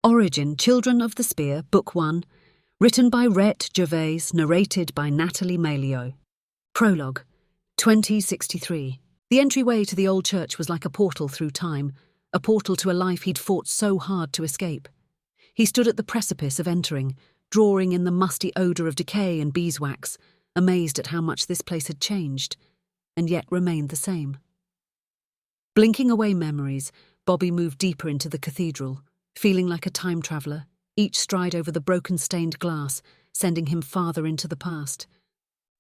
Origin, Children of the Spear, Book 1, written by Rhett Gervais, narrated by Natalie Malio. Prologue, 2063. The entryway to the old church was like a portal through time, a portal to a life he'd fought so hard to escape. He stood at the precipice of entering, drawing in the musty odour of decay and beeswax, amazed at how much this place had changed, and yet remained the same. Blinking away memories, Bobby moved deeper into the cathedral, feeling like a time traveller, each stride over the broken stained glass, sending him farther into the past.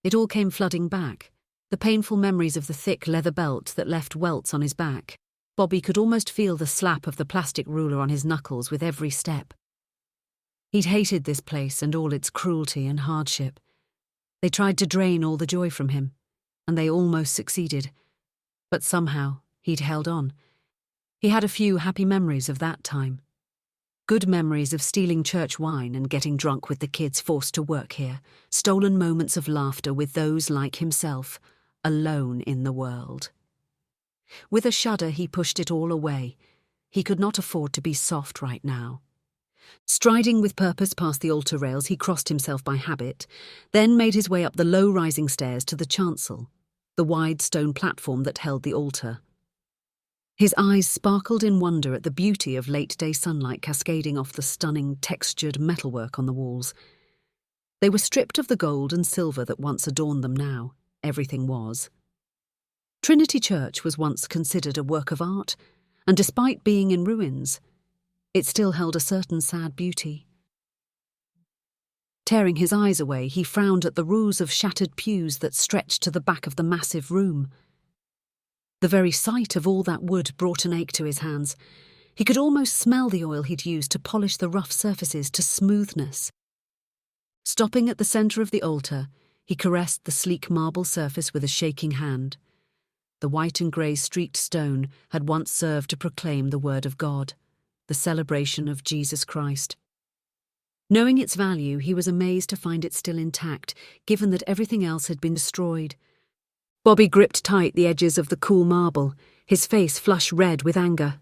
It all came flooding back, the painful memories of the thick leather belt that left welts on his back. Bobby could almost feel the slap of the plastic ruler on his knuckles with every step. He'd hated this place and all its cruelty and hardship. They tried to drain all the joy from him, and they almost succeeded. But somehow, he'd held on. He had a few happy memories of that time. Good memories of stealing church wine and getting drunk with the kids forced to work here, stolen moments of laughter with those like himself, alone in the world. With a shudder, he pushed it all away. He could not afford to be soft right now. Striding with purpose past the altar rails, he crossed himself by habit, then made his way up the low-rising stairs to the chancel, the wide stone platform that held the altar. His eyes sparkled in wonder at the beauty of late-day sunlight cascading off the stunning, textured metalwork on the walls. They were stripped of the gold and silver that once adorned them now. Everything was. Trinity Church was once considered a work of art, and despite being in ruins, it still held a certain sad beauty. Tearing his eyes away, he frowned at the rows of shattered pews that stretched to the back of the massive room. The very sight of all that wood brought an ache to his hands. He could almost smell the oil he'd used to polish the rough surfaces to smoothness. Stopping at the centre of the altar, he caressed the sleek marble surface with a shaking hand. The white and grey streaked stone had once served to proclaim the word of God, the celebration of Jesus Christ. Knowing its value, he was amazed to find it still intact, given that everything else had been destroyed. Bobby gripped tight the edges of the cool marble, his face flush red with anger.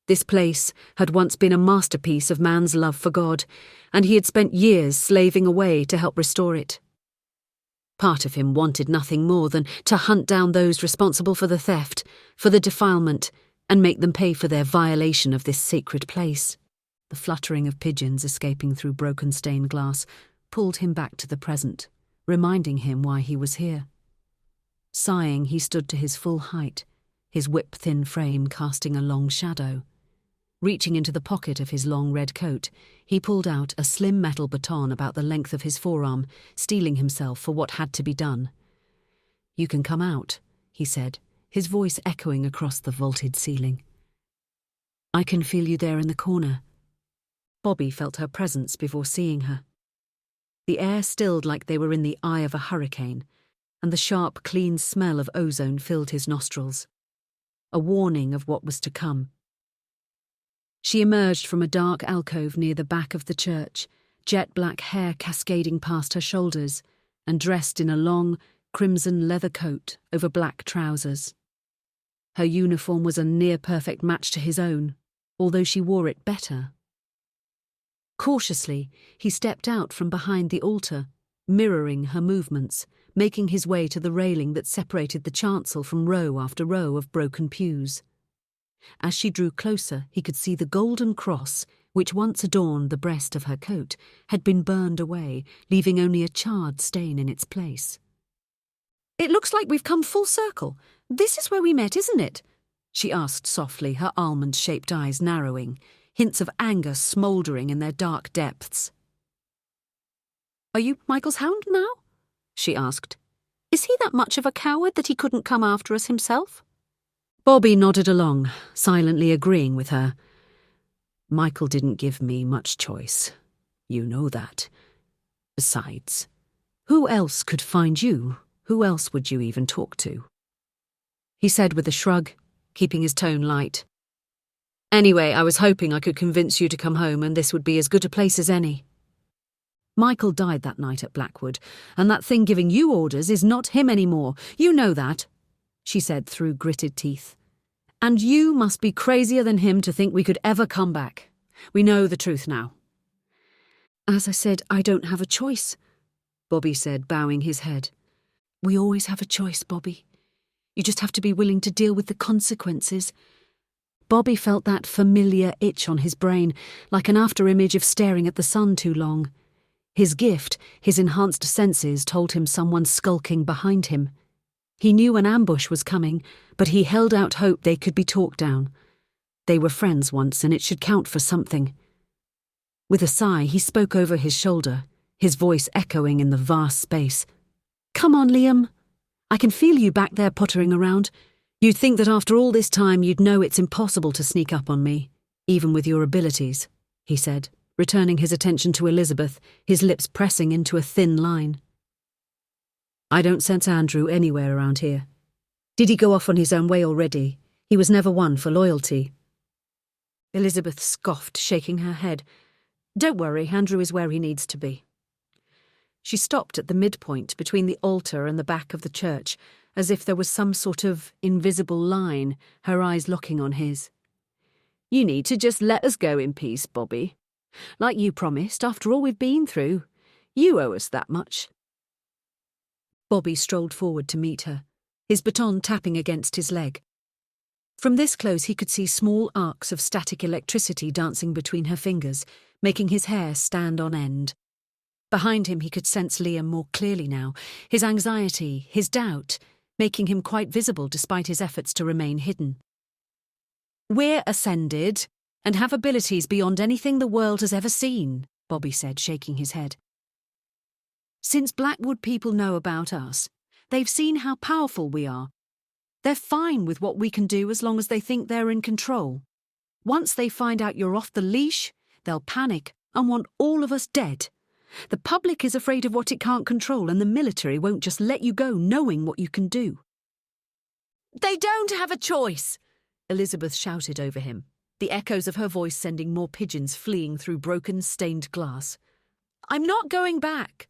This place had once been a masterpiece of man's love for God, and he had spent years slaving away to help restore it. Part of him wanted nothing more than to hunt down those responsible for the theft, for the defilement, and make them pay for their violation of this sacred place. The fluttering of pigeons escaping through broken stained glass pulled him back to the present, reminding him why he was here. Sighing, he stood to his full height, his whip-thin frame casting a long shadow. Reaching into the pocket of his long red coat, he pulled out a slim metal baton about the length of his forearm, steeling himself for what had to be done. "You can come out," he said, his voice echoing across the vaulted ceiling. "I can feel you there in the corner." Bobby felt her presence before seeing her. The air stilled like they were in the eye of a hurricane, and the sharp, clean smell of ozone filled his nostrils, a warning of what was to come. She emerged from a dark alcove near the back of the church, jet-black hair cascading past her shoulders, and dressed in a long, crimson leather coat over black trousers. Her uniform was a near-perfect match to his own, although she wore it better. Cautiously, he stepped out from behind the altar, mirroring her movements, making his way to the railing that separated the chancel from row after row of broken pews. As she drew closer, he could see the golden cross, which once adorned the breast of her coat, had been burned away, leaving only a charred stain in its place. "It looks like we've come full circle. This is where we met, isn't it?" she asked softly, her almond-shaped eyes narrowing, hints of anger smouldering in their dark depths. "Are you Michael's hound now?" she asked. "Is he that much of a coward that he couldn't come after us himself?" Bobby nodded along, silently agreeing with her. "Michael didn't give me much choice. You know that. Besides, who else could find you? Who else would you even talk to?" He said with a shrug, keeping his tone light. "Anyway, I was hoping I could convince you to come home, and this would be as good a place as any. Michael died that night at Blackwood, and that thing giving you orders is not him anymore. You know that," she said through gritted teeth. "And you must be crazier than him to think we could ever come back. We know the truth now." "As I said, I don't have a choice," Bobby said, bowing his head. "We always have a choice, Bobby. You just have to be willing to deal with the consequences." Bobby felt that familiar itch on his brain, like an afterimage of staring at the sun too long. His gift, his enhanced senses, told him someone skulking behind him. He knew an ambush was coming, but he held out hope they could be talked down. They were friends once, and it should count for something. With a sigh, he spoke over his shoulder, his voice echoing in the vast space. "Come on, Liam. I can feel you back there pottering around. You'd think that after all this time you'd know it's impossible to sneak up on me, even with your abilities," he said, returning his attention to Elizabeth, his lips pressing into a thin line. "I don't sense Andrew anywhere around here. Did he go off on his own way already? He was never one for loyalty." Elizabeth scoffed, shaking her head. "Don't worry, Andrew is where he needs to be." She stopped at the midpoint between the altar and the back of the church, as if there was some sort of invisible line, her eyes locking on his. "You need to just let us go in peace, Bobby. Like you promised, after all we've been through. You owe us that much." Bobby strolled forward to meet her, his baton tapping against his leg. From this close he could see small arcs of static electricity dancing between her fingers, making his hair stand on end. Behind him he could sense Liam more clearly now, his anxiety, his doubt, making him quite visible despite his efforts to remain hidden. "We're ascended, and have abilities beyond anything the world has ever seen," Bobby said, shaking his head. "Since Blackwood people know about us, they've seen how powerful we are. They're fine with what we can do as long as they think they're in control. Once they find out you're off the leash, they'll panic and want all of us dead. The public is afraid of what it can't control, and the military won't just let you go knowing what you can do." "They don't have a choice!" Elizabeth shouted over him, the echoes of her voice sending more pigeons fleeing through broken, stained glass. "I'm not going back.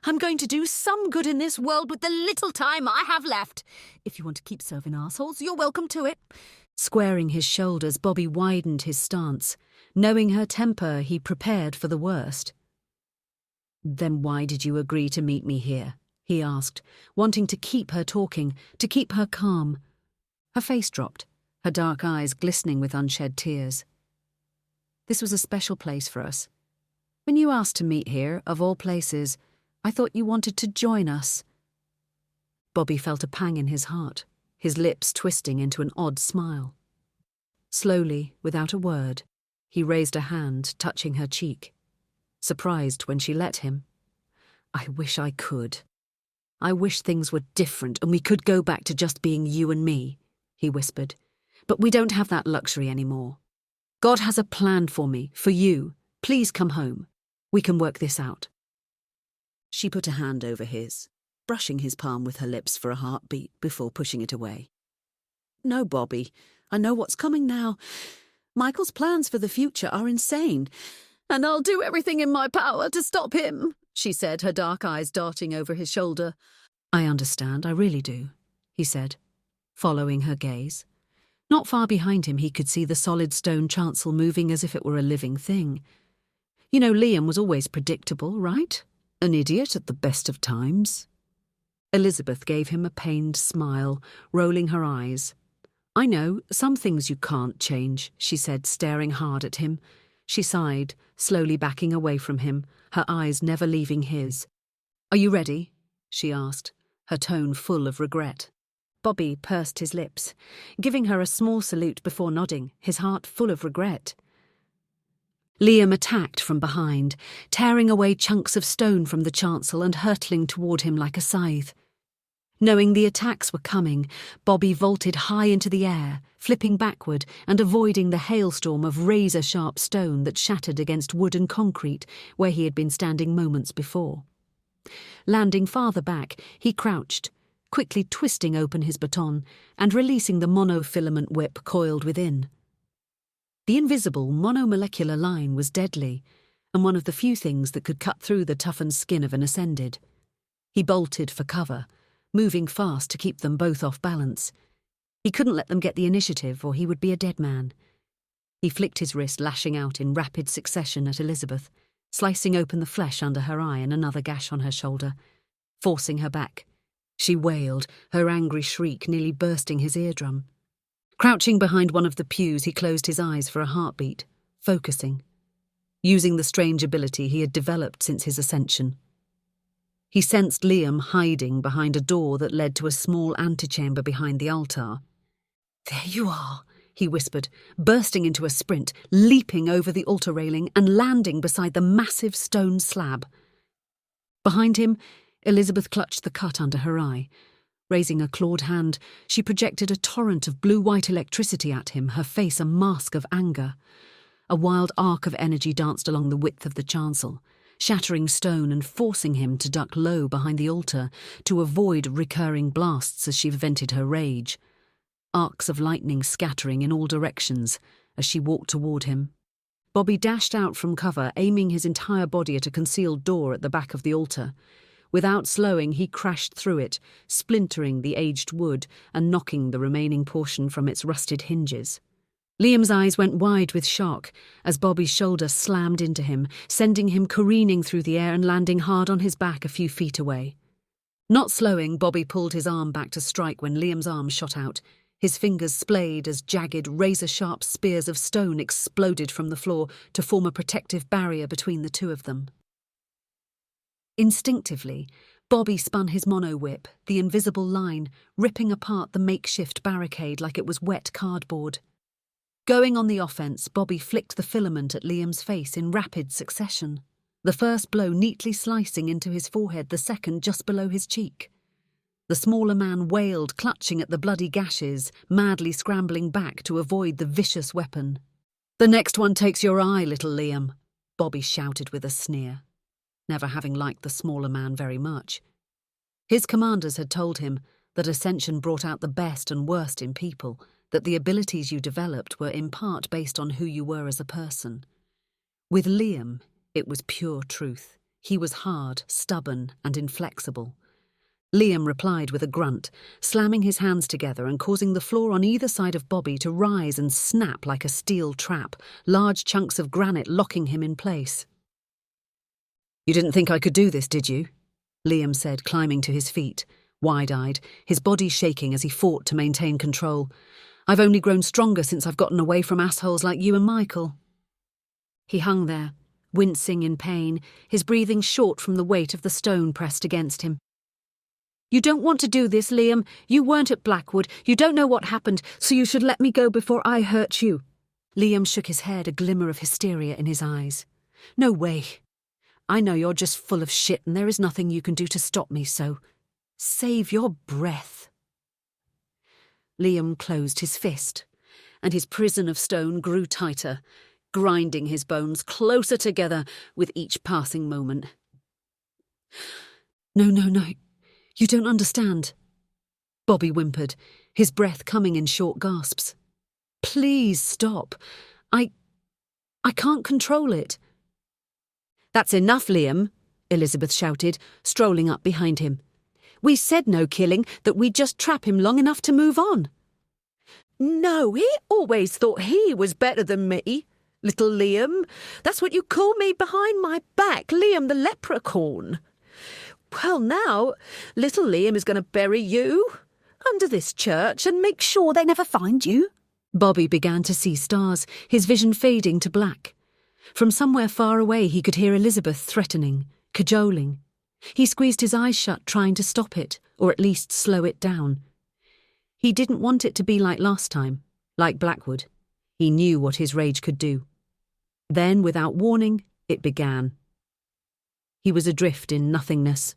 I'm going to do some good in this world with the little time I have left. If you want to keep serving assholes, you're welcome to it." Squaring his shoulders, Bobby widened his stance. Knowing her temper, he prepared for the worst. "Then why did you agree to meet me here?" he asked, wanting to keep her talking, to keep her calm. Her face dropped, her dark eyes glistening with unshed tears. "This was a special place for us. When you asked to meet here, of all places, I thought you wanted to join us." Bobby felt a pang in his heart, his lips twisting into an odd smile. Slowly, without a word, he raised a hand, touching her cheek. Surprised when she let him. "I wish I could. I wish things were different and we could go back to just being you and me," he whispered. "But we don't have that luxury anymore. God has a plan for me, for you. Please come home. We can work this out." She put a hand over his, brushing his palm with her lips for a heartbeat before pushing it away. "No, Bobby, I know what's coming now. Michael's plans for the future are insane, and I'll do everything in my power to stop him," she said, her dark eyes darting over his shoulder. "I understand, I really do," he said, following her gaze. Not far behind him he could see the solid stone chancel moving as if it were a living thing. "You know, Liam was always predictable, right? An idiot at the best of times." Elizabeth gave him a pained smile, rolling her eyes. "I know, some things you can't change," she said, staring hard at him. She sighed, slowly backing away from him, her eyes never leaving his. "Are you ready?" she asked, her tone full of regret. Bobby pursed his lips, giving her a small salute before nodding, his heart full of regret. Liam attacked from behind, tearing away chunks of stone from the chancel and hurtling toward him like a scythe. Knowing the attacks were coming, Bobby vaulted high into the air, flipping backward and avoiding the hailstorm of razor-sharp stone that shattered against wood and concrete where he had been standing moments before. Landing farther back, he crouched, quickly twisting open his baton and releasing the monofilament whip coiled within. The invisible monomolecular line was deadly, and one of the few things that could cut through the toughened skin of an Ascended. He bolted for cover, moving fast to keep them both off balance. He couldn't let them get the initiative or he would be a dead man. He flicked his wrist, lashing out in rapid succession at Elizabeth, slicing open the flesh under her eye and another gash on her shoulder, forcing her back. She wailed, her angry shriek nearly bursting his eardrum. Crouching behind one of the pews, he closed his eyes for a heartbeat, focusing, using the strange ability he had developed since his ascension. He sensed Liam hiding behind a door that led to a small antechamber behind the altar. "There you are," he whispered, bursting into a sprint, leaping over the altar railing and landing beside the massive stone slab. Behind him, Elizabeth clutched the cut under her eye. Raising a clawed hand, she projected a torrent of blue-white electricity at him, her face a mask of anger. A wild arc of energy danced along the width of the chancel, shattering stone and forcing him to duck low behind the altar to avoid recurring blasts as she vented her rage. Arcs of lightning scattering in all directions as she walked toward him. Bobby dashed out from cover, aiming his entire body at a concealed door at the back of the altar. Without slowing, he crashed through it, splintering the aged wood and knocking the remaining portion from its rusted hinges. Liam's eyes went wide with shock as Bobby's shoulder slammed into him, sending him careening through the air and landing hard on his back a few feet away. Not slowing, Bobby pulled his arm back to strike when Liam's arm shot out. His fingers splayed as jagged, razor-sharp spears of stone exploded from the floor to form a protective barrier between the two of them. Instinctively, Bobby spun his mono-whip, the invisible line, ripping apart the makeshift barricade like it was wet cardboard. Going on the offense, Bobby flicked the filament at Liam's face in rapid succession, the first blow neatly slicing into his forehead, the second just below his cheek. The smaller man wailed, clutching at the bloody gashes, madly scrambling back to avoid the vicious weapon. "The next one takes your eye, little Liam," Bobby shouted with a sneer, never having liked the smaller man very much. His commanders had told him that Ascension brought out the best and worst in people, that the abilities you developed were in part based on who you were as a person. With Liam, it was pure truth. He was hard, stubborn, and inflexible. Liam replied with a grunt, slamming his hands together and causing the floor on either side of Bobby to rise and snap like a steel trap, large chunks of granite locking him in place. "You didn't think I could do this, did you?" Liam said, climbing to his feet, wide-eyed, his body shaking as he fought to maintain control. "I've only grown stronger since I've gotten away from assholes like you and Michael." He hung there, wincing in pain, his breathing short from the weight of the stone pressed against him. "You don't want to do this, Liam. You weren't at Blackwood. You don't know what happened, so you should let me go before I hurt you." Liam shook his head, a glimmer of hysteria in his eyes. "No way. I know you're just full of shit and there is nothing you can do to stop me, so save your breath." Liam closed his fist, and his prison of stone grew tighter, grinding his bones closer together with each passing moment. No, you don't understand," Bobby whimpered, his breath coming in short gasps. "Please stop. I can't control it." "That's enough, Liam," Elizabeth shouted, strolling up behind him. "We said no killing, that we'd just trap him long enough to move on." "No, he always thought he was better than me, little Liam. That's what you call me behind my back, Liam the leprechaun. Well, now, little Liam is going to bury you under this church and make sure they never find you." Bobby began to see stars, his vision fading to black. From somewhere far away he could hear Elizabeth threatening, cajoling. He squeezed his eyes shut, trying to stop it, or at least slow it down. He didn't want it to be like last time, like Blackwood. He knew what his rage could do. Then, without warning, it began. He was adrift in nothingness,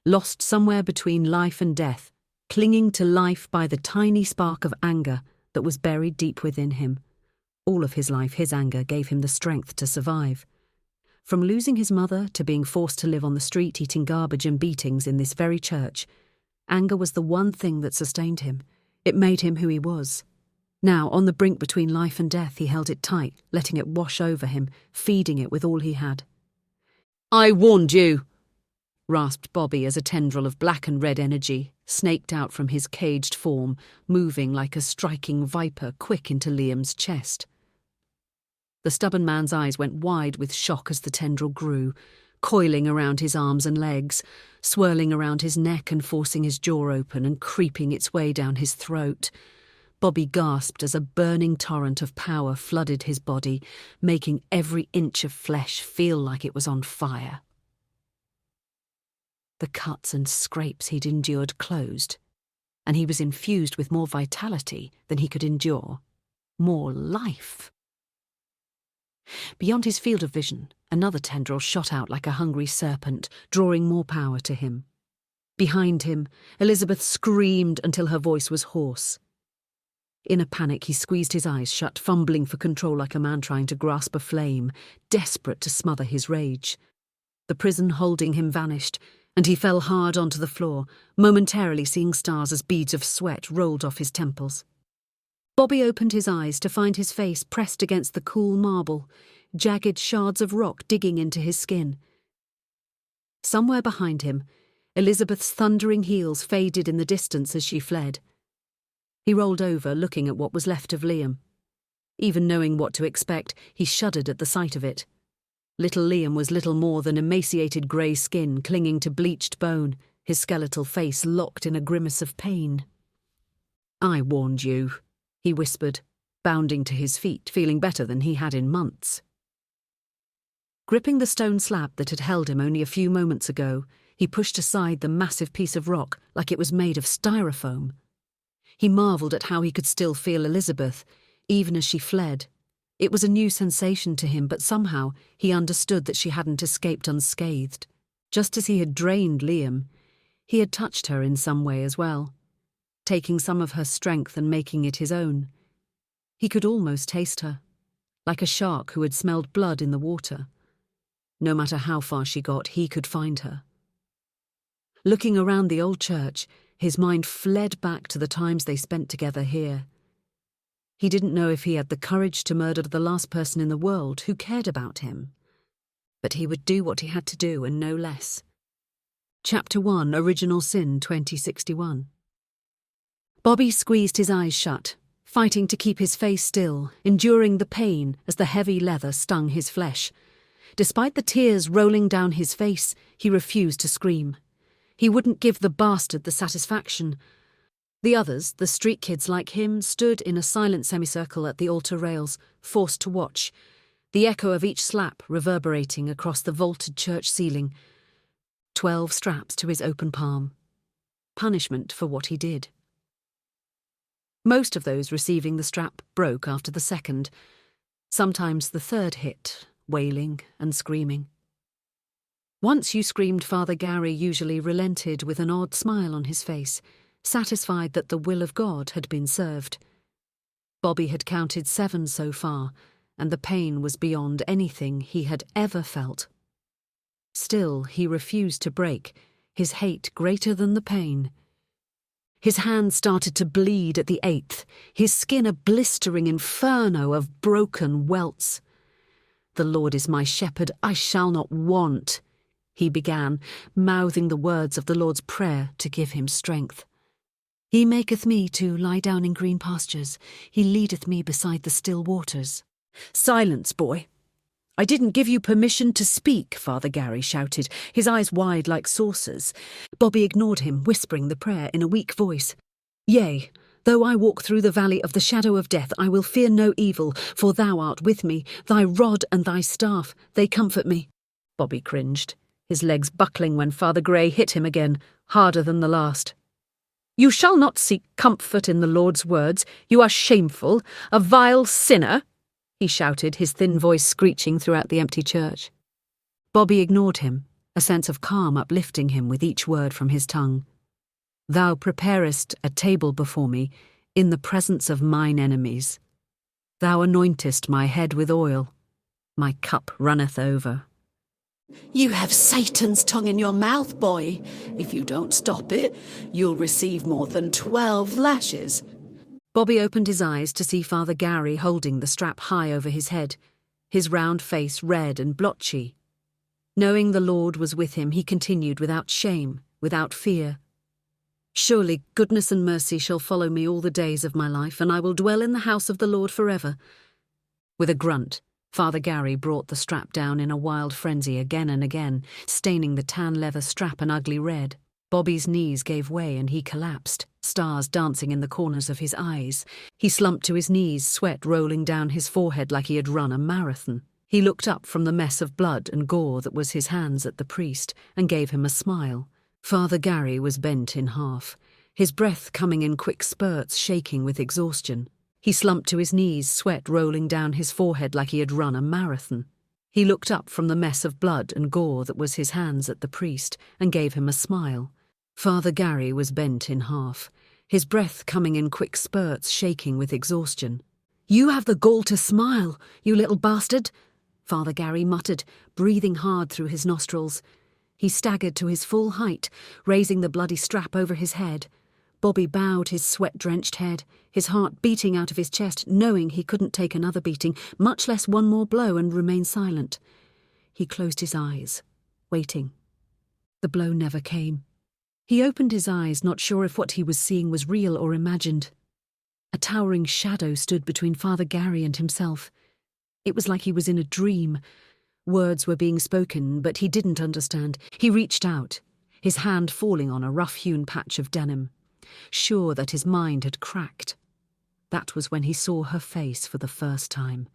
lost somewhere between life and death, clinging to life by the tiny spark of anger that was buried deep within him. All of his life, his anger gave him the strength to survive. From losing his mother to being forced to live on the street eating garbage and beatings in this very church, anger was the one thing that sustained him. It made him who he was. Now, on the brink between life and death, he held it tight, letting it wash over him, feeding it with all he had. "I warned you," rasped Bobby as a tendril of black and red energy snaked out from his caged form, moving like a striking viper quick into Liam's chest. The stubborn man's eyes went wide with shock as the tendril grew, coiling around his arms and legs, swirling around his neck and forcing his jaw open and creeping its way down his throat. Bobby gasped as a burning torrent of power flooded his body, making every inch of flesh feel like it was on fire. The cuts and scrapes he'd endured closed, and he was infused with more vitality than he could endure, more life. Beyond his field of vision, another tendril shot out like a hungry serpent, drawing more power to him. Behind him, Elizabeth screamed until her voice was hoarse. In a panic, he squeezed his eyes shut, fumbling for control like a man trying to grasp a flame, desperate to smother his rage. The prison holding him vanished, and he fell hard onto the floor, momentarily seeing stars as beads of sweat rolled off his temples. Bobby opened his eyes to find his face pressed against the cool marble, jagged shards of rock digging into his skin. Somewhere behind him, Elizabeth's thundering heels faded in the distance as she fled. He rolled over, looking at what was left of Liam. Even knowing what to expect, he shuddered at the sight of it. Little Liam was little more than emaciated grey skin clinging to bleached bone, his skeletal face locked in a grimace of pain. "I warned you," he whispered, bounding to his feet, feeling better than he had in months. Gripping the stone slab that had held him only a few moments ago, he pushed aside the massive piece of rock like it was made of styrofoam. He marvelled at how he could still feel Elizabeth, even as she fled. It was a new sensation to him, but somehow he understood that she hadn't escaped unscathed. Just as he had drained Liam, he had touched her in some way as well, taking some of her strength and making it his own. He could almost taste her, like a shark who had smelled blood in the water. No matter how far she got, he could find her. Looking around the old church, his mind fled back to the times they spent together here. He didn't know if he had the courage to murder the last person in the world who cared about him. But he would do what he had to do and no less. Chapter 1, Original Sin 2061. Bobby squeezed his eyes shut, fighting to keep his face still, enduring the pain as the heavy leather stung his flesh. Despite the tears rolling down his face, he refused to scream. He wouldn't give the bastard the satisfaction. The others, the street kids like him, stood in a silent semicircle at the altar rails, forced to watch, the echo of each slap reverberating across the vaulted church ceiling. 12 straps to his open palm. Punishment for what he did. Most of those receiving the strap broke after the second, sometimes the third hit, wailing and screaming. Once you screamed, Father Gary usually relented with an odd smile on his face, satisfied that the will of God had been served. Bobby had counted 7 so far, and the pain was beyond anything he had ever felt. Still, he refused to break, his hate greater than the pain. His hand started to bleed at the 8th, his skin a blistering inferno of broken welts. "The Lord is my shepherd, I shall not want," he began, mouthing the words of the Lord's Prayer to give him strength. "He maketh me to lie down in green pastures. He leadeth me beside the still waters." "Silence, boy. I didn't give you permission to speak," Father Gary shouted, his eyes wide like saucers. Bobby ignored him, whispering the prayer in a weak voice. "Yea, though I walk through the valley of the shadow of death, I will fear no evil, for thou art with me. Thy rod and thy staff, they comfort me." Bobby cringed, his legs buckling when Father Grey hit him again, harder than the last. "You shall not seek comfort in the Lord's words. You are shameful, a vile sinner," he shouted, his thin voice screeching throughout the empty church. Bobby ignored him, a sense of calm uplifting him with each word from his tongue. "Thou preparest a table before me in the presence of mine enemies. Thou anointest my head with oil. My cup runneth over." "You have Satan's tongue in your mouth, boy. If you don't stop it, you'll receive more than 12 lashes. Bobby opened his eyes to see Father Gary holding the strap high over his head, his round face red and blotchy. Knowing the Lord was with him, he continued without shame, without fear. "Surely goodness and mercy shall follow me all the days of my life, and I will dwell in the house of the Lord forever." With a grunt, Father Gary brought the strap down in a wild frenzy again and again, staining the tan leather strap an ugly red. Bobby's knees gave way and he collapsed, stars dancing in the corners of his eyes. He slumped to his knees, sweat rolling down his forehead like he had run a marathon. He looked up from the mess of blood and gore that was his hands at the priest and gave him a smile. Father Gary was bent in half, his breath coming in quick spurts, shaking with exhaustion. He slumped to his knees, sweat rolling down his forehead like he had run a marathon. He looked up from the mess of blood and gore that was his hands at the priest and gave him a smile. Father Gary was bent in half, his breath coming in quick spurts, shaking with exhaustion. "You have the gall to smile, you little bastard," Father Gary muttered, breathing hard through his nostrils. He staggered to his full height, raising the bloody strap over his head. Bobby bowed his sweat-drenched head, his heart beating out of his chest, knowing he couldn't take another beating, much less one more blow, and remain silent. He closed his eyes, waiting. The blow never came. He opened his eyes, not sure if what he was seeing was real or imagined. A towering shadow stood between Father Gary and himself. It was like he was in a dream. Words were being spoken, but he didn't understand. He reached out, his hand falling on a rough-hewn patch of denim, sure that his mind had cracked. That was when he saw her face for the first time.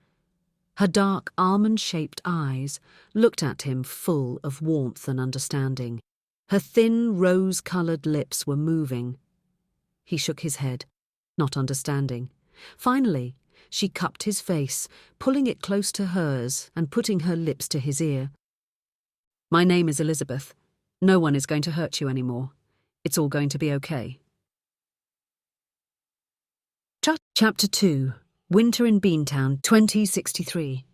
Her dark, almond-shaped eyes looked at him full of warmth and understanding. Her thin, rose-coloured lips were moving. He shook his head, not understanding. Finally, she cupped his face, pulling it close to hers and putting her lips to his ear. "My name is Elizabeth. No one is going to hurt you anymore. It's all going to be okay." Chapter 2. Winter in Beantown, 2063.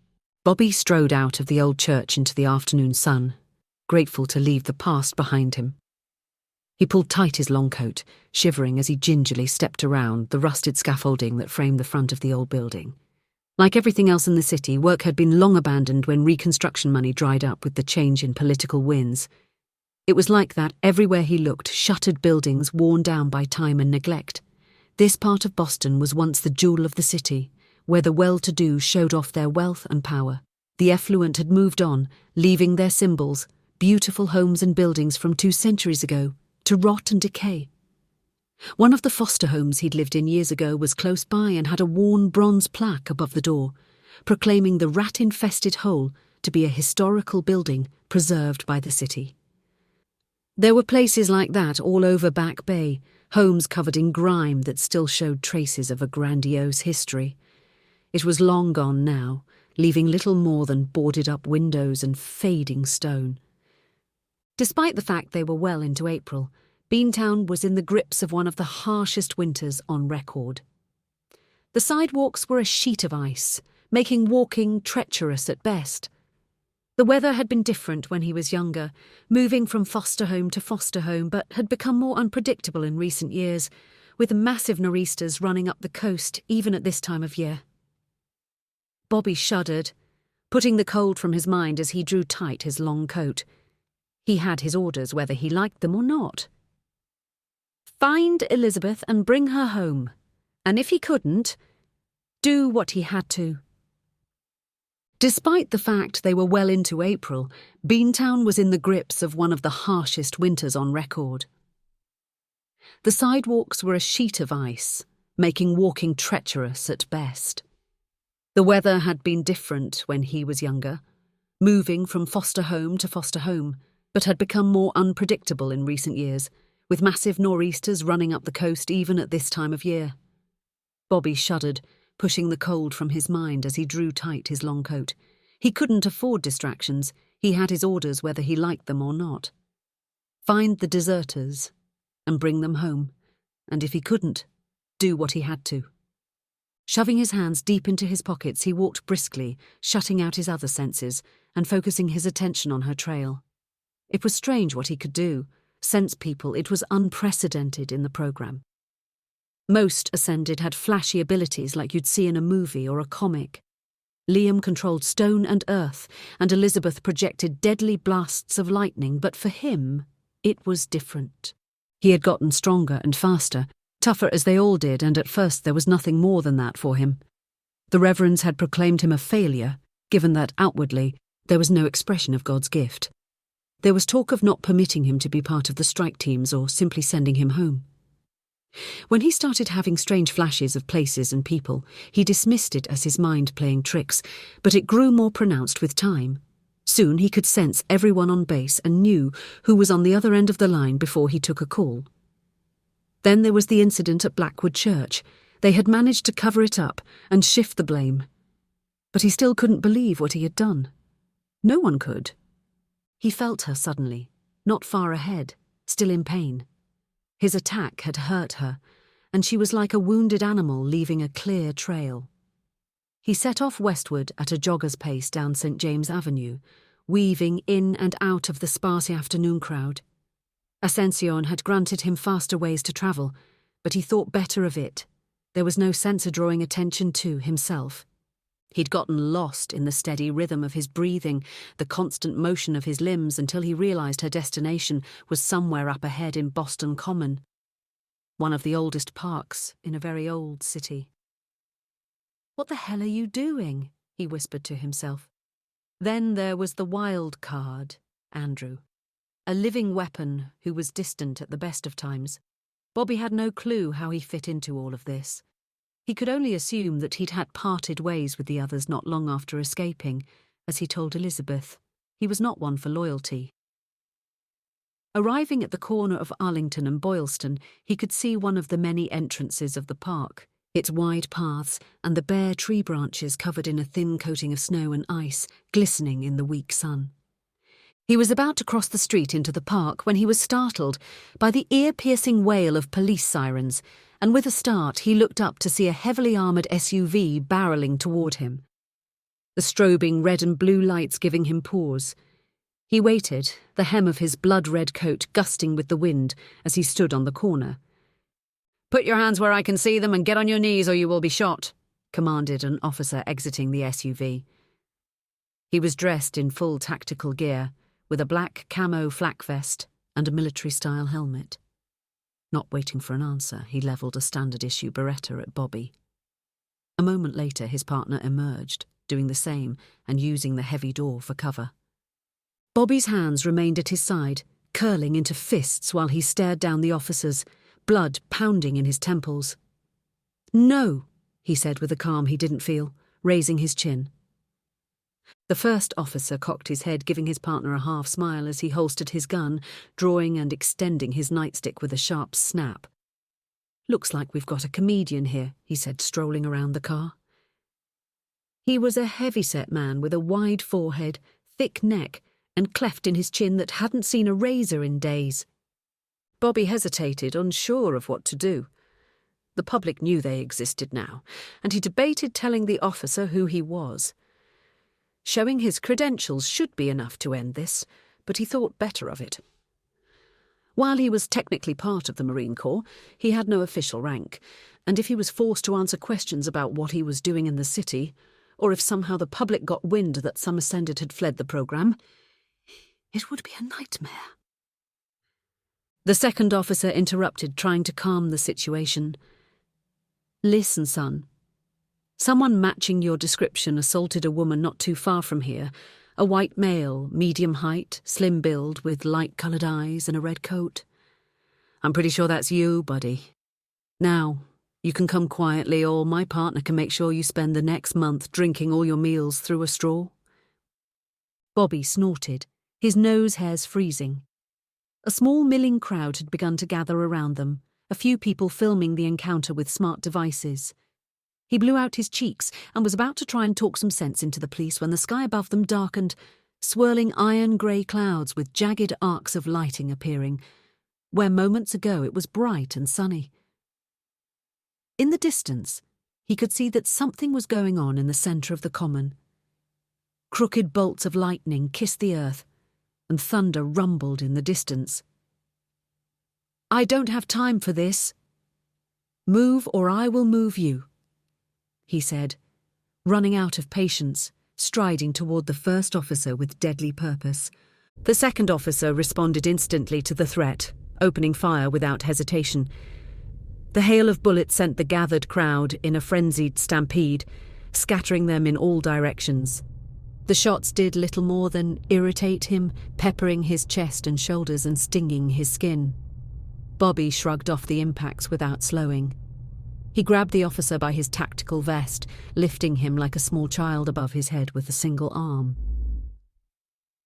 Bobby strode out of the old church into the afternoon sun, grateful to leave the past behind him. He pulled tight his long coat, shivering as he gingerly stepped around the rusted scaffolding that framed the front of the old building. Like everything else in the city, work had been long abandoned when reconstruction money dried up with the change in political winds. It was like that everywhere he looked, shuttered buildings worn down by time and neglect. This part of Boston was once the jewel of the city, where the well-to-do showed off their wealth and power. The affluent had moved on, leaving their symbols, beautiful homes and buildings from 2 centuries ago, to rot and decay. One of the foster homes he'd lived in years ago was close by and had a worn bronze plaque above the door, proclaiming the rat-infested hole to be a historical building preserved by the city. There were places like that all over Back Bay, homes covered in grime that still showed traces of a grandiose history. It was long gone now, leaving little more than boarded-up windows and fading stone. Despite the fact they were well into April, Beantown was in the grips of one of the harshest winters on record. The sidewalks were a sheet of ice, making walking treacherous at best. The weather had been different when he was younger, moving from foster home to foster home, but had become more unpredictable in recent years, with massive nor'easters running up the coast even at this time of year. Bobby shuddered, putting the cold from his mind as he drew tight his long coat. He had his orders whether he liked them or not. Find Elizabeth and bring her home, and if he couldn't, do what he had to. Despite the fact they were well into April, Beantown was in the grips of one of the harshest winters on record. The sidewalks were a sheet of ice, making walking treacherous at best. The weather had been different when he was younger, moving from foster home to foster home, but had become more unpredictable in recent years, with massive nor'easters running up the coast even at this time of year. Bobby shuddered, pushing the cold from his mind as he drew tight his long coat. He couldn't afford distractions. He had his orders whether he liked them or not. Find the deserters and bring them home, and if he couldn't, do what he had to. Shoving his hands deep into his pockets, he walked briskly, shutting out his other senses and focusing his attention on her trail. It was strange what he could do. Sense people, it was unprecedented in the program. Most Ascended had flashy abilities like you'd see in a movie or a comic. Liam controlled stone and earth, and Elizabeth projected deadly blasts of lightning, but for him, it was different. He had gotten stronger and faster, tougher as they all did, and at first there was nothing more than that for him. The Reverends had proclaimed him a failure, given that outwardly there was no expression of God's gift. There was talk of not permitting him to be part of the strike teams or simply sending him home. When he started having strange flashes of places and people, he dismissed it as his mind playing tricks, but it grew more pronounced with time. Soon he could sense everyone on base and knew who was on the other end of the line before he took a call. Then there was the incident at Blackwood Church. They had managed to cover it up and shift the blame. But he still couldn't believe what he had done. No one could. He felt her suddenly, not far ahead, still in pain. His attack had hurt her, and she was like a wounded animal leaving a clear trail. He set off westward at a jogger's pace down St. James Avenue, weaving in and out of the sparse afternoon crowd. Ascension had granted him faster ways to travel, but he thought better of it. There was no sense of drawing attention to himself. He'd gotten lost in the steady rhythm of his breathing, the constant motion of his limbs, until he realised her destination was somewhere up ahead in Boston Common, one of the oldest parks in a very old city. "What the hell are you doing?" he whispered to himself. Then there was the wild card, Andrew, a living weapon who was distant at the best of times. Bobby had no clue how he fit into all of this. He could only assume that he'd had parted ways with the others not long after escaping, as he told Elizabeth. He was not one for loyalty. Arriving at the corner of Arlington and Boylston, he could see one of the many entrances of the park, its wide paths and the bare tree branches covered in a thin coating of snow and ice, glistening in the weak sun. He was about to cross the street into the park when he was startled by the ear-piercing wail of police sirens, and with a start he looked up to see a heavily armoured SUV barrelling toward him, the strobing red and blue lights giving him pause. He waited, the hem of his blood-red coat gusting with the wind as he stood on the corner. "Put your hands where I can see them and get on your knees or you will be shot," commanded an officer exiting the SUV. He was dressed in full tactical gear, with a black camo flak vest and a military-style helmet. Not waiting for an answer, he levelled a standard-issue Beretta at Bobby. A moment later, his partner emerged, doing the same and using the heavy door for cover. Bobby's hands remained at his side, curling into fists while he stared down the officers, blood pounding in his temples. "No," he said with a calm he didn't feel, raising his chin. The first officer cocked his head, giving his partner a half smile as he holstered his gun, drawing and extending his nightstick with a sharp snap. "Looks like we've got a comedian here," he said, strolling around the car. He was a heavy-set man with a wide forehead, thick neck, and cleft in his chin that hadn't seen a razor in days. Bobby hesitated, unsure of what to do. The public knew they existed now, and he debated telling the officer who he was. Showing his credentials should be enough to end this, but he thought better of it. While he was technically part of the Marine Corps, he had no official rank, and if he was forced to answer questions about what he was doing in the city, or if somehow the public got wind that some ascended had fled the programme, it would be a nightmare. The second officer interrupted, trying to calm the situation. "Listen, son. Someone matching your description assaulted a woman not too far from here, a white male, medium height, slim build, with light-coloured eyes and a red coat. I'm pretty sure that's you, buddy. Now, you can come quietly or my partner can make sure you spend the next month drinking all your meals through a straw." Bobby snorted, his nose hairs freezing. A small milling crowd had begun to gather around them, a few people filming the encounter with smart devices. He blew out his cheeks and was about to try and talk some sense into the police when the sky above them darkened, swirling iron-grey clouds with jagged arcs of lighting appearing, where moments ago it was bright and sunny. In the distance, he could see that something was going on in the centre of the common. Crooked bolts of lightning kissed the earth, and thunder rumbled in the distance. "I don't have time for this. Move or I will move you," he said, running out of patience, striding toward the first officer with deadly purpose. The second officer responded instantly to the threat, opening fire without hesitation. The hail of bullets sent the gathered crowd in a frenzied stampede, scattering them in all directions. The shots did little more than irritate him, peppering his chest and shoulders and stinging his skin. Bobby shrugged off the impacts without slowing. He grabbed the officer by his tactical vest, lifting him like a small child above his head with a single arm.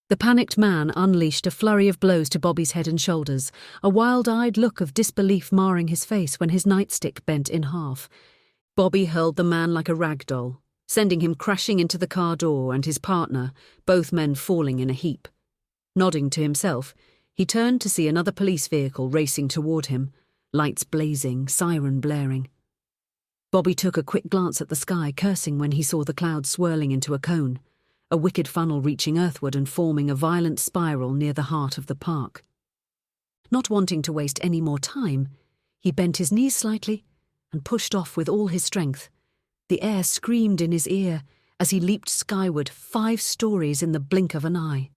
The panicked man unleashed a flurry of blows to Bobby's head and shoulders, a wild-eyed look of disbelief marring his face when his nightstick bent in half. Bobby hurled the man like a rag doll, sending him crashing into the car door and his partner, both men falling in a heap. Nodding to himself, he turned to see another police vehicle racing toward him, lights blazing, siren blaring. Bobby took a quick glance at the sky, cursing when he saw the clouds swirling into a cone, a wicked funnel reaching earthward and forming a violent spiral near the heart of the park. Not wanting to waste any more time, he bent his knees slightly and pushed off with all his strength. The air screamed in his ear as he leaped skyward 5 stories in the blink of an eye.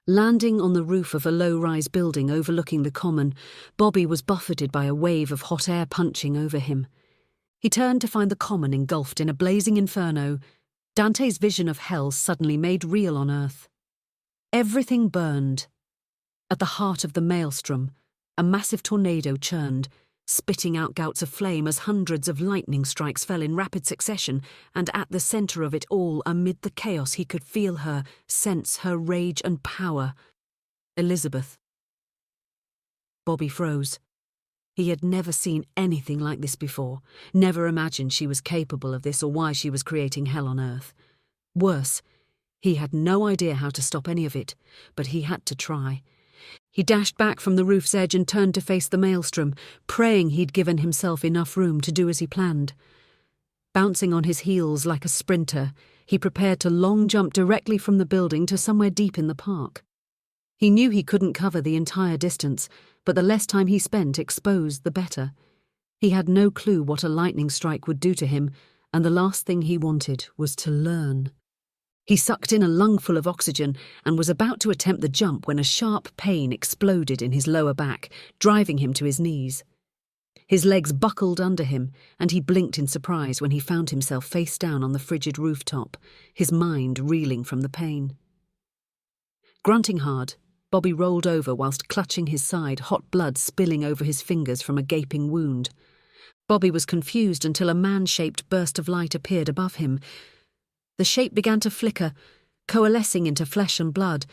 Landing on the roof of a low-rise building overlooking the common, Bobby was buffeted by a wave of hot air punching over him. He turned to find the common engulfed in a blazing inferno, Dante's vision of hell suddenly made real on Earth. Everything burned. At the heart of the maelstrom, a massive tornado churned, spitting out gouts of flame as hundreds of lightning strikes fell in rapid succession, and at the centre of it all, amid the chaos, he could feel her, sense her rage and power. Elizabeth. Bobby froze. He had never seen anything like this before, never imagined she was capable of this or why she was creating hell on Earth. Worse, he had no idea how to stop any of it, but he had to try. He dashed back from the roof's edge and turned to face the maelstrom, praying he'd given himself enough room to do as he planned. Bouncing on his heels like a sprinter, he prepared to long jump directly from the building to somewhere deep in the park. He knew he couldn't cover the entire distance, but the less time he spent exposed, the better. He had no clue what a lightning strike would do to him, and the last thing he wanted was to learn. He sucked in a lungful of oxygen and was about to attempt the jump when a sharp pain exploded in his lower back, driving him to his knees. His legs buckled under him, and he blinked in surprise when he found himself face down on the frigid rooftop, his mind reeling from the pain. Grunting hard, Bobby rolled over whilst clutching his side, hot blood spilling over his fingers from a gaping wound. Bobby was confused until a man-shaped burst of light appeared above him. The shape began to flicker, coalescing into flesh and blood,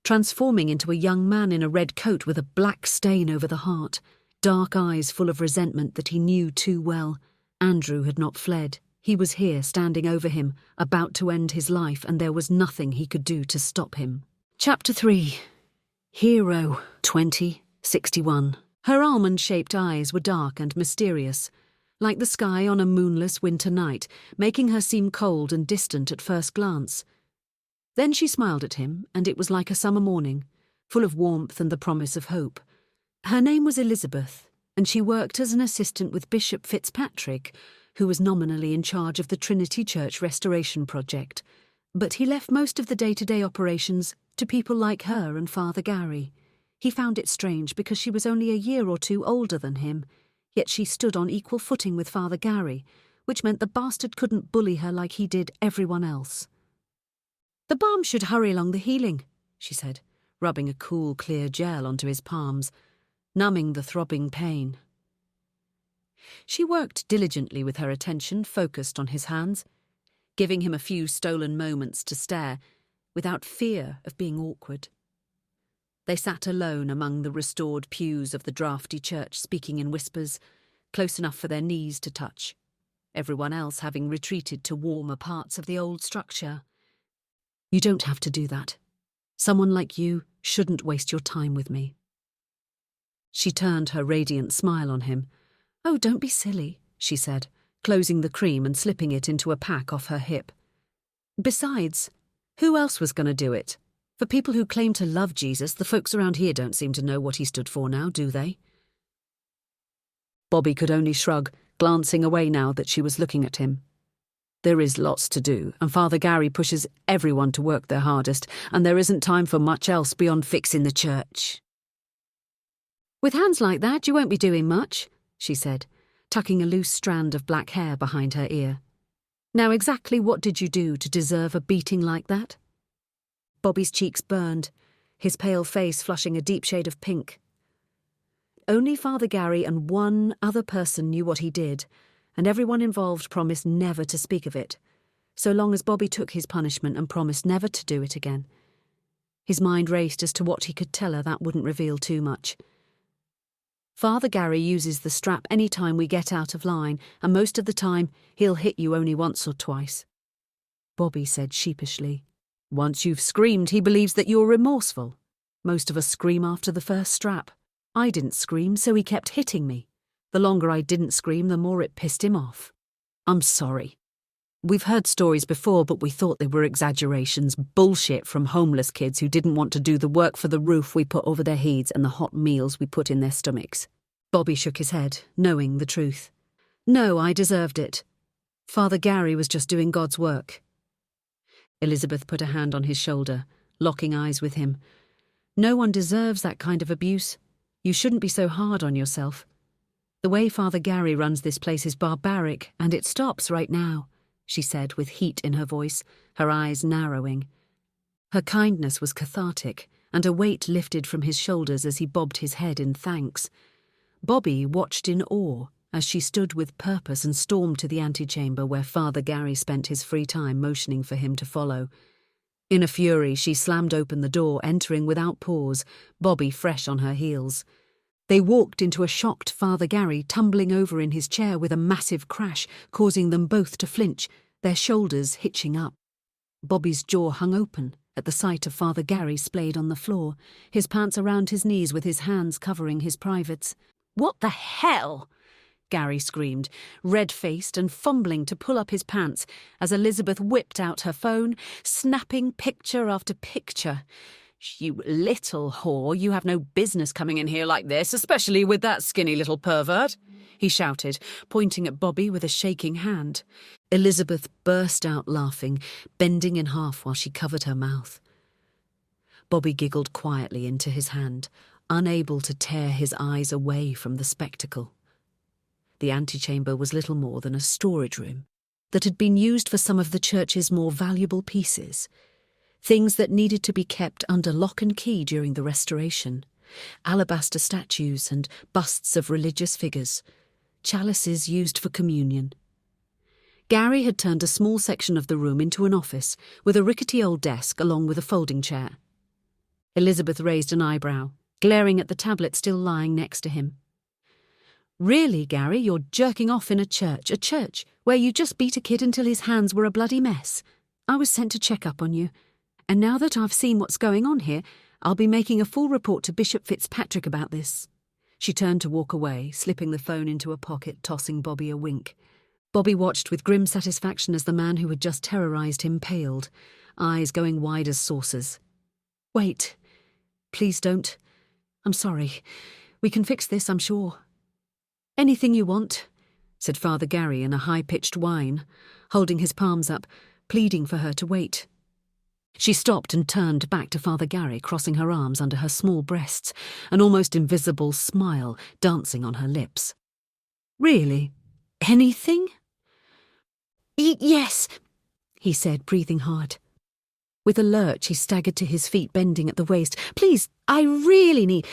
transforming into a young man in a red coat with a black stain over the heart, dark eyes full of resentment that he knew too well. Andrew had not fled. He was here, standing over him, about to end his life, and there was nothing he could do to stop him. Chapter 3. Hero 2061. Her almond-shaped eyes were dark and mysterious, like the sky on a moonless winter night, making her seem cold and distant at first glance. Then she smiled at him, and it was like a summer morning, full of warmth and the promise of hope. Her name was Elizabeth, and she worked as an assistant with Bishop Fitzpatrick, who was nominally in charge of the Trinity Church Restoration Project, but he left most of the day-to-day operations to people like her and Father Gary. He found it strange because she was only a year or 2 older than him, yet she stood on equal footing with Father Gary, which meant the bastard couldn't bully her like he did everyone else. "The balm should hurry along the healing," she said, rubbing a cool, clear gel onto his palms, numbing the throbbing pain. She worked diligently with her attention focused on his hands, giving him a few stolen moments to stare, without fear of being awkward. They sat alone among the restored pews of the draughty church, speaking in whispers, close enough for their knees to touch, everyone else having retreated to warmer parts of the old structure. "You don't have to do that. Someone like you shouldn't waste your time with me." She turned her radiant smile on him. "Oh, don't be silly," she said, closing the cream and slipping it into a pack off her hip. "Besides, who else was going to do it? For people who claim to love Jesus, the folks around here don't seem to know what he stood for now, do they?" Bobby could only shrug, glancing away now that she was looking at him. There is lots to do, and Father Gary pushes everyone to work their hardest, and there isn't time for much else beyond fixing the church. "With hands like that, you won't be doing much," she said, tucking a loose strand of black hair behind her ear. Now exactly what did you do to deserve a beating like that? Bobby's cheeks burned, his pale face flushing a deep shade of pink. Only Father Gary and one other person knew what he did, and everyone involved promised never to speak of it, so long as Bobby took his punishment and promised never to do it again. His mind raced as to what he could tell her that wouldn't reveal too much. Father Gary uses the strap any time we get out of line, and most of the time he'll hit you only once or twice. Bobby said sheepishly. Once you've screamed, he believes that you're remorseful. Most of us scream after the first strap. I didn't scream, so he kept hitting me. The longer I didn't scream, the more it pissed him off. I'm sorry. We've heard stories before, but we thought they were exaggerations, bullshit from homeless kids who didn't want to do the work for the roof we put over their heads and the hot meals we put in their stomachs. Bobby shook his head, knowing the truth. No, I deserved it. Father Gary was just doing God's work. Elizabeth put a hand on his shoulder, locking eyes with him. No one deserves that kind of abuse. You shouldn't be so hard on yourself. The way Father Gary runs this place is barbaric, and it stops right now, she said with heat in her voice, her eyes narrowing. Her kindness was cathartic, and a weight lifted from his shoulders as he bobbed his head in thanks. Bobby watched in awe as she stood with purpose and stormed to the antechamber where Father Gary spent his free time motioning for him to follow. In a fury, she slammed open the door, entering without pause, Bobby fresh on her heels. They walked into a shocked Father Gary, tumbling over in his chair with a massive crash, causing them both to flinch, their shoulders hitching up. Bobby's jaw hung open at the sight of Father Gary splayed on the floor, his pants around his knees with his hands covering his privates. "What the hell?" Gary screamed, red-faced and fumbling to pull up his pants as Elizabeth whipped out her phone, snapping picture after picture. "You little whore, you have no business coming in here like this, especially with that skinny little pervert," he shouted, pointing at Bobby with a shaking hand. Elizabeth burst out laughing, bending in half while she covered her mouth. Bobby giggled quietly into his hand, unable to tear his eyes away from the spectacle. The antechamber was little more than a storage room that had been used for some of the church's more valuable pieces, things that needed to be kept under lock and key during the restoration, alabaster statues and busts of religious figures, chalices used for communion. Gary had turned a small section of the room into an office with a rickety old desk along with a folding chair. Elizabeth raised an eyebrow, glaring at the tablet still lying next to him. "Really, Gary, you're jerking off in a church where you just beat a kid until his hands were a bloody mess. I was sent to check up on you, and now that I've seen what's going on here, I'll be making a full report to Bishop Fitzpatrick about this." She turned to walk away, slipping the phone into a pocket, tossing Bobby a wink. Bobby watched with grim satisfaction as the man who had just terrorised him paled, eyes going wide as saucers. "Wait. Please don't. I'm sorry. We can fix this, I'm sure." "Anything you want," said Father Gary in a high-pitched whine, holding his palms up, pleading for her to wait. She stopped and turned back to Father Gary, crossing her arms under her small breasts, an almost invisible smile dancing on her lips. "Really? Anything?" "Yes," he said, breathing hard. With a lurch, he staggered to his feet, bending at the waist. "Please, I really need...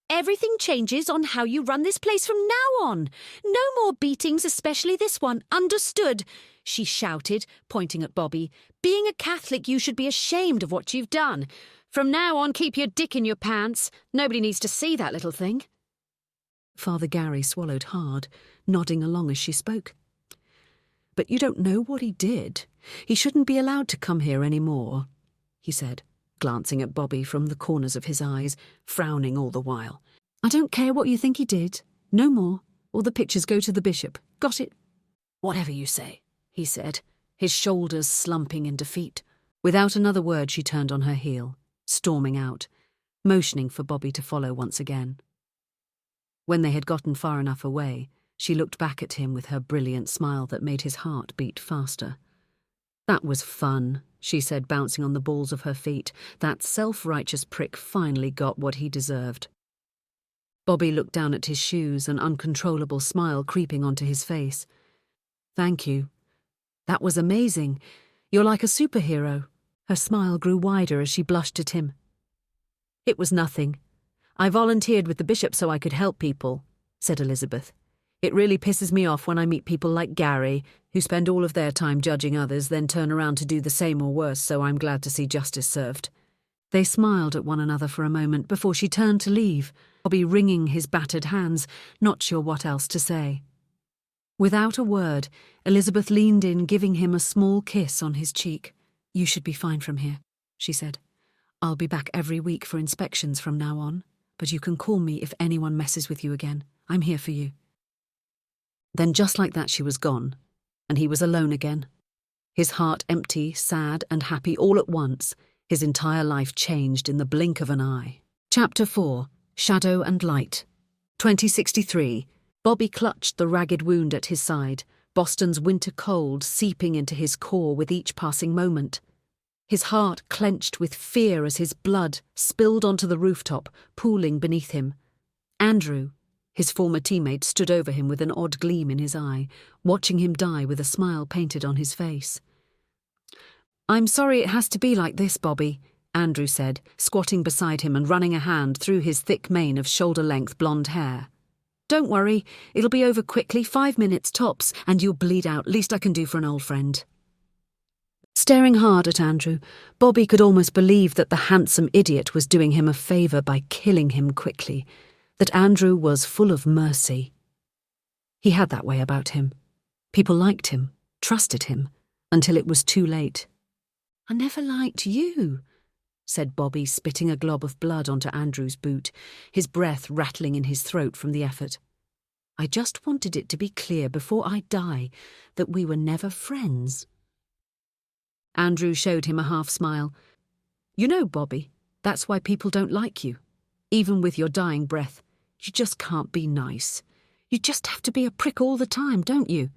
Everything changes on how you run this place from now on. No more beatings, especially this one. Understood?" she shouted, pointing at Bobby. "Being a Catholic, you should be ashamed of what you've done. From now on, keep your dick in your pants. Nobody needs to see that little thing." Father Gary swallowed hard, nodding along as she spoke. "But you don't know what he did. He shouldn't be allowed to come here any more," he said, glancing at Bobby from the corners of his eyes, frowning all the while. "I don't care what you think he did. No more. All the pictures go to the bishop. Got it?" "Whatever you say," he said, his shoulders slumping in defeat. Without another word, she turned on her heel, storming out, motioning for Bobby to follow once again. When they had gotten far enough away, she looked back at him with her brilliant smile that made his heart beat faster. "That was fun," she said, bouncing on the balls of her feet. That self-righteous prick finally got what he deserved. Bobby looked down at his shoes, an uncontrollable smile creeping onto his face. "Thank you. That was amazing. You're like a superhero. Her smile grew wider as she blushed at him. It was nothing. I volunteered with the bishop so I could help people, said Elizabeth. It really pisses me off when I meet people like Gary, who spend all of their time judging others, then turn around to do the same or worse, so I'm glad to see justice served. They smiled at one another for a moment before she turned to leave, Bobby wringing his battered hands, not sure what else to say. Without a word, Elizabeth leaned in, giving him a small kiss on his cheek. You should be fine from here, she said. I'll be back every week for inspections from now on, but you can call me if anyone messes with you again. I'm here for you. Then just like that she was gone, and he was alone again. His heart empty, sad and happy all at once, his entire life changed in the blink of an eye. Chapter 4. Shadow and Light. 2063. Bobby clutched the ragged wound at his side, Boston's winter cold seeping into his core with each passing moment. His heart clenched with fear as his blood spilled onto the rooftop, pooling beneath him. Andrew, his former teammate, stood over him with an odd gleam in his eye, watching him die with a smile painted on his face. I'm sorry it has to be like this, Bobby, Andrew said, squatting beside him and running a hand through his thick mane of shoulder-length blonde hair. Don't worry, it'll be over quickly, 5 minutes tops, and you'll bleed out, least I can do for an old friend. Staring hard at Andrew, Bobby could almost believe that the handsome idiot was doing him a favour by killing him quickly, that Andrew was full of mercy. He had that way about him. People liked him, trusted him, until it was too late. I never liked you, said Bobby, spitting a glob of blood onto Andrew's boot, his breath rattling in his throat from the effort. I just wanted it to be clear before I die that we were never friends. Andrew showed him a half-smile. You know, Bobby, that's why people don't like you. Even with your dying breath, you just can't be nice. You just have to be a prick all the time, don't you?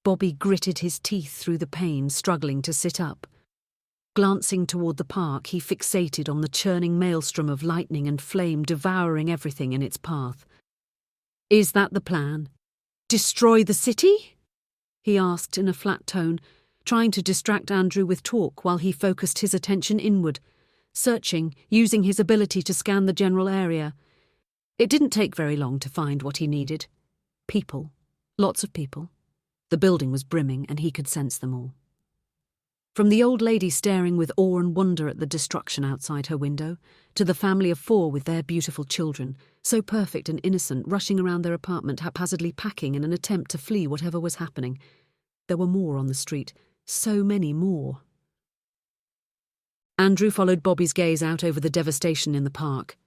Bobby gritted his teeth through the pain, struggling to sit up. Glancing toward the park, he fixated on the churning maelstrom of lightning and flame devouring everything in its path. Is that the plan? Destroy the city? He asked in a flat tone, trying to distract Andrew with talk while he focused his attention inward, searching, using his ability to scan the general area. It didn't take very long to find what he needed. People. Lots of people. The building was brimming, and he could sense them all. From the old lady staring with awe and wonder at the destruction outside her window, to the family of 4 with their beautiful children, so perfect and innocent, rushing around their apartment haphazardly packing in an attempt to flee whatever was happening. There were more on the street, so many more. Andrew followed Bobby's gaze out over the devastation in the park.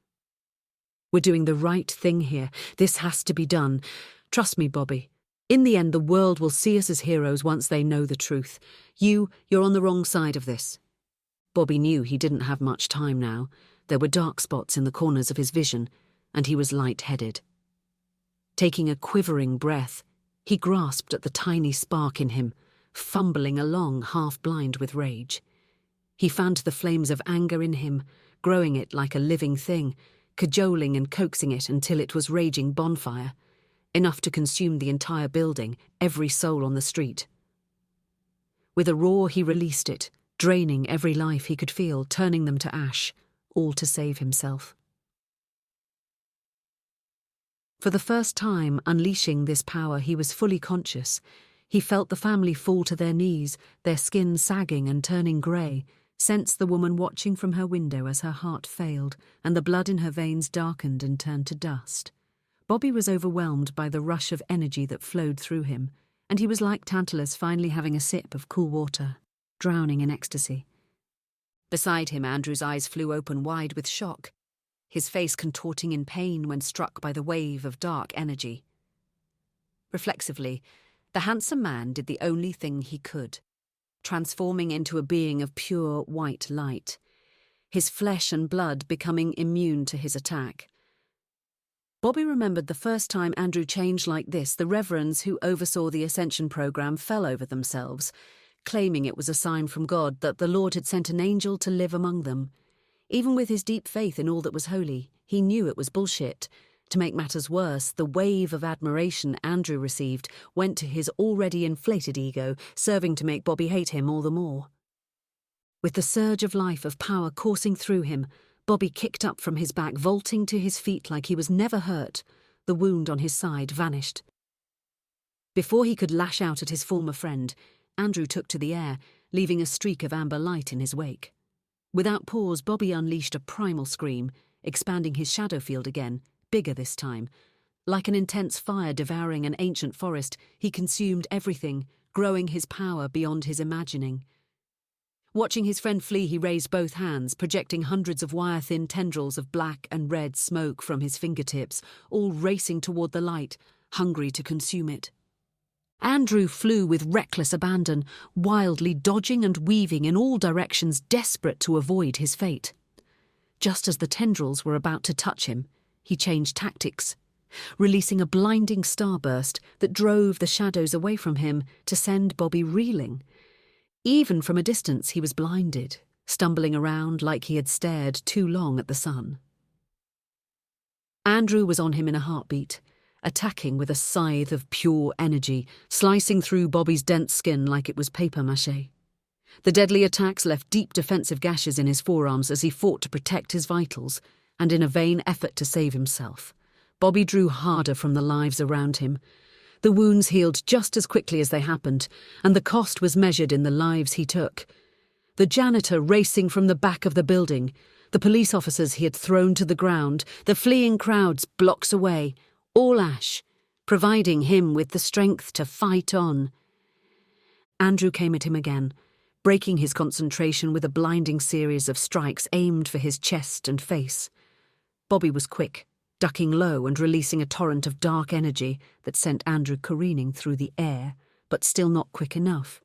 We're doing the right thing here. This has to be done. Trust me, Bobby. In the end, the world will see us as heroes once they know the truth. You're on the wrong side of this. Bobby knew he didn't have much time now. There were dark spots in the corners of his vision, and he was light-headed. Taking a quivering breath, he grasped at the tiny spark in him, fumbling along, half-blind with rage. He fanned the flames of anger in him, growing it like a living thing, cajoling and coaxing it until it was raging bonfire, enough to consume the entire building, every soul on the street. With a roar he released it, draining every life he could feel, turning them to ash, all to save himself. For the first time, unleashing this power, he was fully conscious. He felt the family fall to their knees, their skin sagging and turning grey, sensed the woman watching from her window as her heart failed and the blood in her veins darkened and turned to dust. Bobby was overwhelmed by the rush of energy that flowed through him, and he was like Tantalus finally having a sip of cool water, drowning in ecstasy. Beside him, Andrew's eyes flew open wide with shock, his face contorting in pain when struck by the wave of dark energy. Reflexively, the handsome man did the only thing he could, transforming into a being of pure white light, his flesh and blood becoming immune to his attack. Bobby remembered the first time Andrew changed like this, the reverends who oversaw the Ascension program fell over themselves, claiming it was a sign from God that the Lord had sent an angel to live among them. Even with his deep faith in all that was holy, he knew it was bullshit. To make matters worse, the wave of admiration Andrew received went to his already inflated ego, serving to make Bobby hate him all the more. With the surge of life of power coursing through him, Bobby kicked up from his back, vaulting to his feet like he was never hurt. The wound on his side vanished. Before he could lash out at his former friend, Andrew took to the air, leaving a streak of amber light in his wake. Without pause, Bobby unleashed a primal scream, expanding his shadow field again, bigger this time. Like an intense fire devouring an ancient forest, he consumed everything, growing his power beyond his imagining. Watching his friend flee, he raised both hands, projecting hundreds of wire-thin tendrils of black and red smoke from his fingertips, all racing toward the light, hungry to consume it. Andrew flew with reckless abandon, wildly dodging and weaving in all directions, desperate to avoid his fate. Just as the tendrils were about to touch him, he changed tactics, releasing a blinding starburst that drove the shadows away from him to send Bobby reeling. Even from a distance he was blinded, stumbling around like he had stared too long at the sun. Andrew was on him in a heartbeat, attacking with a scythe of pure energy, slicing through Bobby's dense skin like it was papier-mâché. The deadly attacks left deep defensive gashes in his forearms as he fought to protect his vitals, and in a vain effort to save himself, Bobby drew harder from the lives around him. The wounds healed just as quickly as they happened, and the cost was measured in the lives he took. The janitor racing from the back of the building, the police officers he had thrown to the ground, the fleeing crowds blocks away, all ash, providing him with the strength to fight on. Andrew came at him again, breaking his concentration with a blinding series of strikes aimed for his chest and face. Bobby was quick, ducking low and releasing a torrent of dark energy that sent Andrew careening through the air, but still not quick enough.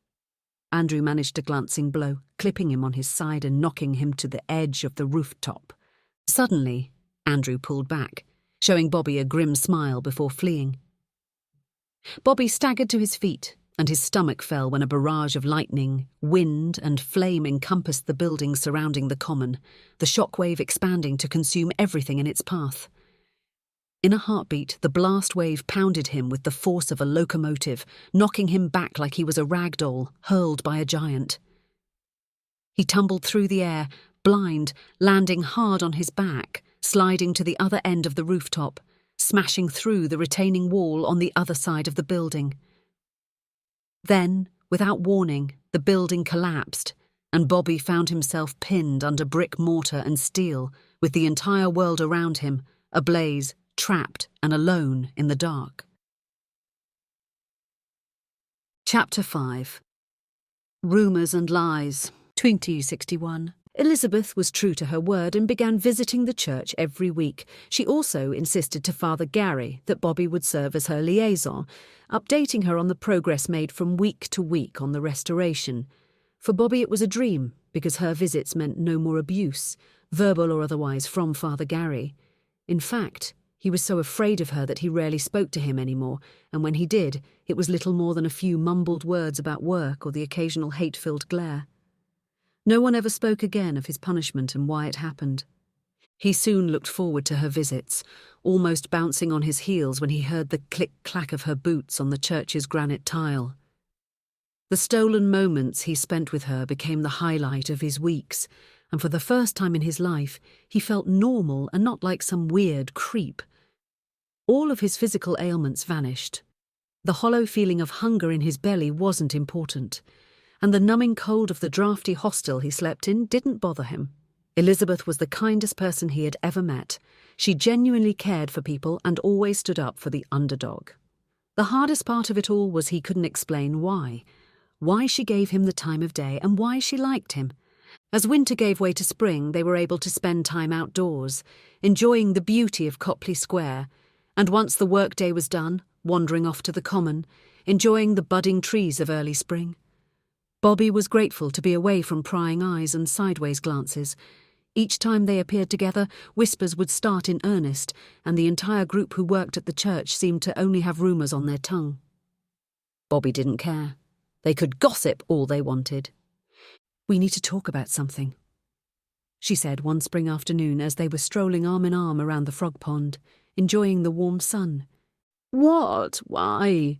Andrew managed a glancing blow, clipping him on his side and knocking him to the edge of the rooftop. Suddenly, Andrew pulled back, showing Bobby a grim smile before fleeing. Bobby staggered to his feet, and his stomach fell when a barrage of lightning, wind, and flame encompassed the building surrounding the common, the shockwave expanding to consume everything in its path. In a heartbeat, the blast wave pounded him with the force of a locomotive, knocking him back like he was a rag doll hurled by a giant. He tumbled through the air, blind, landing hard on his back, sliding to the other end of the rooftop, smashing through the retaining wall on the other side of the building. Then, without warning, the building collapsed, and Bobby found himself pinned under brick mortar and steel, with the entire world around him, ablaze, trapped and alone in the dark. Chapter 5. Rumours and Lies, 2061. Elizabeth was true to her word and began visiting the church every week. She also insisted to Father Gary that Bobby would serve as her liaison, updating her on the progress made from week to week on the restoration. For Bobby it was a dream, because her visits meant no more abuse, verbal or otherwise, from Father Gary. In fact, he was so afraid of her that he rarely spoke to him anymore, and when he did, it was little more than a few mumbled words about work or the occasional hate-filled glare. No one ever spoke again of his punishment and why it happened. He soon looked forward to her visits, almost bouncing on his heels when he heard the click-clack of her boots on the church's granite tile. The stolen moments he spent with her became the highlight of his weeks, and for the first time in his life, he felt normal and not like some weird creep. All of his physical ailments vanished. The hollow feeling of hunger in his belly wasn't important, and the numbing cold of the drafty hostel he slept in didn't bother him. Elizabeth was the kindest person he had ever met. She genuinely cared for people and always stood up for the underdog. The hardest part of it all was he couldn't explain why. Why she gave him the time of day and why she liked him. As winter gave way to spring, they were able to spend time outdoors, enjoying the beauty of Copley Square, and once the workday was done, wandering off to the common, enjoying the budding trees of early spring. Bobby was grateful to be away from prying eyes and sideways glances. Each time they appeared together, whispers would start in earnest, and the entire group who worked at the church seemed to only have rumours on their tongue. Bobby didn't care. They could gossip all they wanted. "We need to talk about something," she said one spring afternoon as they were strolling arm in arm around the frog pond. enjoying the warm sun. "What? Why?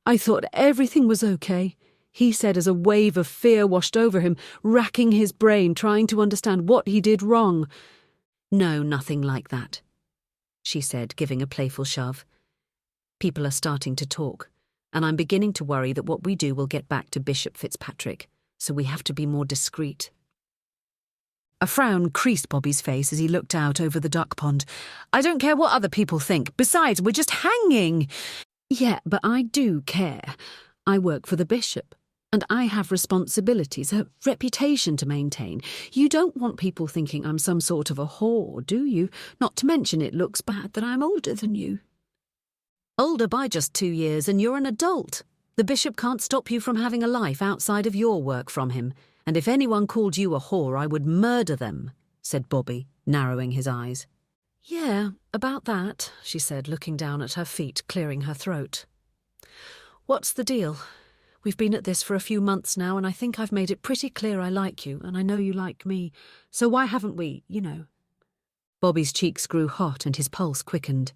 I thought everything was okay," he said as a wave of fear washed over him, racking his brain, trying to understand what he did wrong. "No, nothing like that," she said, giving a playful shove. "People are starting to talk, and I'm beginning to worry that what we do will get back to Bishop Fitzpatrick, so we have to be more discreet." A frown creased Bobby's face as he looked out over the duck pond. "I don't care what other people think. Besides, we're just hanging." "Yeah, but I do care. I work for the bishop, and I have responsibilities, a reputation to maintain. You don't want people thinking I'm some sort of a whore, do you? Not to mention it looks bad that I'm older than you." "Older by just 2 years, and you're an adult. The bishop can't stop you from having a life outside of your work from him. And if anyone called you a whore, I would murder them," said Bobby, narrowing his eyes. "Yeah, about that," she said, looking down at her feet, clearing her throat. "What's the deal? We've been at this for a few months now, and I think I've made it pretty clear I like you, and I know you like me. So why haven't we, Bobby's cheeks grew hot and his pulse quickened.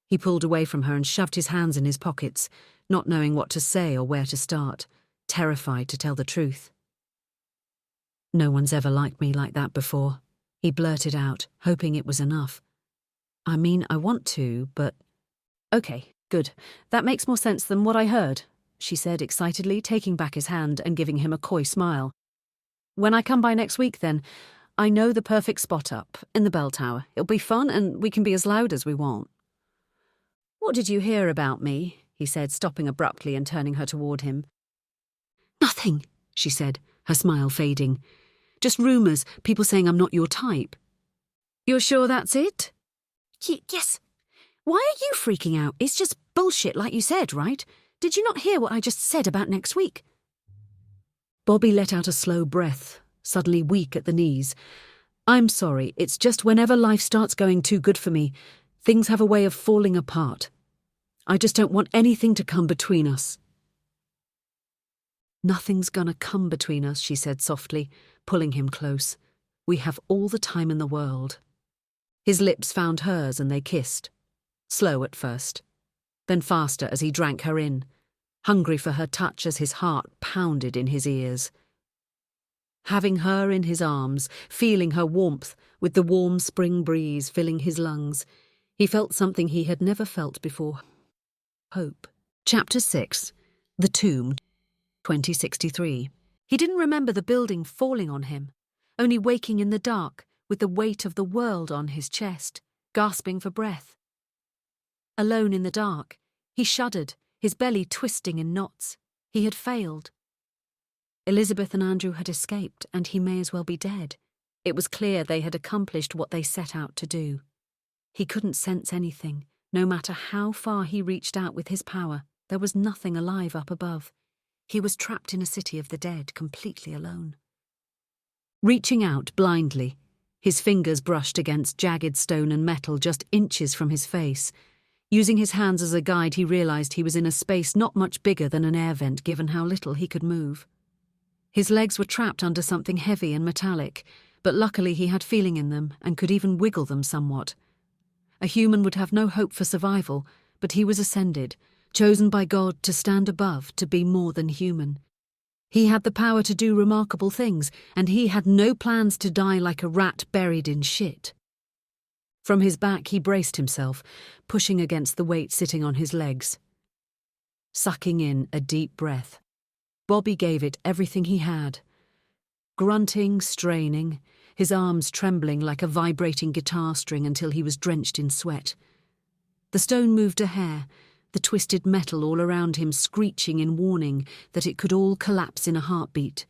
He pulled away from her and shoved his hands in his pockets, not knowing what to say or where to start, terrified to tell the truth. "No one's ever liked me like that before," he blurted out, hoping it was enough. "I mean, I want to, but—" "Okay, good. That makes more sense than what I heard," she said excitedly, taking back his hand and giving him a coy smile. "When I come by next week, then, I know the perfect spot up, in the bell tower. It'll be fun, and we can be as loud as we want." "What did you hear about me?" he said, stopping abruptly and turning her toward him. "Nothing," she said, her smile fading. "Just rumours, people saying I'm not your type." "You're sure that's it?" Yes. Why are you freaking out? It's just bullshit like you said, right? Did you not hear what I just said about next week?" Bobby let out a slow breath, suddenly weak at the knees. "I'm sorry, it's just whenever life starts going too good for me, things have a way of falling apart. I just don't want anything to come between us." "Nothing's gonna come between us," she said softly, pulling him close. "We have all the time in the world." His lips found hers and they kissed. Slow at first, then faster as he drank her in, hungry for her touch as his heart pounded in his ears. Having her in his arms, feeling her warmth with the warm spring breeze filling his lungs, he felt something he had never felt before. Hope. Chapter 6. The Tomb. 2063. He didn't remember the building falling on him, only waking in the dark with the weight of the world on his chest, gasping for breath. Alone in the dark, he shuddered, his belly twisting in knots. He had failed. Elizabeth and Andrew had escaped, and he may as well be dead. It was clear they had accomplished what they set out to do. He couldn't sense anything. No matter how far he reached out with his power, there was nothing alive up above. He was trapped in a city of the dead, completely alone. Reaching out blindly, his fingers brushed against jagged stone and metal just inches from his face. Using his hands as a guide, he realized he was in a space not much bigger than an air vent, given how little he could move. His legs were trapped under something heavy and metallic, but luckily he had feeling in them and could even wiggle them somewhat. A human would have no hope for survival, but he was ascended, chosen by God to stand above, to be more than human. He had the power to do remarkable things, and he had no plans to die like a rat buried in shit. From his back he braced himself, pushing against the weight sitting on his legs. Sucking in a deep breath, Bobby gave it everything he had. Grunting, straining, his arms trembling like a vibrating guitar string until he was drenched in sweat. The stone moved a hair, the twisted metal all around him screeching in warning that it could all collapse in a heartbeat.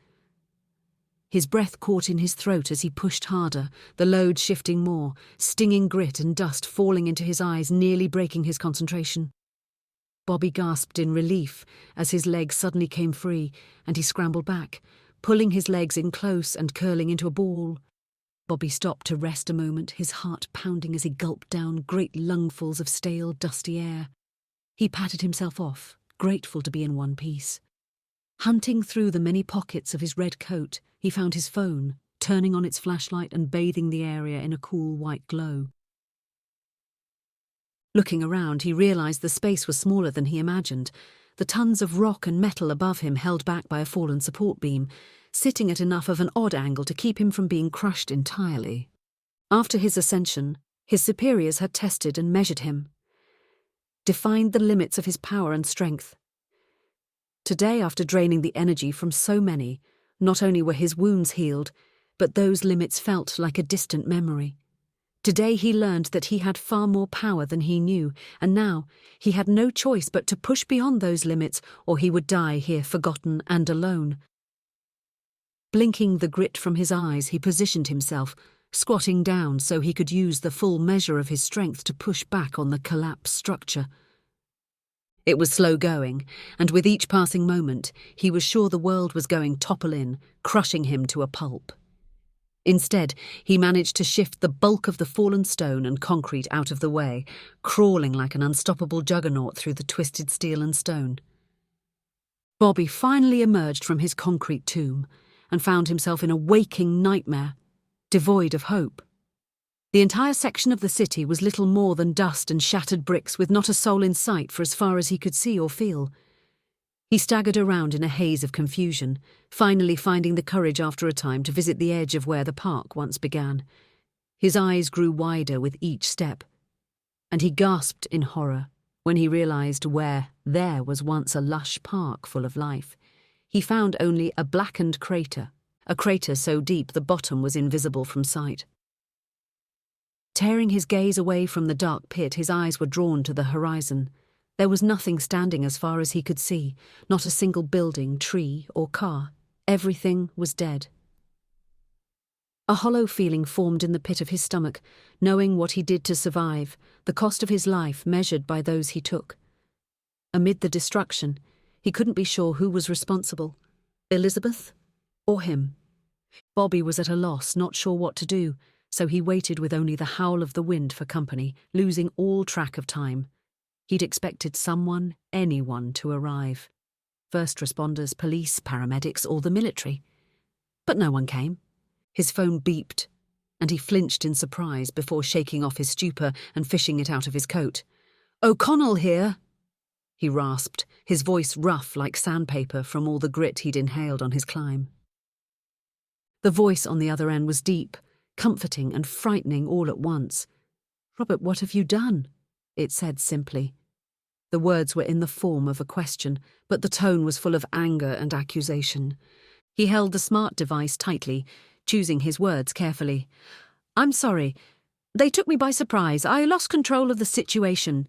His breath caught in his throat as he pushed harder, the load shifting more, stinging grit and dust falling into his eyes, nearly breaking his concentration. Bobby gasped in relief as his legs suddenly came free, and he scrambled back, pulling his legs in close and curling into a ball. Bobby stopped to rest a moment, his heart pounding as he gulped down great lungfuls of stale, dusty air. He patted himself off, grateful to be in one piece. Hunting through the many pockets of his red coat, he found his phone, turning on its flashlight and bathing the area in a cool white glow. Looking around, he realized the space was smaller than he imagined. The tons of rock and metal above him held back by a fallen support beam, sitting at enough of an odd angle to keep him from being crushed entirely. After his ascension, his superiors had tested and measured him, defined the limits of his power and strength. Today, after draining the energy from so many, not only were his wounds healed, but those limits felt like a distant memory. Today he learned that he had far more power than he knew, and now he had no choice but to push beyond those limits, or he would die here forgotten and alone. Blinking the grit from his eyes, he positioned himself, squatting down so he could use the full measure of his strength to push back on the collapsed structure. It was slow going, and with each passing moment, he was sure the world was going topple in, crushing him to a pulp. Instead, he managed to shift the bulk of the fallen stone and concrete out of the way, crawling like an unstoppable juggernaut through the twisted steel and stone. Bobby finally emerged from his concrete tomb and found himself in a waking nightmare, devoid of hope. The entire section of the city was little more than dust and shattered bricks, with not a soul in sight for as far as he could see or feel. He staggered around in a haze of confusion, finally finding the courage after a time to visit the edge of where the park once began. His eyes grew wider with each step, and he gasped in horror when he realized where there was once a lush park full of life. He found only a blackened crater, a crater so deep the bottom was invisible from sight. Tearing his gaze away from the dark pit, his eyes were drawn to the horizon. There was nothing standing as far as he could see, not a single building, tree, or car. Everything was dead. A hollow feeling formed in the pit of his stomach, knowing what he did to survive, the cost of his life measured by those he took. Amid the destruction, he couldn't be sure who was responsible, Elizabeth or him. Bobby was at a loss, not sure what to do, so he waited with only the howl of the wind for company, losing all track of time. He'd expected someone, anyone, to arrive. First responders, police, paramedics, or the military. But no one came. His phone beeped, and he flinched in surprise before shaking off his stupor and fishing it out of his coat. "O'Connell here," he rasped, his voice rough like sandpaper from all the grit he'd inhaled on his climb. The voice on the other end was deep, comforting and frightening all at once. "Robert, what have you done?" it said simply. The words were in the form of a question, but the tone was full of anger and accusation. He held the smart device tightly, choosing his words carefully. "I'm sorry. They took me by surprise. I lost control of the situation,"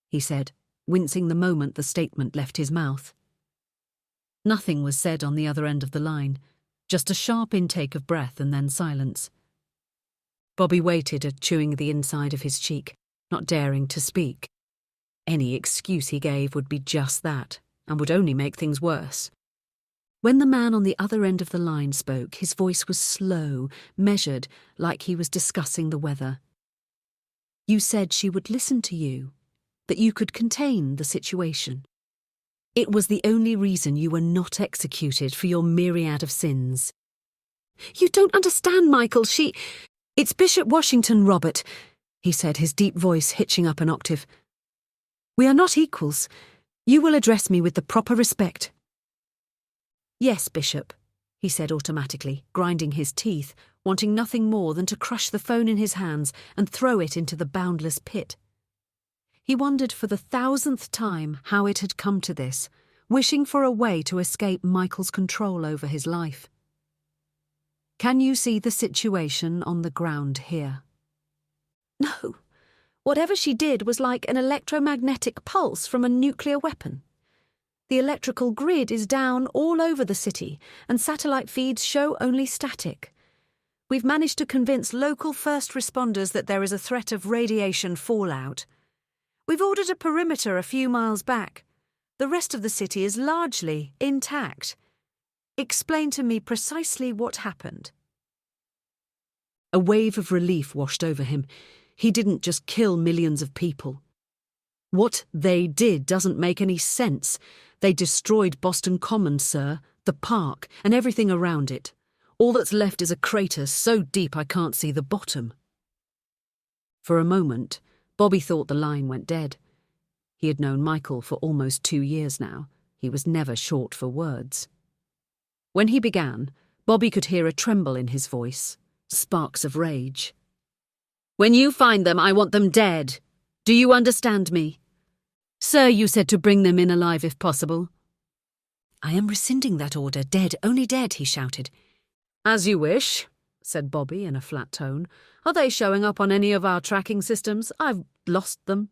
he said, wincing the moment the statement left his mouth. Nothing was said on the other end of the line, just a sharp intake of breath and then silence. Bobby waited, chewing the inside of his cheek, not daring to speak. Any excuse he gave would be just that, and would only make things worse. When the man on the other end of the line spoke, his voice was slow, measured, like he was discussing the weather. "You said she would listen to you, that you could contain the situation. It was the only reason you were not executed for your myriad of sins." "You don't understand, Michael. It's Bishop Washington, Robert," he said, his deep voice hitching up an octave. "We are not equals. You will address me with the proper respect." "Yes, Bishop," he said automatically, grinding his teeth, wanting nothing more than to crush the phone in his hands and throw it into the boundless pit. He wondered for the 1,000th time how it had come to this, wishing for a way to escape Michael's control over his life. "Can you see the situation on the ground here?" "No. Whatever she did was like an electromagnetic pulse from a nuclear weapon. The electrical grid is down all over the city, and satellite feeds show only static. We've managed to convince local first responders that there is a threat of radiation fallout. We've ordered a perimeter a few miles back. The rest of the city is largely intact. Explain to me precisely what happened." A wave of relief washed over him. He didn't just kill millions of people. What they did doesn't make any sense. They destroyed Boston Common, sir, the park, and everything around it. All that's left is a crater so deep I can't see the bottom. For a moment, Bobby thought the line went dead. He had known Michael for almost 2 years now. He was never short for words. When he began, Bobby could hear a tremble in his voice, sparks of rage. "When you find them, I want them dead. Do you understand me? Sir, you said to bring them in alive if possible." "I am rescinding that order. Dead, only dead," he shouted. "As you wish," said Bobby in a flat tone. "Are they showing up on any of our tracking systems? I've lost them."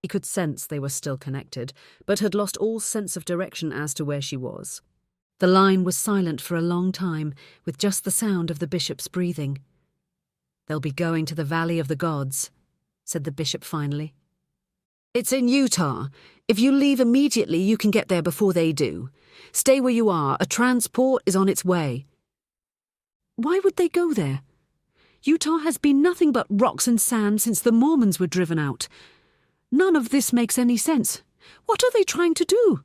He could sense they were still connected, but had lost all sense of direction as to where she was. The line was silent for a long time, with just the sound of the bishop's breathing. "They'll be going to the Valley of the Gods," said the bishop finally. "It's in Utah. If you leave immediately, you can get there before they do. Stay where you are. A transport is on its way." Why would they go there? Utah has been nothing but rocks and sand since the Mormons were driven out. None of this makes any sense. What are they trying to do?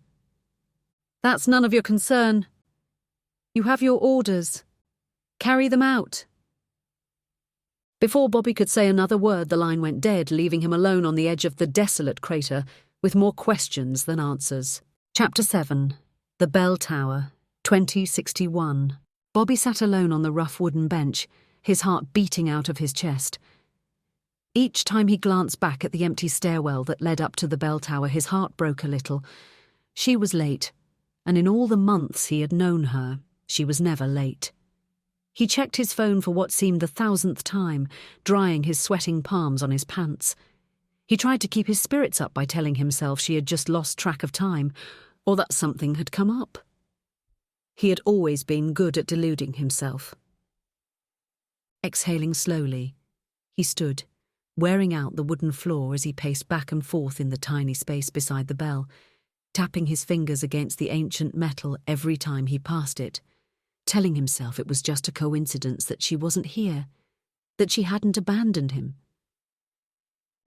"That's none of your concern. You have your orders. Carry them out." Before Bobby could say another word, the line went dead, leaving him alone on the edge of the desolate crater, with more questions than answers. Chapter 7. The Bell Tower, 2061. Bobby sat alone on the rough wooden bench, his heart beating out of his chest. Each time he glanced back at the empty stairwell that led up to the bell tower, his heart broke a little. She was late, and in all the months he had known her, she was never late. He checked his phone for what seemed the 1,000th time, drying his sweating palms on his pants. He tried to keep his spirits up by telling himself she had just lost track of time, or that something had come up. He had always been good at deluding himself. Exhaling slowly, he stood, wearing out the wooden floor as he paced back and forth in the tiny space beside the bell, tapping his fingers against the ancient metal every time he passed it, telling himself it was just a coincidence that she wasn't here, that she hadn't abandoned him.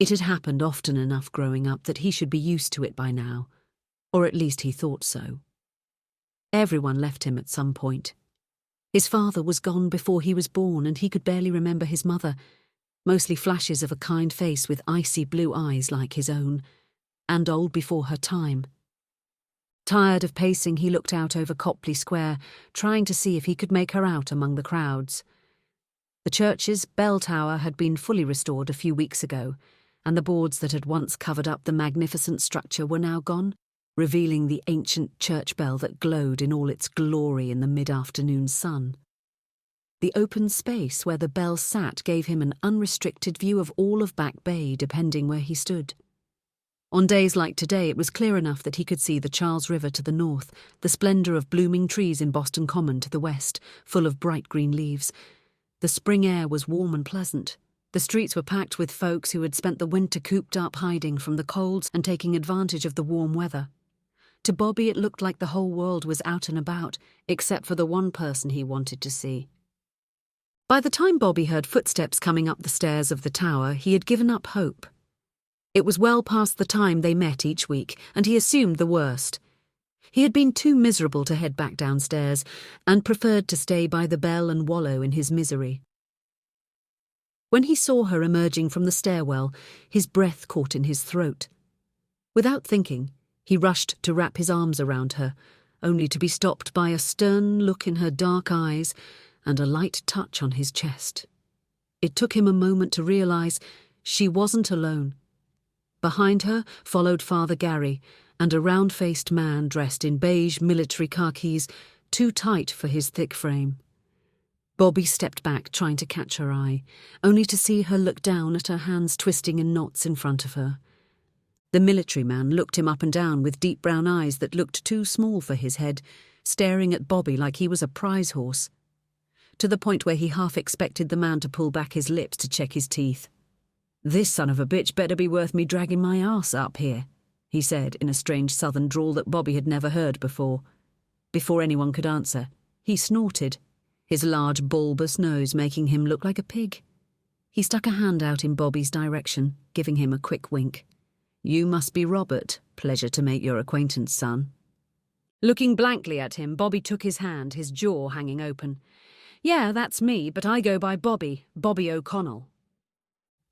It had happened often enough growing up that he should be used to it by now, or at least he thought so. Everyone left him at some point. His father was gone before he was born, and he could barely remember his mother, mostly flashes of a kind face with icy blue eyes like his own, and old before her time. Tired of pacing, he looked out over Copley Square, trying to see if he could make her out among the crowds. The church's bell tower had been fully restored a few weeks ago, and the boards that had once covered up the magnificent structure were now gone, revealing the ancient church bell that glowed in all its glory in the mid-afternoon sun. The open space where the bell sat gave him an unrestricted view of all of Back Bay, depending where he stood. On days like today, it was clear enough that he could see the Charles River to the north, the splendour of blooming trees in Boston Common to the west, full of bright green leaves. The spring air was warm and pleasant. The streets were packed with folks who had spent the winter cooped up hiding from the colds and taking advantage of the warm weather. To Bobby, it looked like the whole world was out and about, except for the one person he wanted to see. By the time Bobby heard footsteps coming up the stairs of the tower, he had given up hope. It was well past the time they met each week, and he assumed the worst. He had been too miserable to head back downstairs, and preferred to stay by the bell and wallow in his misery. When he saw her emerging from the stairwell, his breath caught in his throat. Without thinking, he rushed to wrap his arms around her, only to be stopped by a stern look in her dark eyes and a light touch on his chest. It took him a moment to realise she wasn't alone. Behind her followed Father Gary and a round-faced man dressed in beige military khakis, too tight for his thick frame. Bobby stepped back, trying to catch her eye, only to see her look down at her hands twisting in knots in front of her. The military man looked him up and down with deep brown eyes that looked too small for his head, staring at Bobby like he was a prize horse, to the point where he half expected the man to pull back his lips to check his teeth. "This son of a bitch better be worth me dragging my arse up here," he said in a strange southern drawl that Bobby had never heard before. Before anyone could answer, he snorted, his large bulbous nose making him look like a pig. He stuck a hand out in Bobby's direction, giving him a quick wink. "You must be Robert. Pleasure to make your acquaintance, son." Looking blankly at him, Bobby took his hand, his jaw hanging open. "Yeah, that's me, but I go by Bobby O'Connell."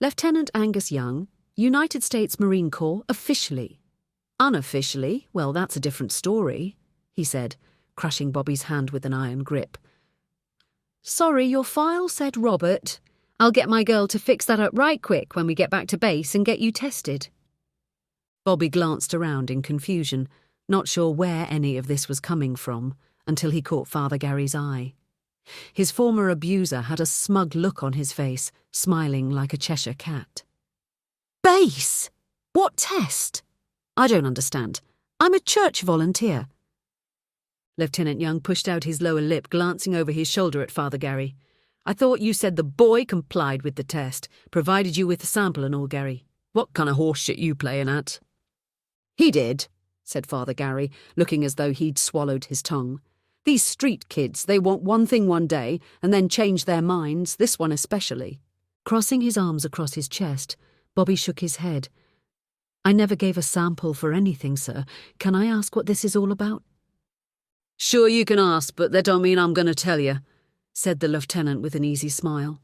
Lieutenant Angus Young, United States Marine Corps, officially. Unofficially, well, that's a different story, he said, crushing Bobby's hand with an iron grip. Sorry, your file said Robert. I'll get my girl to fix that up right quick when we get back to base and get you tested. Bobby glanced around in confusion, not sure where any of this was coming from, until he caught Father Gary's eye. His former abuser had a smug look on his face, smiling like a Cheshire cat. Base? What test? I don't understand. I'm a church volunteer. Lieutenant Young pushed out his lower lip, glancing over his shoulder at Father Gary. I thought you said the boy complied with the test, provided you with the sample and all, Gary. What kind of horse shit you playing at? He did, said Father Gary, looking as though he'd swallowed his tongue. These street kids, they want one thing one day and then change their minds, this one especially. Crossing his arms across his chest, Bobby shook his head. I never gave a sample for anything, sir. Can I ask what this is all about? Sure you can ask, but that don't mean I'm going to tell you, said the lieutenant with an easy smile.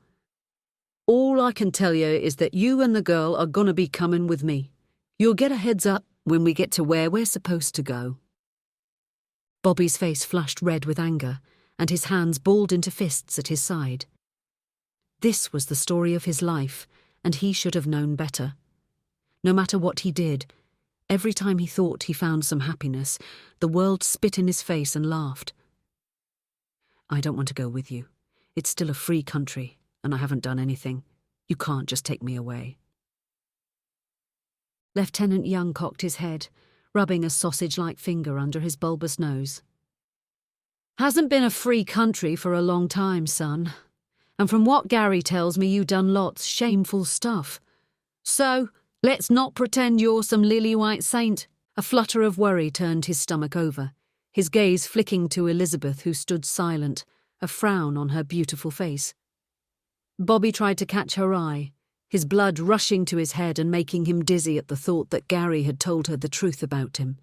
All I can tell you is that you and the girl are going to be coming with me. You'll get a heads up when we get to where we're supposed to go. Bobby's face flushed red with anger, and his hands balled into fists at his side. This was the story of his life, and he should have known better. No matter what he did, every time he thought he found some happiness, the world spit in his face and laughed. I don't want to go with you. It's still a free country, and I haven't done anything. You can't just take me away. Lieutenant Young cocked his head, rubbing a sausage-like finger under his bulbous nose. Hasn't been a free country for a long time, son. And from what Gary tells me, you done lots shameful stuff. So, let's not pretend you're some lily-white saint. A flutter of worry turned his stomach over, his gaze flicking to Elizabeth, who stood silent, a frown on her beautiful face. Bobby tried to catch her eye, his blood rushing to his head and making him dizzy at the thought that Gary had told her the truth about him.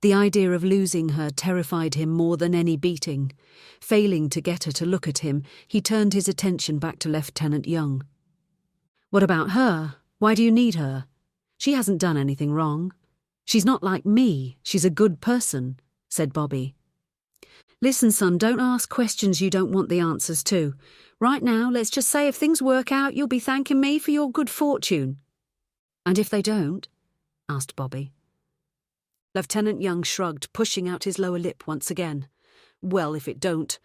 The idea of losing her terrified him more than any beating. Failing to get her to look at him, he turned his attention back to Lieutenant Young. What about her? Why do you need her? She hasn't done anything wrong. She's not like me. She's a good person, said Bobby. Listen, son, don't ask questions you don't want the answers to. Right now, let's just say if things work out, you'll be thanking me for your good fortune. And if they don't? Asked Bobby. Lieutenant Young shrugged, pushing out his lower lip once again. Well, if it don't,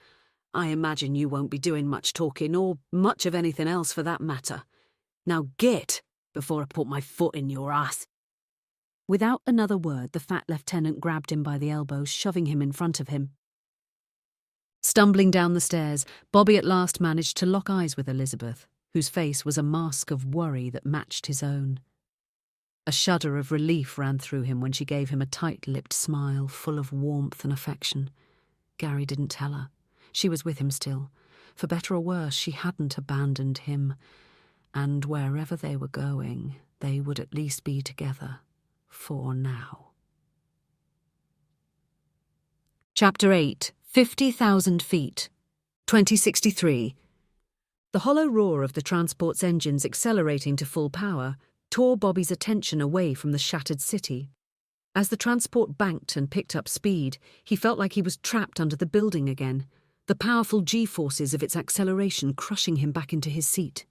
I imagine you won't be doing much talking, or much of anything else for that matter. Now get, before I put my foot in your ass. Without another word, the fat lieutenant grabbed him by the elbows, shoving him in front of him. Stumbling down the stairs, Bobby at last managed to lock eyes with Elizabeth, whose face was a mask of worry that matched his own. A shudder of relief ran through him when she gave him a tight-lipped smile full of warmth and affection. Gary didn't tell her. She was with him still. For better or worse, she hadn't abandoned him. And wherever they were going, they would at least be together. For now. Chapter 8. 50,000 feet. 2063. The hollow roar of the transport's engines accelerating to full power tore Bobby's attention away from the shattered city. As the transport banked and picked up speed, he felt like he was trapped under the building again, the powerful G-forces of its acceleration crushing him back into his seat.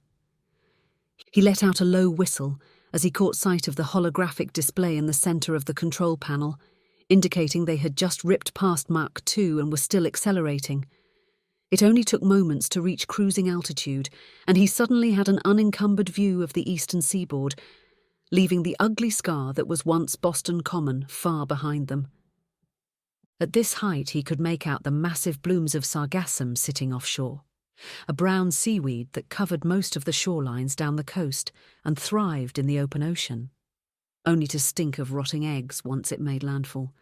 He let out a low whistle as he caught sight of the holographic display in the centre of the control panel, indicating they had just ripped past Mach 2 and were still accelerating. It only took moments to reach cruising altitude, and he suddenly had an unencumbered view of the eastern seaboard, leaving the ugly scar that was once Boston Common far behind them. At this height he could make out the massive blooms of sargassum sitting offshore, a brown seaweed that covered most of the shorelines down the coast and thrived in the open ocean, only to stink of rotting eggs once it made landfall,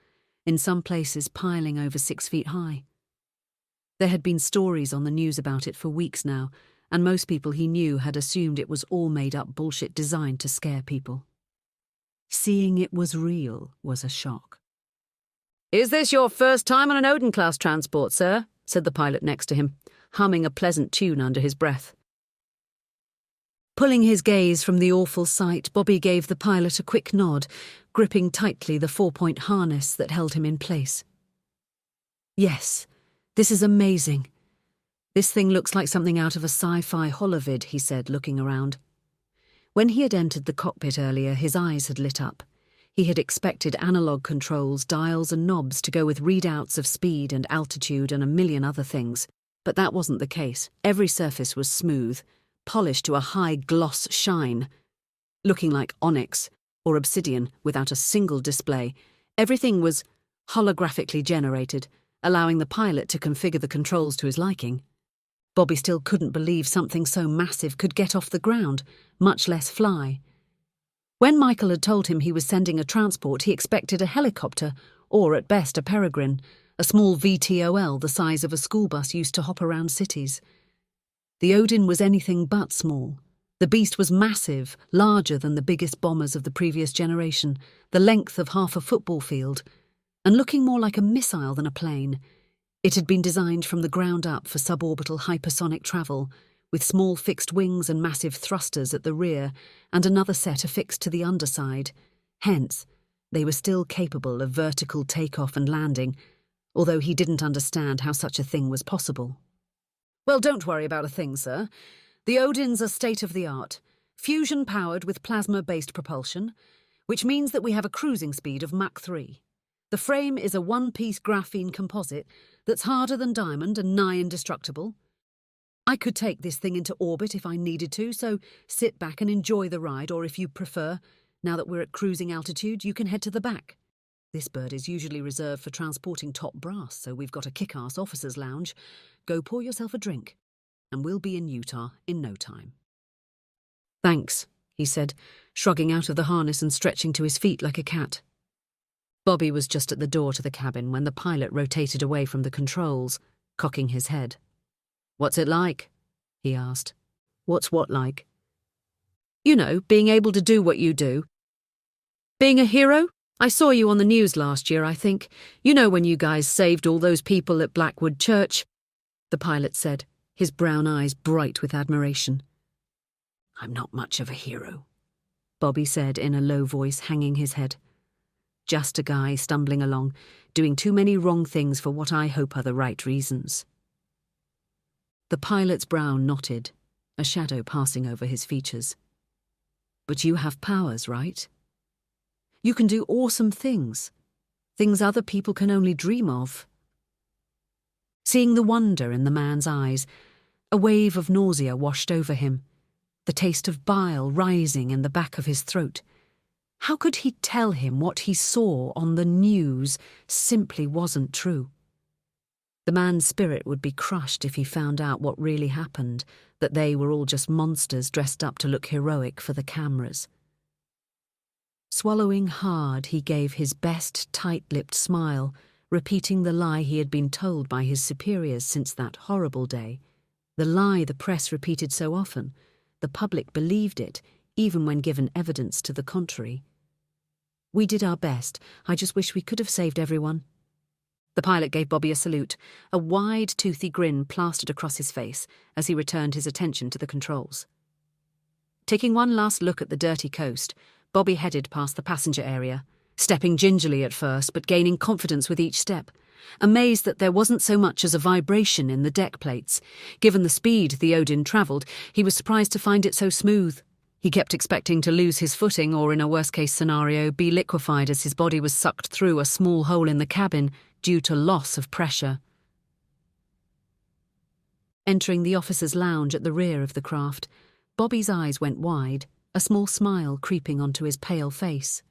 in some places piling over 6 feet high. There had been stories on the news about it for weeks now, and most people he knew had assumed it was all made-up bullshit designed to scare people. Seeing it was real was a shock. "Is this your first time on an Odin-class transport, sir?" said the pilot next to him, humming a pleasant tune under his breath. Pulling his gaze from the awful sight, Bobby gave the pilot a quick nod, gripping tightly the 4-point harness that held him in place. "Yes, this is amazing. This thing looks like something out of a sci-fi holovid," he said, looking around. When he had entered the cockpit earlier, his eyes had lit up. He had expected analog controls, dials and knobs to go with readouts of speed and altitude and a million other things. But that wasn't the case. Every surface was smooth, polished to a high gloss shine, looking like onyx or obsidian without a single display. Everything was holographically generated, allowing the pilot to configure the controls to his liking. Bobby still couldn't believe something so massive could get off the ground, much less fly. When Michael had told him he was sending a transport, he expected a helicopter, or at best a peregrine, a small VTOL the size of a school bus used to hop around cities. The Odin was anything but small. The beast was massive, larger than the biggest bombers of the previous generation, the length of half a football field, and looking more like a missile than a plane. It had been designed from the ground up for suborbital hypersonic travel, with small fixed wings and massive thrusters at the rear and another set affixed to the underside. Hence, they were still capable of vertical takeoff and landing, although he didn't understand how such a thing was possible. "Well, don't worry about a thing, sir. The Odins are state-of-the-art, fusion-powered with plasma-based propulsion, which means that we have a cruising speed of Mach 3. The frame is a one-piece graphene composite that's harder than diamond and nigh indestructible. I could take this thing into orbit if I needed to, so sit back and enjoy the ride, or if you prefer, now that we're at cruising altitude, you can head to the back. This bird is usually reserved for transporting top brass, so we've got a kick-ass officer's lounge. Go pour yourself a drink, and we'll be in Utah in no time." "Thanks," he said, shrugging out of the harness and stretching to his feet like a cat. Bobby was just at the door to the cabin when the pilot rotated away from the controls, cocking his head. "What's it like?" he asked. "What's what like?" "You know, being able to do what you do. Being a hero? I saw you on the news last year, I think. You know, when you guys saved all those people at Blackwood Church," the pilot said, his brown eyes bright with admiration. "I'm not much of a hero," Bobby said in a low voice, hanging his head. "Just a guy stumbling along, doing too many wrong things for what I hope are the right reasons." The pilot's brow knotted, a shadow passing over his features. "But you have powers, right? You can do awesome things, things other people can only dream of." Seeing the wonder in the man's eyes, a wave of nausea washed over him, the taste of bile rising in the back of his throat. How could he tell him what he saw on the news simply wasn't true? The man's spirit would be crushed if he found out what really happened, that they were all just monsters dressed up to look heroic for the cameras. Swallowing hard, he gave his best tight-lipped smile, repeating the lie he had been told by his superiors since that horrible day. The lie the press repeated so often, the public believed it, even when given evidence to the contrary. "We did our best. I just wish we could have saved everyone." The pilot gave Bobby a salute, a wide, toothy grin plastered across his face as he returned his attention to the controls. Taking one last look at the dirty coast, Bobby headed past the passenger area, stepping gingerly at first but gaining confidence with each step, amazed that there wasn't so much as a vibration in the deck plates. Given the speed the Odin travelled, he was surprised to find it so smooth. He kept expecting to lose his footing or, in a worst-case scenario, be liquefied as his body was sucked through a small hole in the cabin due to loss of pressure. Entering the officer's lounge at the rear of the craft, Bobby's eyes went wide, a small smile creeping onto his pale face.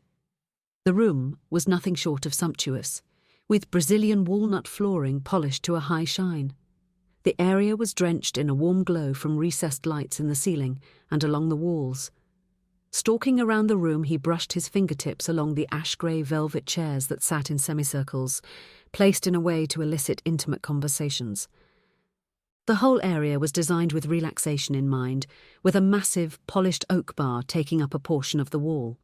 The room was nothing short of sumptuous, with Brazilian walnut flooring polished to a high shine. The area was drenched in a warm glow from recessed lights in the ceiling and along the walls. Stalking around the room, he brushed his fingertips along the ash-grey velvet chairs that sat in semicircles, placed in a way to elicit intimate conversations. The whole area was designed with relaxation in mind, with a massive, polished oak bar taking up a portion of the wall.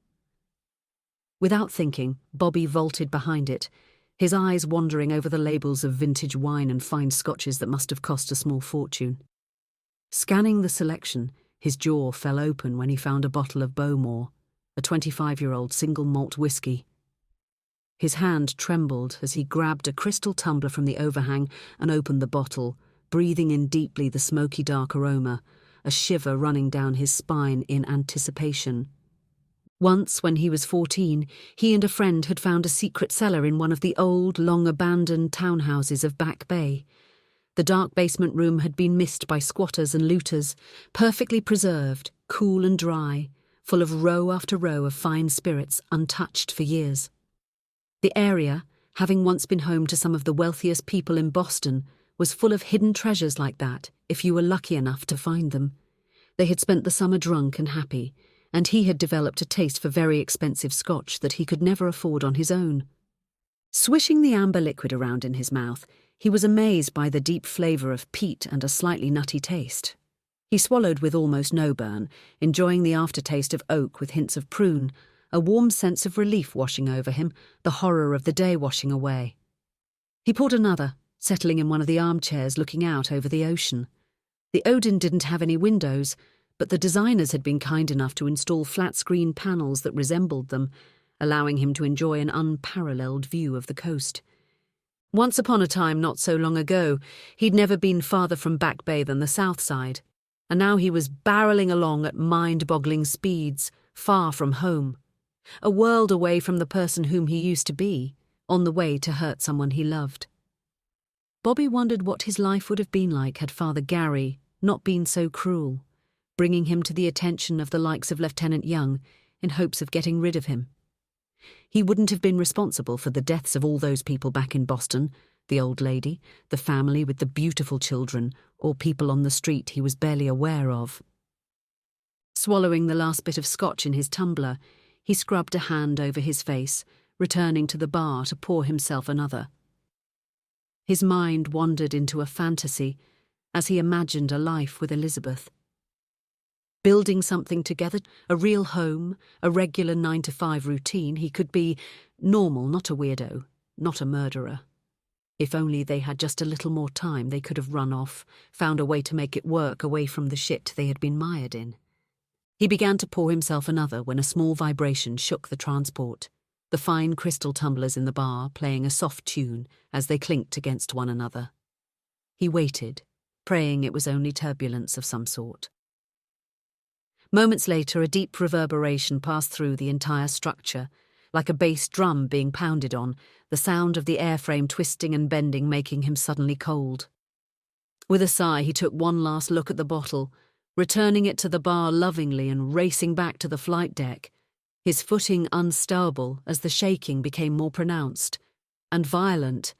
Without thinking, Bobby vaulted behind it, his eyes wandering over the labels of vintage wine and fine scotches that must have cost a small fortune. Scanning the selection, His jaw fell open when he found a bottle of Bowmore, a 25-year-old single malt whiskey. His hand trembled as he grabbed a crystal tumbler from the overhang and opened the bottle, breathing in deeply the smoky dark aroma, a shiver running down his spine in anticipation. Once, when he was 14, he and a friend had found a secret cellar in one of the old, long-abandoned townhouses of Back Bay. The dark basement room had been missed by squatters and looters, perfectly preserved, cool and dry, full of row after row of fine spirits untouched for years. The area, having once been home to some of the wealthiest people in Boston, was full of hidden treasures like that, if you were lucky enough to find them. They had spent the summer drunk and happy, and he had developed a taste for very expensive scotch that he could never afford on his own. Swishing the amber liquid around in his mouth, he was amazed by the deep flavour of peat and a slightly nutty taste. He swallowed with almost no burn, enjoying the aftertaste of oak with hints of prune, a warm sense of relief washing over him, the horror of the day washing away. He poured another, settling in one of the armchairs looking out over the ocean. The Odin didn't have any windows, but the designers had been kind enough to install flat-screen panels that resembled them, allowing him to enjoy an unparalleled view of the coast. Once upon a time, not so long ago, he'd never been farther from Back Bay than the south side, and now he was barrelling along at mind-boggling speeds, far from home, a world away from the person whom he used to be, on the way to hurt someone he loved. Bobby wondered what his life would have been like had Father Gary not been so cruel, bringing him to the attention of the likes of Lieutenant Young in hopes of getting rid of him. He wouldn't have been responsible for the deaths of all those people back in Boston, the old lady, the family with the beautiful children, or people on the street he was barely aware of. Swallowing the last bit of scotch in his tumbler, he scrubbed a hand over his face, returning to the bar to pour himself another. His mind wandered into a fantasy as he imagined a life with Elizabeth. Building something together, a real home, a regular 9-to-5 routine, he could be normal, not a weirdo, not a murderer. If only they had just a little more time, they could have run off, found a way to make it work away from the shit they had been mired in. He began to pour himself another when a small vibration shook the transport, the fine crystal tumblers in the bar playing a soft tune as they clinked against one another. He waited, praying it was only turbulence of some sort. Moments later, a deep reverberation passed through the entire structure, like a bass drum being pounded on, the sound of the airframe twisting and bending making him suddenly cold. With a sigh, he took one last look at the bottle, returning it to the bar lovingly and racing back to the flight deck, his footing unstable as the shaking became more pronounced and violent,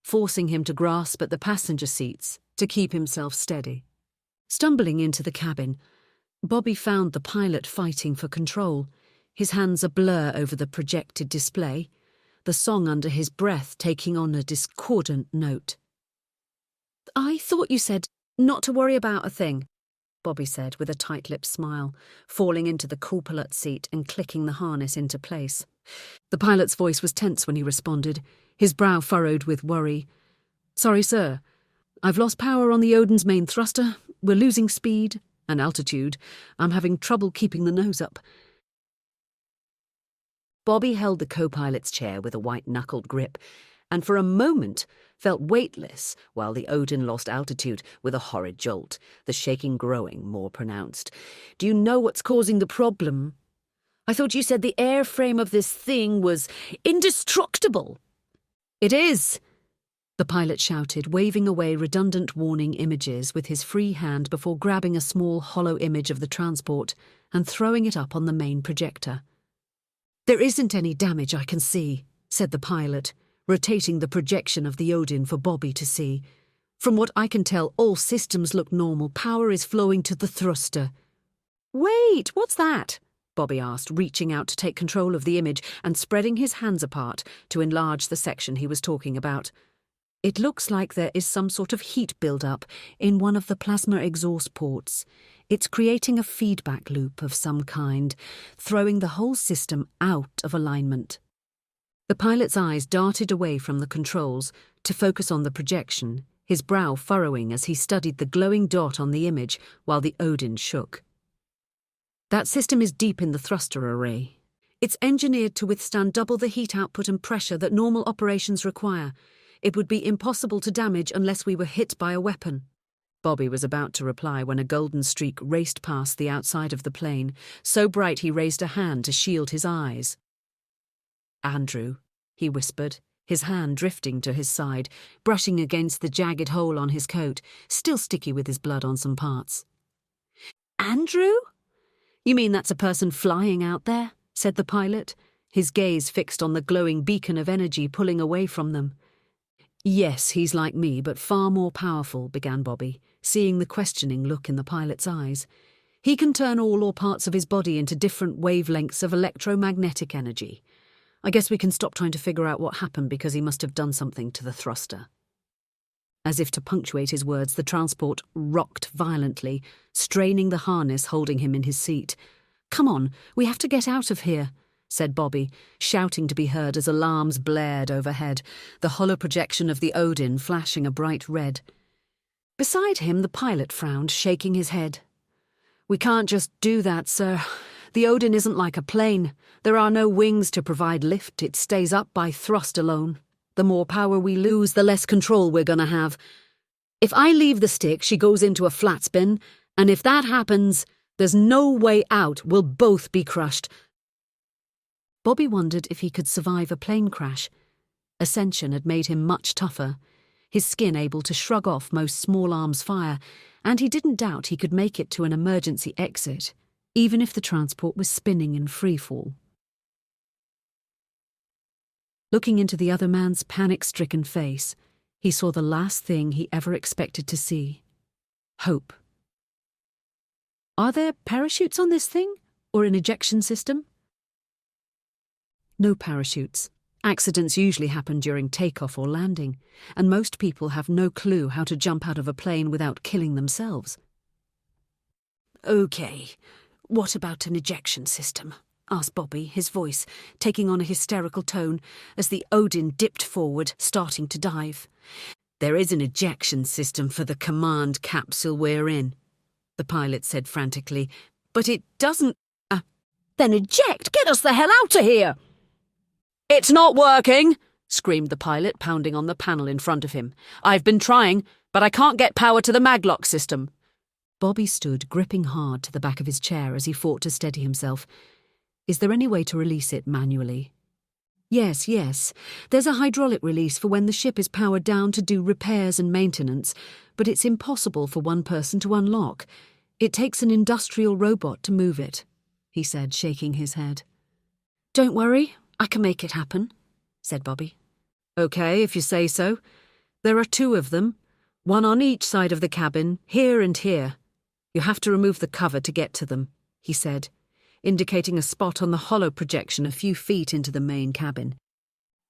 forcing him to grasp at the passenger seats to keep himself steady. Stumbling into the cabin, Bobby found the pilot fighting for control, his hands a blur over the projected display, the song under his breath taking on a discordant note. "I thought you said not to worry about a thing," Bobby said with a tight-lipped smile, falling into the co-pilot seat and clicking the harness into place. The pilot's voice was tense when he responded, his brow furrowed with worry. "Sorry, sir. I've lost power on the Odin's main thruster. We're losing speed and altitude. I'm having trouble keeping the nose up." Bobby held the co-pilot's chair with a white-knuckled grip, and for a moment felt weightless while the Odin lost altitude with a horrid jolt, the shaking growing more pronounced. "Do you know what's causing the problem? I thought you said the airframe of this thing was indestructible." "It is," the pilot shouted, waving away redundant warning images with his free hand before grabbing a small hollow image of the transport and throwing it up on the main projector. "There isn't any damage I can see," said the pilot, rotating the projection of the Odin for Bobby to see. "From what I can tell, all systems look normal. Power is flowing to the thruster." "Wait, what's that?" Bobby asked, reaching out to take control of the image and spreading his hands apart to enlarge the section he was talking about. "It looks like there is some sort of heat build-up in one of the plasma exhaust ports. It's creating a feedback loop of some kind, throwing the whole system out of alignment." The pilot's eyes darted away from the controls to focus on the projection, his brow furrowing as he studied the glowing dot on the image while the Odin shook. That system is deep in the thruster array. It's engineered to withstand double the heat output and pressure that normal operations require. It would be impossible to damage unless we were hit by a weapon. Bobby was about to reply when a golden streak raced past the outside of the plane, so bright he raised a hand to shield his eyes. "Andrew," he whispered, his hand drifting to his side, brushing against the jagged hole on his coat, still sticky with his blood on some parts. "Andrew? You mean that's a person flying out there?" said the pilot, his gaze fixed on the glowing beacon of energy pulling away from them. "Yes, he's like me, but far more powerful," began Bobby, seeing the questioning look in the pilot's eyes. "He can turn all or parts of his body into different wavelengths of electromagnetic energy. I guess we can stop trying to figure out what happened because he must have done something to the thruster." As if to punctuate his words, the transport rocked violently, straining the harness holding him in his seat. "Come on, we have to get out of here," said Bobby, shouting to be heard as alarms blared overhead, the hollow projection of the Odin flashing a bright red. Beside him, the pilot frowned, shaking his head. "We can't just do that, sir. The Odin isn't like a plane. There are no wings to provide lift. It stays up by thrust alone. The more power we lose, the less control we're going to have. If I leave the stick, she goes into a flat spin, and if that happens, there's no way out. We'll both be crushed." Bobby wondered if he could survive a plane crash. Ascension had made him much tougher, his skin able to shrug off most small arms fire, and he didn't doubt he could make it to an emergency exit, even if the transport was spinning in freefall. Looking into the other man's panic-stricken face, he saw the last thing he ever expected to see: hope. "Are there parachutes on this thing, or an ejection system?" "No parachutes. Accidents usually happen during takeoff or landing, and most people have no clue how to jump out of a plane without killing themselves." "Okay, what about an ejection system?" asked Bobby, his voice taking on a hysterical tone as the Odin dipped forward, starting to dive. "There is an ejection system for the command capsule we're in," the pilot said frantically, "but it doesn't—" "Then eject! Get us the hell out of here!" "It's not working!" screamed the pilot, pounding on the panel in front of him. "I've been trying, but I can't get power to the maglock system." Bobby stood, gripping hard to the back of his chair as he fought to steady himself. "Is there any way to release it manually?" Yes. There's a hydraulic release for when the ship is powered down to do repairs and maintenance, but it's impossible for one person to unlock. It takes an industrial robot to move it," he said, shaking his head. "Don't worry, I can make it happen," said Bobby. "Okay, if you say so. There are 2 of them, one on each side of the cabin, here and here. You have to remove the cover to get to them," he said, indicating a spot on the hollow projection a few feet into the main cabin.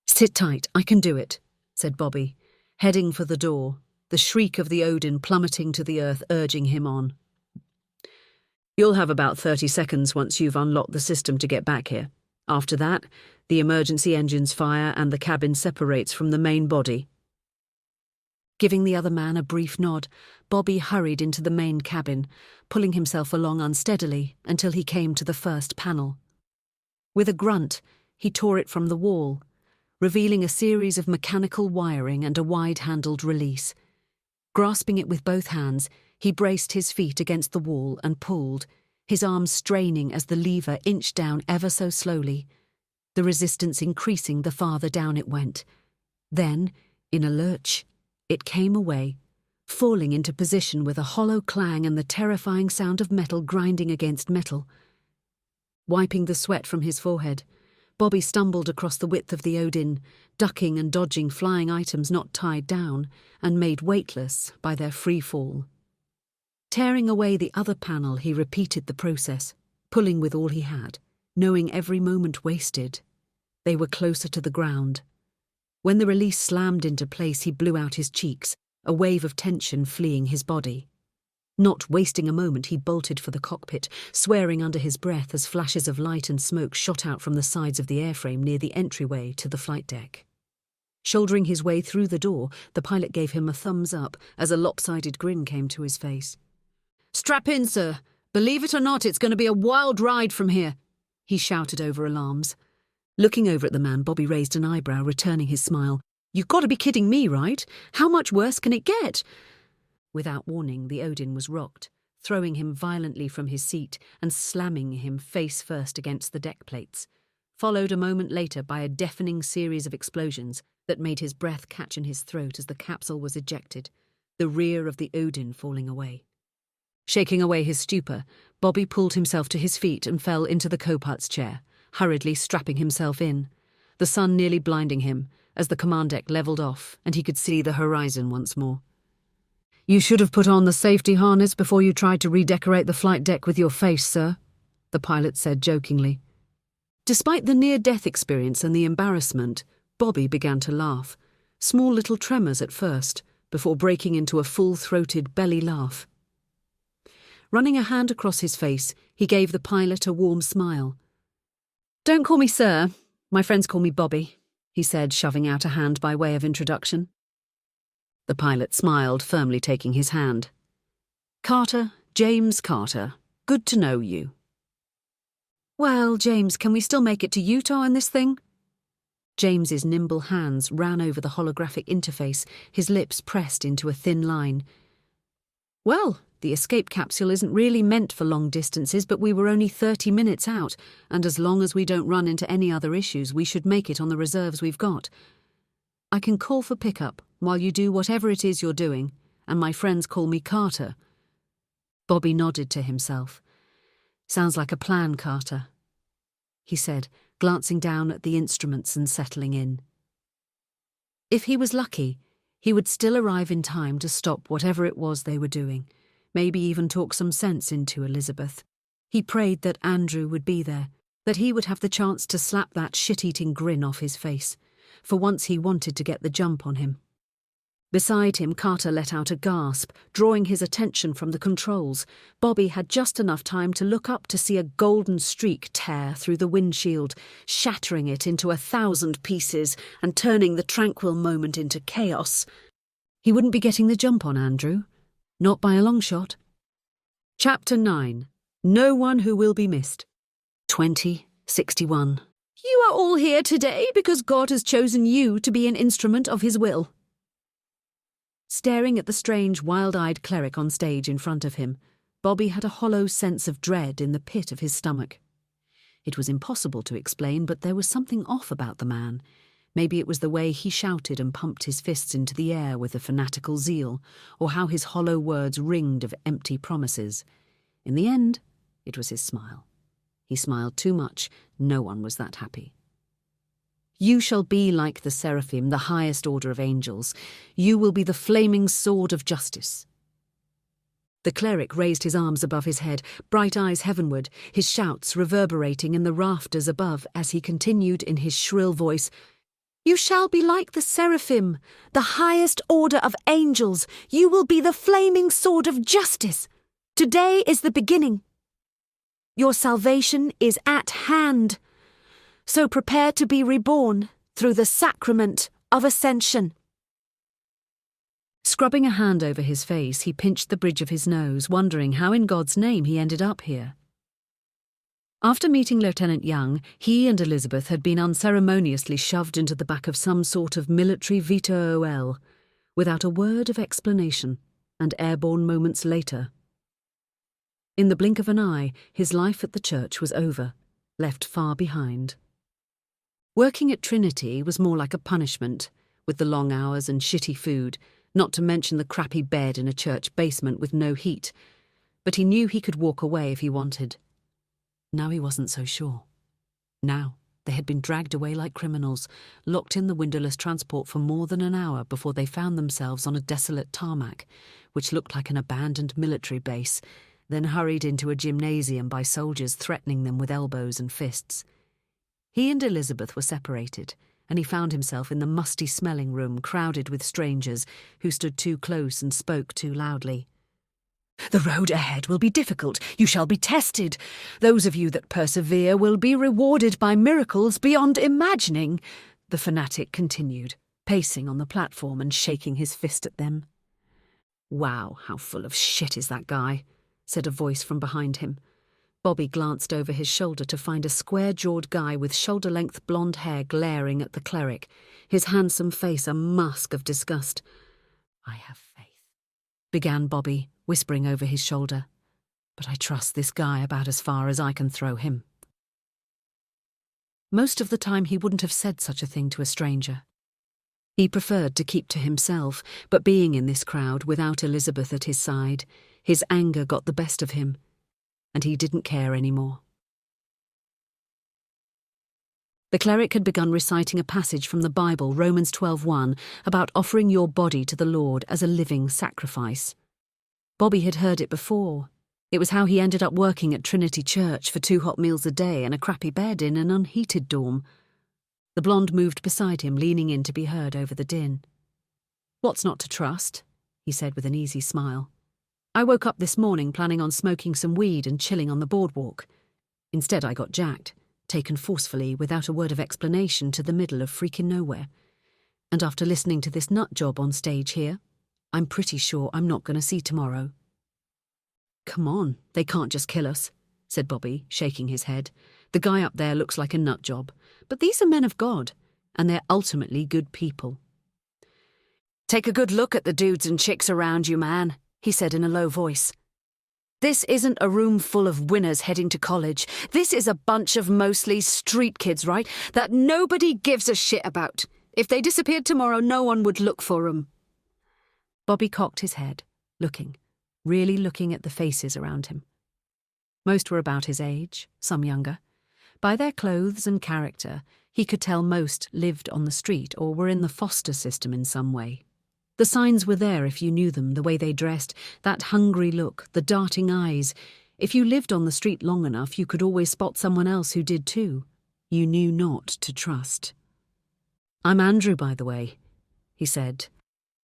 "Sit tight, I can do it," said Bobby, heading for the door, the shriek of the Odin plummeting to the earth urging him on. "You'll have about 30 seconds once you've unlocked the system to get back here. After that, the emergency engines fire and the cabin separates from the main body." Giving the other man a brief nod, Bobby hurried into the main cabin, pulling himself along unsteadily until he came to the first panel. With a grunt, he tore it from the wall, revealing a series of mechanical wiring and a wide-handled release. Grasping it with both hands, he braced his feet against the wall and pulled, his arms straining as the lever inched down ever so slowly, the resistance increasing the farther down it went. Then, in a lurch, it came away, falling into position with a hollow clang and the terrifying sound of metal grinding against metal. Wiping the sweat from his forehead, Bobby stumbled across the width of the Odin, ducking and dodging flying items not tied down and made weightless by their free fall. Tearing away the other panel, he repeated the process, pulling with all he had, knowing every moment wasted. They were closer to the ground. When the release slammed into place, he blew out his cheeks, a wave of tension fleeing his body. Not wasting a moment, he bolted for the cockpit, swearing under his breath as flashes of light and smoke shot out from the sides of the airframe near the entryway to the flight deck. Shouldering his way through the door, the pilot gave him a thumbs up as a lopsided grin came to his face. "Strap in, sir. Believe it or not, it's going to be a wild ride from here, he shouted over alarms. Looking over at the man, Bobby raised an eyebrow, returning his smile. You've got to be kidding me, right? How much worse can it get? Without warning, the Odin was rocked, throwing him violently from his seat and slamming him face first against the deck plates, followed a moment later by a deafening series of explosions that made his breath catch in his throat as the capsule was ejected, the rear of the Odin falling away. Shaking away his stupor, Bobby pulled himself to his feet and fell into the co-pilot's chair, hurriedly strapping himself in, the sun nearly blinding him as the command deck levelled off and he could see the horizon once more. You should have put on the safety harness before you tried to redecorate the flight deck with your face, sir, the pilot said jokingly. Despite the near-death experience and the embarrassment, Bobby began to laugh, small little tremors at first, before breaking into a full-throated belly laugh. Running a hand across his face, he gave the pilot a warm smile. Don't call me sir, my friends call me Bobby, he said, shoving out a hand by way of introduction. The pilot smiled, firmly taking his hand. Carter, James Carter, good to know you. Well, James, can we still make it to Utah in this thing? James's nimble hands ran over the holographic interface, his lips pressed into a thin line. Well, the escape capsule isn't really meant for long distances, but we were only 30 minutes out, and as long as we don't run into any other issues, we should make it on the reserves we've got. I can call for pickup while you do whatever it is you're doing, and my friends call me Carter. Bobby nodded to himself. Sounds like a plan, Carter, he said, glancing down at the instruments and settling in. If he was lucky, he would still arrive in time to stop whatever it was they were doing, maybe even talk some sense into Elizabeth. He prayed that Andrew would be there, that he would have the chance to slap that shit-eating grin off his face. For once he wanted to get the jump on him. Beside him, Carter let out a gasp, drawing his attention from the controls. Bobby had just enough time to look up to see a golden streak tear through the windshield, shattering it into 1,000 pieces and turning the tranquil moment into chaos. He wouldn't be getting the jump on Andrew. Not by a long shot. Chapter 9. No One Who Will Be Missed. 2061. You are all here today because God has chosen you to be an instrument of his will. Staring at the strange, wild-eyed cleric on stage in front of him, Bobby had a hollow sense of dread in the pit of his stomach. It was impossible to explain, but there was something off about the man. Maybe it was the way he shouted and pumped his fists into the air with a fanatical zeal, or how his hollow words ringed of empty promises. In the end, it was his smile. He smiled too much. No one was that happy. You shall be like the seraphim, the highest order of angels. You will be the flaming sword of justice. The cleric raised his arms above his head, bright eyes heavenward, his shouts reverberating in the rafters above as he continued in his shrill voice, You shall be like the seraphim, the highest order of angels. You will be the flaming sword of justice. Today is the beginning. Your salvation is at hand. So prepare to be reborn through the sacrament of Ascension. Scrubbing a hand over his face, he pinched the bridge of his nose, wondering how in God's name he ended up here. After meeting Lieutenant Young, he and Elizabeth had been unceremoniously shoved into the back of some sort of military VTOL, without a word of explanation, and airborne moments later. In the blink of an eye, his life at the church was over, left far behind. Working at Trinity was more like a punishment, with the long hours and shitty food, not to mention the crappy bed in a church basement with no heat, but he knew he could walk away if he wanted. Now he wasn't so sure. Now they had been dragged away like criminals, locked in the windowless transport for more than an hour before they found themselves on a desolate tarmac, which looked like an abandoned military base, then hurried into a gymnasium by soldiers threatening them with elbows and fists. He and Elizabeth were separated, and he found himself in the musty-smelling room crowded with strangers who stood too close and spoke too loudly. The road ahead will be difficult. You shall be tested. Those of you that persevere will be rewarded by miracles beyond imagining, the fanatic continued, pacing on the platform and shaking his fist at them. Wow, how full of shit is that guy, said a voice from behind him. Bobby glanced over his shoulder to find a square-jawed guy with shoulder-length blonde hair glaring at the cleric, his handsome face a mask of disgust. "I have faith," began Bobby, whispering over his shoulder. "But I trust this guy about as far as I can throw him." Most of the time he wouldn't have said such a thing to a stranger. He preferred to keep to himself, but being in this crowd without Elizabeth at his side, his anger got the best of him, and he didn't care anymore. The cleric had begun reciting a passage from the Bible, Romans 12:1, about offering your body to the Lord as a living sacrifice. Bobby had heard it before. It was how he ended up working at Trinity Church for 2 hot meals a day and a crappy bed in an unheated dorm. The blonde moved beside him, leaning in to be heard over the din. "What's not to trust?" he said with an easy smile. "I woke up this morning planning on smoking some weed and chilling on the boardwalk. Instead I got jacked, taken forcefully without a word of explanation to the middle of freaking nowhere. And after listening to this nut job on stage here, I'm pretty sure I'm not going to see tomorrow." "Come on, they can't just kill us," said Bobby, shaking his head. "The guy up there looks like a nut job, but these are men of God, and they're ultimately good people." "Take a good look at the dudes and chicks around you, man," he said in a low voice. "This isn't a room full of winners heading to college. This is a bunch of mostly street kids, right, that nobody gives a shit about. If they disappeared tomorrow, no one would look for them." Bobby cocked his head, really looking at the faces around him. Most were about his age, some younger. By their clothes and character, he could tell most lived on the street or were in the foster system in some way. The signs were there if you knew them, the way they dressed, that hungry look, the darting eyes. If you lived on the street long enough, you could always spot someone else who did too. You knew not to trust. "I'm Andrew, by the way," he said,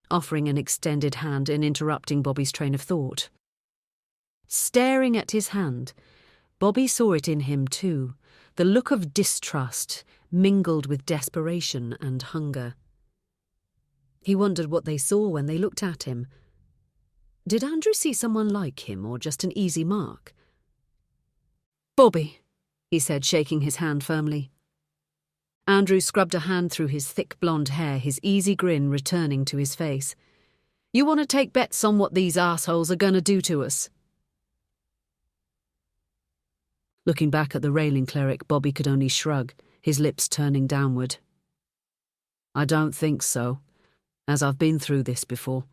offering an extended hand and interrupting Bobby's train of thought. Staring at his hand, Bobby saw it in him too, the look of distrust mingled with desperation and hunger. He wondered what they saw when they looked at him. Did Andrew see someone like him or just an easy mark? "Bobby," he said, shaking his hand firmly. Andrew scrubbed a hand through his thick blonde hair, his easy grin returning to his face. "You want to take bets on what these assholes are going to do to us?" Looking back at the railing cleric, Bobby could only shrug, his lips turning downward. "I don't think so, as I've been through this before.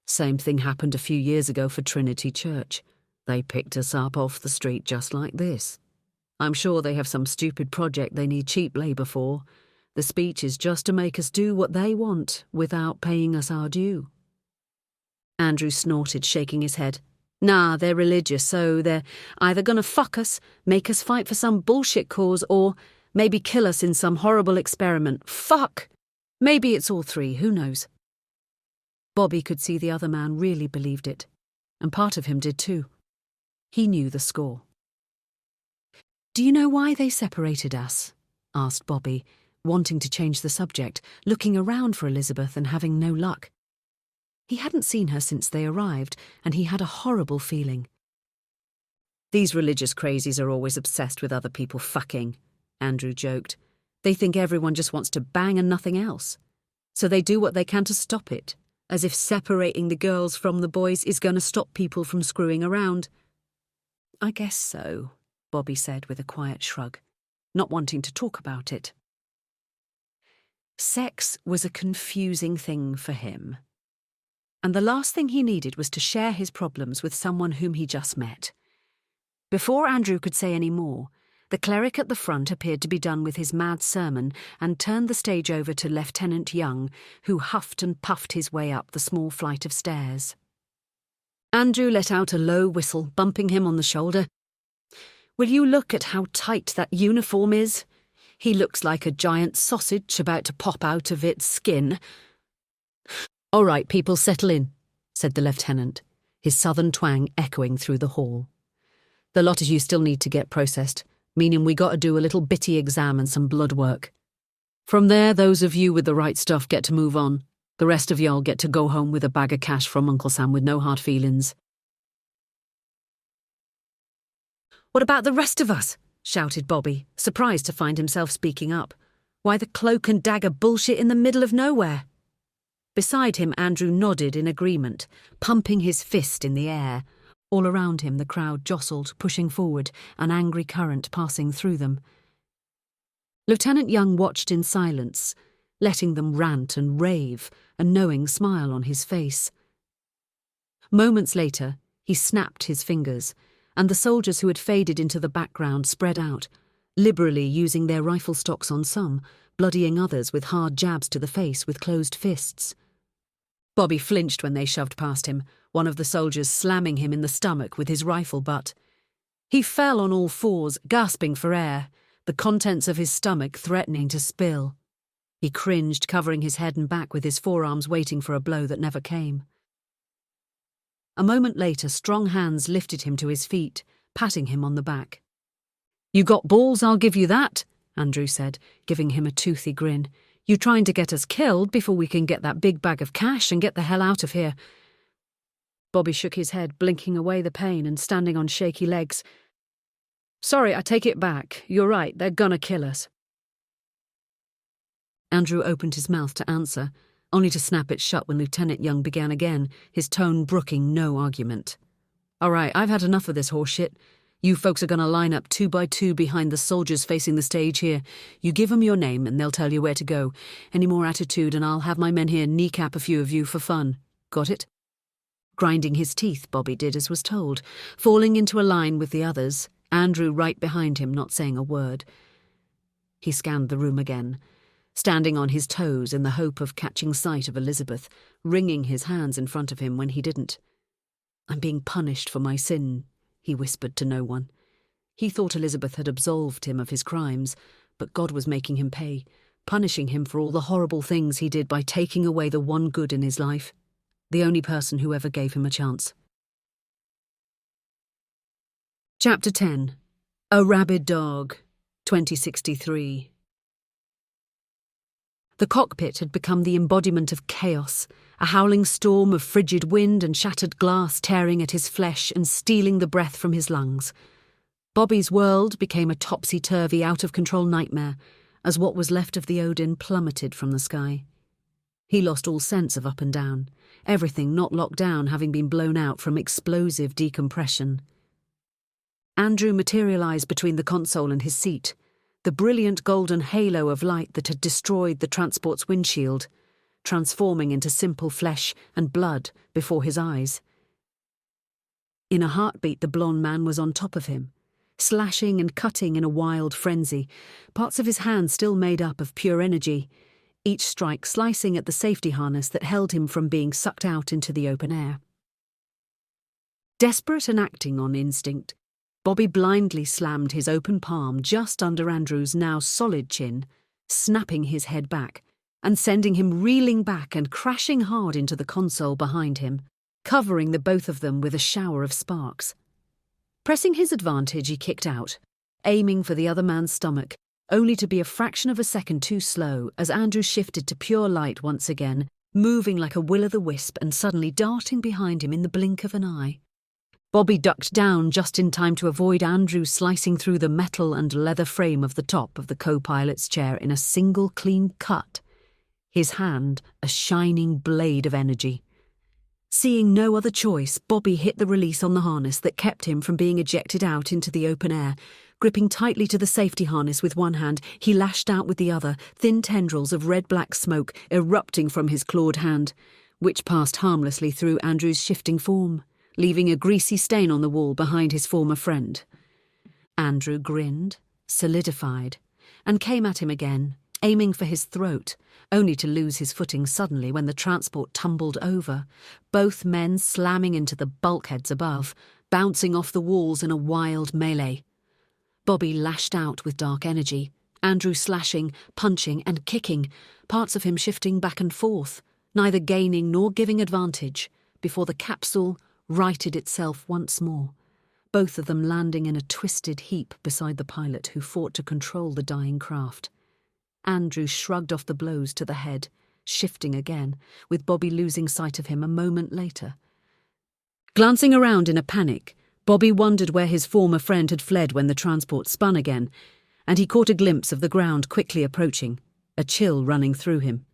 Same thing happened a few years ago for Trinity Church. They picked us up off the street just like this. I'm sure they have some stupid project they need cheap labour for. The speech is just to make us do what they want without paying us our due." Andrew snorted, shaking his head. "Nah, they're religious, so they're either going to fuck us, make us fight for some bullshit cause, or maybe kill us in some horrible experiment. Fuck! Maybe it's all three, who knows?" Bobby could see the other man really believed it, and part of him did too. He knew the score. "Do you know why they separated us?" asked Bobby, wanting to change the subject, looking around for Elizabeth and having no luck. He hadn't seen her since they arrived, and he had a horrible feeling. "These religious crazies are always obsessed with other people fucking," Andrew joked. "They think everyone just wants to bang and nothing else. So they do what they can to stop it, as if separating the girls from the boys is going to stop people from screwing around." "I guess so," Bobby said with a quiet shrug, not wanting to talk about it. Sex was a confusing thing for him, and the last thing he needed was to share his problems with someone whom he just met. Before Andrew could say any more, the cleric at the front appeared to be done with his mad sermon and turned the stage over to Lieutenant Young, who huffed and puffed his way up the small flight of stairs. Andrew let out a low whistle, bumping him on the shoulder. "Will you look at how tight that uniform is? He looks like a giant sausage about to pop out of its skin." "All right, people, settle in," said the lieutenant, his southern twang echoing through the hall. "The lot of you still need to get processed, meaning we got to do a little bitty exam and some blood work. From there, those of you with the right stuff get to move on. The rest of y'all get to go home with a bag of cash from Uncle Sam with no hard feelings." What about the rest of us? Shouted Bobby, surprised to find himself speaking up. Why the cloak and dagger bullshit in the middle of nowhere? Beside him, Andrew nodded in agreement, pumping his fist in the air. All around him the crowd jostled, pushing forward, an angry current passing through them. Lieutenant Young watched in silence, letting them rant and rave, a knowing smile on his face. Moments later, he snapped his fingers, and the soldiers who had faded into the background spread out, liberally using their rifle stocks on some, bloodying others with hard jabs to the face with closed fists. Bobby flinched when they shoved past him, one of the soldiers slamming him in the stomach with his rifle butt. He fell on all fours, gasping for air, the contents of his stomach threatening to spill. He cringed, covering his head and back with his forearms, waiting for a blow that never came. A moment later, strong hands lifted him to his feet, patting him on the back. "You got balls, I'll give you that," Andrew said, giving him a toothy grin. "You trying to get us killed before we can get that big bag of cash and get the hell out of here?" Bobby shook his head, blinking away the pain and standing on shaky legs. "Sorry, I take it back. You're right, they're gonna kill us." Andrew opened his mouth to answer, only to snap it shut when Lieutenant Young began again, his tone brooking no argument. "All right, I've had enough of this horseshit. You folks are going to line up 2 by 2 behind the soldiers facing the stage here. You give them your name and they'll tell you where to go. Any more attitude and I'll have my men here kneecap a few of you for fun. Got it?" Grinding his teeth, Bobby did as was told, falling into a line with the others, Andrew right behind him, not saying a word. He scanned the room again, standing on his toes in the hope of catching sight of Elizabeth, wringing his hands in front of him when he didn't. "I'm being punished for my sin," he whispered to no one. He thought Elizabeth had absolved him of his crimes, but God was making him pay, punishing him for all the horrible things he did by taking away the one good in his life, the only person who ever gave him a chance. Chapter 10. A Rabid Dog, 2063. The cockpit had become the embodiment of chaos, a howling storm of frigid wind and shattered glass tearing at his flesh and stealing the breath from his lungs. Bobby's world became a topsy-turvy, out-of-control nightmare, as what was left of the Odin plummeted from the sky. He lost all sense of up and down, everything not locked down having been blown out from explosive decompression. Andrew materialized between the console and his seat, the brilliant golden halo of light that had destroyed the transport's windshield, transforming into simple flesh and blood before his eyes. In a heartbeat, the blonde man was on top of him, slashing and cutting in a wild frenzy, parts of his hands still made up of pure energy, each strike slicing at the safety harness that held him from being sucked out into the open air. Desperate and acting on instinct, Bobby blindly slammed his open palm just under Andrew's now solid chin, snapping his head back and sending him reeling back and crashing hard into the console behind him, covering the both of them with a shower of sparks. Pressing his advantage, he kicked out, aiming for the other man's stomach, only to be a fraction of a second too slow as Andrew shifted to pure light once again, moving like a will-o'-the-wisp and suddenly darting behind him in the blink of an eye. Bobby ducked down just in time to avoid Andrew slicing through the metal and leather frame of the top of the co-pilot's chair in a single clean cut, his hand a shining blade of energy. Seeing no other choice, Bobby hit the release on the harness that kept him from being ejected out into the open air. Gripping tightly to the safety harness with one hand, he lashed out with the other, thin tendrils of red-black smoke erupting from his clawed hand, which passed harmlessly through Andrew's shifting form, leaving a greasy stain on the wall behind his former friend. Andrew grinned, solidified, and came at him again, aiming for his throat, only to lose his footing suddenly when the transport tumbled over, both men slamming into the bulkheads above, bouncing off the walls in a wild melee. Bobby lashed out with dark energy, Andrew slashing, punching and kicking, parts of him shifting back and forth, neither gaining nor giving advantage, before the capsule righted itself once more, both of them landing in a twisted heap beside the pilot who fought to control the dying craft. Andrew shrugged off the blows to the head, shifting again, with Bobby losing sight of him a moment later. Glancing around in a panic, Bobby wondered where his former friend had fled when the transport spun again, and he caught a glimpse of the ground quickly approaching, a chill running through him.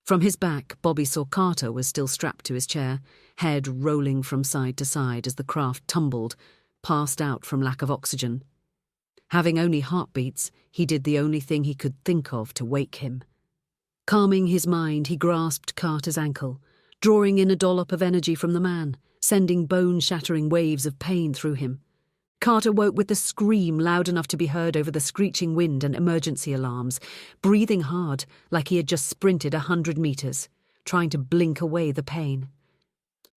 From his back, Bobby saw Carter was still strapped to his chair, head rolling from side to side as the craft tumbled, passed out from lack of oxygen. Having only heartbeats, he did the only thing he could think of to wake him. Calming his mind, he grasped Carter's ankle, drawing in a dollop of energy from the man, sending bone-shattering waves of pain through him. Carter woke with a scream loud enough to be heard over the screeching wind and emergency alarms, breathing hard like he had just sprinted 100 meters, trying to blink away the pain.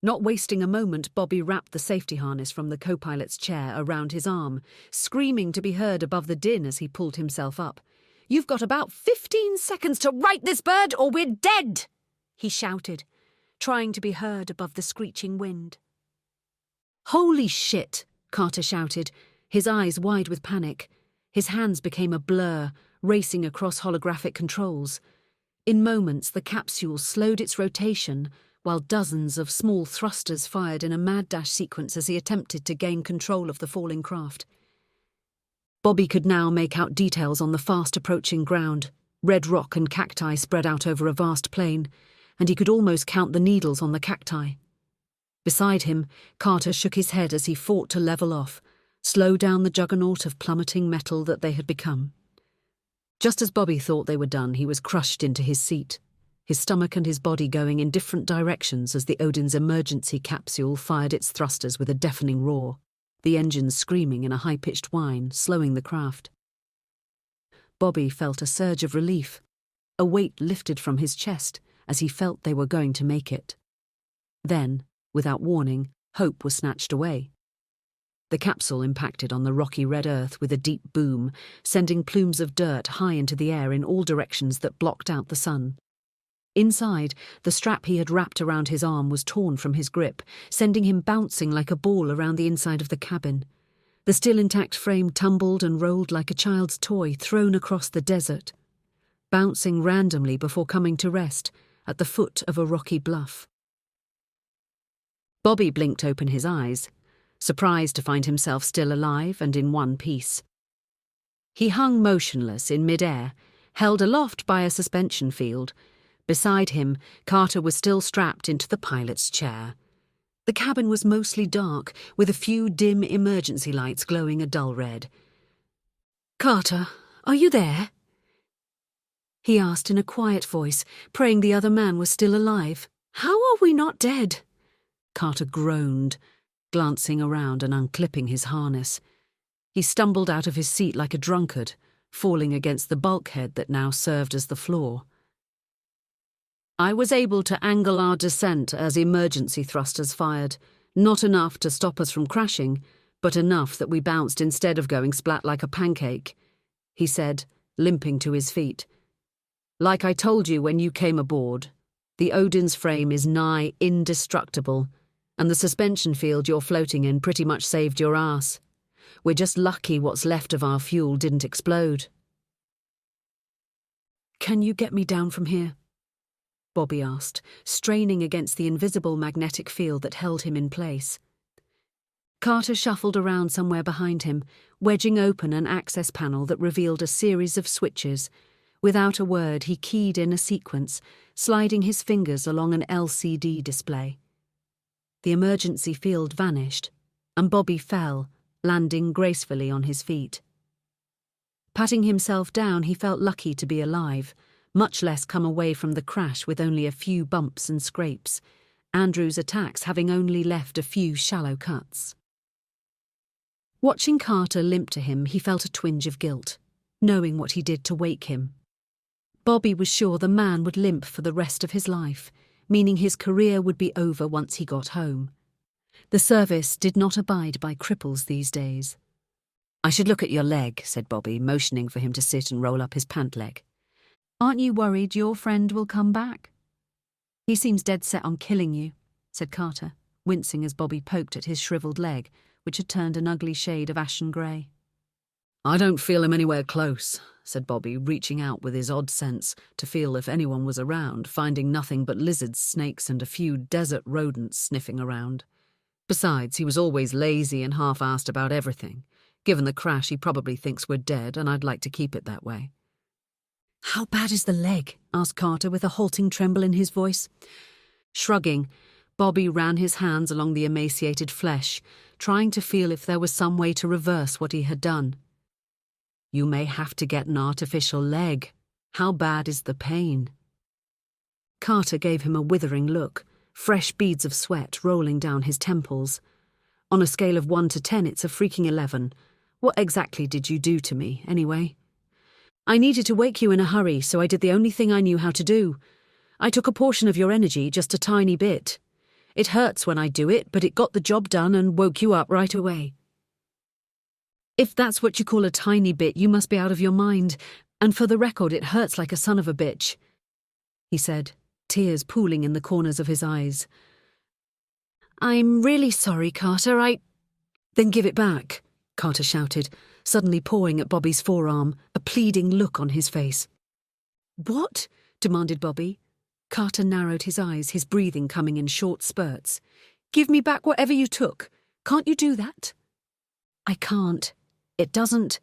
Not wasting a moment, Bobby wrapped the safety harness from the co-pilot's chair around his arm, screaming to be heard above the din as he pulled himself up. "You've got about 15 seconds to right this bird or we're dead!" he shouted, trying to be heard above the screeching wind. "Holy shit!" Carter shouted, his eyes wide with panic. His hands became a blur, racing across holographic controls. In moments, the capsule slowed its rotation, while dozens of small thrusters fired in a mad dash sequence as he attempted to gain control of the falling craft. Bobby could now make out details on the fast-approaching ground, red rock and cacti spread out over a vast plain, and he could almost count the needles on the cacti. Beside him, Carter shook his head as he fought to level off, slow down the juggernaut of plummeting metal that they had become. Just as Bobby thought they were done, he was crushed into his seat, his stomach and his body going in different directions as the Odin's emergency capsule fired its thrusters with a deafening roar, the engines screaming in a high-pitched whine, slowing the craft. Bobby felt a surge of relief. A weight lifted from his chest as he felt they were going to make it. Then, without warning, hope was snatched away. The capsule impacted on the rocky red earth with a deep boom, sending plumes of dirt high into the air in all directions that blocked out the sun. Inside, the strap he had wrapped around his arm was torn from his grip, sending him bouncing like a ball around the inside of the cabin. The still intact frame tumbled and rolled like a child's toy thrown across the desert, bouncing randomly before coming to rest at the foot of a rocky bluff. Bobby blinked open his eyes, surprised to find himself still alive and in one piece. He hung motionless in mid-air, held aloft by a suspension field. Beside him, Carter was still strapped into the pilot's chair. The cabin was mostly dark, with a few dim emergency lights glowing a dull red. "Carter, are you there?" he asked in a quiet voice, praying the other man was still alive. "How are we not dead?" Carter groaned, glancing around and unclipping his harness. He stumbled out of his seat like a drunkard, falling against the bulkhead that now served as the floor. "I was able to angle our descent as emergency thrusters fired, not enough to stop us from crashing, but enough that we bounced instead of going splat like a pancake," he said, limping to his feet. "Like I told you when you came aboard, the Odin's frame is nigh indestructible, and the suspension field you're floating in pretty much saved your ass. We're just lucky what's left of our fuel didn't explode." "Can you get me down from here?" Bobby asked, straining against the invisible magnetic field that held him in place. Carter shuffled around somewhere behind him, wedging open an access panel that revealed a series of switches. Without a word, he keyed in a sequence, sliding his fingers along an LCD display. The emergency field vanished, and Bobby fell, landing gracefully on his feet. Patting himself down, he felt lucky to be alive, much less come away from the crash with only a few bumps and scrapes, Andrew's attacks having only left a few shallow cuts. Watching Carter limp to him, he felt a twinge of guilt, knowing what he did to wake him. Bobby was sure the man would limp for the rest of his life, meaning his career would be over once he got home. The service did not abide by cripples these days. "I should look at your leg," said Bobby, motioning for him to sit and roll up his pant leg. "Aren't you worried your friend will come back?" "He seems dead set on killing you," said Carter, wincing as Bobby poked at his shriveled leg, which had turned an ugly shade of ashen grey. "I don't feel him anywhere close," said Bobby, reaching out with his odd sense to feel if anyone was around, finding nothing but lizards, snakes, and a few desert rodents sniffing around. Besides, he was always lazy and half-assed about everything. Given the crash, he probably thinks we're dead, and I'd like to keep it that way. "How bad is the leg?" asked Carter with a halting tremble in his voice. Shrugging, Bobby ran his hands along the emaciated flesh, trying to feel if there was some way to reverse what he had done. "You may have to get an artificial leg. How bad is the pain?" Carter gave him a withering look, fresh beads of sweat rolling down his temples. "On a scale of 1 to 10, it's a freaking 11. What exactly did you do to me, anyway?" "I needed to wake you in a hurry, so I did the only thing I knew how to do. I took a portion of your energy, just a tiny bit. It hurts when I do it, but it got the job done and woke you up right away." "If that's what you call a tiny bit, you must be out of your mind. And for the record, it hurts like a son of a bitch," he said, tears pooling in the corners of his eyes. "I'm really sorry, Carter, Then give it back," Carter shouted, suddenly pawing at Bobby's forearm, a pleading look on his face. "What?" demanded Bobby. Carter narrowed his eyes, his breathing coming in short spurts. "Give me back whatever you took. Can't you do that?" "I can't. It doesn't—"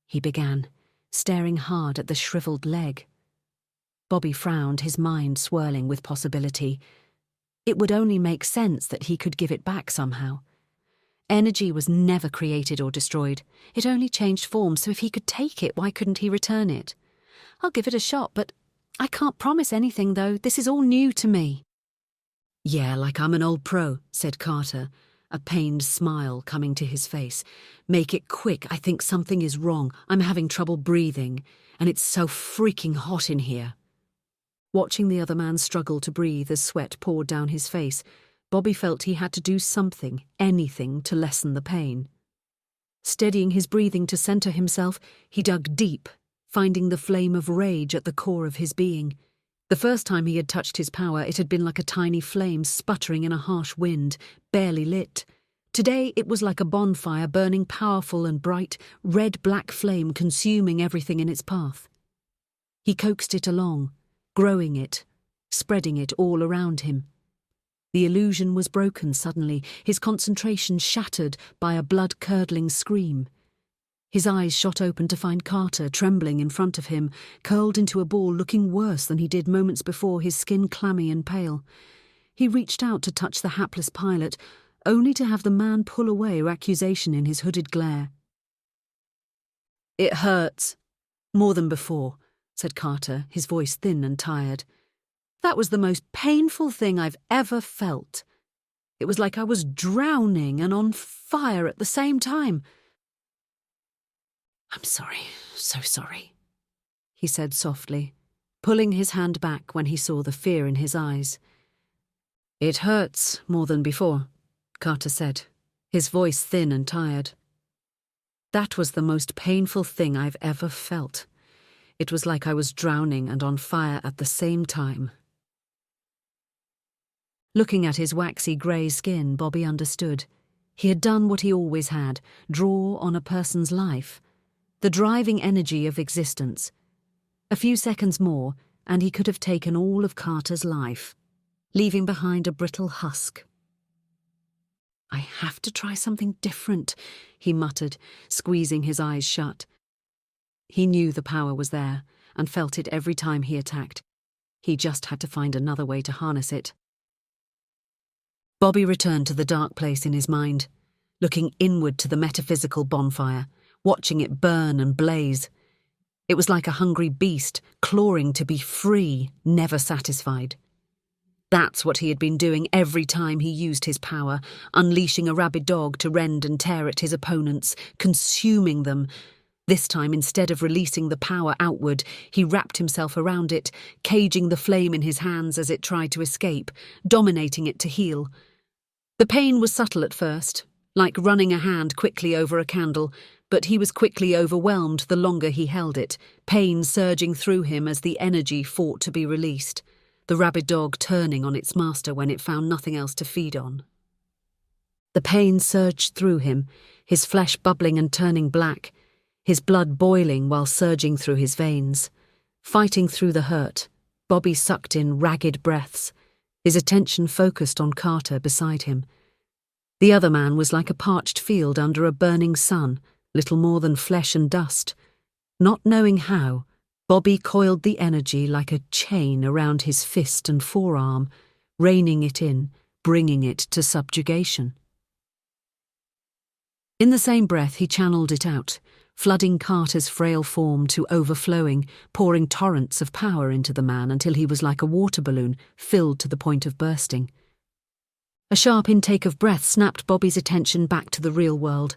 he began, staring hard at the shriveled leg. Bobby frowned, his mind swirling with possibility. It would only make sense that he could give it back somehow. Energy was never created or destroyed. It only changed form, so if he could take it, why couldn't he return it? "I'll give it a shot, but I can't promise anything, though. This is all new to me." "Yeah, like I'm an old pro," said Carter, a pained smile coming to his face. "Make it quick. I think something is wrong. I'm having trouble breathing, and it's so freaking hot in here." Watching the other man struggle to breathe as sweat poured down his face, Bobby felt he had to do something, anything, to lessen the pain. Steadying his breathing to center himself, he dug deep, finding the flame of rage at the core of his being. The first time he had touched his power, it had been like a tiny flame sputtering in a harsh wind, barely lit. Today it was like a bonfire burning powerful and bright, red-black flame consuming everything in its path. He coaxed it along, growing it, spreading it all around him. The illusion was broken suddenly, his concentration shattered by a blood-curdling scream. His eyes shot open to find Carter trembling in front of him, curled into a ball looking worse than he did moments before, his skin clammy and pale. He reached out to touch the hapless pilot, only to have the man pull away, accusation in his hooded glare. "It hurts. More than before," said Carter, his voice thin and tired. "That was the most painful thing I've ever felt. It was like I was drowning and on fire at the same time." "I'm sorry, so sorry," he said softly, pulling his hand back when he saw the fear in his eyes. "It hurts more than before," Carter said, his voice thin and tired. "That was the most painful thing I've ever felt. It was like I was drowning and on fire at the same time." Looking at his waxy grey skin, Bobby understood. He had done what he always had, draw on a person's life, the driving energy of existence. A few seconds more, and he could have taken all of Carter's life, leaving behind a brittle husk. "I have to try something different," he muttered, squeezing his eyes shut. He knew the power was there, and felt it every time he attacked. He just had to find another way to harness it. Bobby returned to the dark place in his mind, looking inward to the metaphysical bonfire, watching it burn and blaze. It was like a hungry beast, clawing to be free, never satisfied. That's what he had been doing every time he used his power, unleashing a rabid dog to rend and tear at his opponents, consuming them. This time, instead of releasing the power outward, he wrapped himself around it, caging the flame in his hands as it tried to escape, dominating it to heal. The pain was subtle at first, like running a hand quickly over a candle, but he was quickly overwhelmed the longer he held it, pain surging through him as the energy fought to be released, the rabid dog turning on its master when it found nothing else to feed on. The pain surged through him, his flesh bubbling and turning black, his blood boiling while surging through his veins. Fighting through the hurt, Bobby sucked in ragged breaths, his attention focused on Carter beside him. The other man was like a parched field under a burning sun, little more than flesh and dust. Not knowing how, Bobby coiled the energy like a chain around his fist and forearm, reining it in, bringing it to subjugation. In the same breath, he channeled it out, flooding Carter's frail form to overflowing, pouring torrents of power into the man until he was like a water balloon filled to the point of bursting. A sharp intake of breath snapped Bobby's attention back to the real world.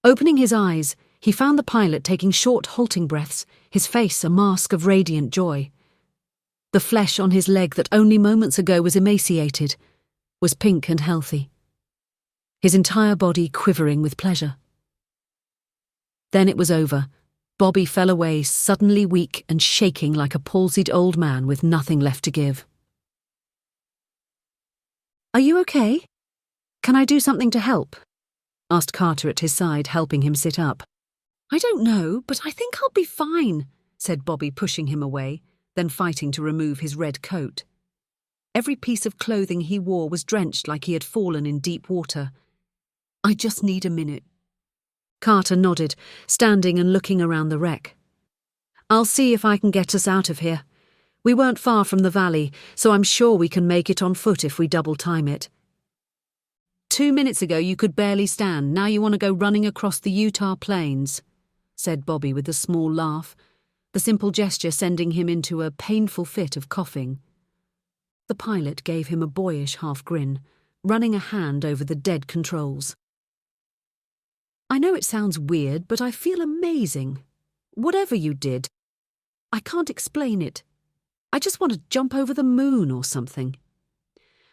Opening his eyes, he found the pilot taking short, halting breaths, his face a mask of radiant joy. The flesh on his leg that only moments ago was emaciated was pink and healthy, his entire body quivering with pleasure. Then it was over. Bobby fell away, suddenly weak and shaking like a palsied old man with nothing left to give. "Are you okay? Can I do something to help?" asked Carter at his side, helping him sit up. "I don't know, but I think I'll be fine," said Bobby, pushing him away, then fighting to remove his red coat. Every piece of clothing he wore was drenched like he had fallen in deep water. "I just need a minute." Carter nodded, standing and looking around the wreck. "I'll see if I can get us out of here. We weren't far from the valley, so I'm sure we can make it on foot if we double time it." 2 minutes ago you could barely stand, now you want to go running across the Utah plains," said Bobby with a small laugh, the simple gesture sending him into a painful fit of coughing. The pilot gave him a boyish half grin, running a hand over the dead controls. "I know it sounds weird, but I feel amazing. Whatever you did, I can't explain it. I just want to jump over the moon or something."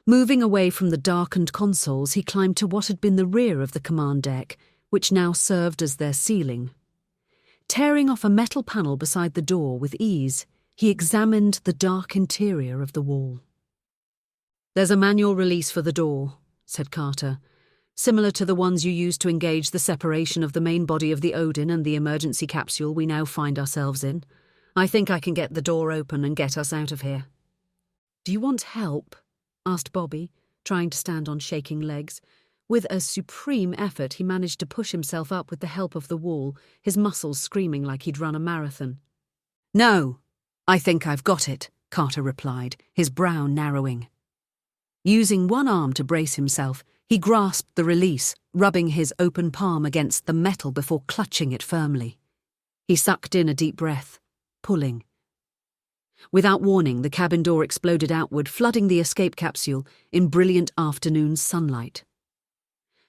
Moving away from the darkened consoles, he climbed to what had been the rear of the command deck, which now served as their ceiling. Tearing off a metal panel beside the door with ease, he examined the dark interior of the wall. "There's a manual release for the door," said Carter, "similar to the ones you used to engage the separation of the main body of the Odin and the emergency capsule we now find ourselves in. I think I can get the door open and get us out of here." "Do you want help?" asked Bobby, trying to stand on shaking legs. With a supreme effort, he managed to push himself up with the help of the wall, his muscles screaming like he'd run a marathon. "No, I think I've got it," Carter replied, his brow narrowing. Using one arm to brace himself, he grasped the release, rubbing his open palm against the metal before clutching it firmly. He sucked in a deep breath, pulling. Without warning, the cabin door exploded outward, flooding the escape capsule in brilliant afternoon sunlight.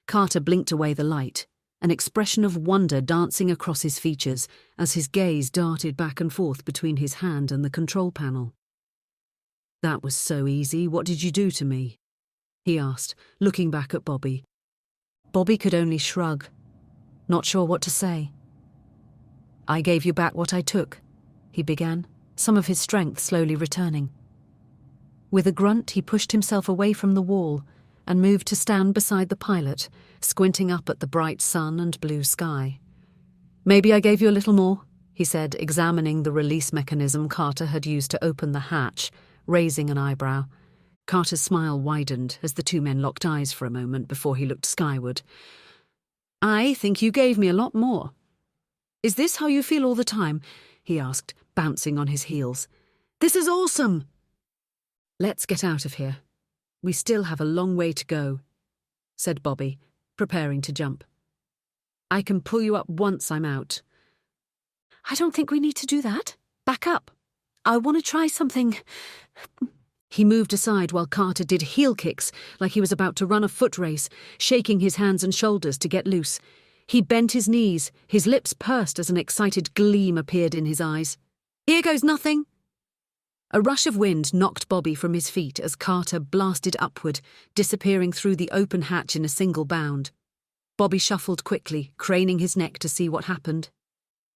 Carter blinked away the light, an expression of wonder dancing across his features as his gaze darted back and forth between his hand and the control panel. "That was so easy. What did you do to me?" he asked, looking back at Bobby. Bobby could only shrug, not sure what to say. "I gave you back what I took," he began, some of his strength slowly returning. With a grunt, he pushed himself away from the wall and moved to stand beside the pilot, squinting up at the bright sun and blue sky. "Maybe I gave you a little more," he said, examining the release mechanism Carter had used to open the hatch, raising an eyebrow. Carter's smile widened as the two men locked eyes for a moment before he looked skyward. "I think you gave me a lot more." "Is this how you feel all the time?" he asked, bouncing on his heels. "This is awesome!" "Let's get out of here. We still have a long way to go," said Bobby, preparing to jump. "I can pull you up once I'm out." "I don't think we need to do that. Back up. I want to try something." He moved aside while Carter did heel kicks like he was about to run a foot race, shaking his hands and shoulders to get loose. He bent his knees, his lips pursed as an excited gleam appeared in his eyes. "Here goes nothing." A rush of wind knocked Bobby from his feet as Carter blasted upward, disappearing through the open hatch in a single bound. Bobby shuffled quickly, craning his neck to see what happened.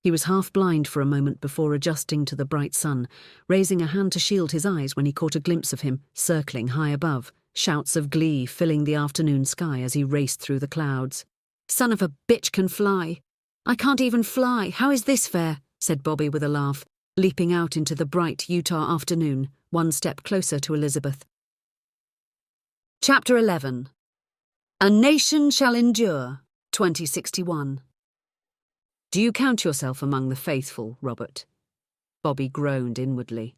He was half blind for a moment before adjusting to the bright sun, raising a hand to shield his eyes when he caught a glimpse of him, circling high above, shouts of glee filling the afternoon sky as he raced through the clouds. "Son of a bitch can fly. I can't even fly. How is this fair?" said Bobby with a laugh, leaping out into the bright Utah afternoon, one step closer to Elizabeth. Chapter 11. A Nation Shall Endure, 2061. Do you count yourself among the faithful, Robert? Bobby groaned inwardly.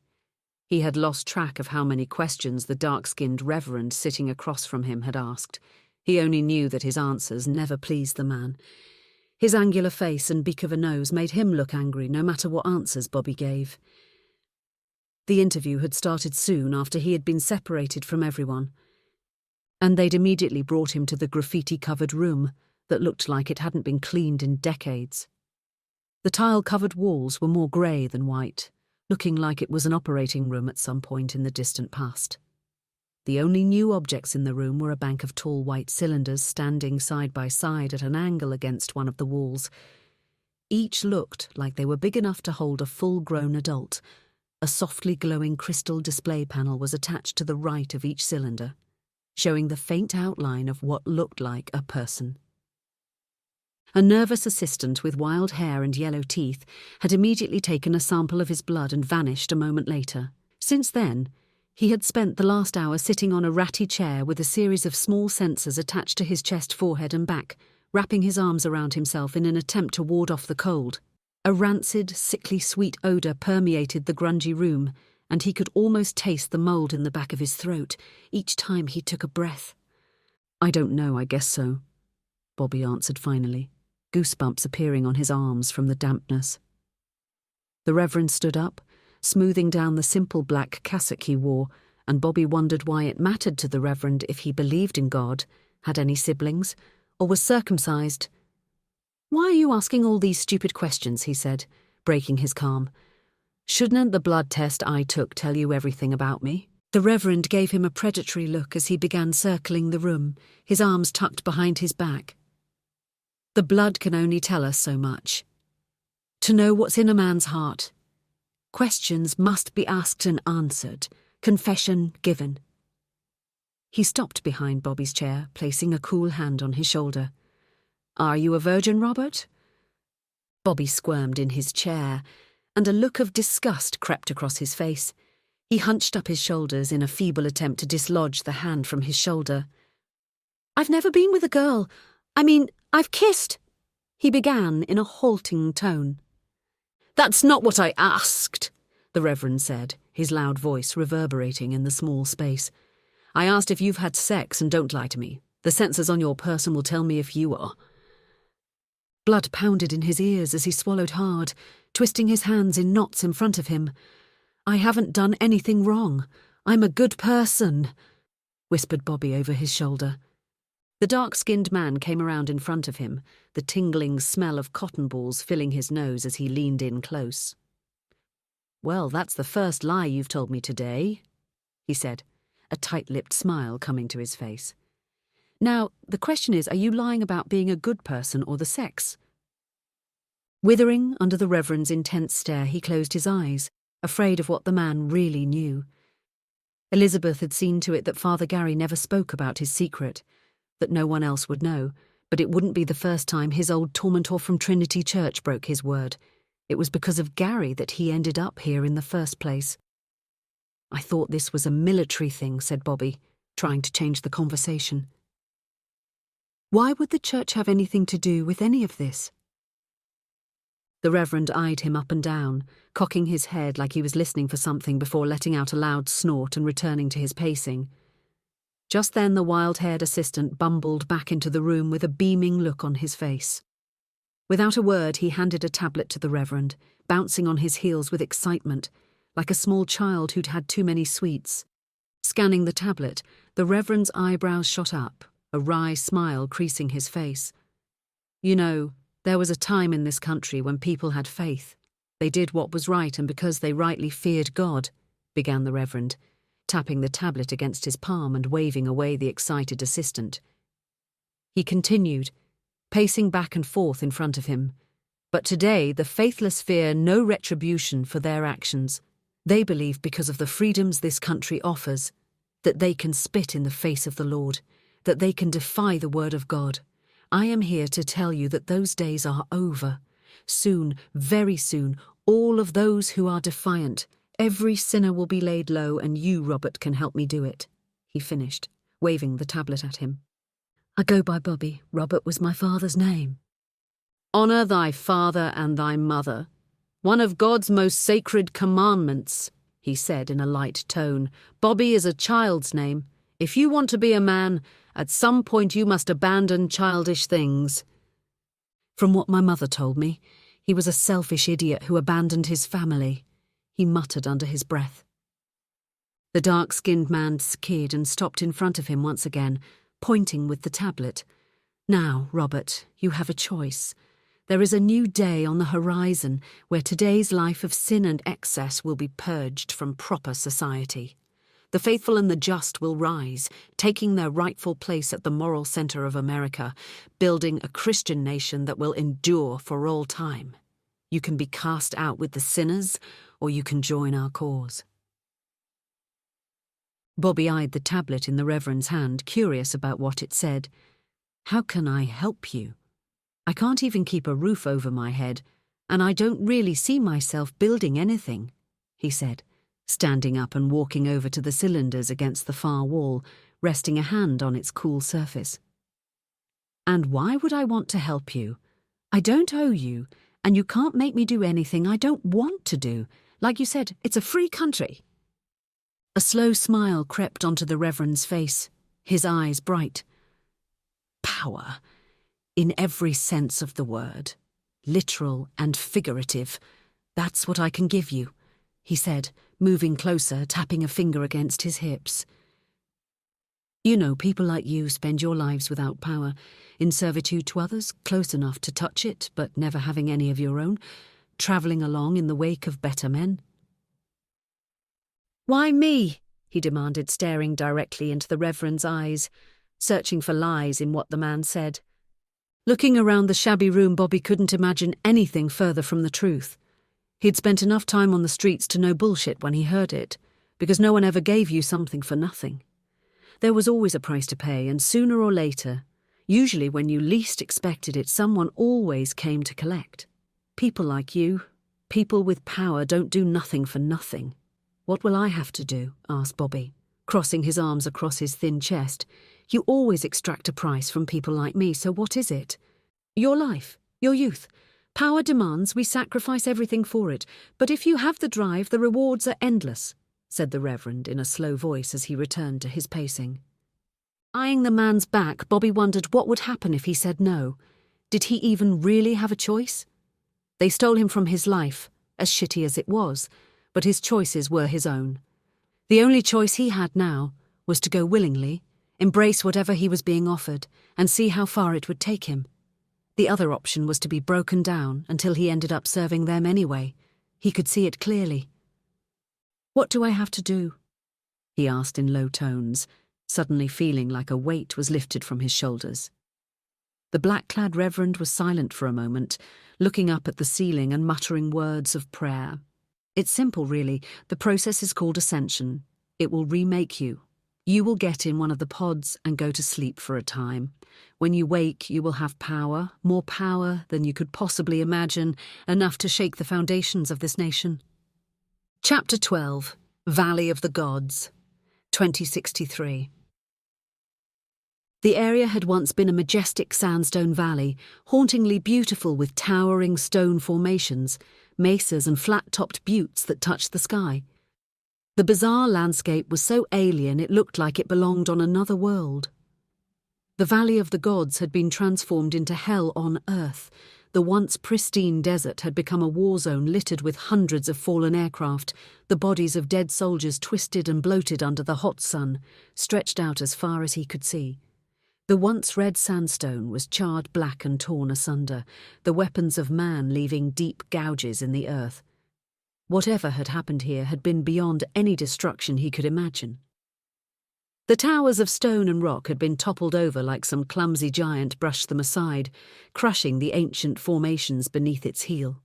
He had lost track of how many questions the dark-skinned reverend sitting across from him had asked. He only knew that his answers never pleased the man. His angular face and beak of a nose made him look angry no matter what answers Bobby gave. The interview had started soon after he had been separated from everyone, and they'd immediately brought him to the graffiti-covered room that looked like it hadn't been cleaned in decades. The tile-covered walls were more grey than white, looking like it was an operating room at some point in the distant past. The only new objects in the room were a bank of tall white cylinders standing side by side at an angle against one of the walls. Each looked like they were big enough to hold a full-grown adult. A softly glowing crystal display panel was attached to the right of each cylinder, showing the faint outline of what looked like a person. A nervous assistant with wild hair and yellow teeth had immediately taken a sample of his blood and vanished a moment later. Since then, he had spent the last hour sitting on a ratty chair with a series of small sensors attached to his chest, forehead and back, wrapping his arms around himself in an attempt to ward off the cold. A rancid, sickly sweet odour permeated the grungy room, and he could almost taste the mould in the back of his throat each time he took a breath. "I don't know, I guess so," Bobby answered finally, goosebumps appearing on his arms from the dampness. The Reverend stood up, smoothing down the simple black cassock he wore, and Bobby wondered why it mattered to the Reverend if he believed in God, had any siblings, or was circumcised. "Why are you asking all these stupid questions?" he said, breaking his calm. "Shouldn't the blood test I took tell you everything about me?" The Reverend gave him a predatory look as he began circling the room, his arms tucked behind his back. "The blood can only tell us so much. To know what's in a man's heart, questions must be asked and answered, confession given." He stopped behind Bobby's chair, placing a cool hand on his shoulder. "Are you a virgin, Robert?" Bobby squirmed in his chair, and a look of disgust crept across his face. He hunched up his shoulders in a feeble attempt to dislodge the hand from his shoulder. "I've never been with a girl. I've kissed," he began in a halting tone. "That's not what I asked," the Reverend said, his loud voice reverberating in the small space. "I asked if you've had sex, and don't lie to me. The sensors on your person will tell me if you are." Blood pounded in his ears as he swallowed hard, twisting his hands in knots in front of him. "I haven't done anything wrong. I'm a good person," whispered Bobby over his shoulder. The dark-skinned man came around in front of him, the tingling smell of cotton balls filling his nose as he leaned in close. "Well, that's the first lie you've told me today," he said, a tight-lipped smile coming to his face. "Now, the question is, are you lying about being a good person or the sex?" Withering under the Reverend's intense stare, he closed his eyes, afraid of what the man really knew. Elizabeth had seen to it that Father Gary never spoke about his secret, that no one else would know, but it wouldn't be the first time his old tormentor from Trinity Church broke his word. It was because of Gary that he ended up here in the first place. "I thought this was a military thing," said Bobby, trying to change the conversation. "Why would the church have anything to do with any of this?" The Reverend eyed him up and down, cocking his head like he was listening for something before letting out a loud snort and returning to his pacing. Just then the wild-haired assistant bumbled back into the room with a beaming look on his face. Without a word, he handed a tablet to the Reverend, bouncing on his heels with excitement, like a small child who'd had too many sweets. Scanning the tablet, the Reverend's eyebrows shot up, a wry smile creasing his face. "You know, there was a time in this country when people had faith. They did what was right, and because they rightly feared God," began the Reverend, tapping the tablet against his palm and waving away the excited assistant. He continued, pacing back and forth in front of him. "But today the faithless fear no retribution for their actions. They believe because of the freedoms this country offers, that they can spit in the face of the Lord, that they can defy the word of God. I am here to tell you that those days are over. Soon, very soon, all of those who are defiant, every sinner will be laid low, and you, Robert, can help me do it," he finished, waving the tablet at him. "I go by Bobby. Robert was my father's name." "Honour thy father and thy mother, one of God's most sacred commandments," he said in a light tone. "Bobby is a child's name. If you want to be a man, at some point you must abandon childish things." "From what my mother told me, he was a selfish idiot who abandoned his family," he muttered under his breath. The dark-skinned man skidded and stopped in front of him once again, pointing with the tablet. "Now, Robert, you have a choice. There is a new day on the horizon where today's life of sin and excess will be purged from proper society. The faithful and the just will rise, taking their rightful place at the moral center of America, building a Christian nation that will endure for all time. You can be cast out with the sinners, or you can join our cause." Bobby eyed the tablet in the Reverend's hand, curious about what it said. "How can I help you? I can't even keep a roof over my head, and I don't really see myself building anything," he said, standing up and walking over to the cylinders against the far wall, resting a hand on its cool surface. "And why would I want to help you? I don't owe you, and you can't make me do anything I don't want to do. Like you said, it's a free country." A slow smile crept onto the Reverend's face, his eyes bright. "Power, in every sense of the word, literal and figurative, that's what I can give you," he said, moving closer, tapping a finger against his hips. "You know, people like you spend your lives without power, in servitude to others, close enough to touch it, but never having any of your own, travelling along in the wake of better men." "Why me?" he demanded, staring directly into the Reverend's eyes, searching for lies in what the man said. Looking around the shabby room, Bobby couldn't imagine anything further from the truth. He'd spent enough time on the streets to know bullshit when he heard it, because no one ever gave you something for nothing. There was always a price to pay, and sooner or later, usually when you least expected it, someone always came to collect. People like you, people with power, don't do nothing for nothing. "What will I have to do?" asked Bobby, crossing his arms across his thin chest. "You always extract a price from people like me, so what is it?" "Your life, your youth. Power demands we sacrifice everything for it, but if you have the drive, the rewards are endless," said the Reverend in a slow voice as he returned to his pacing. Eyeing the man's back, Bobby wondered what would happen if he said no. Did he even really have a choice? They stole him from his life, as shitty as it was, but his choices were his own. The only choice he had now was to go willingly, embrace whatever he was being offered, and see how far it would take him. The other option was to be broken down until he ended up serving them anyway. He could see it clearly. "What do I have to do?" he asked in low tones, suddenly feeling like a weight was lifted from his shoulders. The black-clad Reverend was silent for a moment, looking up at the ceiling and muttering words of prayer. "It's simple, really. The process is called Ascension. It will remake you. You will get in one of the pods and go to sleep for a time. When you wake, you will have power, more power than you could possibly imagine, enough to shake the foundations of this nation." Chapter 12, Valley of the Gods, 2063. The area had once been a majestic sandstone valley, hauntingly beautiful with towering stone formations, mesas and flat-topped buttes that touched the sky. The bizarre landscape was so alien it looked like it belonged on another world. The Valley of the Gods had been transformed into hell on Earth. The once pristine desert had become a war zone littered with hundreds of fallen aircraft, the bodies of dead soldiers twisted and bloated under the hot sun, stretched out as far as he could see. The once red sandstone was charred black and torn asunder, the weapons of man leaving deep gouges in the earth. Whatever had happened here had been beyond any destruction he could imagine. The towers of stone and rock had been toppled over like some clumsy giant brushed them aside, crushing the ancient formations beneath its heel.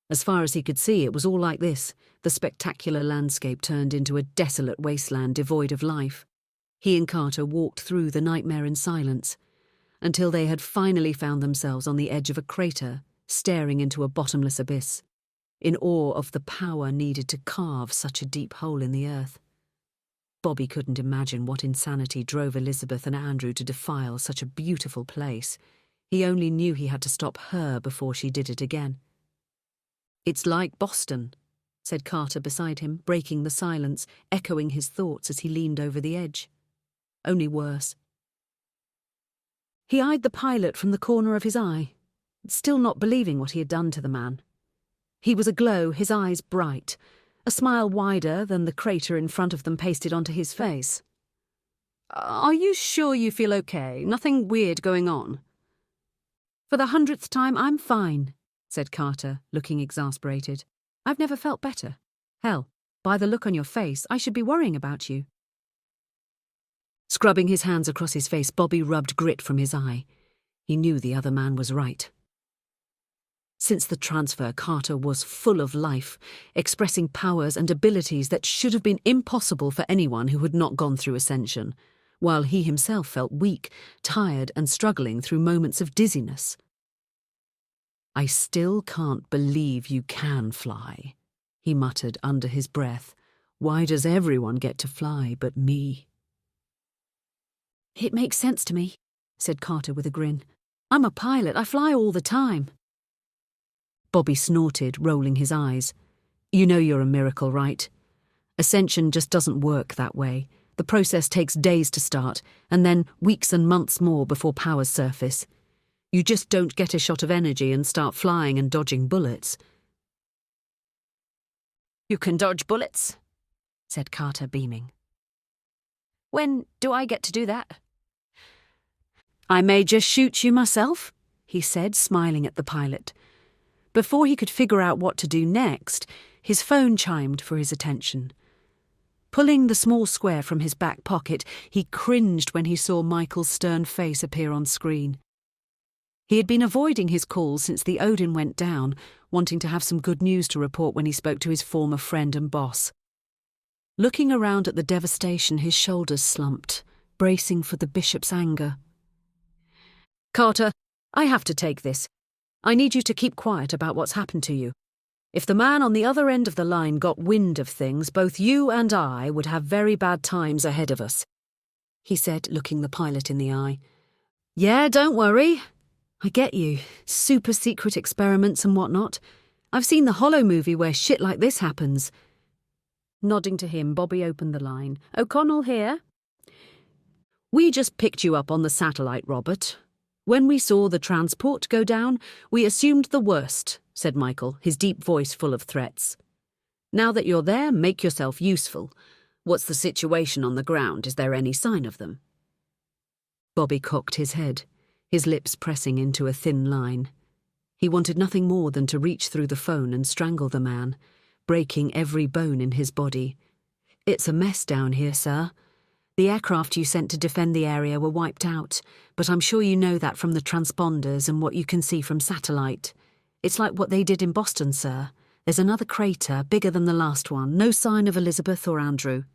As far as he could see, it was all like this, the spectacular landscape turned into a desolate wasteland devoid of life. He and Carter walked through the nightmare in silence, until they had finally found themselves on the edge of a crater, staring into a bottomless abyss, in awe of the power needed to carve such a deep hole in the earth. Bobby couldn't imagine what insanity drove Elizabeth and Andrew to defile such a beautiful place. He only knew he had to stop her before she did it again. "It's like Boston," said Carter beside him, breaking the silence, echoing his thoughts as he leaned over the edge. "Only worse." He eyed the pilot from the corner of his eye, still not believing what he had done to the man. He was aglow, his eyes bright, a smile wider than the crater in front of them pasted onto his face. "Are you sure you feel okay? Nothing weird going on?" "For the 100th time, I'm fine," said Carter, looking exasperated. "I've never felt better. Hell, by the look on your face, I should be worrying about you." Scrubbing his hands across his face, Bobby rubbed grit from his eye. He knew the other man was right. Since the transfer, Carter was full of life, expressing powers and abilities that should have been impossible for anyone who had not gone through Ascension, while he himself felt weak, tired, and struggling through moments of dizziness. "I still can't believe you can fly," he muttered under his breath. "Why does everyone get to fly but me?" "It makes sense to me," said Carter with a grin. "I'm a pilot. I fly all the time." Bobby snorted, rolling his eyes. "You know you're a miracle, right? Ascension just doesn't work that way. The process takes days to start, and then weeks and months more before powers surface. You just don't get a shot of energy and start flying and dodging bullets." "You can dodge bullets?" said Carter, beaming. "When do I get to do that?" "I may just shoot you myself," he said, smiling at the pilot. Before he could figure out what to do next, his phone chimed for his attention. Pulling the small square from his back pocket, he cringed when he saw Michael's stern face appear on screen. He had been avoiding his calls since the Odin went down, wanting to have some good news to report when he spoke to his former friend and boss. Looking around at the devastation, his shoulders slumped, bracing for the bishop's anger. "Carter, I have to take this. I need you to keep quiet about what's happened to you. If the man on the other end of the line got wind of things, both you and I would have very bad times ahead of us," he said, looking the pilot in the eye. "Yeah, don't worry. I get you. Super secret experiments and whatnot. I've seen the Hollow movie where shit like this happens." Nodding to him, Bobby opened the line. "O'Connell here. We just picked you up on the satellite, Robert. When we saw the transport go down, we assumed the worst," said Michael, his deep voice full of threats. "Now that you're there, make yourself useful. What's the situation on the ground? Is there any sign of them?" Bobby cocked his head, his lips pressing into a thin line. He wanted nothing more than to reach through the phone and strangle the man, breaking every bone in his body. "It's a mess down here, sir. The aircraft you sent to defend the area were wiped out, but I'm sure you know that from the transponders and what you can see from satellite. It's like what they did in Boston, sir. There's another crater, bigger than the last one. No sign of Elizabeth or Andrew."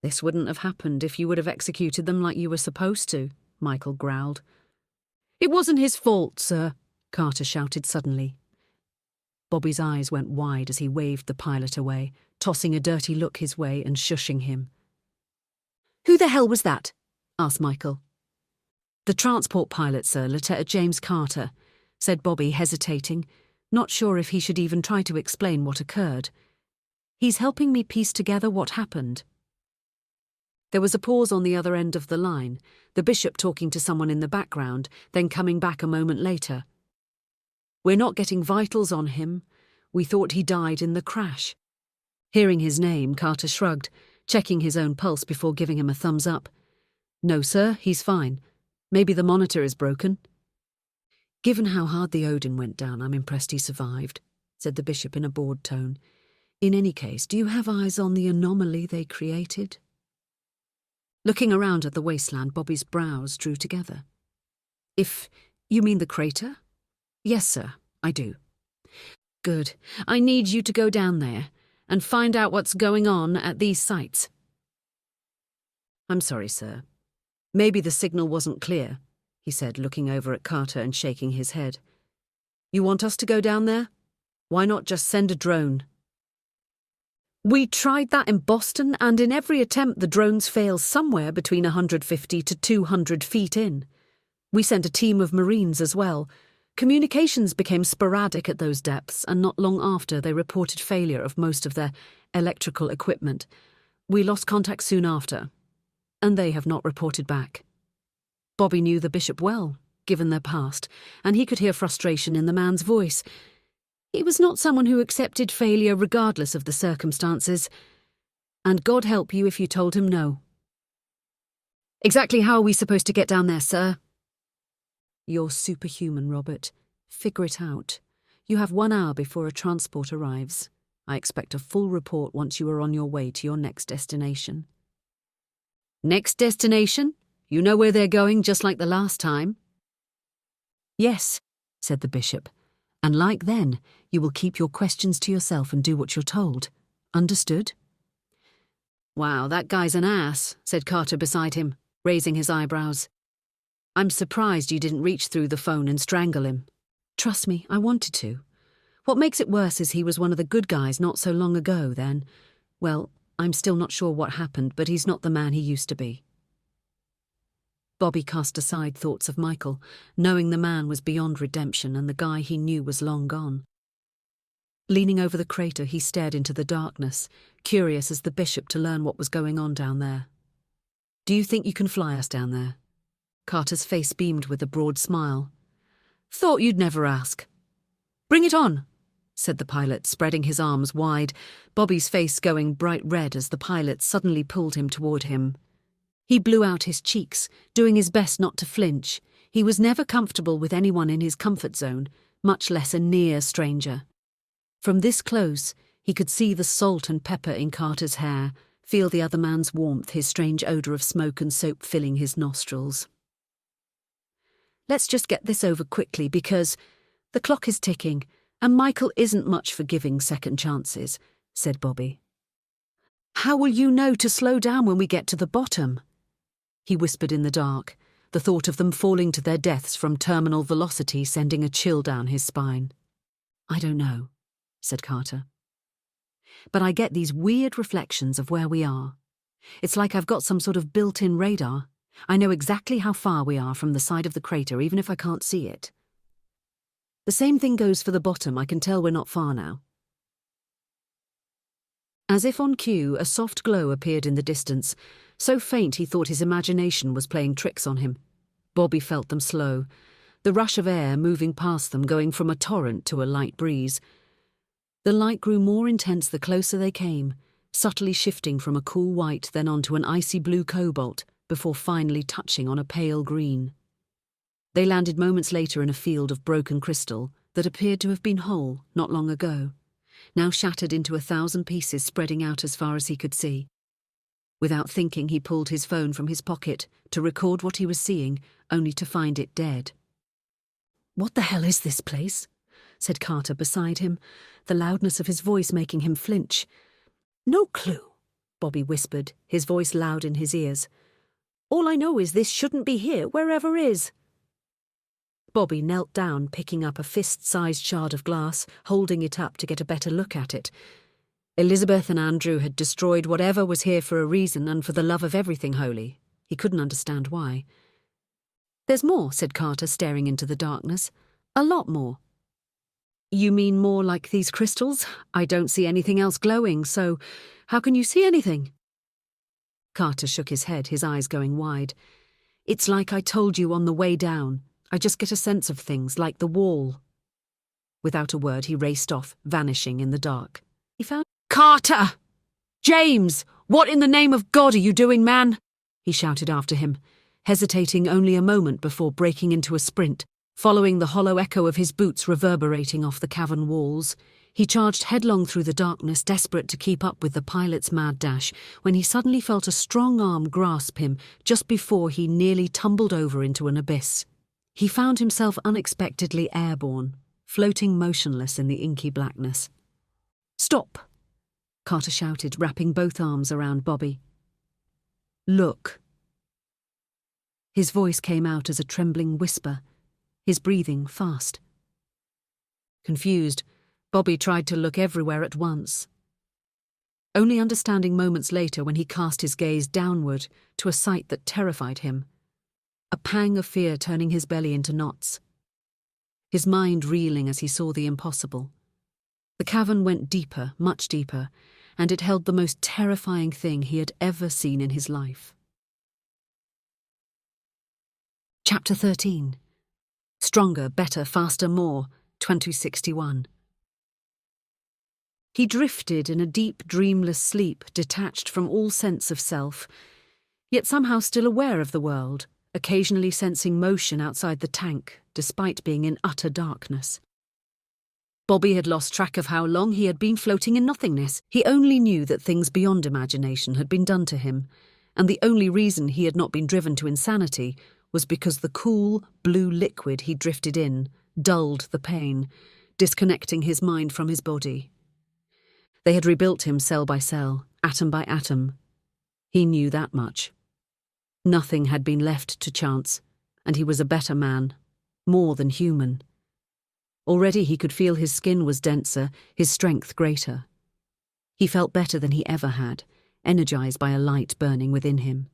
"This wouldn't have happened if you would have executed them like you were supposed to," Michael growled. "It wasn't his fault, sir," Carter shouted suddenly. Bobby's eyes went wide as he waved the pilot away, tossing a dirty look his way and shushing him. "Who the hell was that?" asked Michael. "The transport pilot, sir, Lieutenant James Carter," said Bobby, hesitating, not sure if he should even try to explain what occurred. "He's helping me piece together what happened." There was a pause on the other end of the line, the bishop talking to someone in the background, then coming back a moment later. "We're not getting vitals on him. We thought he died in the crash." Hearing his name, Carter shrugged, checking his own pulse before giving him a thumbs up. "No, sir, he's fine. Maybe the monitor is broken." "Given how hard the Odin went down, I'm impressed he survived," said the bishop in a bored tone. "In any case, do you have eyes on the anomaly they created?" Looking around at the wasteland, Bobby's brows drew together. "If you mean the crater?" "Yes, sir, I do." "Good. I need you to go down there and find out what's going on at these sites." "I'm sorry, sir. Maybe the signal wasn't clear," he said, looking over at Carter and shaking his head. "You want us to go down there? Why not just send a drone?" We tried that in Boston, and in every attempt the drones fail somewhere between 150 to 200 feet in. We sent a team of Marines as well. Communications became sporadic at those depths, and not long after they reported failure of most of their electrical equipment. We lost contact soon after, and they have not reported back. Bobby knew the bishop well, given their past, and he could hear frustration in the man's voice. He was not someone who accepted failure regardless of the circumstances, and God help you if you told him no. Exactly how are we supposed to get down there, sir? You're superhuman, Robert. Figure it out. You have 1 hour before a transport arrives. I expect a full report once you are on your way to your next destination. Next destination? You know where they're going, just like the last time? Yes, said the bishop. And like then, you will keep your questions to yourself and do what you're told. Understood? Wow, that guy's an ass, said Carter beside him, raising his eyebrows. I'm surprised you didn't reach through the phone and strangle him. Trust me, I wanted to. What makes it worse is he was one of the good guys not so long ago then. Well, I'm still not sure what happened, but he's not the man he used to be. Bobby cast aside thoughts of Michael, knowing the man was beyond redemption and the guy he knew was long gone. Leaning over the crater, he stared into the darkness, curious as the bishop to learn what was going on down there. Do you think you can fly us down there? Carter's face beamed with a broad smile. Thought you'd never ask. Bring it on, said the pilot, spreading his arms wide, Bobby's face going bright red as the pilot suddenly pulled him toward him. He blew out his cheeks, doing his best not to flinch. He was never comfortable with anyone in his comfort zone, much less a near stranger. From this close, he could see the salt and pepper in Carter's hair, feel the other man's warmth, his strange odour of smoke and soap filling his nostrils. Let's just get this over quickly because the clock is ticking and Michael isn't much for giving second chances, said Bobby. How will you know to slow down when we get to the bottom? He whispered in the dark, the thought of them falling to their deaths from terminal velocity sending a chill down his spine. I don't know, said Carter. But I get these weird reflections of where we are. It's like I've got some sort of built-in radar. I know exactly how far we are from the side of the crater, even if I can't see it. The same thing goes for the bottom. I can tell we're not far now. As if on cue, a soft glow appeared in the distance, so faint he thought his imagination was playing tricks on him. Bobby felt them slow, the rush of air moving past them going from a torrent to a light breeze. The light grew more intense the closer they came, subtly shifting from a cool white then onto an icy blue cobalt, before finally touching on a pale green. They landed moments later in a field of broken crystal that appeared to have been whole not long ago, now shattered into 1,000 pieces spreading out as far as he could see. Without thinking, he pulled his phone from his pocket to record what he was seeing, only to find it dead. What the hell is this place? Said Carter beside him, the loudness of his voice making him flinch. No clue, Bobby whispered, his voice loud in his ears. All I know is this shouldn't be here, wherever is. Bobby knelt down, picking up a fist-sized shard of glass, holding it up to get a better look at it. Elizabeth and Andrew had destroyed whatever was here for a reason and for the love of everything holy. He couldn't understand why. There's more, said Carter, staring into the darkness. A lot more. You mean more like these crystals? I don't see anything else glowing, so how can you see anything? Carter shook his head, his eyes going wide. It's like I told you on the way down. I just get a sense of things, like the wall. Without a word, he raced off, vanishing in the dark. He found Carter! James! What in the name of God are you doing, man? He shouted after him, hesitating only a moment before breaking into a sprint, following the hollow echo of his boots reverberating off the cavern walls. He charged headlong through the darkness, desperate to keep up with the pilot's mad dash, when he suddenly felt a strong arm grasp him just before he nearly tumbled over into an abyss. He found himself unexpectedly airborne, floating motionless in the inky blackness. Stop! Carter shouted, wrapping both arms around Bobby. Look. His voice came out as a trembling whisper, his breathing fast. Confused, Bobby tried to look everywhere at once. only understanding moments later when he cast his gaze downward to a sight that terrified him, a pang of fear turning his belly into knots. His mind reeling as he saw the impossible. The cavern went deeper, much deeper, and it held the most terrifying thing he had ever seen in his life. Chapter 13. Stronger, Better, Faster, More, 2061. He drifted in a deep, dreamless sleep, detached from all sense of self, yet somehow still aware of the world, occasionally sensing motion outside the tank, despite being in utter darkness. Bobby had lost track of how long he had been floating in nothingness. He only knew that things beyond imagination had been done to him, and the only reason he had not been driven to insanity was because the cool, blue liquid he drifted in dulled the pain, disconnecting his mind from his body. They had rebuilt him cell by cell, atom by atom. He knew that much. Nothing had been left to chance, and he was a better man, more than human. Already he could feel his skin was denser, his strength greater. He felt better than he ever had, energized by a light burning within him.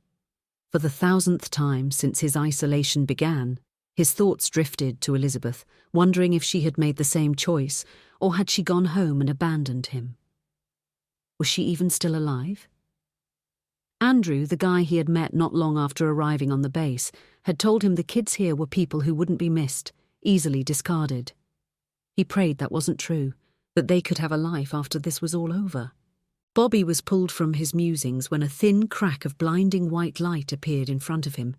For the 1000th time since his isolation began, his thoughts drifted to Elizabeth, wondering if she had made the same choice, or had she gone home and abandoned him. Was she even still alive? Andrew, the guy he had met not long after arriving on the base, had told him the kids here were people who wouldn't be missed, easily discarded. He prayed that wasn't true, that they could have a life after this was all over. Bobby was pulled from his musings when a thin crack of blinding white light appeared in front of him,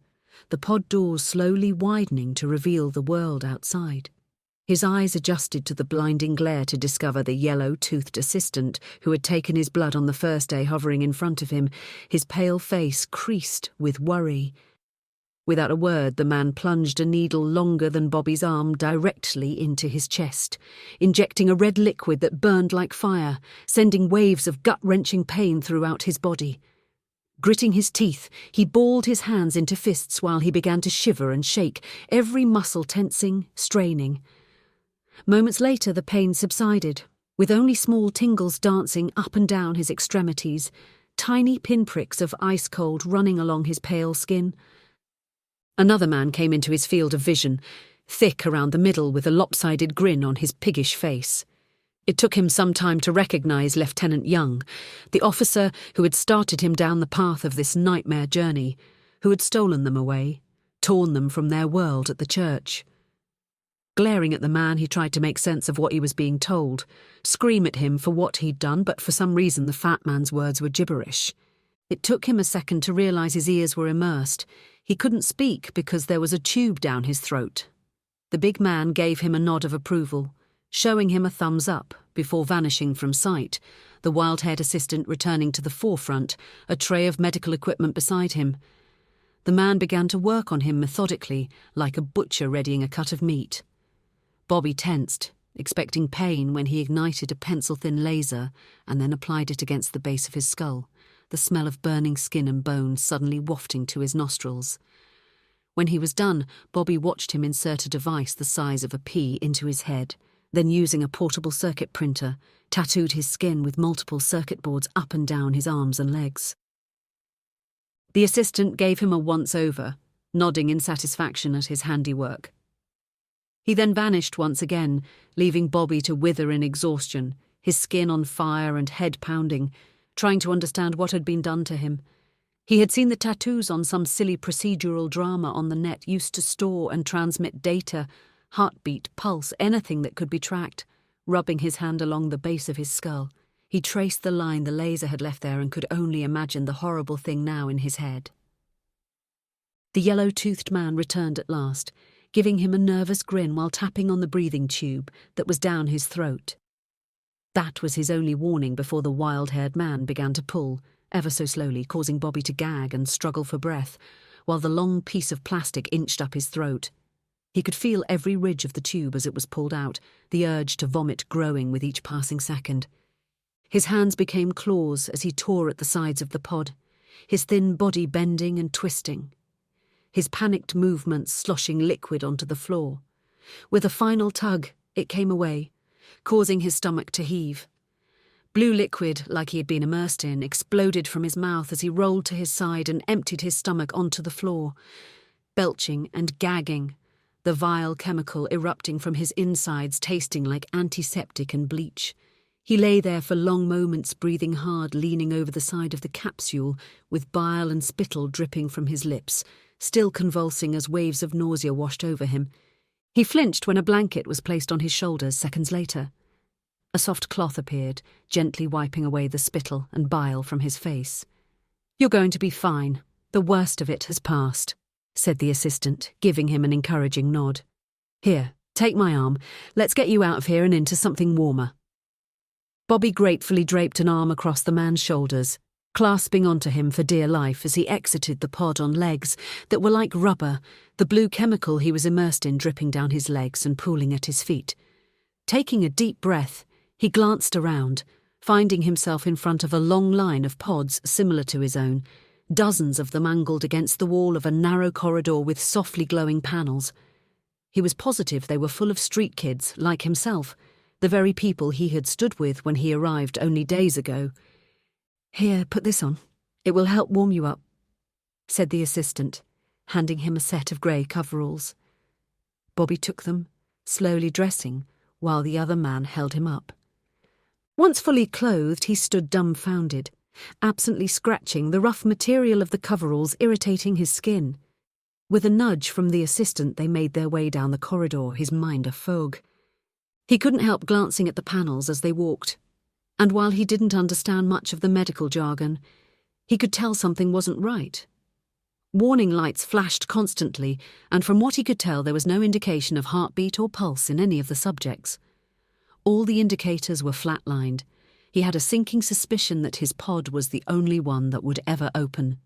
the pod doors slowly widening to reveal the world outside. His eyes adjusted to the blinding glare to discover the yellow-toothed assistant who had taken his blood on the first day hovering in front of him, his pale face creased with worry. Without a word, the man plunged a needle longer than Bobby's arm directly into his chest, injecting a red liquid that burned like fire, sending waves of gut-wrenching pain throughout his body. Gritting his teeth, he balled his hands into fists while he began to shiver and shake, every muscle tensing, straining. Moments later, the pain subsided, with only small tingles dancing up and down his extremities, tiny pinpricks of ice cold running along his pale skin. Another man came into his field of vision, thick around the middle with a lopsided grin on his piggish face. It took him some time to recognize Lieutenant Young, the officer who had started him down the path of this nightmare journey, who had stolen them away, torn them from their world at the church. Glaring at the man, he tried to make sense of what he was being told, scream at him for what he'd done, but for some reason the fat man's words were gibberish. It took him a second to realize his ears were immersed. He couldn't speak because there was a tube down his throat. The big man gave him a nod of approval, showing him a thumbs up before vanishing from sight, the wild-haired assistant returning to the forefront, a tray of medical equipment beside him. The man began to work on him methodically, like a butcher readying a cut of meat. Bobby tensed, expecting pain when he ignited a pencil-thin laser and then applied it against the base of his skull, the smell of burning skin and bone suddenly wafting to his nostrils. When he was done, Bobby watched him insert a device the size of a pea into his head, then using a portable circuit printer, tattooed his skin with multiple circuit boards up and down his arms and legs. The assistant gave him a once-over, nodding in satisfaction at his handiwork. He then vanished once again, leaving Bobby to wither in exhaustion, his skin on fire and head pounding, trying to understand what had been done to him. He had seen the tattoos on some silly procedural drama on the net used to store and transmit data, heartbeat, pulse, anything that could be tracked. Rubbing his hand along the base of his skull, he traced the line the laser had left there and could only imagine the horrible thing now in his head. The yellow-toothed man returned at last, giving him a nervous grin while tapping on the breathing tube that was down his throat. That was his only warning before the wild-haired man began to pull, ever so slowly, causing Bobby to gag and struggle for breath, while the long piece of plastic inched up his throat. He could feel every ridge of the tube as it was pulled out, the urge to vomit growing with each passing second. His hands became claws as he tore at the sides of the pod, his thin body bending and twisting, his panicked movements sloshing liquid onto the floor. With a final tug, it came away, causing his stomach to heave. Blue liquid, like he had been immersed in, exploded from his mouth as he rolled to his side and emptied his stomach onto the floor. Belching and gagging, the vile chemical erupting from his insides tasting like antiseptic and bleach. He lay there for long moments, breathing hard, leaning over the side of the capsule, with bile and spittle dripping from his lips, still convulsing as waves of nausea washed over him. He flinched when a blanket was placed on his shoulders seconds later. A soft cloth appeared, gently wiping away the spittle and bile from his face. "You're going to be fine. The worst of it has passed," said the assistant, giving him an encouraging nod. "Here, take my arm. Let's get you out of here and into something warmer." Bobby gratefully draped an arm across the man's shoulders, clasping onto him for dear life as he exited the pod on legs that were like rubber, the blue chemical he was immersed in dripping down his legs and pooling at his feet. Taking a deep breath, he glanced around, finding himself in front of a long line of pods similar to his own, dozens of them angled against the wall of a narrow corridor with softly glowing panels. He was positive they were full of street kids, like himself, the very people he had stood with when he arrived only days ago. "Here, put this on. It will help warm you up," said the assistant, handing him a set of grey coveralls. Bobby took them, slowly dressing, while the other man held him up. Once fully clothed, he stood dumbfounded, absently scratching the rough material of the coveralls irritating his skin. With a nudge from the assistant, they made their way down the corridor, his mind a fog. He couldn't help glancing at the panels as they walked, and while he didn't understand much of the medical jargon, he could tell something wasn't right. Warning lights flashed constantly, and from what he could tell there was no indication of heartbeat or pulse in any of the subjects. All the indicators were flatlined. He had a sinking suspicion that his pod was the only one that would ever open.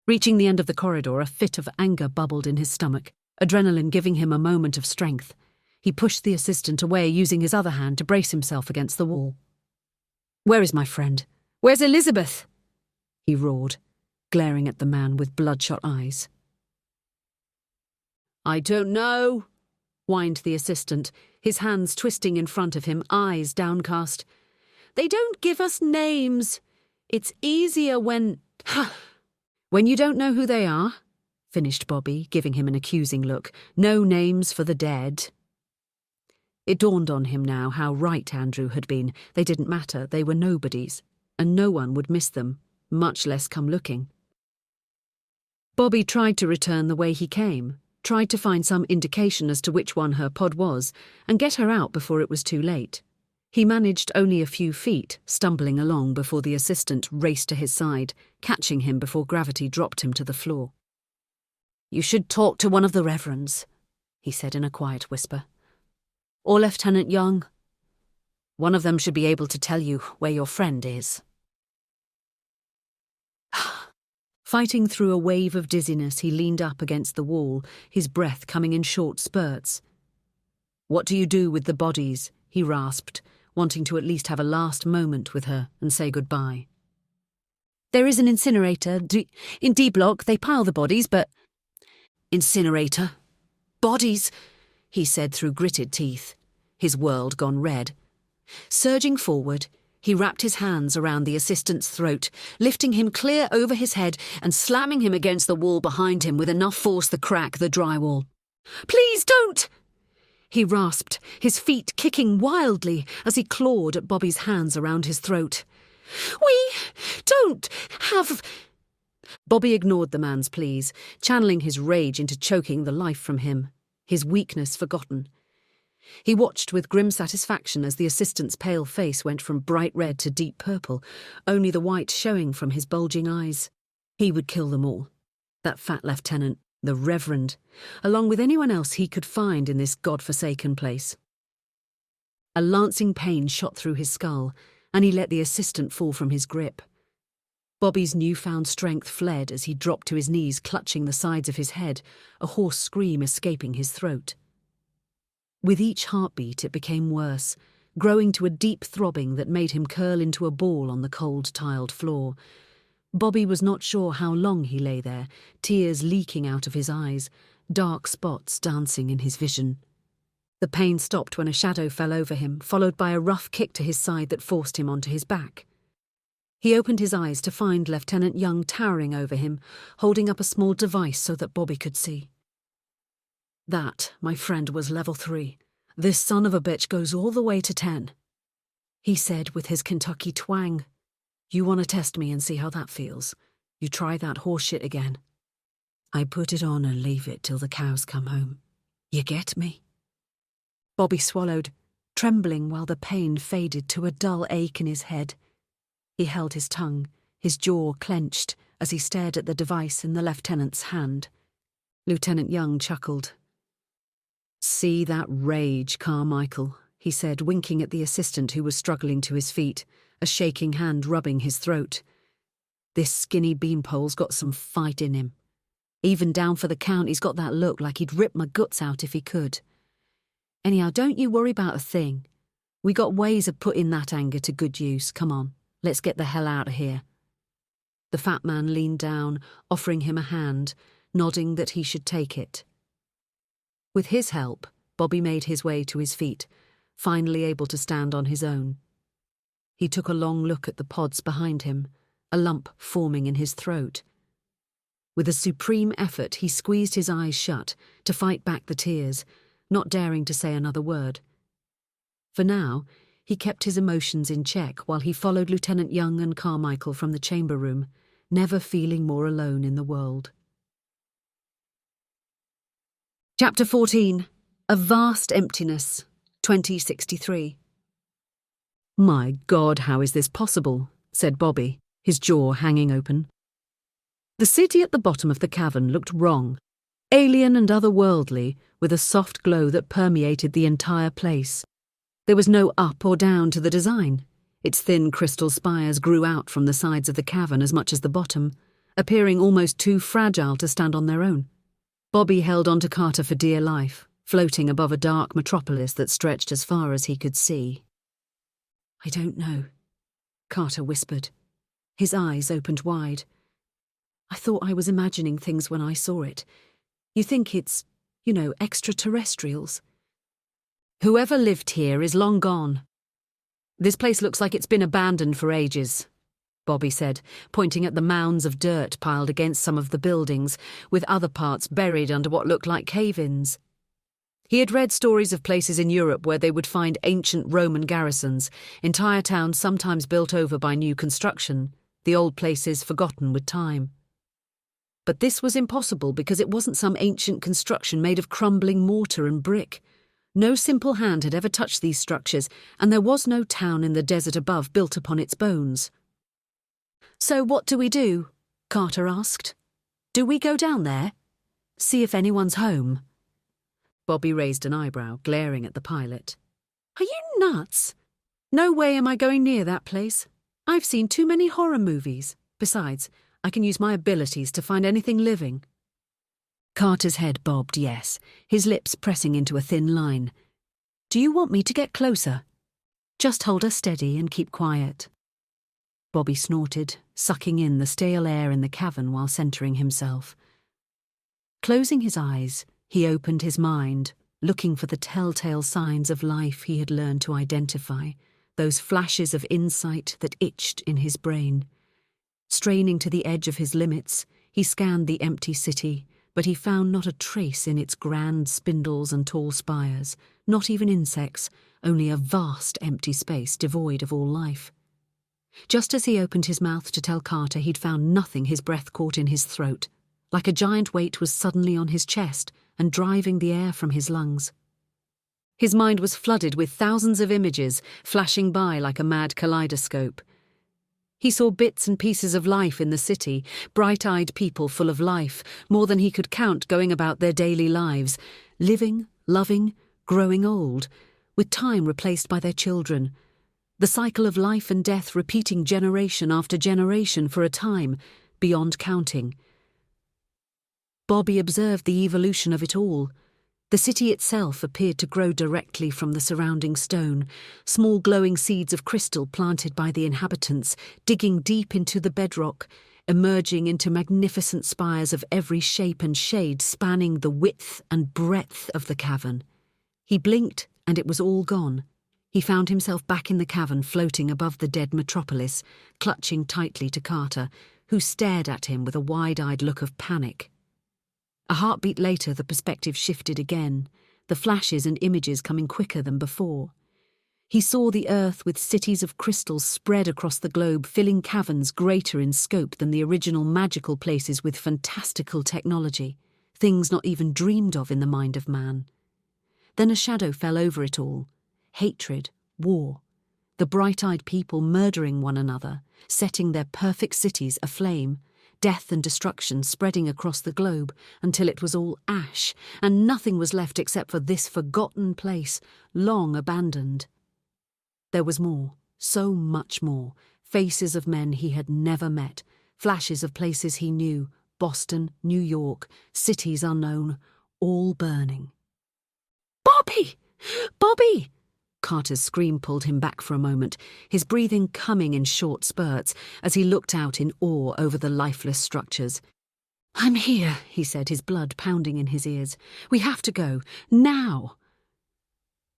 Reaching the end of the corridor, a fit of anger bubbled in his stomach, adrenaline giving him a moment of strength. He pushed the assistant away, using his other hand to brace himself against the wall. "Where is my friend? Where's Elizabeth?" he roared, glaring at the man with bloodshot eyes. "I don't know," whined the assistant, his hands twisting in front of him, eyes downcast. "They don't give us names. It's easier when—" "When you don't know who they are," finished Bobby, giving him an accusing look. "No names for the dead." It dawned on him now how right Andrew had been. They didn't matter, they were nobodies, and no one would miss them, much less come looking. Bobby tried to return the way he came, tried to find some indication as to which one her pod was, and get her out before it was too late. He managed only a few feet, stumbling along before the assistant raced to his side, catching him before gravity dropped him to the floor. "You should talk to one of the reverends," he said in a quiet whisper. "Or Lieutenant Young. One of them should be able to tell you where your friend is." Fighting through a wave of dizziness, he leaned up against the wall, his breath coming in short spurts. "What do you do with the bodies?" he rasped, wanting to at least have a last moment with her and say goodbye. "There is an incinerator. In D-Block, they pile the bodies, but—" "Incinerator? Bodies?" he said through gritted teeth, his world gone red. Surging forward, he wrapped his hands around the assistant's throat, lifting him clear over his head and slamming him against the wall behind him with enough force to crack the drywall. "Please don't!" he rasped, his feet kicking wildly as he clawed at Bobby's hands around his throat. "We don't have—" Bobby ignored the man's pleas, channeling his rage into choking the life from him, his weakness forgotten. He watched with grim satisfaction as the assistant's pale face went from bright red to deep purple, only the white showing from his bulging eyes. He would kill them all. That fat lieutenant, the Reverend, along with anyone else he could find in this god-forsaken place. A lancing pain shot through his skull, and he let the assistant fall from his grip. Bobby's newfound strength fled as he dropped to his knees, clutching the sides of his head, a hoarse scream escaping his throat. With each heartbeat it became worse, growing to a deep throbbing that made him curl into a ball on the cold tiled floor. Bobby was not sure how long he lay there, tears leaking out of his eyes, dark spots dancing in his vision. The pain stopped when a shadow fell over him, followed by a rough kick to his side that forced him onto his back. He opened his eyes to find Lieutenant Young towering over him, holding up a small device so that Bobby could see. That, my friend, was level 3. This son of a bitch goes all the way to 10. He said with his Kentucky twang. You want to test me and see how that feels? You try that horseshit again. I put it on and leave it till the cows come home. You get me? Bobby swallowed, trembling while the pain faded to a dull ache in his head. He held his tongue, his jaw clenched, as he stared at the device in the lieutenant's hand. Lieutenant Young chuckled. See that rage, Carmichael, he said, winking at the assistant who was struggling to his feet, a shaking hand rubbing his throat. This skinny beanpole's got some fight in him. Even down for the count, he's got that look like he'd rip my guts out if he could. Anyhow, don't you worry about a thing. We got ways of putting that anger to good use. Come on, let's get the hell out of here. The fat man leaned down, offering him a hand, nodding that he should take it. With his help, Bobby made his way to his feet, finally able to stand on his own. He took a long look at the pods behind him, a lump forming in his throat. With a supreme effort, he squeezed his eyes shut to fight back the tears, not daring to say another word. For now, he kept his emotions in check while he followed Lieutenant Young and Carmichael from the chamber room, never feeling more alone in the world. Chapter 14. A Vast Emptiness, 2063. My God, how is this possible? Said Bobby, his jaw hanging open. The city at the bottom of the cavern looked wrong, alien and otherworldly, with a soft glow that permeated the entire place. There was no up or down to the design. Its thin crystal spires grew out from the sides of the cavern as much as the bottom, appearing almost too fragile to stand on their own. Bobby held on to Carter for dear life, floating above a dark metropolis that stretched as far as he could see. I don't know, Carter whispered. His eyes opened wide. I thought I was imagining things when I saw it. You think it's, extraterrestrials. Whoever lived here is long gone. This place looks like it's been abandoned for ages, Bobby said, pointing at the mounds of dirt piled against some of the buildings, with other parts buried under what looked like cave-ins. He had read stories of places in Europe where they would find ancient Roman garrisons, entire towns sometimes built over by new construction, the old places forgotten with time. But this was impossible because it wasn't some ancient construction made of crumbling mortar and brick. No simple hand had ever touched these structures, and there was no town in the desert above built upon its bones. So what do we do? Carter asked. Do we go down there? See if anyone's home? Bobby raised an eyebrow, glaring at the pilot. Are you nuts? No way am I going near that place. I've seen too many horror movies. Besides, I can use my abilities to find anything living. Carter's head bobbed yes, his lips pressing into a thin line. Do you want me to get closer? Just hold her steady and keep quiet. Bobby snorted, sucking in the stale air in the cavern while centering himself. Closing his eyes, he opened his mind, looking for the telltale signs of life he had learned to identify, those flashes of insight that itched in his brain. Straining to the edge of his limits, he scanned the empty city, but he found not a trace in its grand spindles and tall spires, not even insects, only a vast empty space devoid of all life. Just as he opened his mouth to tell Carter he'd found nothing, his breath caught in his throat, like a giant weight was suddenly on his chest and driving the air from his lungs. His mind was flooded with thousands of images, flashing by like a mad kaleidoscope. He saw bits and pieces of life in the city, bright-eyed people full of life, more than he could count going about their daily lives, living, loving, growing old, with time replaced by their children. The cycle of life and death repeating generation after generation for a time, beyond counting. Bobby observed the evolution of it all. The city itself appeared to grow directly from the surrounding stone, small glowing seeds of crystal planted by the inhabitants, digging deep into the bedrock, emerging into magnificent spires of every shape and shade spanning the width and breadth of the cavern. He blinked, and it was all gone. He found himself back in the cavern, floating above the dead metropolis, clutching tightly to Carter, who stared at him with a wide-eyed look of panic. A heartbeat later, the perspective shifted again, the flashes and images coming quicker than before. He saw the earth with cities of crystals spread across the globe, filling caverns greater in scope than the original magical places with fantastical technology, things not even dreamed of in the mind of man. Then a shadow fell over it all. Hatred, war, the bright-eyed people murdering one another, setting their perfect cities aflame, death and destruction spreading across the globe until it was all ash, and nothing was left except for this forgotten place, long abandoned. There was more, so much more, faces of men he had never met, flashes of places he knew, Boston, New York, cities unknown, all burning. "Bobby! Bobby!" Carter's scream pulled him back for a moment, his breathing coming in short spurts as he looked out in awe over the lifeless structures. "I'm here," he said, his blood pounding in his ears. "We have to go. Now!"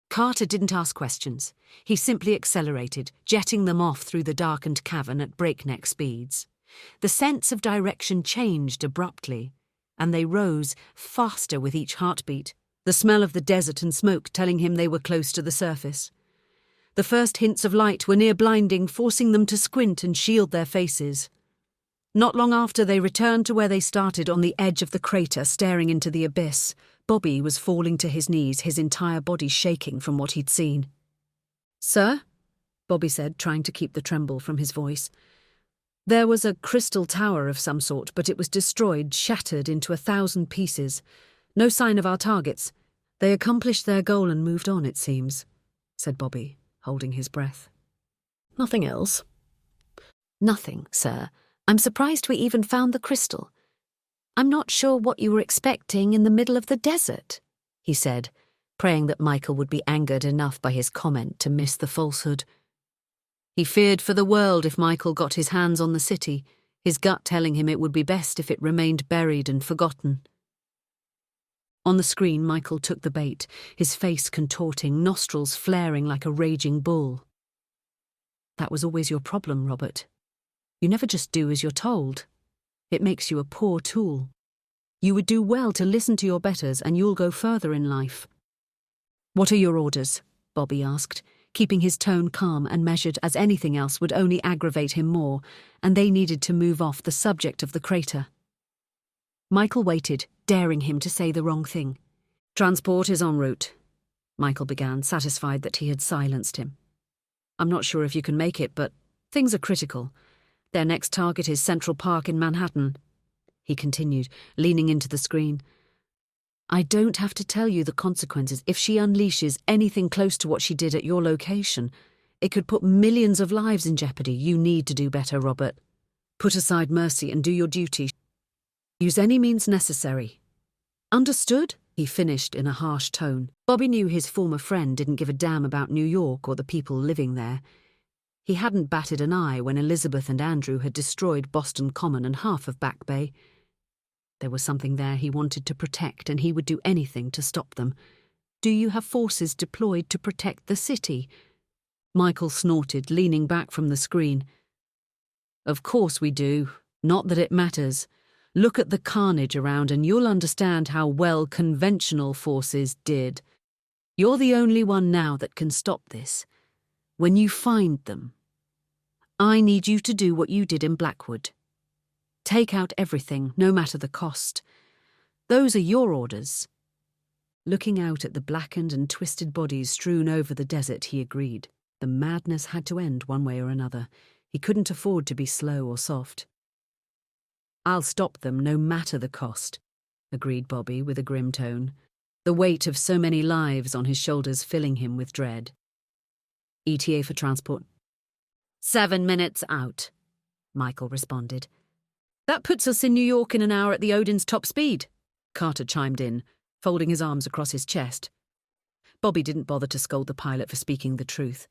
Carter didn't ask questions. He simply accelerated, jetting them off through the darkened cavern at breakneck speeds. The sense of direction changed abruptly, and they rose faster with each heartbeat, the smell of the desert and smoke telling him they were close to the surface. The first hints of light were near blinding, forcing them to squint and shield their faces. Not long after, they returned to where they started, on the edge of the crater, staring into the abyss. Bobby was falling to his knees, his entire body shaking from what he'd seen. "Sir?" Bobby said, trying to keep the tremble from his voice. "There was a crystal tower of some sort, but it was destroyed, shattered into 1,000 pieces. No sign of our targets. They accomplished their goal and moved on, it seems," said Bobby, holding his breath. "Nothing else?" "Nothing, sir. I'm surprised we even found the crystal. I'm not sure what you were expecting in the middle of the desert," he said, praying that Michael would be angered enough by his comment to miss the falsehood. He feared for the world if Michael got his hands on the city, his gut telling him it would be best if it remained buried and forgotten. On the screen, Michael took the bait, his face contorting, nostrils flaring like a raging bull. "That was always your problem, Robert. You never just do as you're told. It makes you a poor tool. You would do well to listen to your betters and you'll go further in life." "What are your orders?" Bobby asked, keeping his tone calm and measured, as anything else would only aggravate him more, and they needed to move off the subject of the crater. Michael waited, daring him to say the wrong thing. "Transport is en route," Michael began, satisfied that he had silenced him. "I'm not sure if you can make it, but things are critical. Their next target is Central Park in Manhattan," he continued, leaning into the screen. "I don't have to tell you the consequences if she unleashes anything close to what she did at your location. It could put millions of lives in jeopardy. You need to do better, Robert. Put aside mercy and do your duty. Use any means necessary." "Understood?" he finished in a harsh tone. Bobby knew his former friend didn't give a damn about New York or the people living there. He hadn't batted an eye when Elizabeth and Andrew had destroyed Boston Common and half of Back Bay. There was something there he wanted to protect, and he would do anything to stop them. "Do you have forces deployed to protect the city?" Michael snorted, leaning back from the screen. "Of course we do. Not that it matters. Look at the carnage around and you'll understand how well conventional forces did. You're the only one now that can stop this. When you find them, I need you to do what you did in Blackwood. Take out everything, no matter the cost. Those are your orders." Looking out at the blackened and twisted bodies strewn over the desert, he agreed. The madness had to end one way or another. He couldn't afford to be slow or soft. "I'll stop them no matter the cost," agreed Bobby with a grim tone, the weight of so many lives on his shoulders filling him with dread. "ETA for transport?" 7 minutes out, Michael responded. "That puts us in New York in an hour at the Odin's top speed," Carter chimed in, folding his arms across his chest. Bobby didn't bother to scold the pilot for speaking the truth.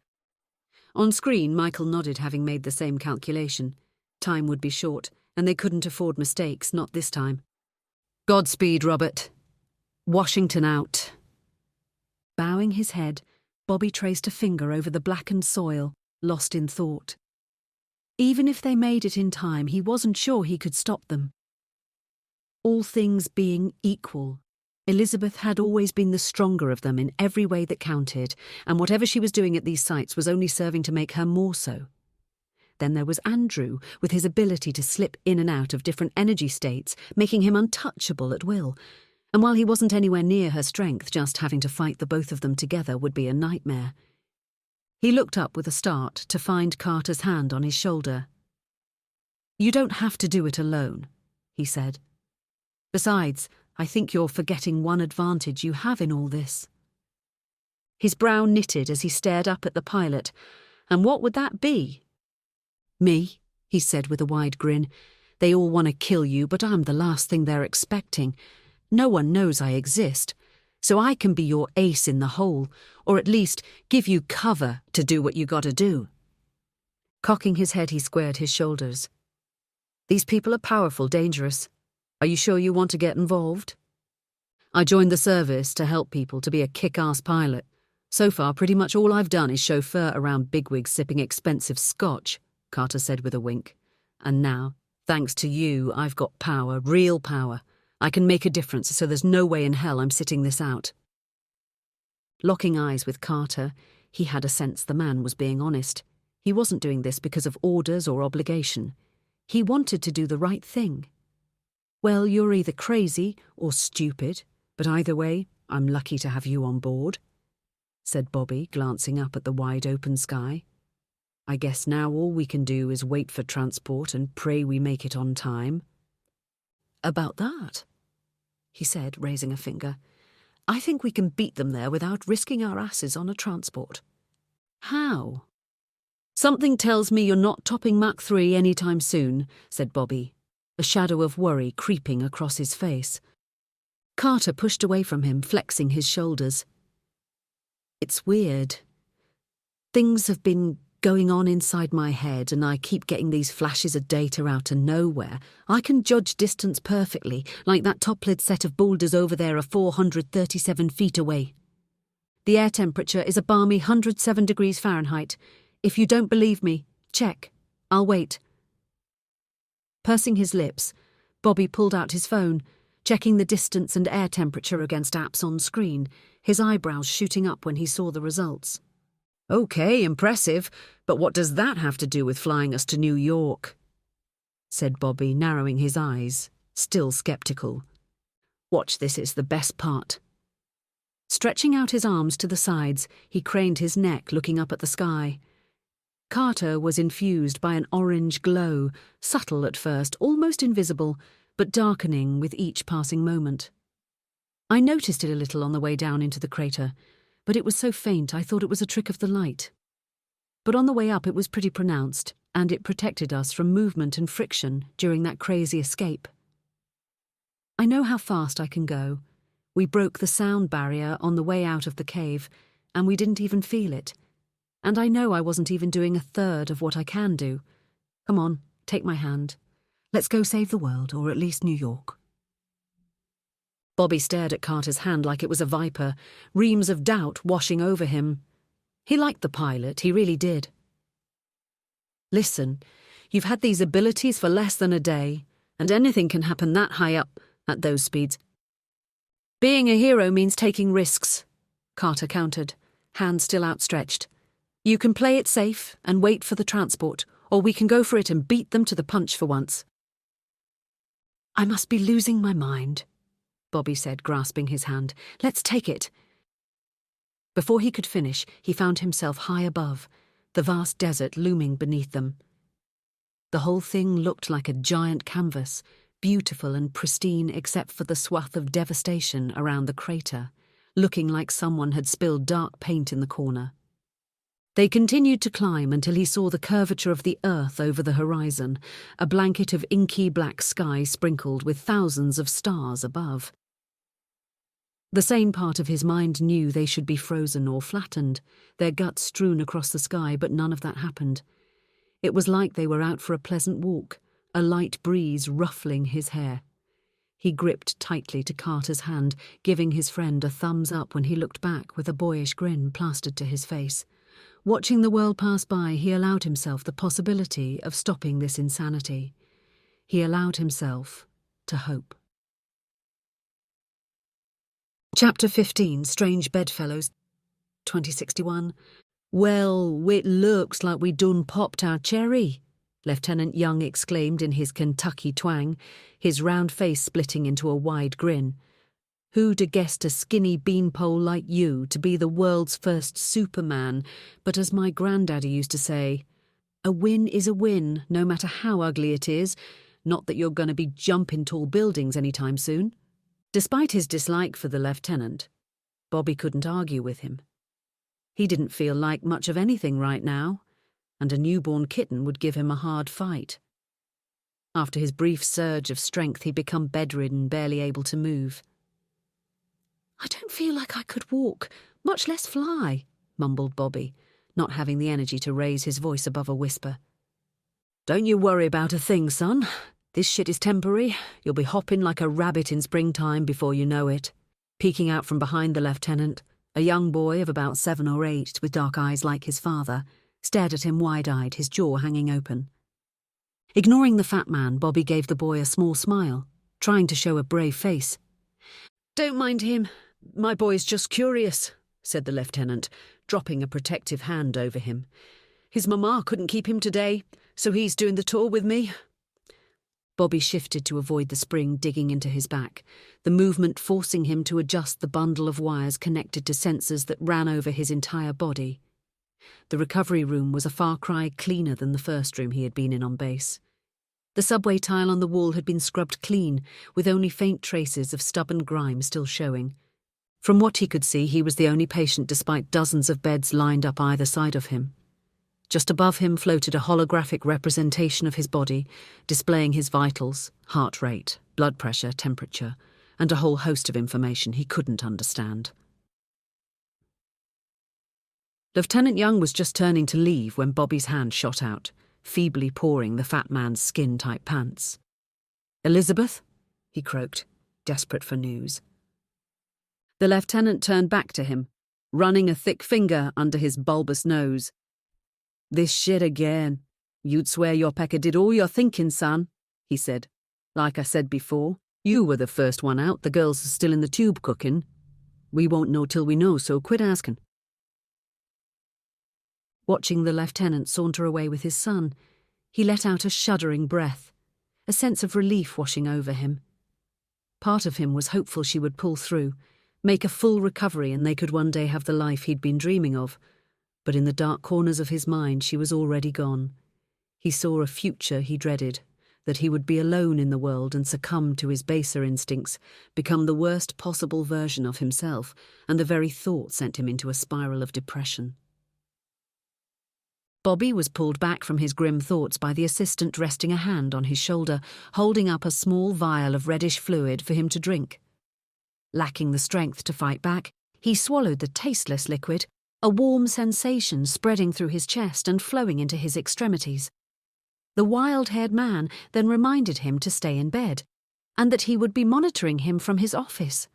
On screen, Michael nodded, having made the same calculation. Time would be short, and they couldn't afford mistakes, not this time. "Godspeed, Robert. Washington out." Bowing Bowing his head, Bobby traced a finger over the blackened soil, lost in thought. Even if they made it in time, he wasn't sure he could stop them. All things being equal, Elizabeth had always been the stronger of them in every way that counted, and whatever she was doing at these sites was only serving to make her more so. Then there was Andrew, with his ability to slip in and out of different energy states, making him untouchable at will. And while he wasn't anywhere near her strength, just having to fight the both of them together would be a nightmare. He looked up with a start to find Carter's hand on his shoulder. "You don't have to do it alone," he said. "Besides, I think you're forgetting one advantage you have in all this." His brow knitted as he stared up at the pilot. "And what would that be?" "Me," he said with a wide grin. "They all want to kill you, but I'm the last thing they're expecting. No one knows I exist, so I can be your ace in the hole, or at least give you cover to do what you gotta do." Cocking his head, he squared his shoulders. "These people are powerful, dangerous. Are you sure you want to get involved?" "I joined the service to help people, to be a kick-ass pilot. So far, pretty much all I've done is chauffeur around bigwigs sipping expensive scotch," Carter said with a wink. "And now, thanks to you, I've got power, real power. I can make a difference, so there's no way in hell I'm sitting this out." Locking eyes with Carter, he had a sense the man was being honest. He wasn't doing this because of orders or obligation. He wanted to do the right thing. "Well, you're either crazy or stupid, but either way, I'm lucky to have you on board," said Bobby, glancing up at the wide-open sky. "I guess now all we can do is wait for transport and pray we make it on time." "About that," he said, raising a finger, "I think we can beat them there without risking our asses on a transport." "How?" "Something tells me you're not topping Mach 3 anytime soon," said Bobby, a shadow of worry creeping across his face. Carter pushed away from him, flexing his shoulders. "It's weird. Things have been going on inside my head, and I keep getting these flashes of data out of nowhere. I can judge distance perfectly, like that top-lid set of boulders over there are 437 feet away. The air temperature is a balmy 107 degrees Fahrenheit. If you don't believe me, check. I'll wait." Pursing his lips, Bobby pulled out his phone, checking the distance and air temperature against apps on screen, his eyebrows shooting up when he saw the results. "Okay, impressive, but what does that have to do with flying us to New York?" said Bobby, narrowing his eyes, still skeptical. "Watch this, it's the best part." Stretching out his arms to the sides, he craned his neck, looking up at the sky. Carter was infused by an orange glow, subtle at first, almost invisible, but darkening with each passing moment. I noticed it a little on the way down into the crater, but it was so faint I thought it was a trick of the light. But on the way up it was pretty pronounced, and it protected us from movement and friction during that crazy escape. I know how fast I can go. We broke the sound barrier on the way out of the cave, and we didn't even feel it. And I know I wasn't even doing a third of what I can do. Come on, take my hand. Let's go save the world, or at least New York. Bobby stared at Carter's hand like it was a viper, reams of doubt washing over him. He liked the pilot, he really did. "Listen, you've had these abilities for less than a day, and anything can happen that high up at those speeds. Being a hero means taking risks," Carter countered, hand still outstretched. "You can play it safe and wait for the transport, or we can go for it and beat them to the punch for once." "I must be losing my mind," Bobby said, grasping his hand. "Let's take it." Before he could finish, he found himself high above, the vast desert looming beneath them. The whole thing looked like a giant canvas, beautiful and pristine except for the swath of devastation around the crater, looking like someone had spilled dark paint in the corner. They continued to climb until he saw the curvature of the earth over the horizon, a blanket of inky black sky sprinkled with thousands of stars above. The sane part of his mind knew they should be frozen or flattened, their guts strewn across the sky, but none of that happened. It was like they were out for a pleasant walk, a light breeze ruffling his hair. He gripped tightly to Carter's hand, giving his friend a thumbs up when he looked back with a boyish grin plastered to his face. Watching the world pass by, he allowed himself the possibility of stopping this insanity. He allowed himself to hope. Chapter 15, Strange Bedfellows, 2061. "Well, it looks like we done popped our cherry," Lieutenant Young exclaimed in his Kentucky twang, his round face splitting into a wide grin. "Who'd have guessed a skinny beanpole like you to be the world's first Superman, but as my granddaddy used to say, a win is a win, no matter how ugly it is, not that you're going to be jumping tall buildings anytime soon." Despite his dislike for the lieutenant, Bobby couldn't argue with him. He didn't feel like much of anything right now, and a newborn kitten would give him a hard fight. After his brief surge of strength, he'd become bedridden, barely able to move. "I don't feel like I could walk, much less fly," mumbled Bobby, not having the energy to raise his voice above a whisper. "Don't you worry about a thing, son. This shit is temporary. You'll be hopping like a rabbit in springtime before you know it." Peeking out from behind the lieutenant, a young boy of about 7 or 8 with dark eyes like his father stared at him wide-eyed, his jaw hanging open. Ignoring the fat man, Bobby gave the boy a small smile, trying to show a brave face. "Don't mind him. My boy's just curious," said the lieutenant, dropping a protective hand over him. "His mama couldn't keep him today, so he's doing the tour with me." Bobby shifted to avoid the spring digging into his back, the movement forcing him to adjust the bundle of wires connected to sensors that ran over his entire body. The recovery room was a far cry cleaner than the first room he had been in on base. The subway tile on the wall had been scrubbed clean, with only faint traces of stubborn grime still showing. From what he could see, he was the only patient despite dozens of beds lined up either side of him. Just above him floated a holographic representation of his body, displaying his vitals, heart rate, blood pressure, temperature, and a whole host of information he couldn't understand. Lieutenant Young was just turning to leave when Bobby's hand shot out, feebly pawing the fat man's skin-tight pants. "Elizabeth?" he croaked, desperate for news. The lieutenant turned back to him, running a thick finger under his bulbous nose. "This shit again. You'd swear your pecker did all your thinking, son," he said. "Like I said before, you were the first one out. The girls are still in the tube cooking. We won't know till we know, so quit asking." Watching the lieutenant saunter away with his son, he let out a shuddering breath, a sense of relief washing over him. Part of him was hopeful she would pull through, make a full recovery, and they could one day have the life he'd been dreaming of. But in the dark corners of his mind, she was already gone. He saw a future he dreaded, that he would be alone in the world and succumb to his baser instincts, become the worst possible version of himself, and the very thought sent him into a spiral of depression. Bobby was pulled back from his grim thoughts by the assistant resting a hand on his shoulder, holding up a small vial of reddish fluid for him to drink. Lacking the strength to fight back, he swallowed the tasteless liquid, a warm sensation spreading through his chest and flowing into his extremities. The wild-haired man then reminded him to stay in bed, and that he would be monitoring him from his office.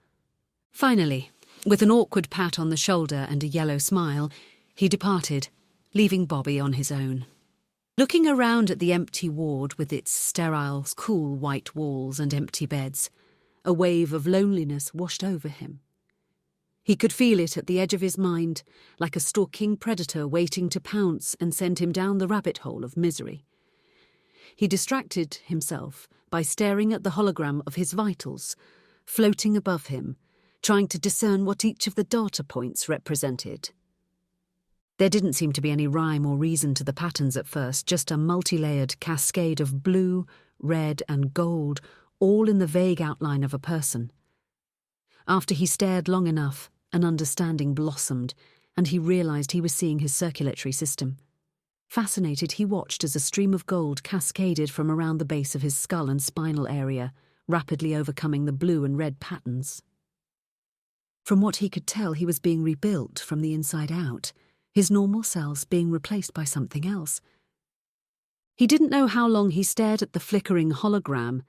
Finally, with an awkward pat on the shoulder and a yellow smile, he departed, leaving Bobby on his own. Looking around at the empty ward with its sterile, cool white walls and empty beds, a wave of loneliness washed over him. He could feel it at the edge of his mind, like a stalking predator waiting to pounce and send him down the rabbit hole of misery. He distracted himself by staring at the hologram of his vitals, floating above him, trying to discern what each of the data points represented. There didn't seem to be any rhyme or reason to the patterns at first, just a multi-layered cascade of blue, red, and gold, all in the vague outline of a person. After he stared long enough, an understanding blossomed, and he realized he was seeing his circulatory system. Fascinated, he watched as a stream of gold cascaded from around the base of his skull and spinal area, rapidly overcoming the blue and red patterns. From what he could tell, he was being rebuilt from the inside out, his normal cells being replaced by something else. He didn't know how long he stared at the flickering hologram,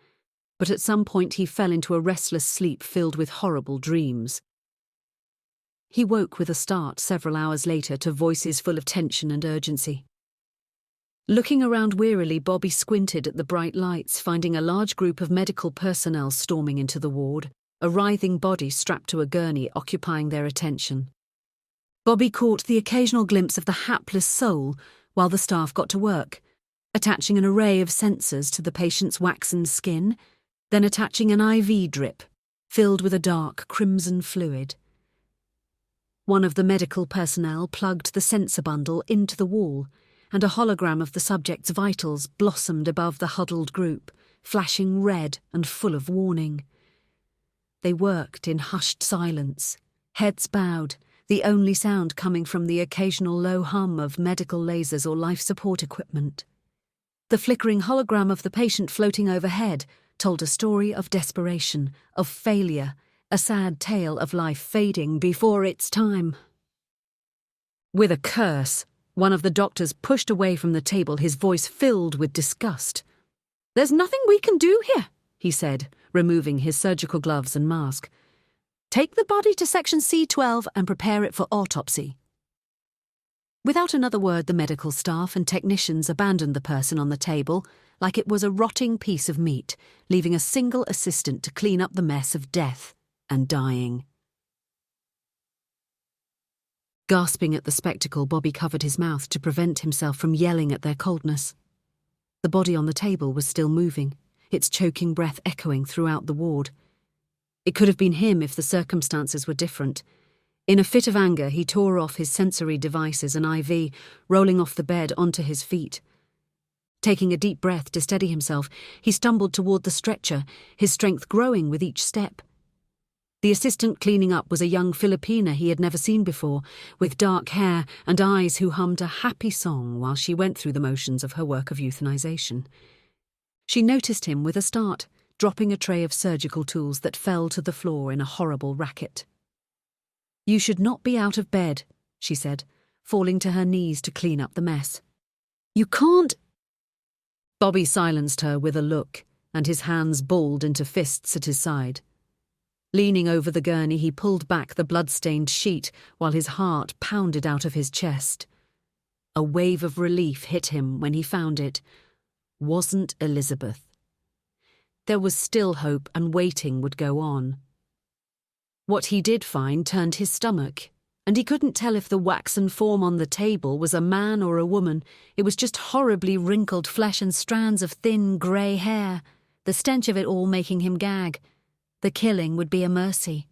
but at some point he fell into a restless sleep filled with horrible dreams. He woke with a start several hours later to voices full of tension and urgency. Looking around wearily, Bobby squinted at the bright lights, finding a large group of medical personnel storming into the ward, a writhing body strapped to a gurney occupying their attention. Bobby caught the occasional glimpse of the hapless soul while the staff got to work, attaching an array of sensors to the patient's waxen skin, then attaching an IV drip filled with a dark crimson fluid. One of the medical personnel plugged the sensor bundle into the wall, and a hologram of the subject's vitals blossomed above the huddled group, flashing red and full of warning. They worked in hushed silence, heads bowed, the only sound coming from the occasional low hum of medical lasers or life support equipment. The flickering hologram of the patient floating overhead told a story of desperation, of failure, a sad tale of life fading before its time. With a curse, one of the doctors pushed away from the table, his voice filled with disgust. "There's nothing we can do here," he said, removing his surgical gloves and mask. "Take the body to section C12 and prepare it for autopsy." Without another word, the medical staff and technicians abandoned the person on the table like it was a rotting piece of meat, leaving a single assistant to clean up the mess of death and dying. Gasping at the spectacle, Bobby covered his mouth to prevent himself from yelling at their coldness. The body on the table was still moving, its choking breath echoing throughout the ward. It could have been him if the circumstances were different. In a fit of anger, he tore off his sensory devices and IV, rolling off the bed onto his feet. Taking a deep breath to steady himself, he stumbled toward the stretcher, his strength growing with each step. The assistant cleaning up was a young Filipina he had never seen before, with dark hair and eyes who hummed a happy song while she went through the motions of her work of euthanization. She noticed him with a start, dropping a tray of surgical tools that fell to the floor in a horrible racket. "You should not be out of bed," she said, falling to her knees to clean up the mess. "You can't—" Bobby silenced her with a look, and his hands balled into fists at his side. Leaning over the gurney, he pulled back the blood-stained sheet while his heart pounded out of his chest. A wave of relief hit him when he found it wasn't Elizabeth. There was still hope, and waiting would go on. What he did find turned his stomach, and he couldn't tell if the waxen form on the table was a man or a woman. It was just horribly wrinkled flesh and strands of thin grey hair, the stench of it all making him gag. The killing would be a mercy.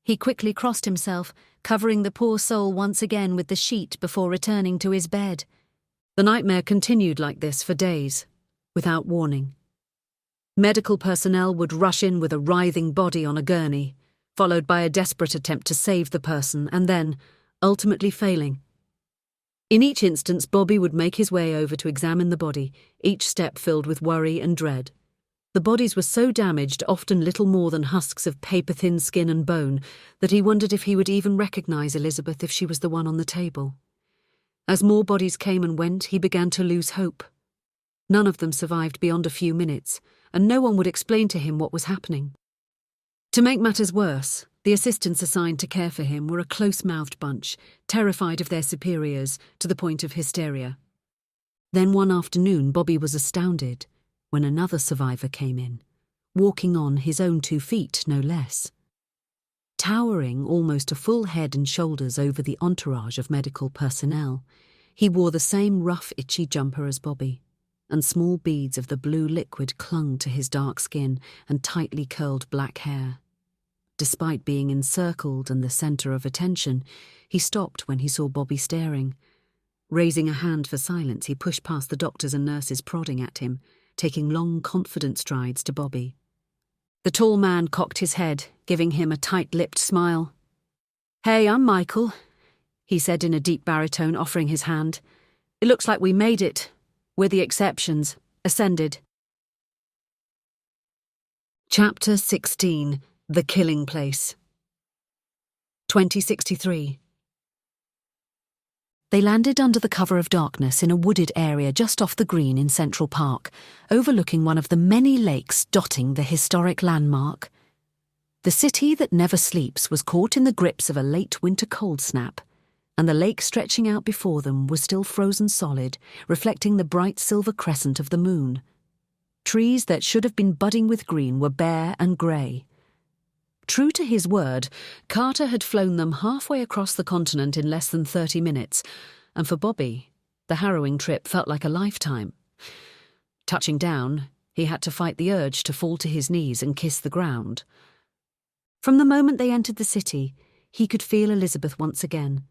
He quickly crossed himself, covering the poor soul once again with the sheet before returning to his bed. The nightmare continued like this for days, without warning. Medical personnel would rush in with a writhing body on a gurney, followed by a desperate attempt to save the person, and then, ultimately failing. In each instance, Bobby would make his way over to examine the body, each step filled with worry and dread. The bodies were so damaged, often little more than husks of paper-thin skin and bone, that he wondered if he would even recognize Elizabeth if she was the one on the table. As more bodies came and went, he began to lose hope. None of them survived beyond a few minutes, and no one would explain to him what was happening. To make matters worse, the assistants assigned to care for him were a close-mouthed bunch, terrified of their superiors to the point of hysteria. Then one afternoon, Bobby was astounded when another survivor came in, walking on his own 2 feet, no less. Towering almost a full head and shoulders over the entourage of medical personnel, he wore the same rough, itchy jumper as Bobby, and small beads of the blue liquid clung to his dark skin and tightly curled black hair. Despite being encircled and the centre of attention, he stopped when he saw Bobby staring. Raising a hand for silence, he pushed past the doctors and nurses prodding at him, taking long, confident strides to Bobby. The tall man cocked his head, giving him a tight-lipped smile. "Hey, I'm Michael," he said in a deep baritone, offering his hand. "It looks like we made it. We're the exceptions. Ascended." Chapter 16. The Killing Place. 2063. They landed under the cover of darkness in a wooded area just off the green in Central Park, overlooking one of the many lakes dotting the historic landmark. The city that never sleeps was caught in the grips of a late winter cold snap, and the lake stretching out before them was still frozen solid, reflecting the bright silver crescent of the moon. Trees that should have been budding with green were bare and grey. True to his word, Carter had flown them halfway across the continent in less than 30 minutes, and for Bobby, the harrowing trip felt like a lifetime. Touching down, he had to fight the urge to fall to his knees and kiss the ground. From the moment they entered the city, he could feel Elizabeth once again.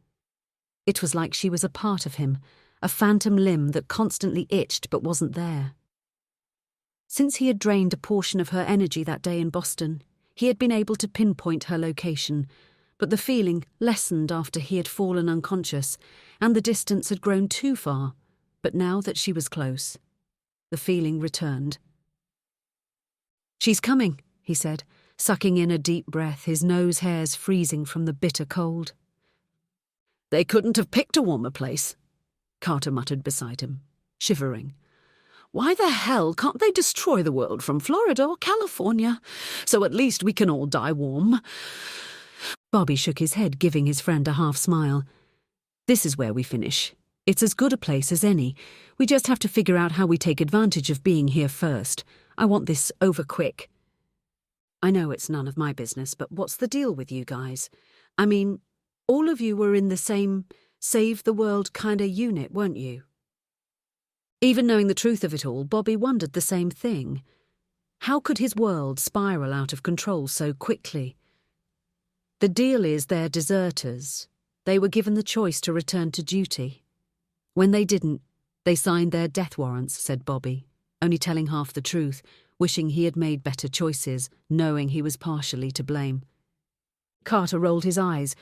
It was like she was a part of him, a phantom limb that constantly itched but wasn't there. Since he had drained a portion of her energy that day in Boston, he had been able to pinpoint her location, but the feeling lessened after he had fallen unconscious, and the distance had grown too far. But now that she was close, the feeling returned. "She's coming," he said, sucking in a deep breath, his nose hairs freezing from the bitter cold. "They couldn't have picked a warmer place," Carter muttered beside him, shivering. "Why the hell can't they destroy the world from Florida or California, so at least we can all die warm?" Bobby shook his head, giving his friend a half smile. "This is where we finish. It's as good a place as any. We just have to figure out how we take advantage of being here first. I want this over quick." "I know it's none of my business, but what's the deal with you guys? I mean, all of you were in the same save the world kind of unit, weren't you?" Even knowing the truth of it all, Bobby wondered the same thing. How could his world spiral out of control so quickly? "The deal is they're deserters. They were given the choice to return to duty. When they didn't, they signed their death warrants," said Bobby, only telling half the truth, wishing he had made better choices, knowing he was partially to blame. Carter rolled his eyes,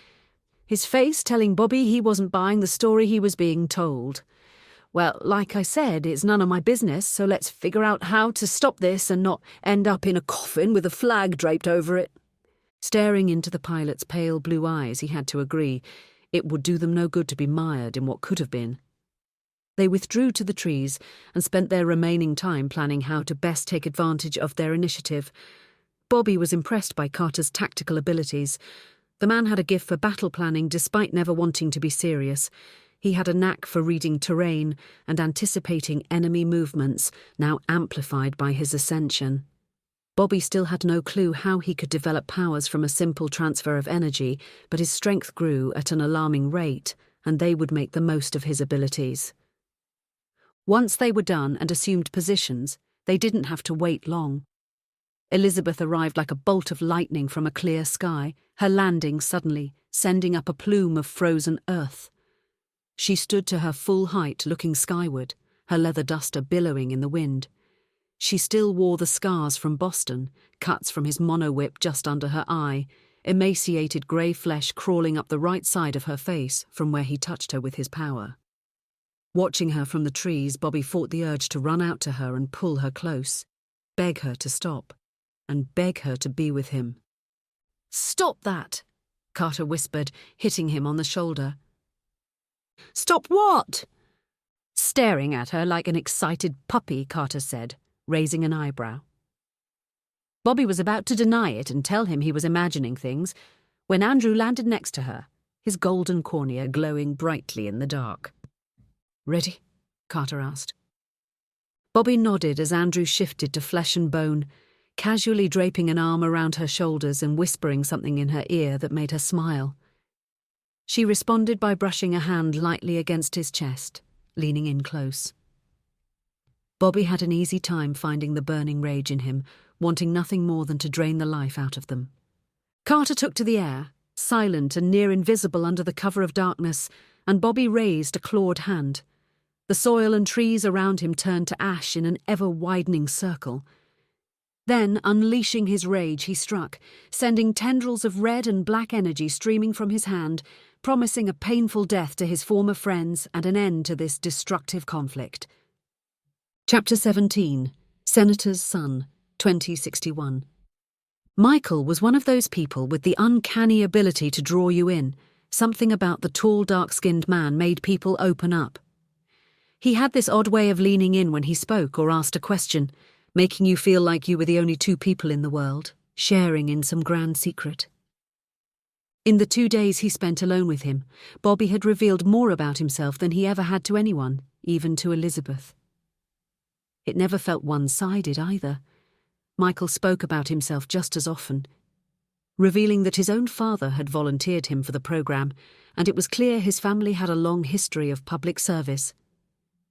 his face telling Bobby he wasn't buying the story he was being told. "Well, like I said, it's none of my business, so let's figure out how to stop this and not end up in a coffin with a flag draped over it." Staring into the pilot's pale blue eyes, he had to agree. It would do them no good to be mired in what could have been. They withdrew to the trees and spent their remaining time planning how to best take advantage of their initiative. Bobby was impressed by Carter's tactical abilities. The man had a gift for battle planning despite never wanting to be serious. He had a knack for reading terrain and anticipating enemy movements, now amplified by his ascension. Bobby still had no clue how he could develop powers from a simple transfer of energy, but his strength grew at an alarming rate, and they would make the most of his abilities. Once they were done and assumed positions, they didn't have to wait long. Elizabeth arrived like a bolt of lightning from a clear sky, her landing suddenly, sending up a plume of frozen earth. She stood to her full height looking skyward, her leather duster billowing in the wind. She still wore the scars from Boston, cuts from his monowhip just under her eye, emaciated grey flesh crawling up the right side of her face from where he touched her with his power. Watching her from the trees, Bobby fought the urge to run out to her and pull her close, beg her to stop, and beg her to be with him. "Stop that!" Carter whispered, hitting him on the shoulder. "Stop what?" Staring at her like an excited puppy, Carter said, raising an eyebrow. Bobby was about to deny it and tell him he was imagining things when Andrew landed next to her, his golden cornea glowing brightly in the dark. "Ready?" Carter asked. Bobby nodded as Andrew shifted to flesh and bone, casually draping an arm around her shoulders and whispering something in her ear that made her smile. She responded by brushing a hand lightly against his chest, leaning in close. Bobby had an easy time finding the burning rage in him, wanting nothing more than to drain the life out of them. Carter took to the air, silent and near invisible under the cover of darkness, and Bobby raised a clawed hand. The soil and trees around him turned to ash in an ever-widening circle. Then, unleashing his rage, he struck, sending tendrils of red and black energy streaming from his hand, promising a painful death to his former friends and an end to this destructive conflict. Chapter 17. Senator's Son, 2061. Michael was one of those people with the uncanny ability to draw you in, Something about the tall, dark-skinned man made people open up. He had this odd way of leaning in when he spoke or asked a question, making you feel like you were the only two people in the world, sharing in some grand secret. In the 2 days he spent alone with him, Bobby had revealed more about himself than he ever had to anyone, even to Elizabeth. It never felt one-sided either. Michael spoke about himself just as often, revealing that his own father had volunteered him for the program, and it was clear his family had a long history of public service.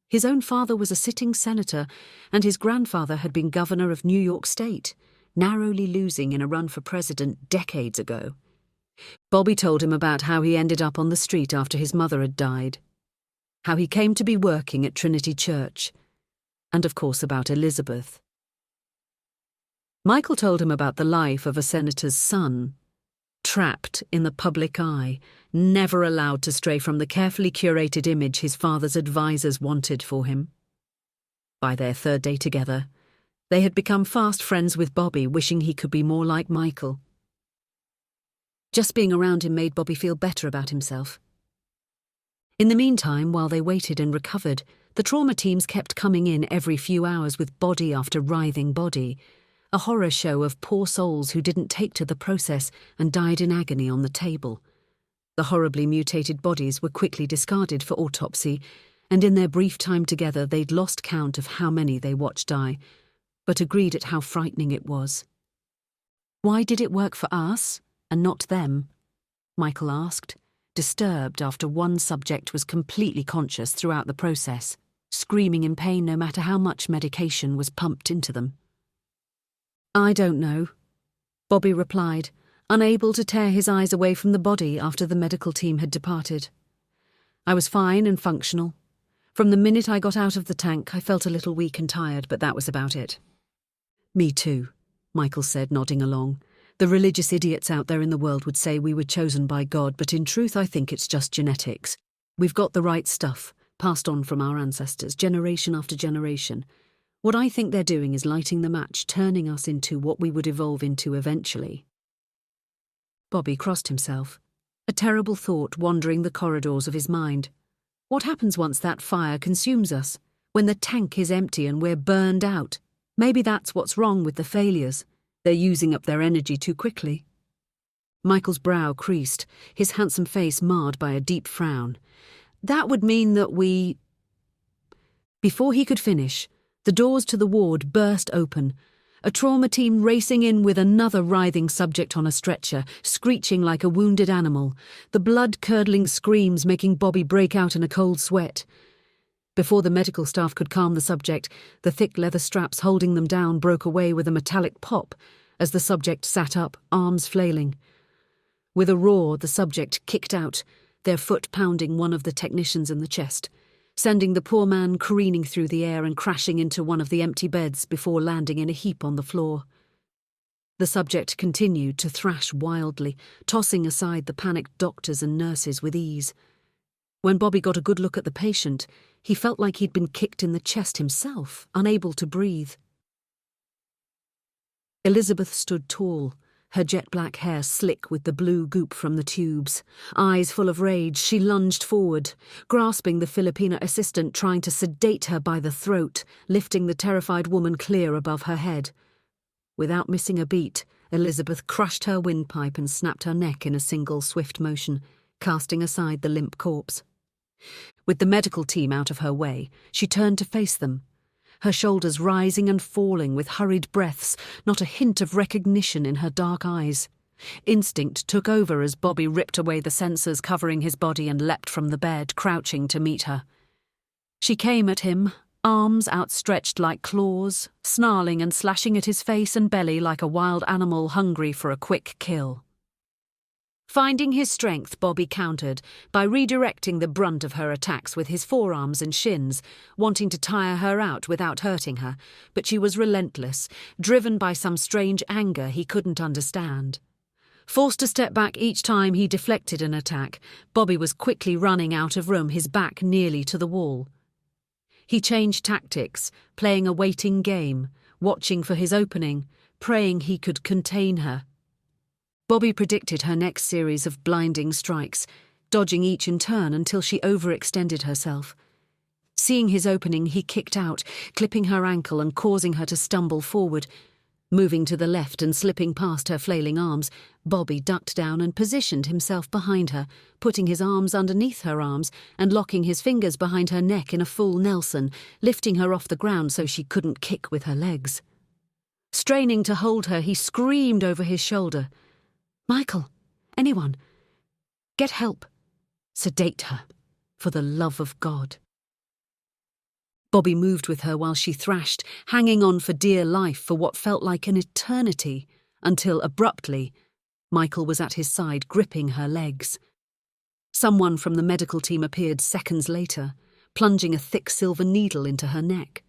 His own father was a sitting senator, and his grandfather had been governor of New York State, narrowly losing in a run for president decades ago. Bobby told him about how he ended up on the street after his mother had died, how he came to be working at Trinity Church, and of course about Elizabeth. Michael told him about the life of a senator's son, trapped in the public eye, never allowed to stray from the carefully curated image his father's advisors wanted for him. By their 3rd day together, they had become fast friends with Bobby, wishing he could be more like Michael. Just being around him made Bobby feel better about himself. In the meantime, while they waited and recovered, the trauma teams kept coming in every few hours with body after writhing body, a horror show of poor souls who didn't take to the process and died in agony on the table. The horribly mutated bodies were quickly discarded for autopsy, and in their brief time together they'd lost count of how many they watched die, but agreed at how frightening it was. "Why did it work for us and not them?" Michael asked, disturbed after one subject was completely conscious throughout the process, screaming in pain no matter how much medication was pumped into them. "I don't know," Bobby replied, unable to tear his eyes away from the body after the medical team had departed. "I was fine and functional. From the minute I got out of the tank, I felt a little weak and tired, but that was about it." "Me too," Michael said, nodding along. "The religious idiots out there in the world would say we were chosen by God, but in truth I think it's just genetics. We've got the right stuff, passed on from our ancestors, generation after generation. What I think they're doing is lighting the match, turning us into what we would evolve into eventually." Bobby crossed himself, a terrible thought wandering the corridors of his mind. What happens once that fire consumes us, when the tank is empty and we're burned out? Maybe that's what's wrong with the failures. They're using up their energy too quickly. Michael's brow creased, his handsome face marred by a deep frown. "That would mean that we—" Before he could finish, the doors to the ward burst open, a trauma team racing in with another writhing subject on a stretcher, screeching like a wounded animal, the blood-curdling screams making Bobby break out in a cold sweat. Before the medical staff could calm the subject, the thick leather straps holding them down broke away with a metallic pop as the subject sat up, arms flailing. With a roar, the subject kicked out, their foot pounding one of the technicians in the chest, sending the poor man careening through the air and crashing into one of the empty beds before landing in a heap on the floor. The subject continued to thrash wildly, tossing aside the panicked doctors and nurses with ease. When Bobby got a good look at the patient, he felt like he'd been kicked in the chest himself, unable to breathe. Elizabeth stood tall, her jet-black hair slick with the blue goop from the tubes. Eyes full of rage, she lunged forward, grasping the Filipina assistant trying to sedate her by the throat, lifting the terrified woman clear above her head. Without missing a beat, Elizabeth crushed her windpipe and snapped her neck in a single swift motion, casting aside the limp corpse. With the medical team out of her way, she turned to face them, her shoulders rising and falling with hurried breaths, not a hint of recognition in her dark eyes. Instinct took over as Bobby ripped away the sensors covering his body and leapt from the bed, crouching to meet her. She came at him, arms outstretched like claws, snarling and slashing at his face and belly like a wild animal hungry for a quick kill. Finding his strength, Bobby countered by redirecting the brunt of her attacks with his forearms and shins, wanting to tire her out without hurting her, but she was relentless, driven by some strange anger he couldn't understand. Forced to step back each time he deflected an attack, Bobby was quickly running out of room, his back nearly to the wall. He changed tactics, playing a waiting game, watching for his opening, praying he could contain her. Bobby predicted her next series of blinding strikes. dodging each in turn until she overextended herself. Seeing his opening, he kicked out, clipping her ankle and causing her to stumble forward. Moving to the left and slipping past her flailing arms, Bobby ducked down and positioned himself behind her, putting his arms underneath her arms and locking his fingers behind her neck in a full Nelson, lifting her off the ground so she couldn't kick with her legs. Straining to hold her, he screamed over his shoulder, "Michael, anyone, get help. Sedate her, for the love of God." Bobby moved with her while she thrashed, hanging on for dear life for what felt like an eternity, until abruptly, Michael was at his side gripping her legs. Someone from the medical team appeared seconds later, plunging a thick silver needle into her neck.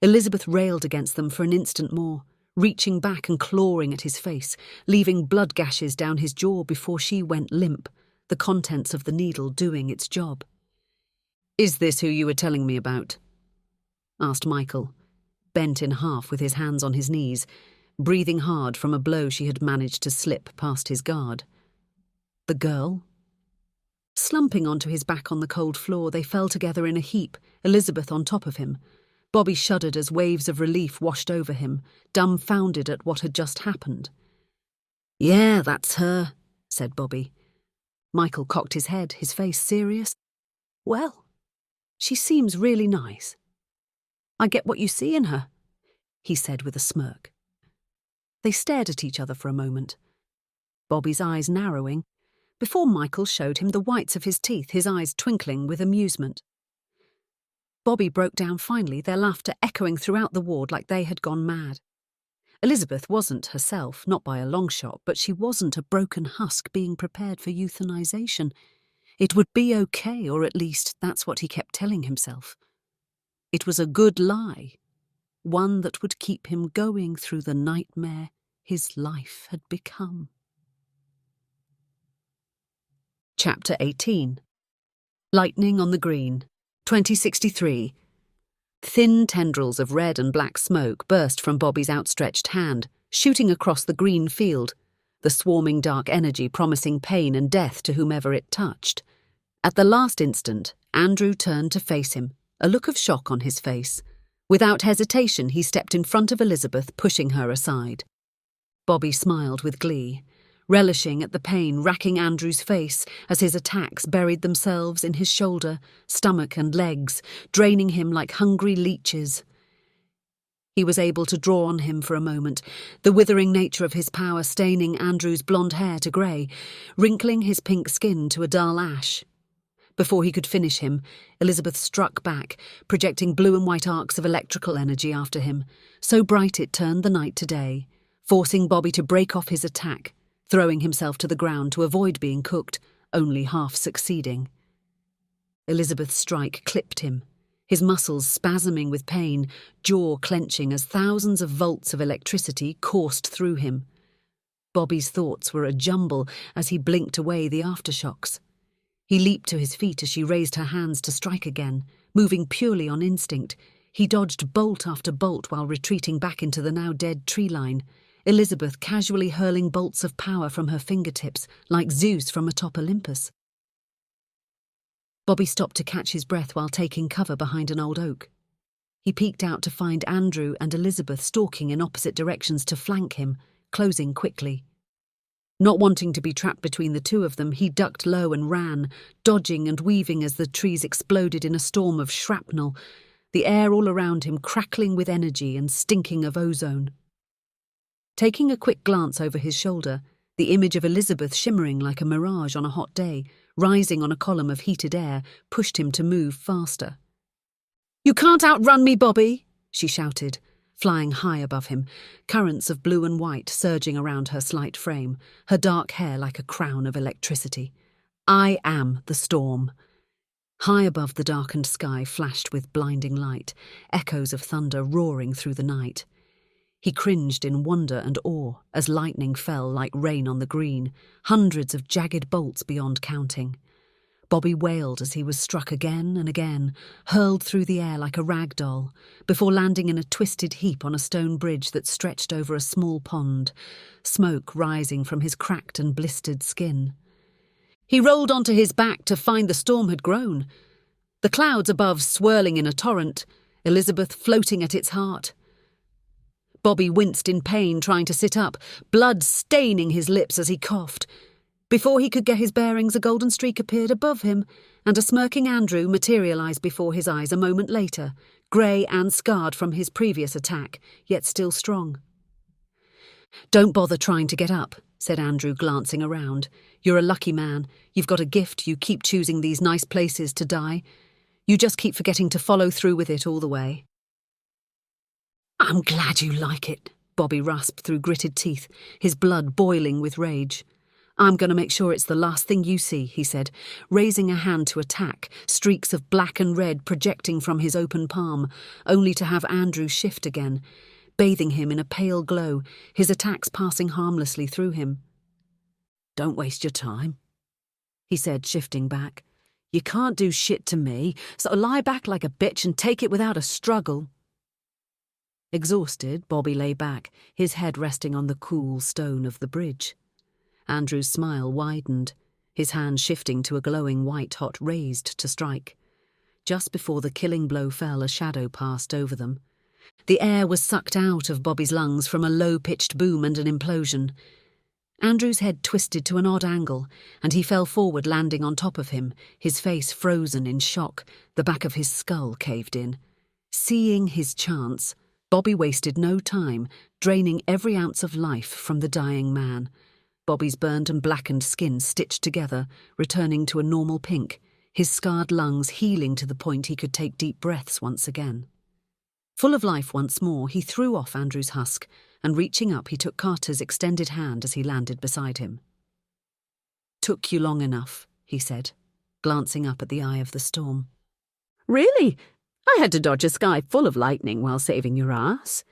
Elizabeth railed against them for an instant more, reaching back and clawing at his face, leaving blood gashes down his jaw before she went limp, the contents of the needle doing its job. "Is this who you were telling me about?" asked Michael, bent in half with his hands on his knees, breathing hard from a blow she had managed to slip past his guard. The girl? Slumping onto his back on the cold floor, they fell together in a heap, Elizabeth on top of him. Bobby shuddered as waves of relief washed over him, dumbfounded at what had just happened. "Yeah, that's her," said Bobby. Michael cocked his head, his face serious. "Well, she seems really nice. I get what you see in her," he said with a smirk. They stared at each other for a moment, Bobby's eyes narrowing, before Michael showed him the whites of his teeth, his eyes twinkling with amusement. Bobby broke down finally, their laughter echoing throughout the ward like they had gone mad. Elizabeth wasn't herself, not by a long shot, but she wasn't a broken husk being prepared for euthanization. It would be okay, or at least that's what he kept telling himself. It was a good lie, one that would keep him going through the nightmare his life had become. Chapter 18. Lightning on the Green, 2063. Thin tendrils of red and black smoke burst from Bobby's outstretched hand, shooting across the green field, the swarming dark energy promising pain and death to whomever it touched. At the last instant, Andrew turned to face him, a look of shock on his face. Without hesitation, he stepped in front of Elizabeth, pushing her aside. Bobby smiled with glee, relishing at the pain racking Andrew's face as his attacks buried themselves in his shoulder, stomach and legs, draining him like hungry leeches. He was able to draw on him for a moment, the withering nature of his power staining Andrew's blonde hair to grey, wrinkling his pink skin to a dull ash. Before he could finish him, Elizabeth struck back, projecting blue and white arcs of electrical energy after him, so bright it turned the night to day, forcing Bobby to break off his attack, throwing himself to the ground to avoid being cooked, only half succeeding. Elizabeth's strike clipped him, his muscles spasming with pain, jaw clenching as thousands of volts of electricity coursed through him. Bobby's thoughts were a jumble as he blinked away the aftershocks. He leaped to his feet as she raised her hands to strike again, moving purely on instinct. He dodged bolt after bolt while retreating back into the now dead tree line, Elizabeth casually hurling bolts of power from her fingertips, like Zeus from atop Olympus. Bobby stopped to catch his breath while taking cover behind an old oak. He peeked out to find Andrew and Elizabeth stalking in opposite directions to flank him, closing quickly. Not wanting to be trapped between the two of them, he ducked low and ran, dodging and weaving as the trees exploded in a storm of shrapnel, the air all around him crackling with energy and stinking of ozone. Taking a quick glance over his shoulder, the image of Elizabeth shimmering like a mirage on a hot day, rising on a column of heated air, pushed him to move faster. "You can't outrun me, Bobby!" she shouted, flying high above him, currents of blue and white surging around her slight frame, her dark hair like a crown of electricity. "I am the storm." High above the darkened sky flashed with blinding light, echoes of thunder roaring through the night. He cringed in wonder and awe as lightning fell like rain on the green, hundreds of jagged bolts beyond counting. Bobby wailed as he was struck again and again, hurled through the air like a rag doll, before landing in a twisted heap on a stone bridge that stretched over a small pond, smoke rising from his cracked and blistered skin. He rolled onto his back to find the storm had grown. The clouds above swirling in a torrent, Elizabeth floating at its heart. Bobby winced in pain trying to sit up, blood staining his lips as he coughed. Before he could get his bearings, a golden streak appeared above him, and a smirking Andrew materialised before his eyes a moment later, grey and scarred from his previous attack, yet still strong. "Don't bother trying to get up," said Andrew, glancing around. "You're a lucky man. You've got a gift. You keep choosing these nice places to die. You just keep forgetting to follow through with it all the way." "I'm glad you like it," Bobby rasped through gritted teeth, his blood boiling with rage. "I'm going to make sure it's the last thing you see," he said, raising a hand to attack, streaks of black and red projecting from his open palm, only to have Andrew shift again, bathing him in a pale glow, his attacks passing harmlessly through him. "Don't waste your time," he said, shifting back. "You can't do shit to me, so lie back like a bitch and take it without a struggle." Exhausted, Bobby lay back, his head resting on the cool stone of the bridge. Andrew's smile widened, his hand shifting to a glowing white-hot raised to strike. Just before the killing blow fell, a shadow passed over them. The air was sucked out of Bobby's lungs from a low-pitched boom and an implosion. Andrew's head twisted to an odd angle, and he fell forward, landing on top of him, his face frozen in shock, the back of his skull caved in. Seeing his chance, Bobby wasted no time, draining every ounce of life from the dying man. Bobby's burnt and blackened skin stitched together, returning to a normal pink, his scarred lungs healing to the point he could take deep breaths once again. Full of life once more, he threw off Andrew's husk, and reaching up, he took Carter's extended hand as he landed beside him. "Took you long enough," he said, glancing up at the eye of the storm. Really? I had to dodge a sky full of lightning while saving your ass.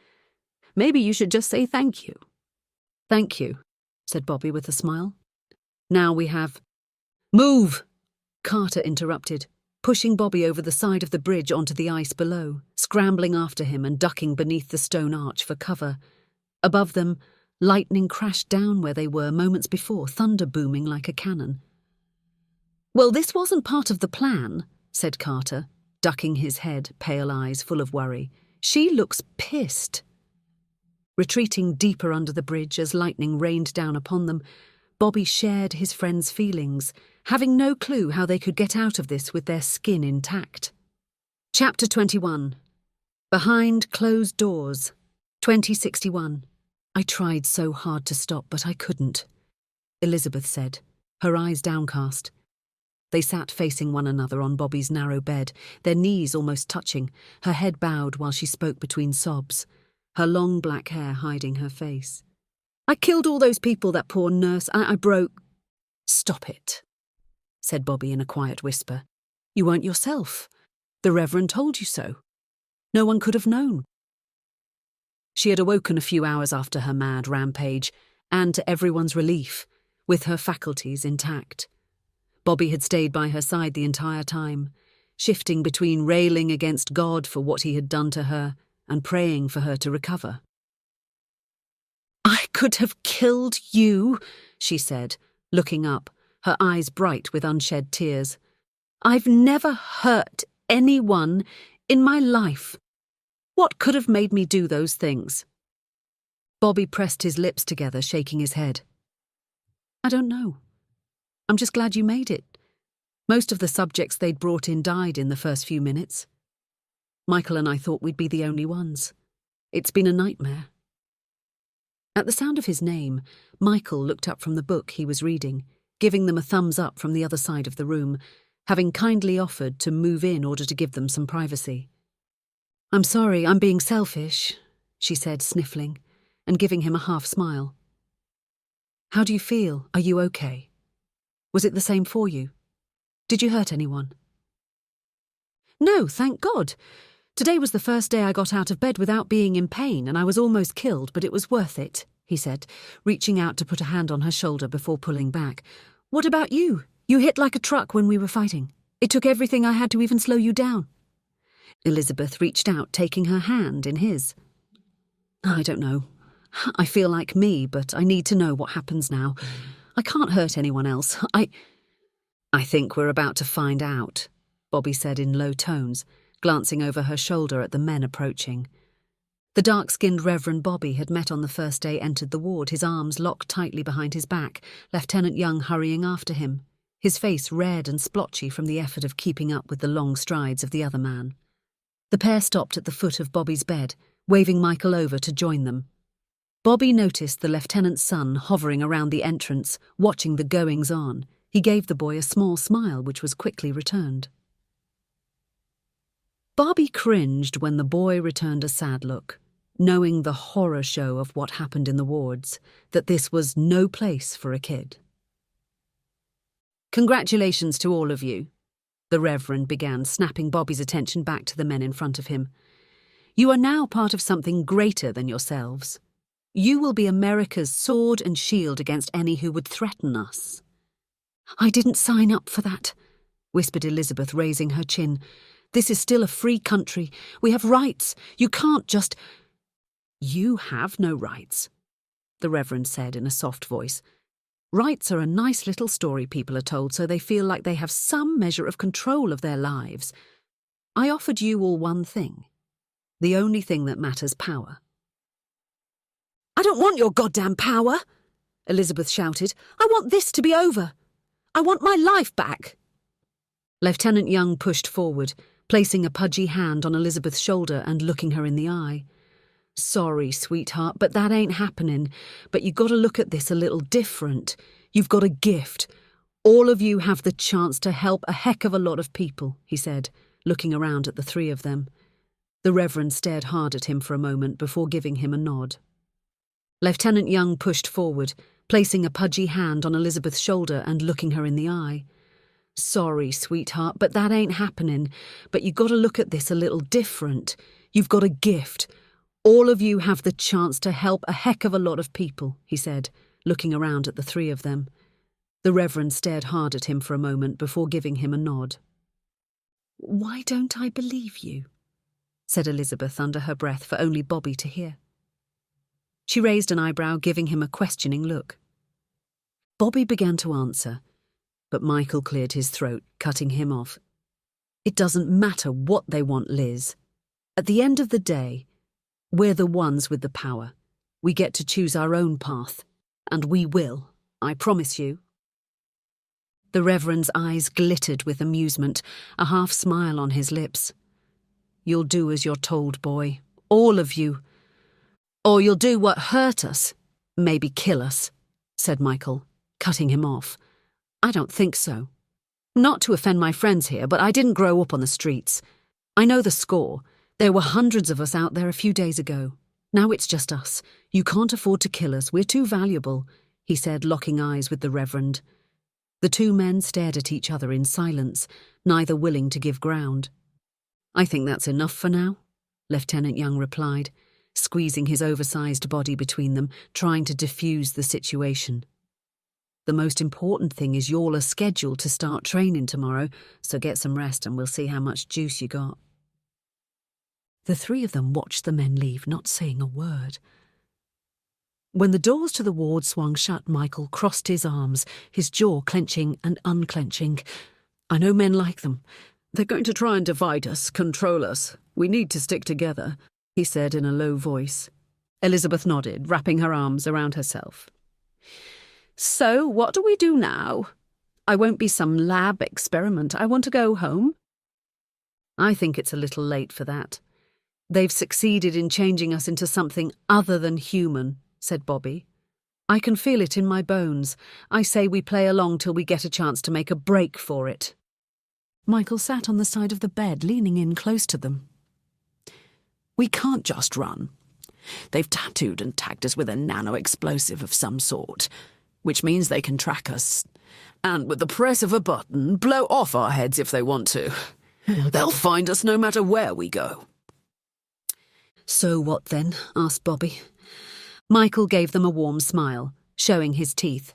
Maybe you should just say thank you." "Thank you," said Bobby with a smile. "Now we have—" "Move!" Carter interrupted, pushing Bobby over the side of the bridge onto the ice below, scrambling after him and ducking beneath the stone arch for cover. Above them, lightning crashed down where they were moments before, thunder booming like a cannon. "Well, this wasn't part of the plan," said Carter, ducking his head, pale eyes full of worry. "She looks pissed." Retreating deeper under the bridge as lightning rained down upon them, Bobby shared his friend's feelings, having no clue how they could get out of this with their skin intact. Chapter 21. Behind Closed Doors. 2061. "I tried so hard to stop, but I couldn't," Elizabeth said, her eyes downcast. They sat facing one another on Bobby's narrow bed, their knees almost touching, her head bowed while she spoke between sobs, her long black hair hiding her face. "I killed all those people, that poor nurse. I broke—" "Stop it," said Bobby in a quiet whisper. "You weren't yourself. The Reverend told you so. No one could have known." She had awoken a few hours after her mad rampage, and to everyone's relief, with her faculties intact. Bobby had stayed by her side the entire time, shifting between railing against God for what he had done to her and praying for her to recover. "I could have killed you," she said, looking up, her eyes bright with unshed tears. "I've never hurt anyone in my life. What could have made me do those things?" Bobby pressed his lips together, shaking his head. "I don't know. I'm just glad you made it. Most of the subjects they'd brought in died in the first few minutes. Michael and I thought we'd be the only ones. It's been a nightmare." At the sound of his name, Michael looked up from the book he was reading, giving them a thumbs up from the other side of the room, having kindly offered to move in order to give them some privacy. "I'm sorry, I'm being selfish," she said, sniffling, and giving him a half smile. "How do you feel? Are you okay? Was it the same for you? Did you hurt anyone?" "No, thank God. Today was the first day I got out of bed without being in pain, and I was almost killed, but it was worth it," he said, reaching out to put a hand on her shoulder before pulling back. "What about you? You hit like a truck when we were fighting. It took everything I had to even slow you down." Elizabeth reached out, taking her hand in his. "I don't know. I feel like me, but I need to know what happens now. I can't hurt anyone else. I think we're about to find out, Bobby said in low tones, glancing over her shoulder at the men approaching. The dark-skinned Reverend Bobby had met on the first day entered the ward, his arms locked tightly behind his back, Lieutenant Young hurrying after him, his face red and splotchy from the effort of keeping up with the long strides of the other man. The pair stopped at the foot of Bobby's bed, waving Michael over to join them. Bobby noticed the lieutenant's son hovering around the entrance, watching the goings-on. He gave the boy a small smile, which was quickly returned. Bobby cringed when the boy returned a sad look, knowing the horror show of what happened in the wards, that this was no place for a kid. Congratulations to all of you, the Reverend began, snapping Bobby's attention back to the men in front of him. You are now part of something greater than yourselves. You will be America's sword and shield against any who would threaten us. I didn't sign up for that, whispered Elizabeth, raising her chin. This is still a free country. We have rights. You can't just... You have no rights, the Reverend said in a soft voice. Rights are a nice little story people are told so they feel like they have some measure of control of their lives. I offered you all one thing. The only thing that matters, power. I don't want your goddamn power, Elizabeth shouted. I want this to be over. I want my life back. Lieutenant Young pushed forward, placing a pudgy hand on Elizabeth's shoulder and looking her in the eye. Sorry, sweetheart, but that ain't happening. But you got to look at this a little different. You've got a gift. All of you have the chance to help a heck of a lot of people, he said, looking around at the three of them. The Reverend stared hard at him for a moment before giving him a nod. Lieutenant Young pushed forward, placing a pudgy hand on Elizabeth's shoulder and looking her in the eye. Sorry, sweetheart, but that ain't happening. But you got to look at this a little different. You've got a gift. All of you have the chance to help a heck of a lot of people, he said, looking around at the three of them. The Reverend stared hard at him for a moment before giving him a nod. Why don't I believe you? Said Elizabeth under her breath for only Bobby to hear. She raised an eyebrow, giving him a questioning look. Bobby began to answer, but Michael cleared his throat, cutting him off. It doesn't matter what they want, Liz. At the end of the day, we're the ones with the power. We get to choose our own path, and we will, I promise you. The Reverend's eyes glittered with amusement, a half smile on his lips. You'll do as you're told, boy, all of you. Or you'll do what hurt us, maybe kill us, said Michael, cutting him off. I don't think so. Not to offend my friends here, but I didn't grow up on the streets. I know the score. There were hundreds of us out there a few days ago. Now it's just us. You can't afford to kill us. We're too valuable, he said, locking eyes with the Reverend. The two men stared at each other in silence, neither willing to give ground. I think that's enough for now, Lieutenant Young replied, squeezing his oversized body between them, trying to diffuse the situation. The most important thing is y'all are scheduled to start training tomorrow, so get some rest and we'll see how much juice you got. The three of them watched the men leave, not saying a word. When the doors to the ward swung shut, Michael crossed his arms, his jaw clenching and unclenching. I know men like them. They're going to try and divide us, control us. We need to stick together, he said in a low voice. Elizabeth nodded, wrapping her arms around herself. So, what do we do now? I won't be some lab experiment. I want to go home. I think it's a little late for that. They've succeeded in changing us into something other than human, said Bobby. I can feel it in my bones. I say we play along till we get a chance to make a break for it. Michael sat on the side of the bed, leaning in close to them. We can't just run. They've tattooed and tagged us with a nano-explosive of some sort, which means they can track us, and with the press of a button, blow off our heads if they want to. They'll find us no matter where we go. So what then? Asked Bobby. Michael gave them a warm smile, showing his teeth.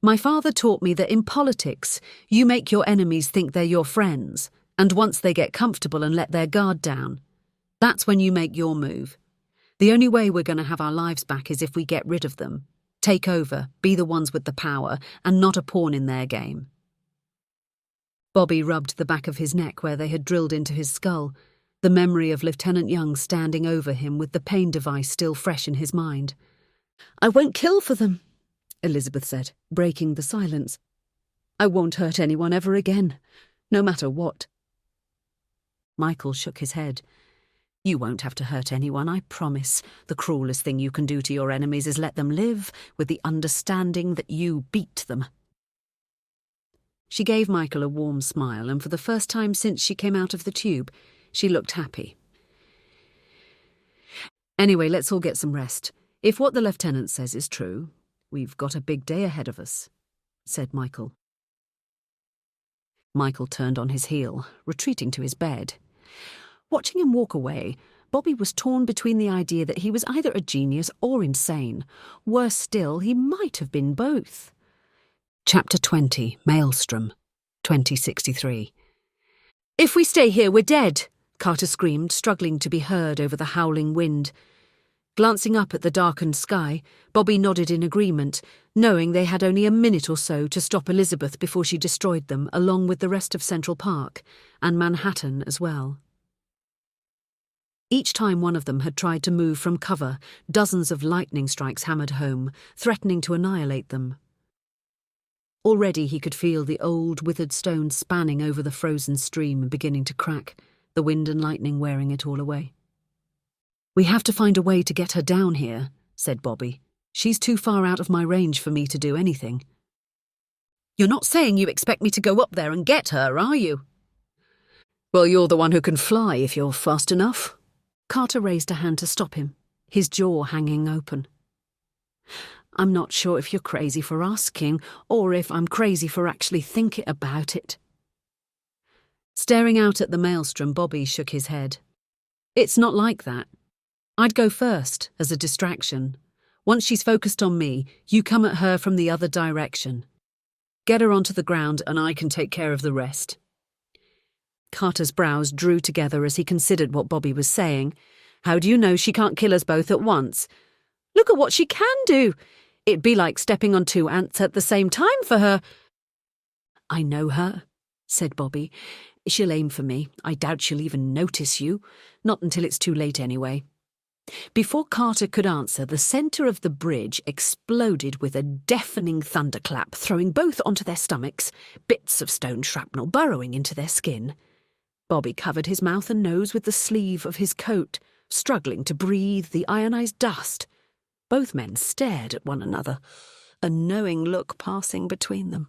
My father taught me that in politics, you make your enemies think they're your friends, and once they get comfortable and let their guard down, that's when you make your move. The only way we're going to have our lives back is if we get rid of them, take over, be the ones with the power, and not a pawn in their game. Bobby rubbed the back of his neck where they had drilled into his skull, the memory of Lieutenant Young standing over him with the pain device still fresh in his mind. "I won't kill for them," Elizabeth said, breaking the silence. "I won't hurt anyone ever again, no matter what." Michael shook his head. "You won't have to hurt anyone, I promise. The cruelest thing you can do to your enemies is let them live with the understanding that you beat them." She gave Michael a warm smile, and for the first time since she came out of the tube, she looked happy. "Anyway, let's all get some rest. If what the lieutenant says is true, we've got a big day ahead of us," said Michael. Michael turned on his heel, retreating to his bed. Watching him walk away, Bobby was torn between the idea that he was either a genius or insane. Worse still, he might have been both. Chapter 20, Maelstrom, 2063. "If we stay here, we're dead," Carter screamed, struggling to be heard over the howling wind. Glancing up at the darkened sky, Bobby nodded in agreement, knowing they had only a minute or so to stop Elizabeth before she destroyed them, along with the rest of Central Park, and Manhattan as well. Each time one of them had tried to move from cover, dozens of lightning strikes hammered home, threatening to annihilate them. Already he could feel the old, withered stone spanning over the frozen stream and beginning to crack, the wind and lightning wearing it all away. "We have to find a way to get her down here," said Bobby. "She's too far out of my range for me to do anything." "You're not saying you expect me to go up there and get her, are you?" "Well, you're the one who can fly if you're fast enough." Carter raised a hand to stop him, his jaw hanging open. "I'm not sure if you're crazy for asking, or if I'm crazy for actually thinking about it." Staring out at the maelstrom, Bobby shook his head. "It's not like that. I'd go first, as a distraction. Once she's focused on me, you come at her from the other direction. Get her onto the ground and I can take care of the rest." Carter's brows drew together as he considered what Bobby was saying. "How do you know she can't kill us both at once?" "Look at what she can do! It'd be like stepping on two ants at the same time for her." "I know her," said Bobby. "She'll aim for me. I doubt she'll even notice you. Not until it's too late anyway." Before Carter could answer, the centre of the bridge exploded with a deafening thunderclap, throwing both onto their stomachs, bits of stone shrapnel burrowing into their skin. Bobby covered his mouth and nose with the sleeve of his coat, struggling to breathe the ionized dust. Both men stared at one another, a knowing look passing between them.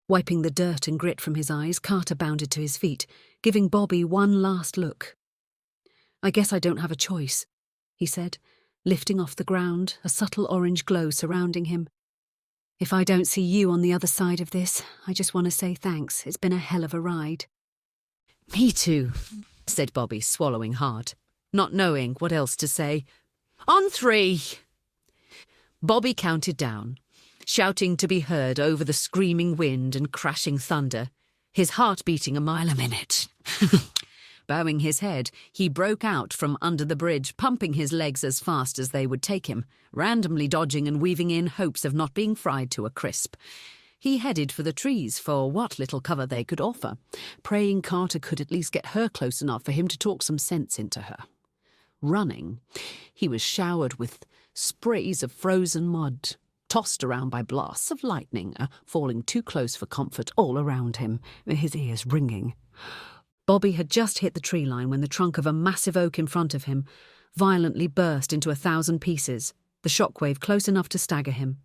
Wiping the dirt and grit from his eyes, Carter bounded to his feet, giving Bobby one last look. "I guess I don't have a choice," he said, lifting off the ground, a subtle orange glow surrounding him. "If I don't see you on the other side of this, I just want to say thanks. It's been a hell of a ride." "Me too," said Bobby, swallowing hard, not knowing what else to say. "On 3. Bobby counted down, shouting to be heard over the screaming wind and crashing thunder, his heart beating a mile a minute. Bowing his head, he broke out from under the bridge, pumping his legs as fast as they would take him, randomly dodging and weaving in hopes of not being fried to a crisp. He headed for the trees for what little cover they could offer, praying Carter could at least get her close enough for him to talk some sense into her. Running, he was showered with sprays of frozen mud, tossed around by blasts of lightning, falling too close for comfort all around him, his ears ringing. Bobby had just hit the tree line when the trunk of a massive oak in front of him violently burst into 1,000 pieces, the shockwave close enough to stagger him.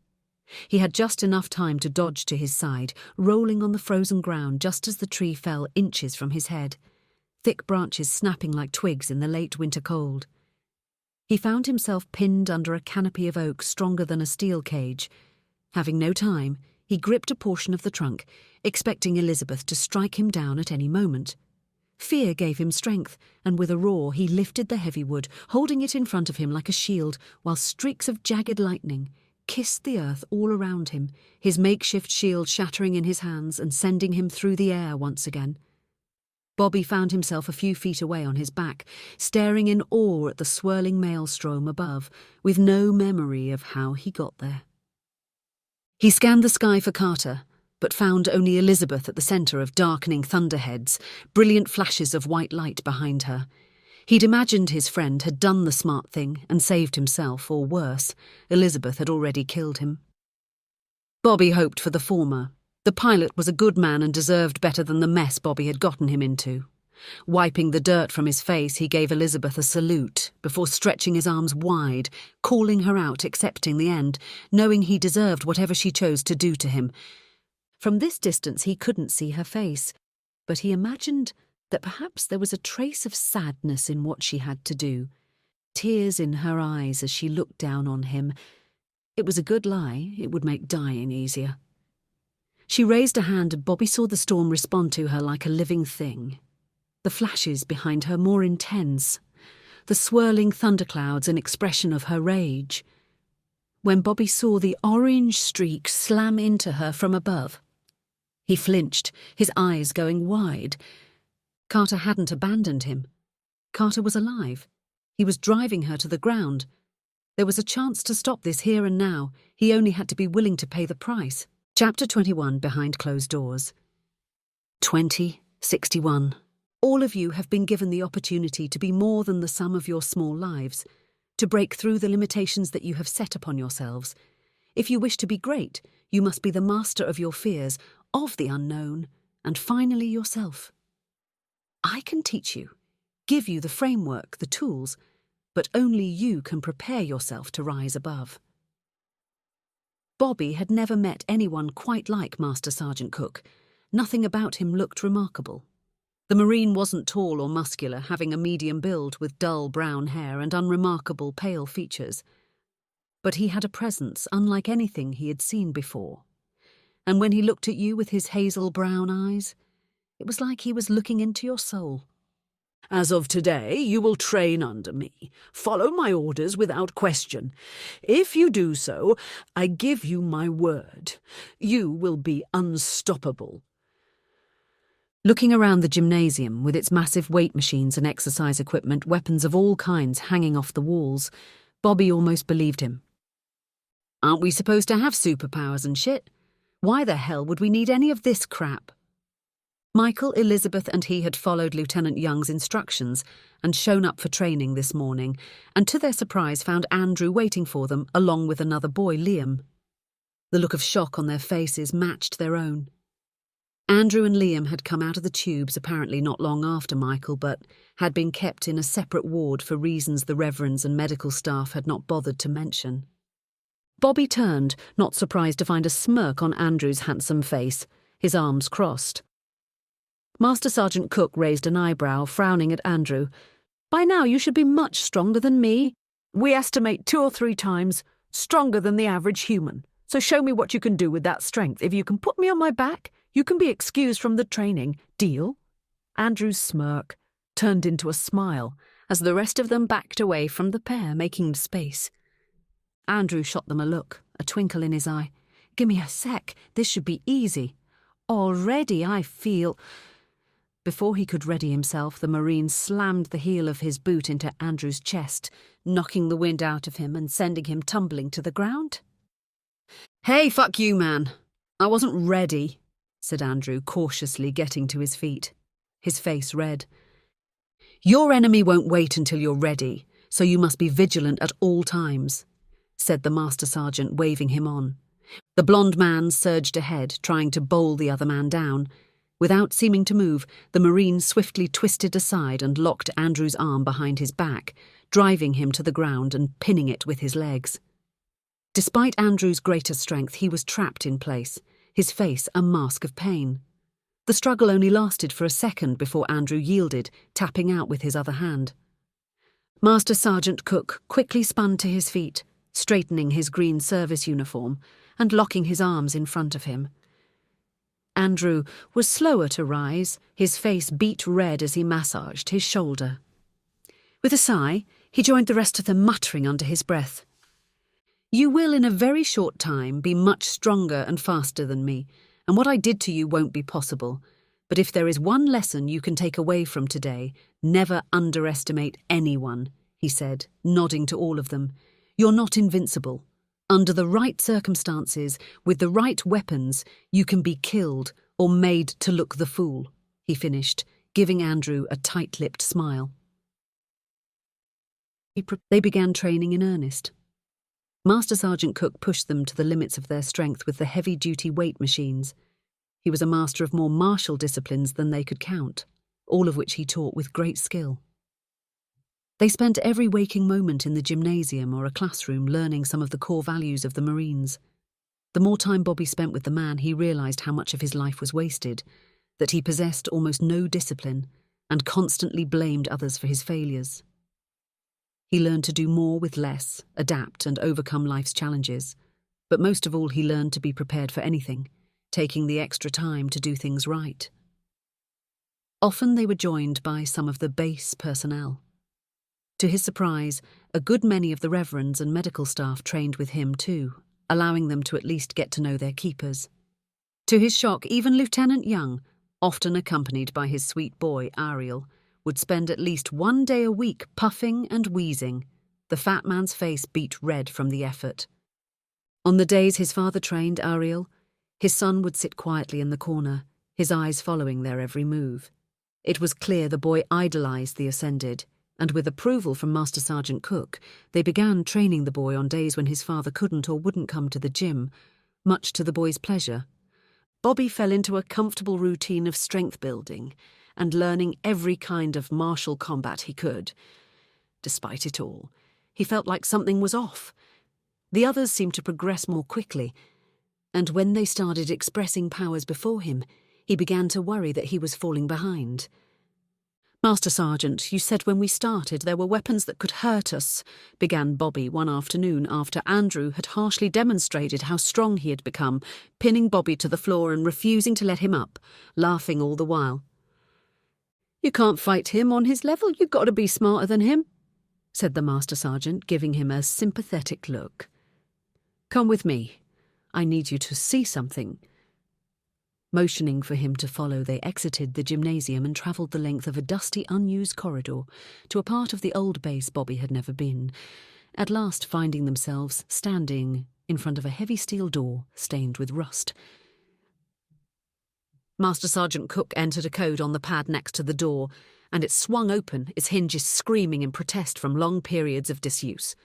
He had just enough time to dodge to his side, rolling on the frozen ground just as the tree fell inches from his head, thick branches snapping like twigs in the late winter cold. He found himself pinned under a canopy of oak stronger than a steel cage. Having no time, he gripped a portion of the trunk, expecting Elizabeth to strike him down at any moment. Fear gave him strength, and with a roar he lifted the heavy wood, holding it in front of him like a shield, while streaks of jagged lightning kissed the earth all around him, his makeshift shield shattering in his hands and sending him through the air once again. Bobby found himself a few feet away on his back, staring in awe at the swirling maelstrom above, with no memory of how he got there. He scanned the sky for Carter, but found only Elizabeth at the centre of darkening thunderheads, brilliant flashes of white light behind her. He'd imagined his friend had done the smart thing and saved himself, or worse, Elizabeth had already killed him. Bobby hoped for the former. The pilot was a good man and deserved better than the mess Bobby had gotten him into. Wiping the dirt from his face, he gave Elizabeth a salute before stretching his arms wide, calling her out, accepting the end, knowing he deserved whatever she chose to do to him. From this distance he couldn't see her face, but he imagined that perhaps there was a trace of sadness in what she had to do, tears in her eyes as she looked down on him. It was a good lie, it would make dying easier. She raised a hand and Bobby saw the storm respond to her like a living thing. The flashes behind her more intense, the swirling thunderclouds an expression of her rage. When Bobby saw the orange streak slam into her from above, he flinched, his eyes going wide. Carter hadn't abandoned him. Carter was alive. He was driving her to the ground. There was a chance to stop this here and now. He only had to be willing to pay the price. Chapter 21, Behind Closed Doors. 2061. All of you have been given the opportunity to be more than the sum of your small lives, to break through the limitations that you have set upon yourselves. If you wish to be great, you must be the master of your fears, of the unknown, and finally yourself. I can teach you, give you the framework, the tools, but only you can prepare yourself to rise above. Bobby had never met anyone quite like Master Sergeant Cook. Nothing about him looked remarkable. The Marine wasn't tall or muscular, having a medium build with dull brown hair and unremarkable pale features. But he had a presence unlike anything he had seen before. And when he looked at you with his hazel brown eyes, it was like he was looking into your soul. As of today, you will train under me. Follow my orders without question. If you do so, I give you my word. You will be unstoppable. Looking around the gymnasium with its massive weight machines and exercise equipment, weapons of all kinds hanging off the walls, Bobby almost believed him. Aren't we supposed to have superpowers and shit? Why the hell would we need any of this crap? Michael, Elizabeth and he had followed Lieutenant Young's instructions and shown up for training this morning, and to their surprise found Andrew waiting for them along with another boy, Liam. The look of shock on their faces matched their own. Andrew and Liam had come out of the tubes apparently not long after Michael, but had been kept in a separate ward for reasons the reverends and medical staff had not bothered to mention. Bobby turned, not surprised to find a smirk on Andrew's handsome face, his arms crossed. Master Sergeant Cook raised an eyebrow, frowning at Andrew. By now you should be much stronger than me. We estimate 2 or 3 times stronger than the average human. So show me what you can do with that strength. If you can put me on my back, you can be excused from the training. Deal? Andrew's smirk turned into a smile as the rest of them backed away from the pair, making space. Andrew shot them a look, a twinkle in his eye. Give me a sec. This should be easy. Already I feel... Before he could ready himself, the Marine slammed the heel of his boot into Andrew's chest, knocking the wind out of him and sending him tumbling to the ground. Hey, fuck you, man. I wasn't ready, said Andrew, cautiously getting to his feet, his face red. Your enemy won't wait until you're ready, so you must be vigilant at all times, said the Master Sergeant, waving him on. The blonde man surged ahead, trying to bowl the other man down. Without seeming to move, the Marine swiftly twisted aside and locked Andrew's arm behind his back, driving him to the ground and pinning it with his legs. Despite Andrew's greater strength, he was trapped in place, his face a mask of pain. The struggle only lasted for a second before Andrew yielded, tapping out with his other hand. Master Sergeant Cook quickly spun to his feet, straightening his green service uniform and locking his arms in front of him. Andrew was slower to rise, his face beet red as he massaged his shoulder. With a sigh, he joined the rest of them, muttering under his breath. You will in a very short time be much stronger and faster than me, and what I did to you won't be possible. But if there is one lesson you can take away from today, never underestimate anyone, he said, nodding to all of them. You're not invincible. Under the right circumstances, with the right weapons, you can be killed or made to look the fool, he finished, giving Andrew a tight-lipped smile. They began training in earnest. Master Sergeant Cook pushed them to the limits of their strength with the heavy-duty weight machines. He was a master of more martial disciplines than they could count, all of which he taught with great skill. They spent every waking moment in the gymnasium or a classroom learning some of the core values of the Marines. The more time Bobby spent with the man, he realised how much of his life was wasted, that he possessed almost no discipline and constantly blamed others for his failures. He learned to do more with less, adapt and overcome life's challenges, but most of all he learned to be prepared for anything, taking the extra time to do things right. Often they were joined by some of the base personnel. To his surprise, a good many of the reverends and medical staff trained with him too, allowing them to at least get to know their keepers. To his shock, even Lieutenant Young, often accompanied by his sweet boy, Ariel, would spend at least 1 day a week puffing and wheezing. The fat man's face beat red from the effort. On the days his father trained Ariel, his son would sit quietly in the corner, his eyes following their every move. It was clear the boy idolised the Ascended, and with approval from Master Sergeant Cook, they began training the boy on days when his father couldn't or wouldn't come to the gym, much to the boy's pleasure. Bobby fell into a comfortable routine of strength building and learning every kind of martial combat he could. Despite it all, he felt like something was off. The others seemed to progress more quickly, and when they started expressing powers before him, he began to worry that he was falling behind. "Master Sergeant, you said when we started there were weapons that could hurt us," began Bobby one afternoon after Andrew had harshly demonstrated how strong he had become, pinning Bobby to the floor and refusing to let him up, laughing all the while. "You can't fight him on his level, you've got to be smarter than him," said the Master Sergeant, giving him a sympathetic look. "Come with me. I need you to see something." Motioning for him to follow, they exited the gymnasium and travelled the length of a dusty, unused corridor to a part of the old base Bobby had never been, at last finding themselves standing in front of a heavy steel door stained with rust. Master Sergeant Cook entered a code on the pad next to the door, and it swung open, its hinges screaming in protest from long periods of disuse.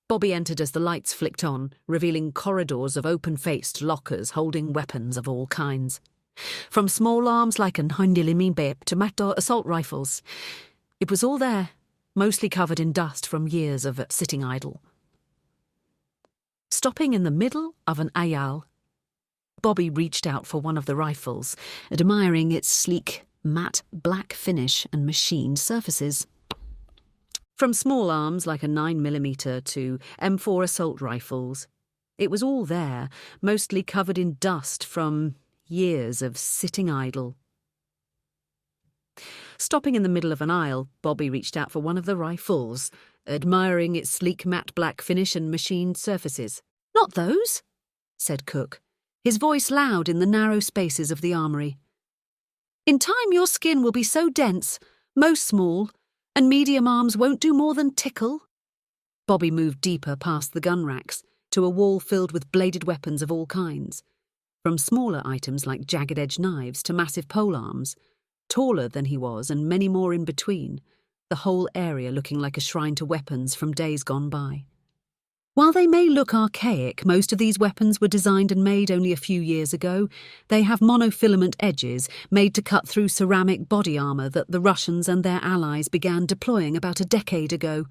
Bobby entered as the lights flicked on, revealing corridors of open-faced lockers holding weapons of all kinds. From small arms like a 9mm to matter assault rifles. It was all there, mostly covered in dust from years of sitting idle. Stopping in the middle of an ayal, Bobby reached out for one of the rifles, admiring its sleek, matte black finish and machined surfaces. From small arms like a 9mm to M4 assault rifles, it was all there, mostly covered in dust from years of sitting idle. Stopping in the middle of an aisle, Bobby reached out for one of the rifles, admiring its sleek matte black finish and machined surfaces. "Not those," said Cook, his voice loud in the narrow spaces of the armoury. "In time your skin will be so dense, most small, and medium arms won't do more than tickle." Bobby moved deeper past the gun racks to a wall filled with bladed weapons of all kinds, from smaller items like jagged-edged knives to massive polearms, taller than he was and many more in between, the whole area looking like a shrine to weapons from days gone by. While they may look archaic, most of these weapons were designed and made only a few years ago. They have monofilament edges made to cut through ceramic body armour that the Russians and their allies began deploying about a decade ago.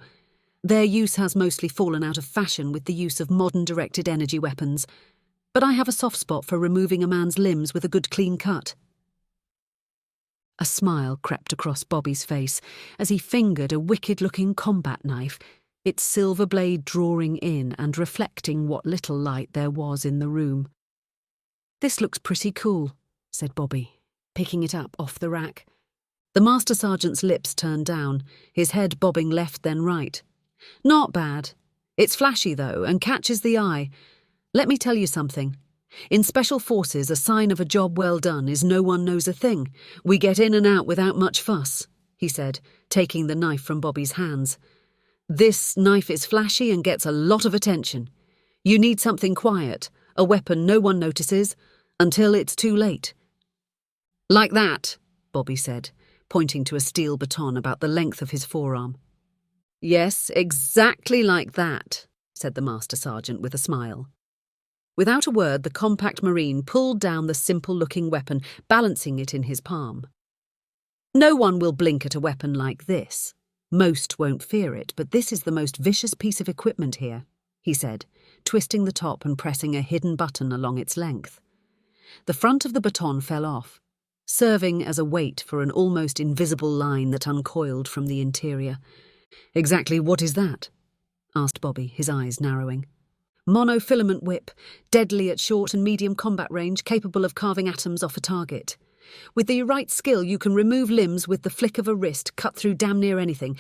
Their use has mostly fallen out of fashion with the use of modern directed energy weapons, but I have a soft spot for removing a man's limbs with a good clean cut. A smile crept across Bobby's face as he fingered a wicked-looking combat knife, its silver blade drawing in and reflecting what little light there was in the room. "This looks pretty cool," said Bobby, picking it up off the rack. The Master Sergeant's lips turned down, his head bobbing left then right. "Not bad. It's flashy, though, and catches the eye. Let me tell you something. In Special Forces, a sign of a job well done is no one knows a thing. We get in and out without much fuss," he said, taking the knife from Bobby's hands. "This knife is flashy and gets a lot of attention. You need something quiet, a weapon no one notices, until it's too late. Like that, Bobby said, pointing to a steel baton about the length of his forearm. Yes, exactly like that, said the Master Sergeant with a smile. Without a word, the compact Marine pulled down the simple-looking weapon, balancing it in his palm. No one will blink at a weapon like this. Most won't fear it, but this is the most vicious piece of equipment here, he said, twisting the top and pressing a hidden button along its length. The front of the baton fell off, serving as a weight for an almost invisible line that uncoiled from the interior. Exactly what is that? Asked Bobby, his eyes narrowing. Monofilament whip, deadly at short and medium combat range, capable of carving atoms off a target. With the right skill, you can remove limbs with the flick of a wrist, cut through damn near anything,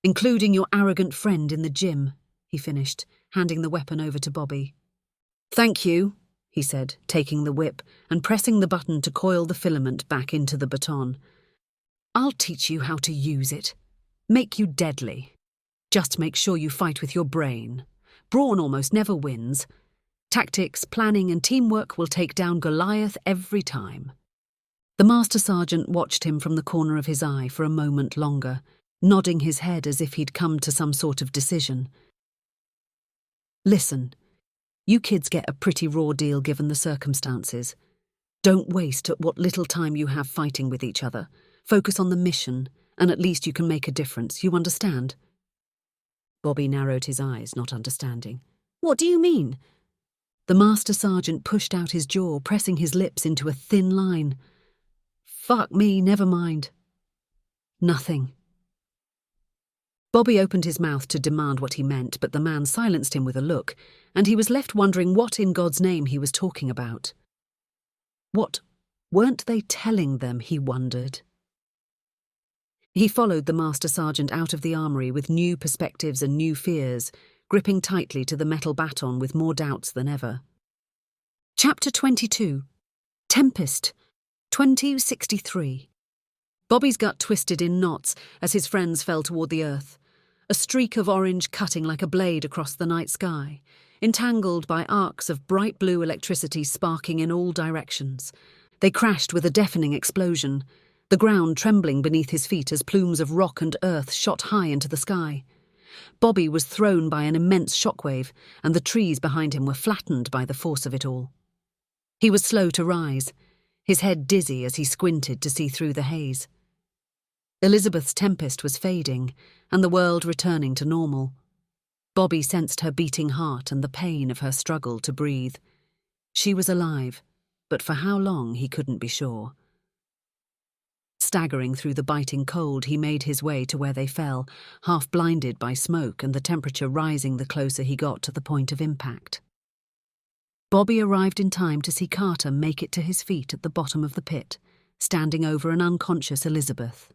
including your arrogant friend in the gym, he finished, handing the weapon over to Bobby. Thank you, he said, taking the whip and pressing the button to coil the filament back into the baton. I'll teach you how to use it. Make you deadly. Just make sure you fight with your brain. Brawn almost never wins. Tactics, planning and teamwork will take down Goliath every time. The Master Sergeant watched him from the corner of his eye for a moment longer, nodding his head as if he'd come to some sort of decision. Listen, you kids get a pretty raw deal given the circumstances. Don't waste what little time you have fighting with each other. Focus on the mission, and at least you can make a difference, you understand? Bobby narrowed his eyes, not understanding. What do you mean? The Master Sergeant pushed out his jaw, pressing his lips into a thin line. Fuck me, never mind. Nothing. Bobby opened his mouth to demand what he meant, but the man silenced him with a look, and he was left wondering what in God's name he was talking about. What weren't they telling them, he wondered. He followed the Master Sergeant out of the armory with new perspectives and new fears, gripping tightly to the metal baton with more doubts than ever. Chapter 22. Tempest, 2063. Bobby's gut twisted in knots as his friends fell toward the earth, a streak of orange cutting like a blade across the night sky, entangled by arcs of bright blue electricity sparking in all directions. They crashed with a deafening explosion, the ground trembling beneath his feet as plumes of rock and earth shot high into the sky. Bobby was thrown by an immense shockwave, and the trees behind him were flattened by the force of it all. He was slow to rise, his head dizzy as he squinted to see through the haze. Elizabeth's tempest was fading, and the world returning to normal. Bobby sensed her beating heart and the pain of her struggle to breathe. She was alive, but for how long he couldn't be sure. Staggering through the biting cold, he made his way to where they fell, half blinded by smoke and the temperature rising the closer he got to the point of impact. Bobby arrived in time to see Carter make it to his feet at the bottom of the pit, standing over an unconscious Elizabeth.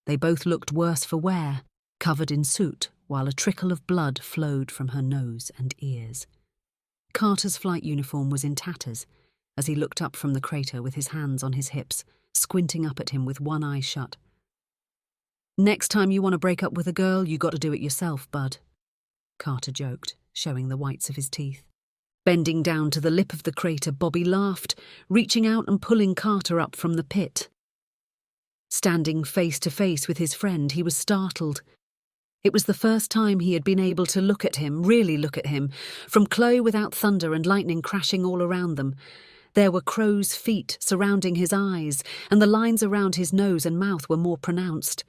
They both looked worse for wear, covered in soot, while a trickle of blood flowed from her nose and ears. Carter's flight uniform was in tatters as he looked up from the crater with his hands on his hips, squinting up at him with one eye shut. Next time you want to break up with a girl, you got to do it yourself, bud, Carter joked, showing the whites of his teeth. Bending down to the lip of the crater, Bobby laughed, reaching out and pulling Carter up from the pit. Standing face to face with his friend, he was startled. It was the first time he had been able to look at him, really look at him, from Chloe without thunder and lightning crashing all around them. There were crow's feet surrounding his eyes, and the lines around his nose and mouth were more pronounced.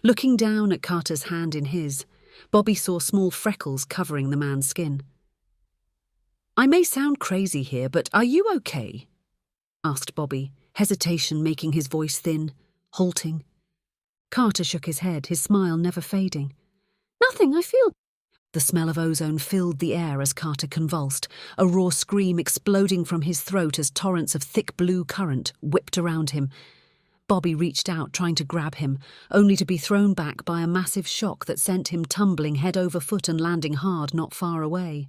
Looking down at Carter's hand in his, Bobby saw small freckles covering the man's skin. I may sound crazy here, but are you okay? Asked Bobby, hesitation making his voice thin, halting. Carter shook his head, his smile never fading. Nothing, I feel... The smell of ozone filled the air as Carter convulsed, a raw scream exploding from his throat as torrents of thick blue current whipped around him. Bobby reached out, trying to grab him, only to be thrown back by a massive shock that sent him tumbling head over foot and landing hard not far away.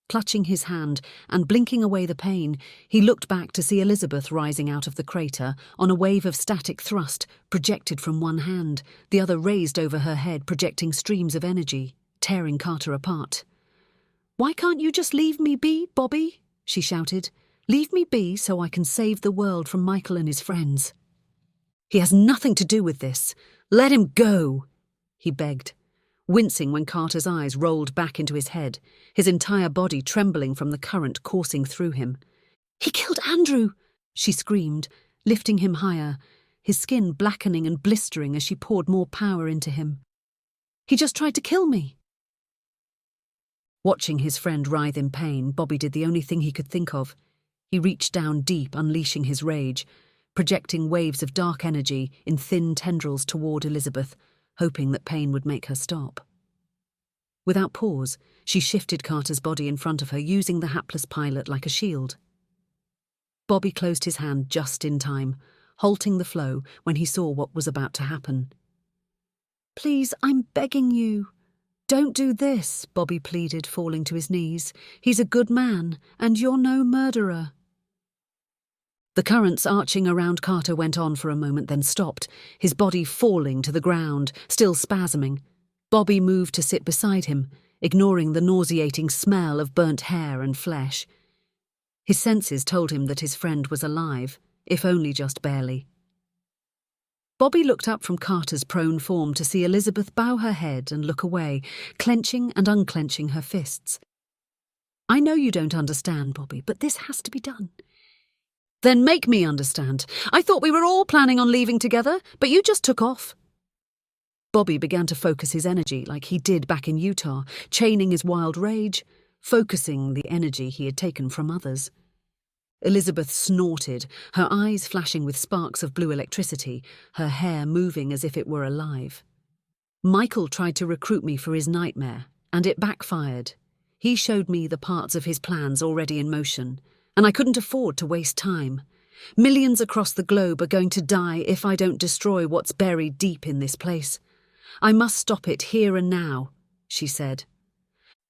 Clutching his hand and blinking away the pain, he looked back to see Elizabeth rising out of the crater on a wave of static thrust projected from one hand, the other raised over her head, projecting streams of energy, tearing Carter apart. "Why can't you just leave me be, Bobby?" she shouted. "Leave me be so I can save the world from Michael and his friends." "He has nothing to do with this. Let him go," he begged, wincing when Carter's eyes rolled back into his head, his entire body trembling from the current coursing through him. "He killed Andrew," she screamed, lifting him higher, his skin blackening and blistering as she poured more power into him. "He just tried to kill me." Watching his friend writhe in pain, Bobby did the only thing he could think of. He reached down deep, unleashing his rage, projecting waves of dark energy in thin tendrils toward Elizabeth, hoping that pain would make her stop. Without pause, she shifted Carter's body in front of her, using the hapless pilot like a shield. Bobby closed his hand just in time, halting the flow when he saw what was about to happen. "Please, I'm begging you. Don't do this," Bobby pleaded, falling to his knees. "He's a good man, and you're no murderer." The currents arching around Carter went on for a moment, then stopped, his body falling to the ground, still spasming. Bobby moved to sit beside him, ignoring the nauseating smell of burnt hair and flesh. His senses told him that his friend was alive, if only just barely. Bobby looked up from Carter's prone form to see Elizabeth bow her head and look away, clenching and unclenching her fists. "I know you don't understand, Bobby, but this has to be done." "Then make me understand. I thought we were all planning on leaving together, but you just took off." Bobby began to focus his energy like he did back in Utah, chaining his wild rage, focusing the energy he had taken from others. Elizabeth snorted, her eyes flashing with sparks of blue electricity, her hair moving as if it were alive. "Michael tried to recruit me for his nightmare, and it backfired. He showed me the parts of his plans already in motion, and I couldn't afford to waste time. Millions across the globe are going to die if I don't destroy what's buried deep in this place. I must stop it here and now," she said.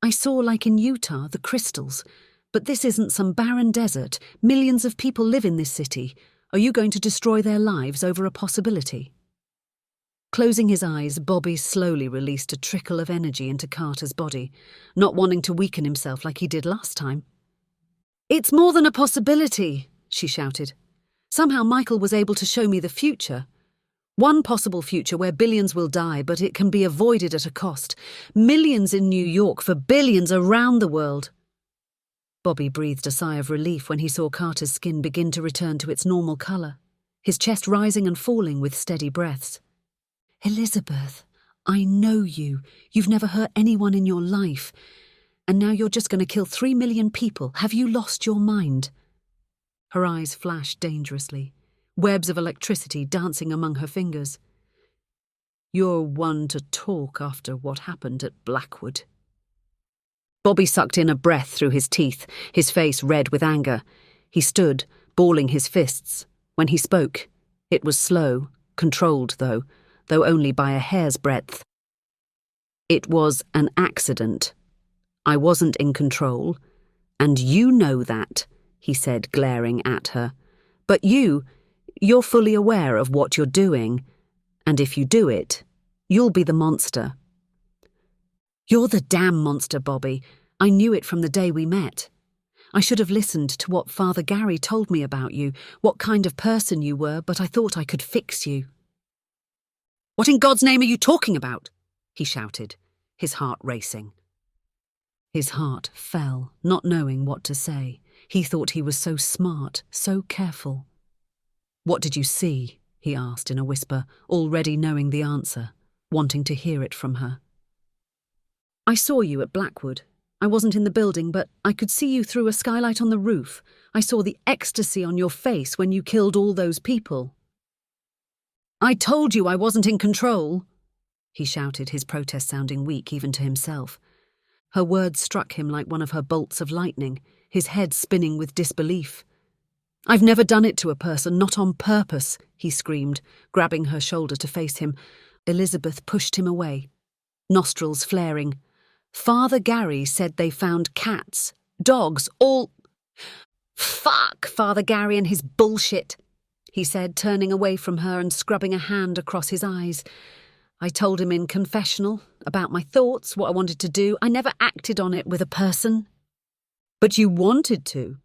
"I saw, like in Utah, the crystals. But this isn't some barren desert. Millions of people live in this city. Are you going to destroy their lives over a possibility?" Closing his eyes, Bobby slowly released a trickle of energy into Carter's body, not wanting to weaken himself like he did last time. "It's more than a possibility," she shouted. "Somehow Michael was able to show me the future. One possible future where billions will die, but it can be avoided at a cost. Millions in New York for billions around the world." Bobby breathed a sigh of relief when he saw Carter's skin begin to return to its normal colour, his chest rising and falling with steady breaths. "Elizabeth, I know you. You've never hurt anyone in your life. And now you're just going to kill 3 million people. Have you lost your mind?" Her eyes flashed dangerously, webs of electricity dancing among her fingers. "You're one to talk after what happened at Blackwood." Bobby sucked in a breath through his teeth, his face red with anger. He stood, balling his fists. When he spoke, it was slow, controlled though only by a hair's breadth. "It was an accident. I wasn't in control, and you know that," he said, glaring at her. "But you're fully aware of what you're doing, and if you do it, you'll be the monster." "You're the damn monster, Bobby. I knew it from the day we met. I should have listened to what Father Gary told me about you, what kind of person you were, but I thought I could fix you." "What in God's name are you talking about?" he shouted, his heart racing. His heart fell, not knowing what to say. He thought he was so smart, so careful. "What did you see?" he asked in a whisper, already knowing the answer, wanting to hear it from her. "I saw you at Blackwood. I wasn't in the building, but I could see you through a skylight on the roof. I saw the ecstasy on your face when you killed all those people." "I told you I wasn't in control," he shouted, his protest sounding weak even to himself. Her words struck him like one of her bolts of lightning, his head spinning with disbelief. "I've never done it to a person, not on purpose," he screamed, grabbing her shoulder to face him. Elizabeth pushed him away, nostrils flaring. "Father Gary said they found cats, dogs, all—" "Fuck Father Gary and his bullshit," he said, turning away from her and scrubbing a hand across his eyes. "I told him in confessional, about my thoughts, what I wanted to do. I never acted on it with a person. But you wanted to.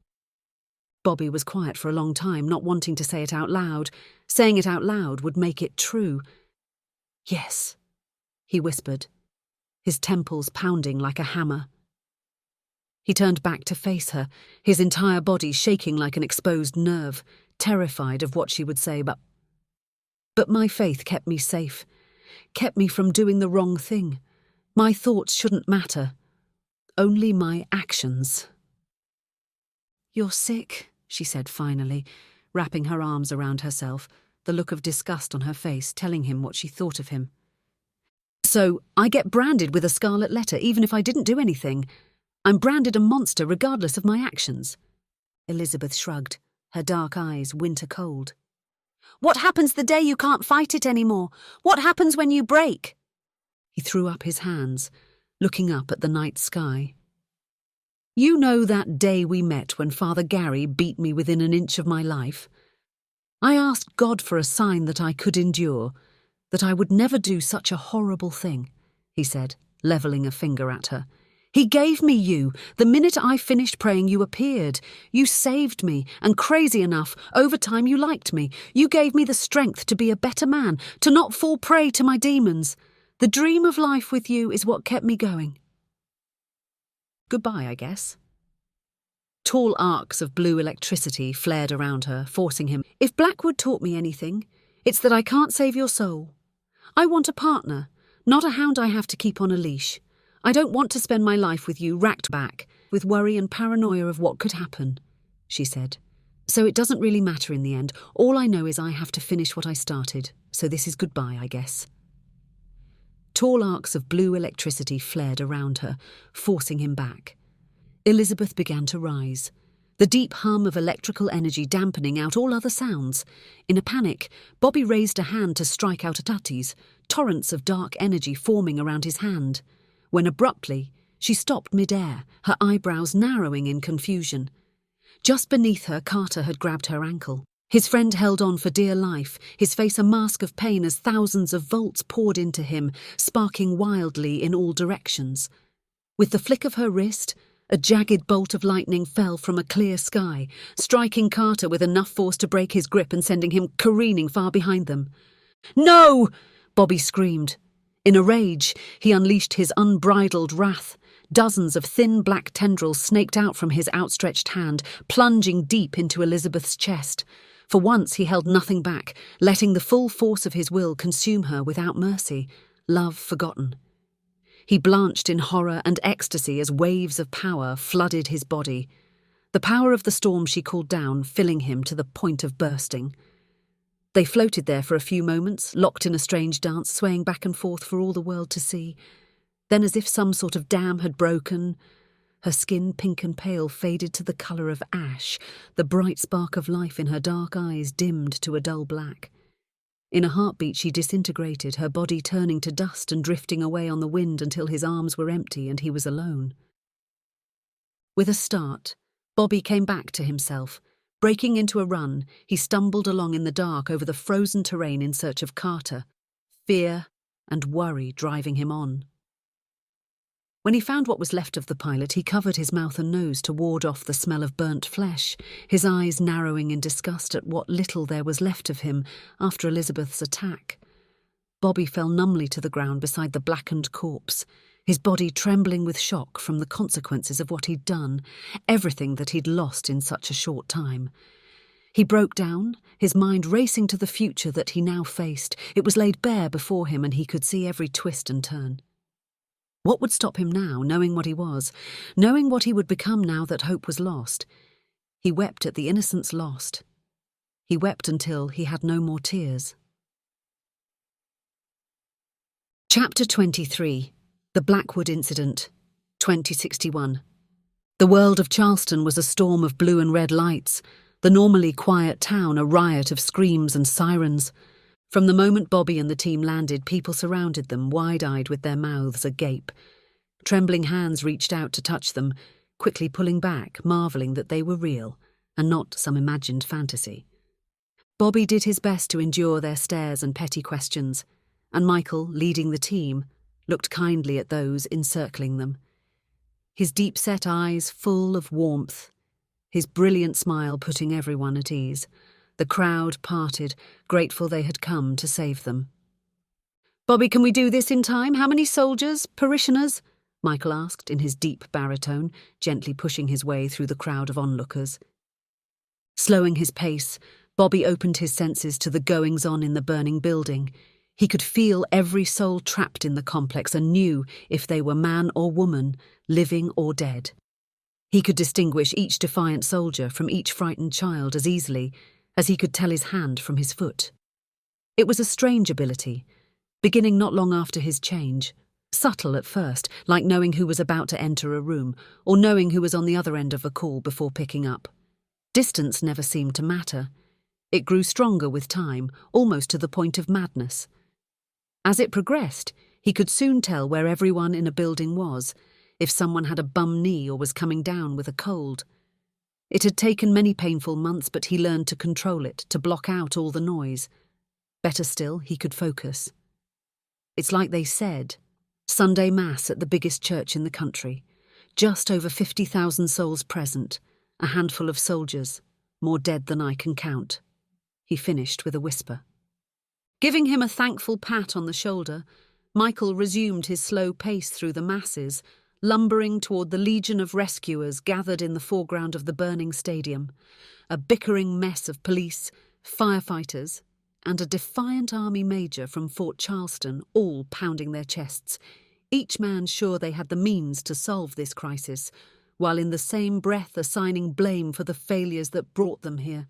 Bobby was quiet for a long time, not wanting to say it out loud. Saying it out loud would make it true. Yes, he whispered, his temples pounding like a hammer. He turned back to face her, his entire body shaking like an exposed nerve, terrified of what she would say, but my faith kept me safe, kept me from doing the wrong thing. My thoughts shouldn't matter, only my actions. "You're sick," she said finally, wrapping her arms around herself, the look of disgust on her face telling him what she thought of him. "So I get branded with a scarlet letter even if I didn't do anything. I'm branded a monster regardless of my actions." Elizabeth shrugged, her dark eyes winter cold. "What happens the day you can't fight it anymore? What happens when you break?" He threw up his hands, looking up at the night sky. "You know that day we met when Father Gary beat me within an inch of my life? I asked God for a sign that I could endure, that I would never do such a horrible thing," he said, levelling a finger at her. "He gave me you. The minute I finished praying, you appeared. You saved me, and crazy enough, over time you liked me. You gave me the strength to be a better man, to not fall prey to my demons. The dream of life with you is what kept me going." Goodbye, I guess. Tall arcs of blue electricity flared around her, forcing him. "If Blackwood taught me anything, it's that I can't save your soul. I want a partner, not a hound I have to keep on a leash. I don't want to spend my life with you racked back, with worry and paranoia of what could happen," she said. "So it doesn't really matter in the end. All I know is I have to finish what I started, so this is goodbye, I guess." Tall arcs of blue electricity flared around her, forcing him back. Elizabeth began to rise, the deep hum of electrical energy dampening out all other sounds. In a panic, Bobby raised a hand to strike out at Tutties, torrents of dark energy forming around his hand, when abruptly she stopped mid-air, her eyebrows narrowing in confusion. Just beneath her, Carter had grabbed her ankle. His friend held on for dear life, his face a mask of pain as thousands of volts poured into him, sparking wildly in all directions. With the flick of her wrist, a jagged bolt of lightning fell from a clear sky, striking Carter with enough force to break his grip and sending him careening far behind them. "No!" Bobby screamed. In a rage, he unleashed his unbridled wrath. Dozens of thin black tendrils snaked out from his outstretched hand, plunging deep into Elizabeth's chest. For once he held nothing back, letting the full force of his will consume her without mercy, love forgotten. He blanched in horror and ecstasy as waves of power flooded his body. The power of the storm she called down, filling him to the point of bursting. They floated there for a few moments, locked in a strange dance, swaying back and forth for all the world to see. Then, as if some sort of dam had broken, her skin, pink and pale, faded to the colour of ash, the bright spark of life in her dark eyes dimmed to a dull black. In a heartbeat she disintegrated, her body turning to dust and drifting away on the wind until his arms were empty and he was alone. With a start, Bobby came back to himself. Breaking into a run, he stumbled along in the dark over the frozen terrain in search of Carter, fear and worry driving him on. When he found what was left of the pilot, he covered his mouth and nose to ward off the smell of burnt flesh, his eyes narrowing in disgust at what little there was left of him after Elizabeth's attack. Bobby fell numbly to the ground beside the blackened corpse, his body trembling with shock from the consequences of what he'd done, everything that he'd lost in such a short time. He broke down, his mind racing to the future that he now faced. It was laid bare before him and he could see every twist and turn. What would stop him now, knowing what he was, knowing what he would become now that hope was lost? He wept at the innocence lost. He wept until he had no more tears. Chapter 23. The Blackwood Incident, 2061. The world of Charleston was a storm of blue and red lights, the normally quiet town a riot of screams and sirens. From the moment Bobby and the team landed, people surrounded them, wide-eyed with their mouths agape. Trembling hands reached out to touch them, quickly pulling back, marvelling that they were real, and not some imagined fantasy. Bobby did his best to endure their stares and petty questions, and Michael, leading the team, looked kindly at those encircling them. His deep-set eyes full of warmth, his brilliant smile putting everyone at ease. The crowd parted, grateful they had come to save them. "Bobby, can we do this in time? How many soldiers, parishioners?" Michael asked in his deep baritone, gently pushing his way through the crowd of onlookers. Slowing his pace, Bobby opened his senses to the goings-on in the burning building. He could feel every soul trapped in the complex and knew if they were man or woman, living or dead. He could distinguish each defiant soldier from each frightened child as easily as he could tell his hand from his foot. It was a strange ability, beginning not long after his change. Subtle at first, like knowing who was about to enter a room, or knowing who was on the other end of a call before picking up. Distance never seemed to matter. It grew stronger with time, almost to the point of madness. As it progressed, he could soon tell where everyone in a building was, if someone had a bum knee or was coming down with a cold. It had taken many painful months, but he learned to control it, to block out all the noise. Better still, he could focus. It's like they said, Sunday Mass at the biggest church in the country. Just over 50,000 souls present, a handful of soldiers, more dead than I can count. He finished with a whisper. Giving him a thankful pat on the shoulder, Michael resumed his slow pace through the masses, lumbering toward the legion of rescuers gathered in the foreground of the burning stadium, a bickering mess of police, firefighters, and a defiant army major from Fort Charleston, all pounding their chests, each man sure they had the means to solve this crisis, while in the same breath assigning blame for the failures that brought them here.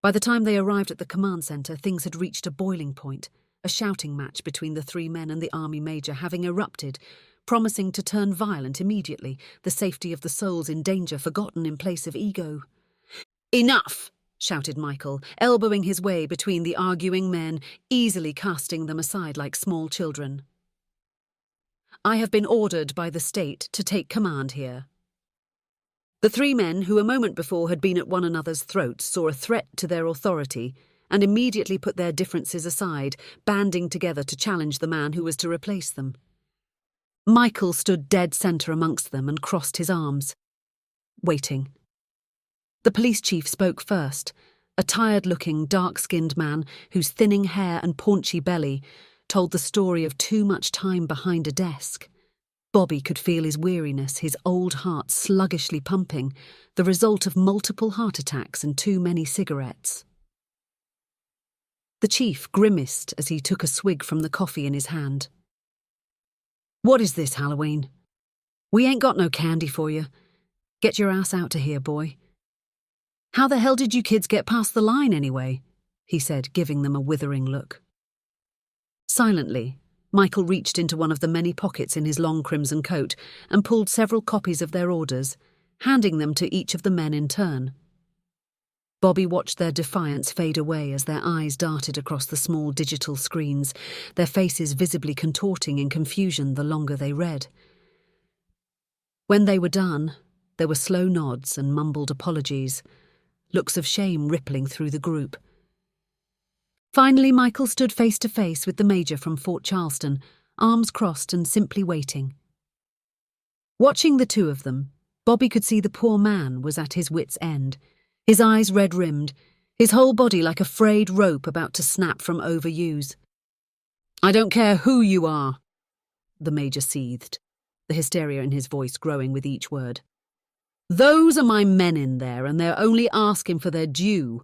By the time they arrived at the command centre, things had reached a boiling point, a shouting match between the three men and the army major having erupted, promising to turn violent immediately, the safety of the souls in danger forgotten in place of ego. "Enough!" shouted Michael, elbowing his way between the arguing men, easily casting them aside like small children. "I have been ordered by the state to take command here." The three men, who a moment before had been at one another's throats, saw a threat to their authority and immediately put their differences aside, banding together to challenge the man who was to replace them. Michael stood dead centre amongst them and crossed his arms, waiting. The police chief spoke first, a tired-looking, dark-skinned man whose thinning hair and paunchy belly told the story of too much time behind a desk. Bobby could feel his weariness, his old heart sluggishly pumping, the result of multiple heart attacks and too many cigarettes. The chief grimaced as he took a swig from the coffee in his hand. "What is this, Halloween? We ain't got no candy for you. Get your ass out to here, boy." "How the hell did you kids get past the line anyway?" he said, giving them a withering look. Silently, Michael reached into one of the many pockets in his long crimson coat and pulled several copies of their orders, handing them to each of the men in turn. Bobby watched their defiance fade away as their eyes darted across the small digital screens, their faces visibly contorting in confusion the longer they read. When they were done, there were slow nods and mumbled apologies, looks of shame rippling through the group. Finally, Michael stood face to face with the major from Fort Charleston, arms crossed and simply waiting. Watching the two of them, Bobby could see the poor man was at his wits' end, his eyes red-rimmed, his whole body like a frayed rope about to snap from overuse. "I don't care who you are," the major seethed, the hysteria in his voice growing with each word. "Those are my men in there, and they're only asking for their due.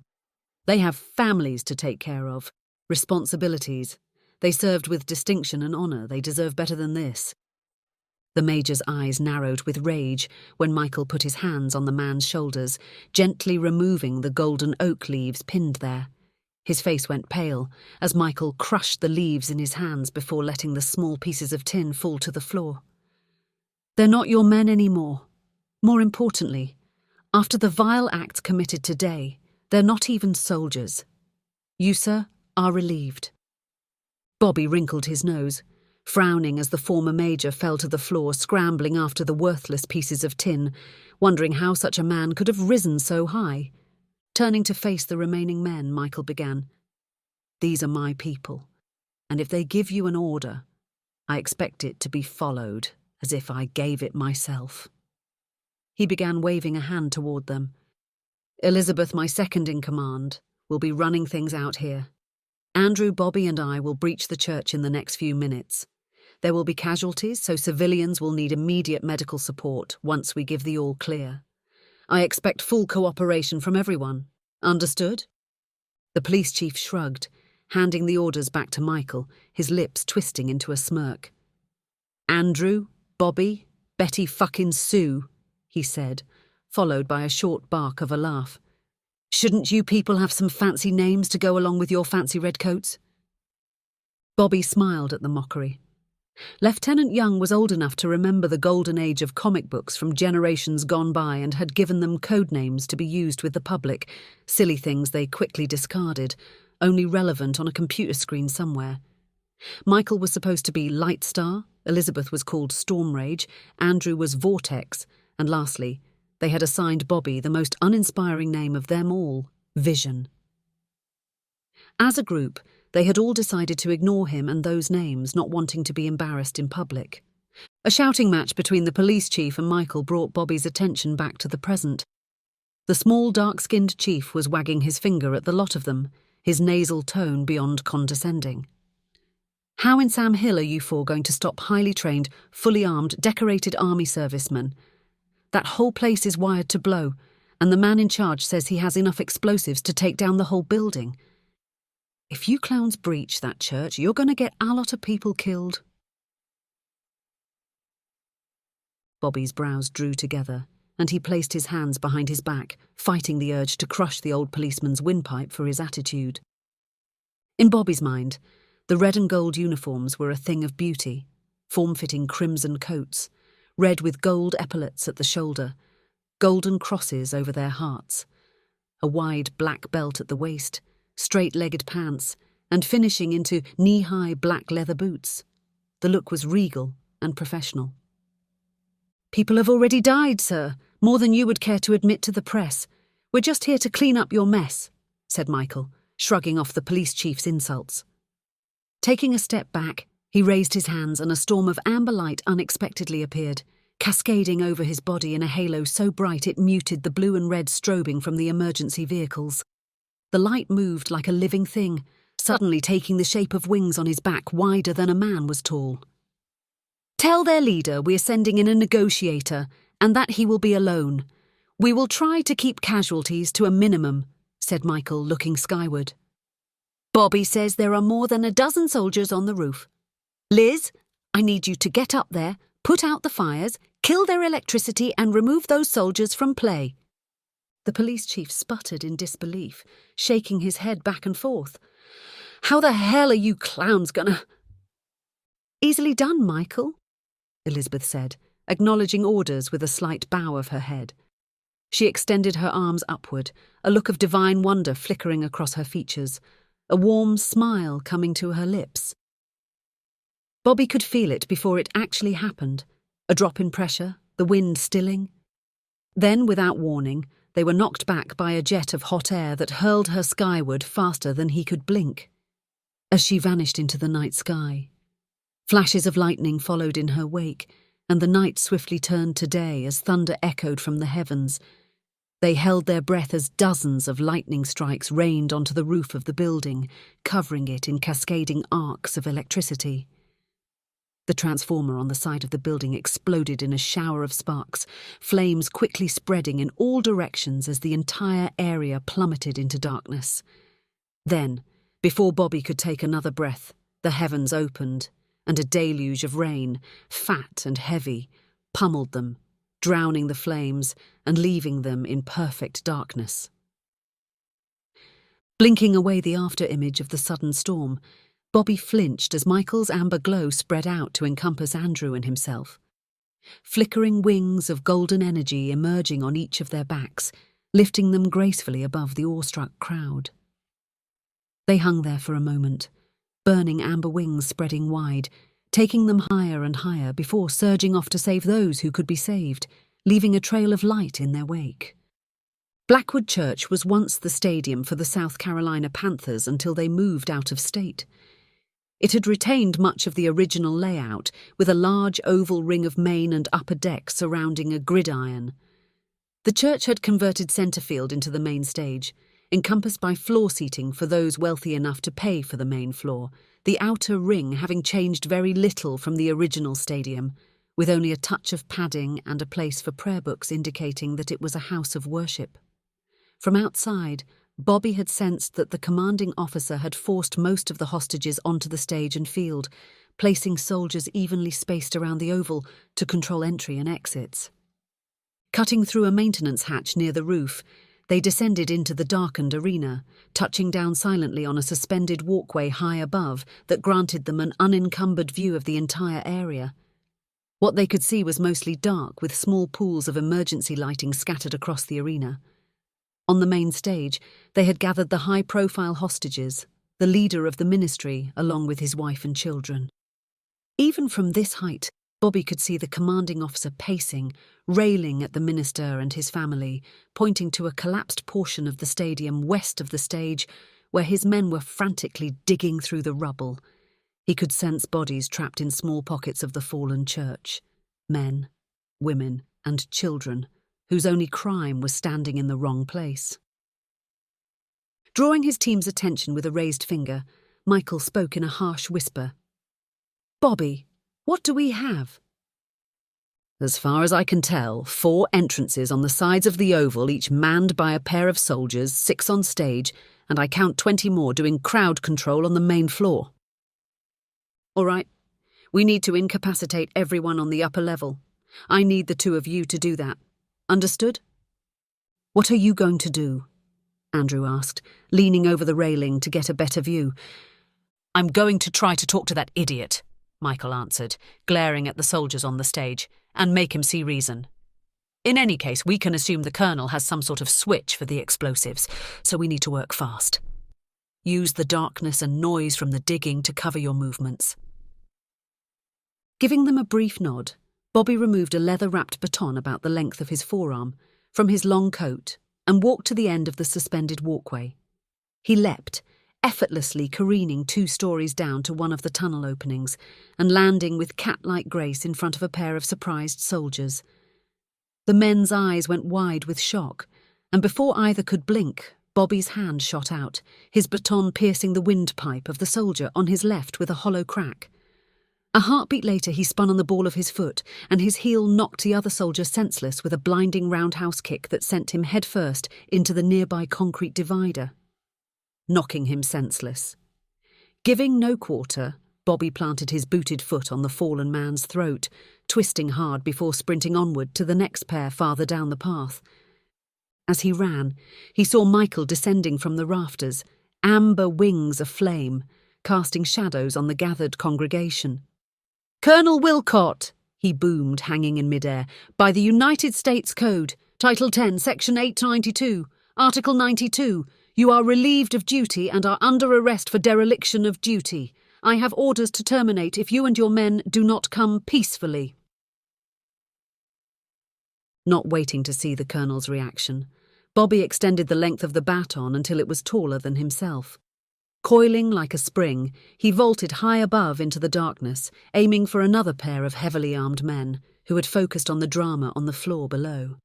They have families to take care of, responsibilities. They served with distinction and honour. They deserve better than this." The major's eyes narrowed with rage when Michael put his hands on the man's shoulders, gently removing the golden oak leaves pinned there. His face went pale as Michael crushed the leaves in his hands before letting the small pieces of tin fall to the floor. "They're not your men anymore. More importantly, after the vile acts committed today, they're not even soldiers. You, sir, are relieved." Bobby wrinkled his nose, frowning as the former major fell to the floor, scrambling after the worthless pieces of tin, wondering how such a man could have risen so high. Turning to face the remaining men, Michael began, "These are my people, and if they give you an order, I expect it to be followed, as if I gave it myself." He began waving a hand toward them. "Elizabeth, my second in command, will be running things out here. Andrew, Bobby and I will breach the church in the next few minutes. There will be casualties, so civilians will need immediate medical support once we give the all clear. I expect full cooperation from everyone. Understood?" The police chief shrugged, handing the orders back to Michael, his lips twisting into a smirk. "Andrew, Bobby, Betty fucking Sue," he said, followed by a short bark of a laugh. "Shouldn't you people have some fancy names to go along with your fancy redcoats?" Bobby smiled at the mockery. Lieutenant Young was old enough to remember the golden age of comic books from generations gone by and had given them code names to be used with the public, silly things they quickly discarded, only relevant on a computer screen somewhere. Michael was supposed to be Lightstar, Elizabeth was called Storm Rage, Andrew was Vortex, and lastly, they had assigned Bobby the most uninspiring name of them all, Vision. As a group, they had all decided to ignore him and those names, not wanting to be embarrassed in public. A shouting match between the police chief and Michael brought Bobby's attention back to the present. The small, dark-skinned chief was wagging his finger at the lot of them, his nasal tone beyond condescending. "How in Sam Hill are you four going to stop highly trained, fully armed, decorated army servicemen? That whole place is wired to blow, and the man in charge says he has enough explosives to take down the whole building. If you clowns breach that church, you're going to get a lot of people killed." Bobby's brows drew together, and he placed his hands behind his back, fighting the urge to crush the old policeman's windpipe for his attitude. In Bobby's mind, the red and gold uniforms were a thing of beauty, form-fitting crimson coats, red with gold epaulets at the shoulder, golden crosses over their hearts, a wide black belt at the waist, straight-legged pants, and finishing into knee-high black leather boots. The look was regal and professional. "People have already died, sir, more than you would care to admit to the press. We're just here to clean up your mess," said Michael, shrugging off the police chief's insults. Taking a step back, he raised his hands and a storm of amber light unexpectedly appeared, cascading over his body in a halo so bright it muted the blue and red strobing from the emergency vehicles. The light moved like a living thing, suddenly taking the shape of wings on his back wider than a man was tall. "Tell their leader we're sending in a negotiator, and that he will be alone. We will try to keep casualties to a minimum," said Michael, looking skyward. "Bobby says there are more than a dozen soldiers on the roof. Liz, I need you to get up there, put out the fires, kill their electricity and remove those soldiers from play." The police chief sputtered in disbelief, shaking his head back and forth. "How the hell are you clowns gonna—" "Easily done, Michael," Elizabeth said, acknowledging orders with a slight bow of her head. She extended her arms upward, a look of divine wonder flickering across her features, a warm smile coming to her lips. Bobby could feel it before it actually happened, a drop in pressure, the wind stilling. Then, without warning, they were knocked back by a jet of hot air that hurled her skyward faster than he could blink, as she vanished into the night sky. Flashes of lightning followed in her wake, and the night swiftly turned to day as thunder echoed from the heavens. They held their breath as dozens of lightning strikes rained onto the roof of the building, covering it in cascading arcs of electricity. The transformer on the side of the building exploded in a shower of sparks, flames quickly spreading in all directions as the entire area plummeted into darkness. Then, before Bobby could take another breath, the heavens opened, and a deluge of rain, fat and heavy, pummeled them, drowning the flames and leaving them in perfect darkness. Blinking away the after-image of the sudden storm, Bobby flinched as Michael's amber glow spread out to encompass Andrew and himself. Flickering wings of golden energy emerging on each of their backs, lifting them gracefully above the awestruck crowd. They hung there for a moment, burning amber wings spreading wide, taking them higher and higher before surging off to save those who could be saved, leaving a trail of light in their wake. Blackwood Church was once the stadium for the South Carolina Panthers until they moved out of state. It had retained much of the original layout, with a large oval ring of main and upper deck surrounding a gridiron. The church had converted Centrefield into the main stage, encompassed by floor seating for those wealthy enough to pay for the main floor, the outer ring having changed very little from the original stadium, with only a touch of padding and a place for prayer books indicating that it was a house of worship. From outside, Bobby had sensed that the commanding officer had forced most of the hostages onto the stage and field, placing soldiers evenly spaced around the oval to control entry and exits. Cutting through a maintenance hatch near the roof, they descended into the darkened arena, touching down silently on a suspended walkway high above that granted them an unencumbered view of the entire area. What they could see was mostly dark, with small pools of emergency lighting scattered across the arena. On the main stage, they had gathered the high-profile hostages, the leader of the ministry, along with his wife and children. Even from this height, Bobby could see the commanding officer pacing, railing at the minister and his family, pointing to a collapsed portion of the stadium west of the stage, where his men were frantically digging through the rubble. He could sense bodies trapped in small pockets of the fallen church. Men, women, and children, whose only crime was standing in the wrong place. Drawing his team's attention with a raised finger, Michael spoke in a harsh whisper. "Bobby, what do we have?" "As far as I can tell, 4 entrances on the sides of the oval, each manned by a pair of soldiers, 6 on stage, and I count 20 more doing crowd control on the main floor." "All right. We need to incapacitate everyone on the upper level. I need the 2 of you to do that. Understood?" "What are you going to do?" Andrew asked, leaning over the railing to get a better view. "I'm going to try to talk to that idiot," Michael answered, glaring at the soldiers on the stage, "and make him see reason. In any case, we can assume the colonel has some sort of switch for the explosives, so we need to work fast. Use the darkness and noise from the digging to cover your movements." Giving them a brief nod, Bobby removed a leather-wrapped baton about the length of his forearm from his long coat and walked to the end of the suspended walkway. He leapt, effortlessly careening 2 stories down to one of the tunnel openings and landing with cat-like grace in front of a pair of surprised soldiers. The men's eyes went wide with shock, and before either could blink, Bobby's hand shot out, his baton piercing the windpipe of the soldier on his left with a hollow crack. A heartbeat later, he spun on the ball of his foot, and his heel knocked the other soldier senseless with a blinding roundhouse kick that sent him headfirst into the nearby concrete divider, knocking him senseless. Giving no quarter, Bobby planted his booted foot on the fallen man's throat, twisting hard before sprinting onward to the next pair farther down the path. As he ran, he saw Michael descending from the rafters, amber wings aflame, casting shadows on the gathered congregation. "Colonel Wilcott," he boomed, hanging in midair, "by the United States Code, Title 10, Section 892, Article 92, you are relieved of duty and are under arrest for dereliction of duty. I have orders to terminate if you and your men do not come peacefully." Not waiting to see the colonel's reaction, Bobby extended the length of the baton until it was taller than himself. Coiling like a spring, he vaulted high above into the darkness, aiming for another pair of heavily armed men who had focused on the drama on the floor below.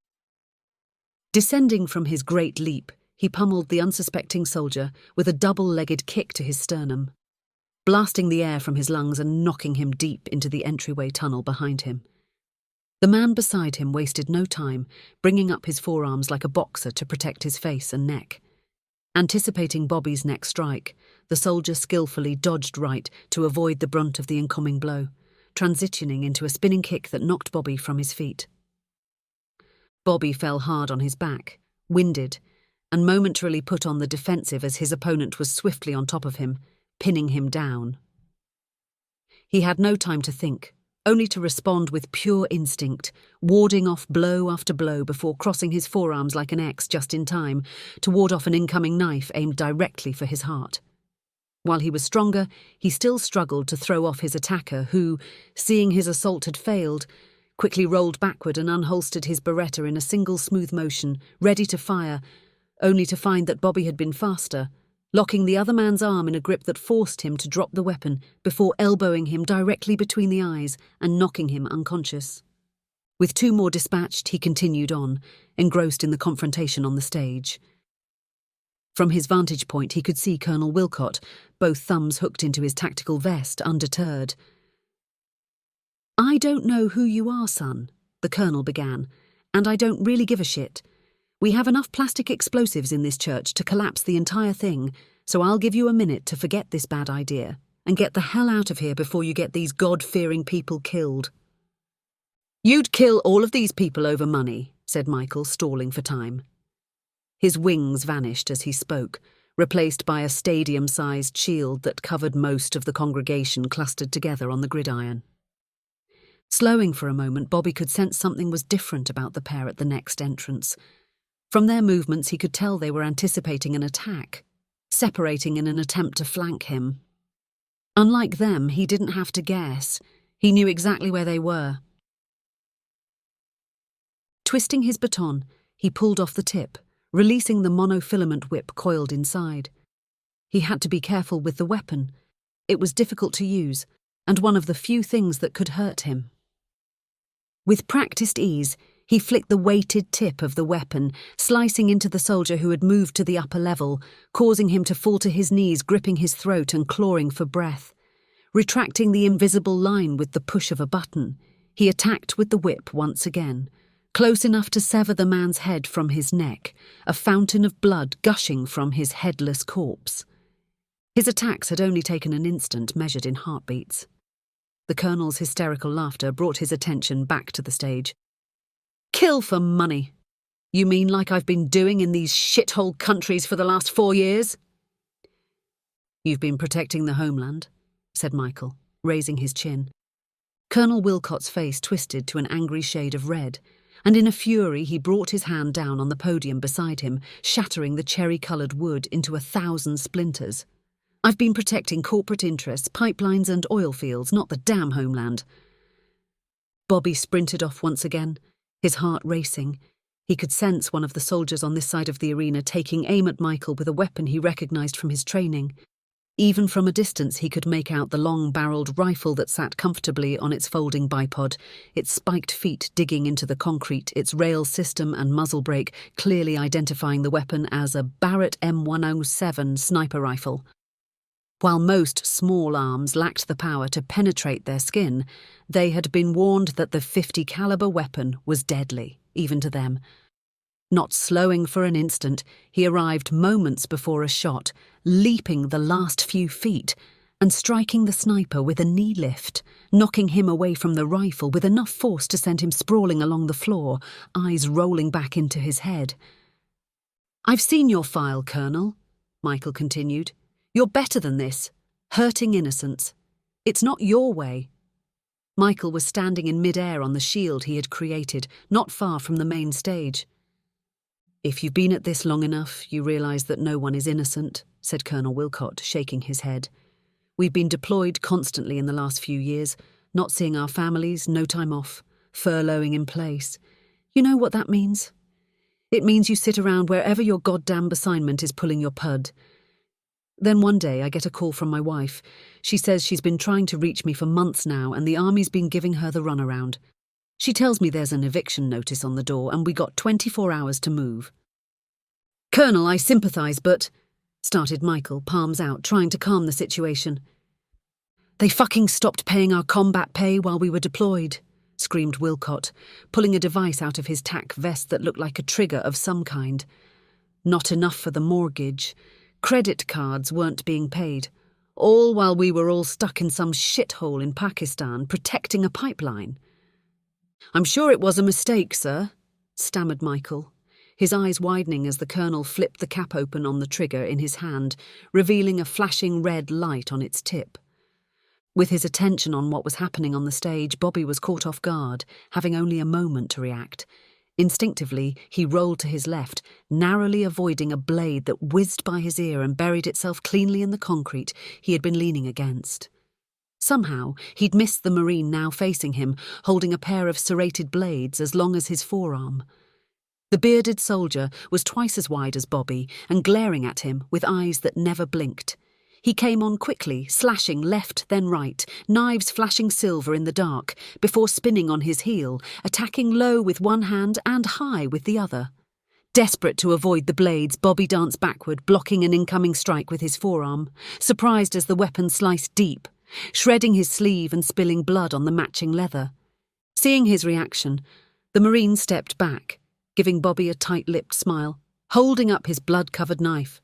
Descending from his great leap, he pummeled the unsuspecting soldier with a double-legged kick to his sternum, blasting the air from his lungs and knocking him deep into the entryway tunnel behind him. The man beside him wasted no time, bringing up his forearms like a boxer to protect his face and neck. Anticipating Bobby's next strike, the soldier skillfully dodged right to avoid the brunt of the incoming blow, transitioning into a spinning kick that knocked Bobby from his feet. Bobby fell hard on his back, winded, and momentarily put on the defensive as his opponent was swiftly on top of him, pinning him down. He had no time to think, only to respond with pure instinct, warding off blow after blow before crossing his forearms like an X just in time to ward off an incoming knife aimed directly for his heart. While he was stronger, he still struggled to throw off his attacker who, seeing his assault had failed, quickly rolled backward and unholstered his Beretta in a single smooth motion, ready to fire, only to find that Bobby had been faster, locking the other man's arm in a grip that forced him to drop the weapon before elbowing him directly between the eyes and knocking him unconscious. With 2 more dispatched, he continued on, engrossed in the confrontation on the stage. From his vantage point, he could see Colonel Wilcott, both thumbs hooked into his tactical vest, undeterred. "I don't know who you are, son," the colonel began, "and I don't really give a shit. We have enough plastic explosives in this church to collapse the entire thing, so I'll give you a minute to forget this bad idea and get the hell out of here before you get these God-fearing people killed." "You'd kill all of these people over money," said Michael, stalling for time. His wings vanished as he spoke, replaced by a stadium-sized shield that covered most of the congregation clustered together on the gridiron. Slowing for a moment, Bobby could sense something was different about the pair at the next entrance. From their movements, he could tell they were anticipating an attack, separating in an attempt to flank him. Unlike them, he didn't have to guess. He knew exactly where they were. Twisting his baton, he pulled off the tip, releasing the monofilament whip coiled inside. He had to be careful with the weapon. It was difficult to use, and one of the few things that could hurt him. With practiced ease, he flicked the weighted tip of the weapon, slicing into the soldier who had moved to the upper level, causing him to fall to his knees, gripping his throat and clawing for breath. Retracting the invisible line with the push of a button, he attacked with the whip once again, close enough to sever the man's head from his neck, a fountain of blood gushing from his headless corpse. His attacks had only taken an instant, measured in heartbeats. The colonel's hysterical laughter brought his attention back to the stage. "Kill for money? You mean like I've been doing in these shithole countries for the last 4 years?" "You've been protecting the homeland," said Michael, raising his chin. Colonel Wilcott's face twisted to an angry shade of red, and in a fury he brought his hand down on the podium beside him, shattering the cherry-coloured wood into 1,000 splinters. "I've been protecting corporate interests, pipelines and oil fields, not the damn homeland." Bobby sprinted off once again, his heart racing. He could sense one of the soldiers on this side of the arena taking aim at Michael with a weapon he recognised from his training. Even from a distance he could make out the long-barrelled rifle that sat comfortably on its folding bipod, its spiked feet digging into the concrete, its rail system and muzzle brake clearly identifying the weapon as a Barrett M107 sniper rifle. While most small arms lacked the power to penetrate their skin, they had been warned that the .50 caliber weapon was deadly, even to them. Not slowing for an instant, he arrived moments before a shot, leaping the last few feet and striking the sniper with a knee lift, knocking him away from the rifle with enough force to send him sprawling along the floor, eyes rolling back into his head. "I've seen your file, Colonel," Michael continued. "You're better than this, hurting innocents. It's not your way." Michael was standing in mid-air on the shield he had created, not far from the main stage. "If you've been at this long enough, you realise that no one is innocent," said Colonel Wilcott, shaking his head. "We've been deployed constantly in the last few years, not seeing our families, no time off, furloughing in place. You know what that means? It means you sit around wherever your goddamn assignment is pulling your pud. Then one day I get a call from my wife. She says she's been trying to reach me for months now and the army's been giving her the runaround. She tells me there's an eviction notice on the door and we got 24 hours to move." "Colonel, I sympathise, but—" started Michael, palms out, trying to calm the situation. "They fucking stopped paying our combat pay while we were deployed," screamed Wilcott, pulling a device out of his tack vest that looked like a trigger of some kind. "Not enough for the mortgage. Credit cards weren't being paid. All while we were all stuck in some shithole in Pakistan protecting a pipeline." "I'm sure it was a mistake, sir," stammered Michael, his eyes widening as the colonel flipped the cap open on the trigger in his hand, revealing a flashing red light on its tip. With his attention on what was happening on the stage, Bobby was caught off guard, having only a moment to react. Instinctively, he rolled to his left, narrowly avoiding a blade that whizzed by his ear and buried itself cleanly in the concrete he had been leaning against. Somehow, he'd missed the Marine now facing him, holding a pair of serrated blades as long as his forearm. The bearded soldier was twice as wide as Bobby and glaring at him with eyes that never blinked. He came on quickly, slashing left then right, knives flashing silver in the dark, before spinning on his heel, attacking low with one hand and high with the other. Desperate to avoid the blades, Bobby danced backward, blocking an incoming strike with his forearm, surprised as the weapon sliced deep, shredding his sleeve and spilling blood on the matching leather. Seeing his reaction, the Marine stepped back, giving Bobby a tight-lipped smile, holding up his blood-covered knife.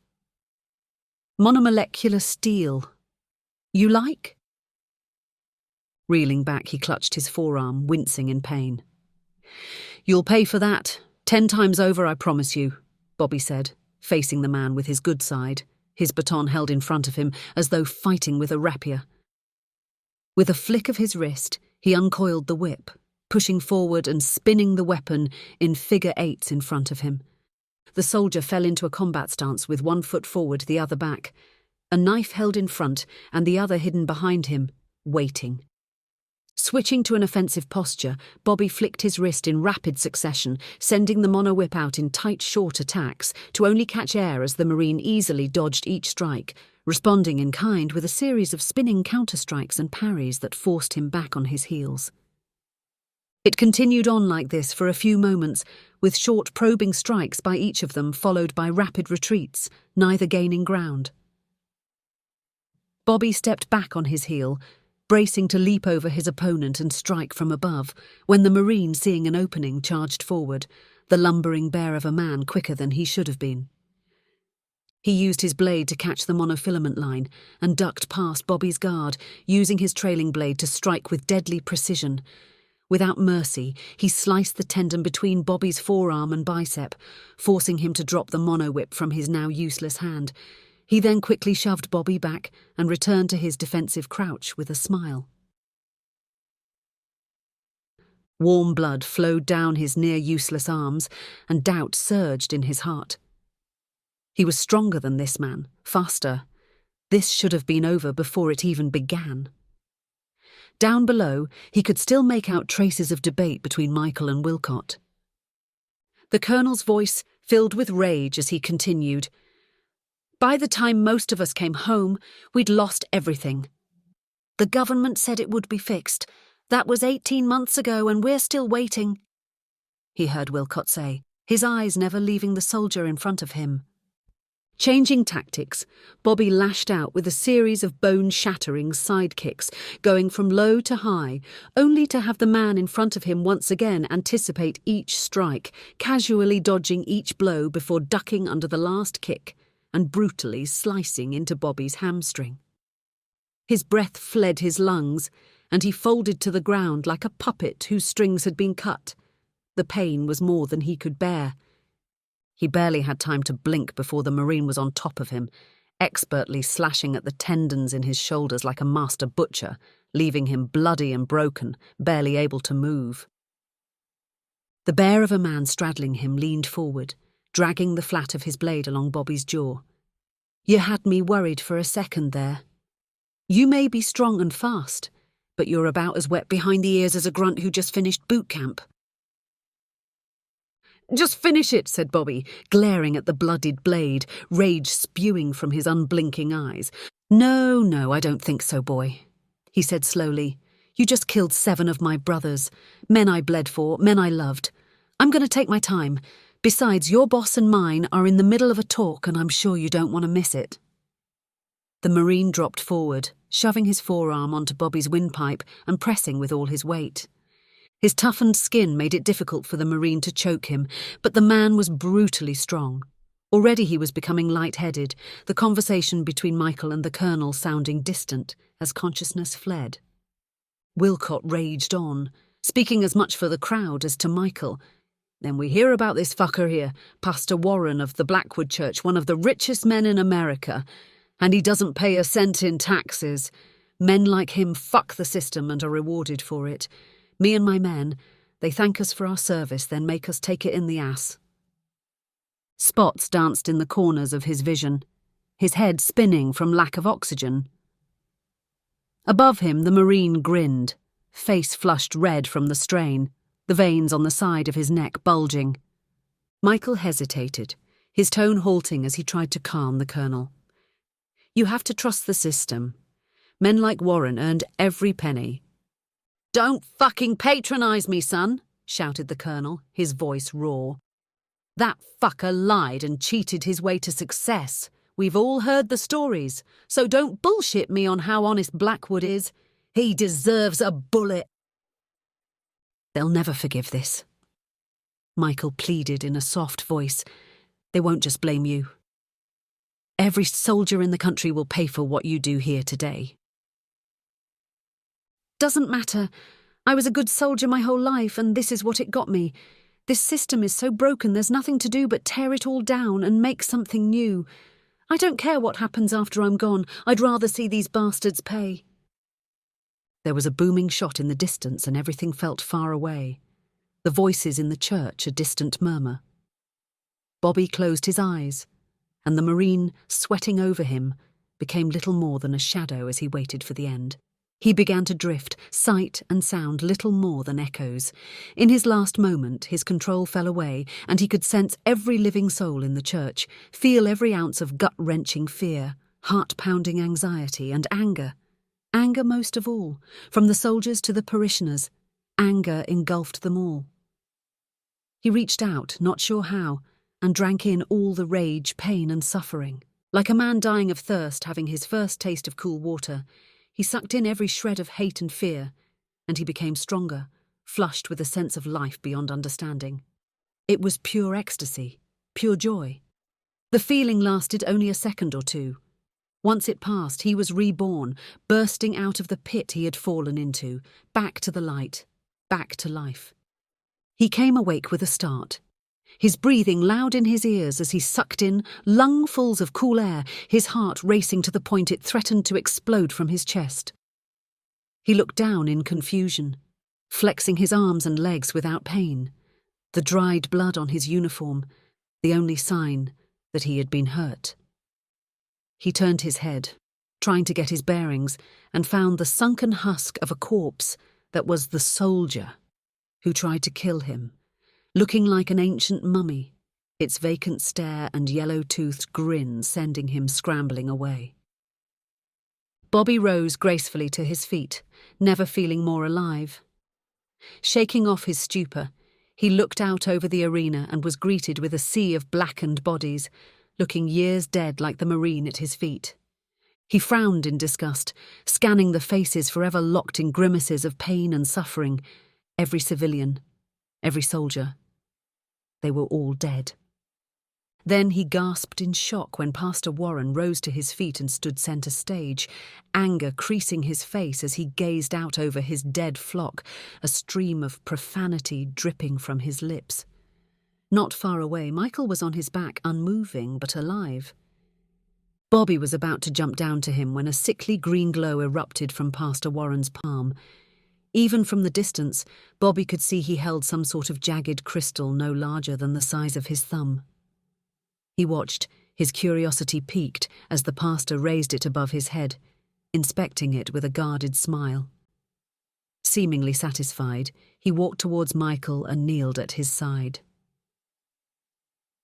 "Monomolecular steel. You like?" Reeling back, he clutched his forearm, wincing in pain. "You'll pay for that, 10 times over, I promise you," Bobby said, facing the man with his good side, his baton held in front of him as though fighting with a rapier. With a flick of his wrist, he uncoiled the whip, pushing forward and spinning the weapon in figure eights in front of him. The soldier fell into a combat stance with one foot forward, the other back, a knife held in front and the other hidden behind him, waiting. Switching to an offensive posture, Bobby flicked his wrist in rapid succession, sending the mono-whip out in tight, short attacks to only catch air as the Marine easily dodged each strike, responding in kind with a series of spinning counter-strikes and parries that forced him back on his heels. It continued on like this for a few moments, with short probing strikes by each of them followed by rapid retreats, neither gaining ground. Bobby stepped back on his heel, bracing to leap over his opponent and strike from above, when the Marine, seeing an opening, charged forward, the lumbering bear of a man quicker than he should have been. He used his blade to catch the monofilament line and ducked past Bobby's guard, using his trailing blade to strike with deadly precision. Without mercy, he sliced the tendon between Bobby's forearm and bicep, forcing him to drop the mono-whip from his now useless hand. He then quickly shoved Bobby back and returned to his defensive crouch with a smile. Warm blood flowed down his near-useless arms, and doubt surged in his heart. He was stronger than this man, faster. This should have been over before it even began. Down below, he could still make out traces of debate between Michael and Wilcott. The Colonel's voice filled with rage as he continued. "By the time most of us came home, we'd lost everything. The government said it would be fixed. That was 18 months ago and we're still waiting," he heard Wilcott say, his eyes never leaving the soldier in front of him. Changing tactics, Bobby lashed out with a series of bone-shattering side kicks, going from low to high, only to have the man in front of him once again anticipate each strike, casually dodging each blow before ducking under the last kick and brutally slicing into Bobby's hamstring. His breath fled his lungs, and he folded to the ground like a puppet whose strings had been cut. The pain was more than he could bear. He barely had time to blink before the Marine was on top of him, expertly slashing at the tendons in his shoulders like a master butcher, leaving him bloody and broken, barely able to move. The bear of a man straddling him leaned forward, dragging the flat of his blade along Bobby's jaw. "You had me worried for a second there. You may be strong and fast, but you're about as wet behind the ears as a grunt who just finished boot camp." "Just finish it," said Bobby, glaring at the bloodied blade, rage spewing from his unblinking eyes. No, I don't think so, boy," he said slowly. "You just killed 7 of my brothers, men I bled for, men I loved. I'm going to take my time. Besides, your boss and mine are in the middle of a talk and I'm sure you don't want to miss it." The Marine dropped forward, shoving his forearm onto Bobby's windpipe and pressing with all his weight. His toughened skin made it difficult for the Marine to choke him, but the man was brutally strong. Already he was becoming lightheaded, the conversation between Michael and the Colonel sounding distant as consciousness fled. Wilcott raged on, speaking as much for the crowd as to Michael. "Then we hear about this fucker here, Pastor Warren of the Blackwood Church, one of the richest men in America, and he doesn't pay a cent in taxes. Men like him fuck the system and are rewarded for it. Me and my men, they thank us for our service, then make us take it in the ass." Spots danced in the corners of his vision, his head spinning from lack of oxygen. Above him, the Marine grinned, face flushed red from the strain, the veins on the side of his neck bulging. Michael hesitated, his tone halting as he tried to calm the colonel. You have to trust the system. Men like Warren earned every penny. Don't fucking patronize me, son, shouted the colonel, his voice raw. That fucker lied and cheated his way to success. We've all heard the stories, so don't bullshit me on how honest Blackwood is. He deserves a bullet. They'll never forgive this. Michael pleaded in a soft voice. They won't just blame you. Every soldier in the country will pay for what you do here today. Doesn't matter. I was a good soldier my whole life, and this is what it got me. This system is so broken there's nothing to do but tear it all down and make something new. I don't care what happens after I'm gone. I'd rather see these bastards pay. There was a booming shot in the distance and everything felt far away. The voices in the church a distant murmur. Bobby closed his eyes, and the Marine, sweating over him, became little more than a shadow as he waited for the end. He began to drift, sight and sound little more than echoes. In his last moment, his control fell away, and he could sense every living soul in the church, feel every ounce of gut-wrenching fear, heart-pounding anxiety and anger. Anger most of all, from the soldiers to the parishioners. Anger engulfed them all. He reached out, not sure how, and drank in all the rage, pain and suffering. Like a man dying of thirst having his first taste of cool water, he sucked in every shred of hate and fear, and he became stronger, flushed with a sense of life beyond understanding. It was pure ecstasy, pure joy. The feeling lasted only a second or two. Once it passed, he was reborn, bursting out of the pit he had fallen into, back to the light, back to life. He came awake with a start, his breathing loud in his ears as he sucked in lungfuls of cool air, his heart racing to the point it threatened to explode from his chest. He looked down in confusion, flexing his arms and legs without pain, the dried blood on his uniform, the only sign that he had been hurt. He turned his head, trying to get his bearings, and found the sunken husk of a corpse that was the soldier who tried to kill him, looking like an ancient mummy, its vacant stare and yellow-toothed grin sending him scrambling away. Bobby rose gracefully to his feet, never feeling more alive. Shaking off his stupor, he looked out over the arena and was greeted with a sea of blackened bodies, looking years dead like the Marine at his feet. He frowned in disgust, scanning the faces forever locked in grimaces of pain and suffering. Every civilian, every soldier. They were all dead. Then he gasped in shock when Pastor Warren rose to his feet and stood centre stage, anger creasing his face as he gazed out over his dead flock, a stream of profanity dripping from his lips. Not far away, Michael was on his back, unmoving but alive. Bobby was about to jump down to him when a sickly green glow erupted from Pastor Warren's palm. Even from the distance, Bobby could see he held some sort of jagged crystal no larger than the size of his thumb. He watched, his curiosity piqued as the pastor raised it above his head, inspecting it with a guarded smile. Seemingly satisfied, he walked towards Michael and kneeled at his side.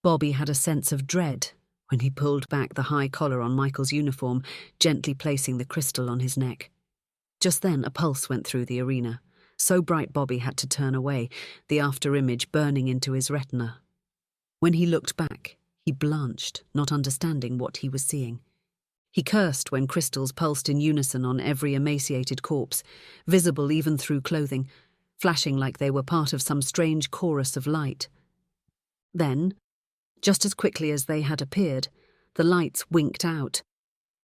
Bobby had a sense of dread when he pulled back the high collar on Michael's uniform, gently placing the crystal on his neck. Just then a pulse went through the arena, so bright Bobby had to turn away, the after-image burning into his retina. When he looked back, he blanched, not understanding what he was seeing. He cursed when crystals pulsed in unison on every emaciated corpse, visible even through clothing, flashing like they were part of some strange chorus of light. Then, just as quickly as they had appeared, the lights winked out,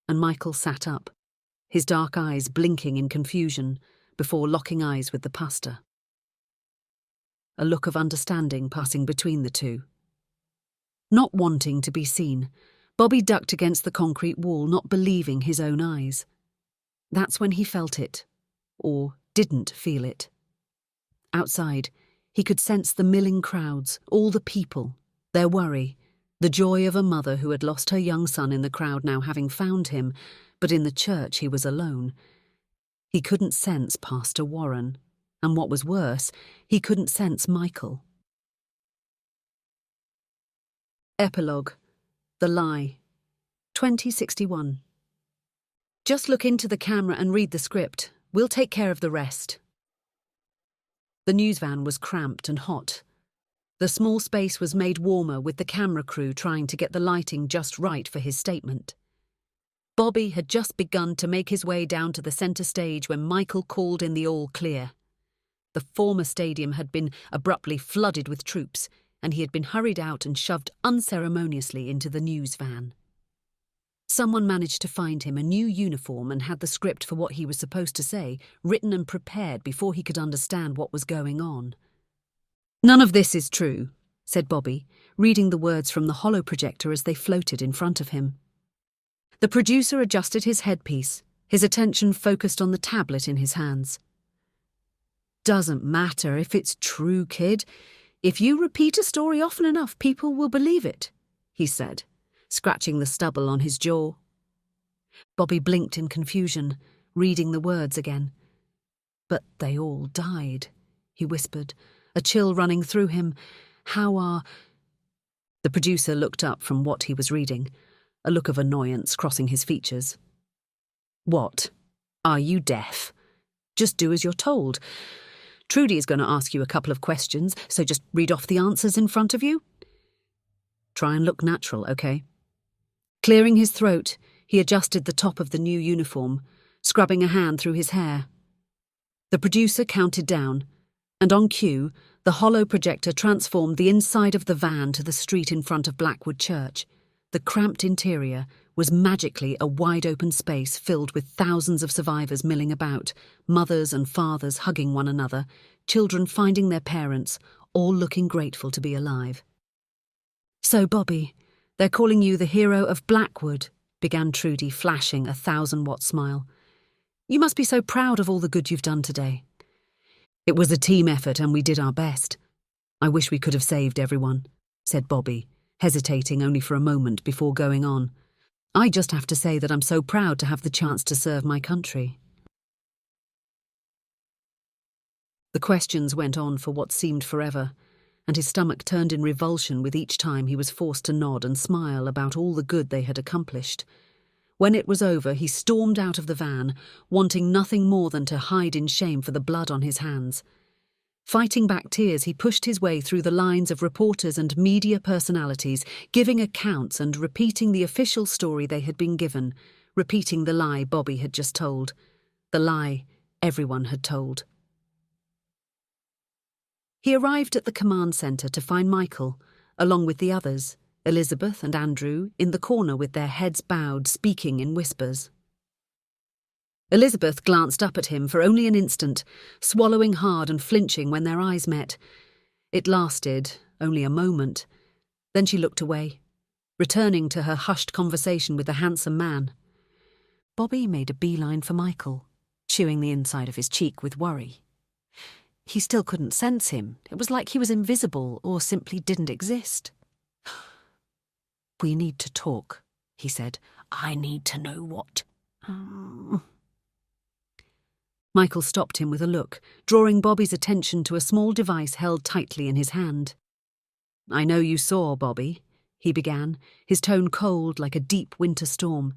and Michael sat up, his dark eyes blinking in confusion before locking eyes with the pastor. A look of understanding passing between the two. Not wanting to be seen, Bobby ducked against the concrete wall, not believing his own eyes. That's when he felt it, or didn't feel it. Outside, he could sense the milling crowds, all the people, their worry, the joy of a mother who had lost her young son in the crowd now having found him, but in the church he was alone. He couldn't sense Pastor Warren, and what was worse, he couldn't sense Michael. Epilogue. The Lie. 2061. Just look into the camera and read the script. We'll take care of the rest. The news van was cramped and hot. The small space was made warmer with the camera crew trying to get the lighting just right for his statement. Bobby had just begun to make his way down to the centre stage when Michael called in the all clear. The former stadium had been abruptly flooded with troops, and he had been hurried out and shoved unceremoniously into the news van. Someone managed to find him a new uniform and had the script for what he was supposed to say written and prepared before he could understand what was going on. "None of this is true," said Bobby, reading the words from the hollow projector as they floated in front of him. The producer adjusted his headpiece, his attention focused on the tablet in his hands. "Doesn't matter if it's true, kid. If you repeat a story often enough, people will believe it," he said, scratching the stubble on his jaw. Bobby blinked in confusion, reading the words again. "But they all died," he whispered, a chill running through him. "How are—" The producer looked up from what he was reading, a look of annoyance crossing his features. "What? Are you deaf? Just do as you're told. Trudy is going to ask you a couple of questions, so just read off the answers in front of you. Try and look natural, okay?" Clearing his throat, he adjusted the top of the new uniform, scrubbing a hand through his hair. The producer counted down, and on cue, the hollow projector transformed the inside of the van to the street in front of Blackwood Church. The cramped interior was magically a wide-open space filled with thousands of survivors milling about, mothers and fathers hugging one another, children finding their parents, all looking grateful to be alive. "So, Bobby, they're calling you the hero of Blackwood," began Trudy, flashing a 1,000-watt smile. "You must be so proud of all the good you've done today." "It was a team effort and we did our best. I wish we could have saved everyone," said Bobby, hesitating only for a moment before going on. "I just have to say that I'm so proud to have the chance to serve my country." The questions went on for what seemed forever, and his stomach turned in revulsion with each time he was forced to nod and smile about all the good they had accomplished. When it was over, he stormed out of the van, wanting nothing more than to hide in shame for the blood on his hands. Fighting back tears, he pushed his way through the lines of reporters and media personalities, giving accounts and repeating the official story they had been given, repeating the lie Bobby had just told, the lie everyone had told. He arrived at the command centre to find Michael, along with the others, Elizabeth and Andrew, in the corner with their heads bowed, speaking in whispers. Elizabeth glanced up at him for only an instant, swallowing hard and flinching when their eyes met. It lasted only a moment. Then she looked away, returning to her hushed conversation with the handsome man. Bobby made a beeline for Michael, chewing the inside of his cheek with worry. He still couldn't sense him. It was like he was invisible or simply didn't exist. "We need to talk," he said. "I need to know what." Michael stopped him with a look, drawing Bobby's attention to a small device held tightly in his hand. "I know you saw, Bobby," he began, his tone cold like a deep winter storm.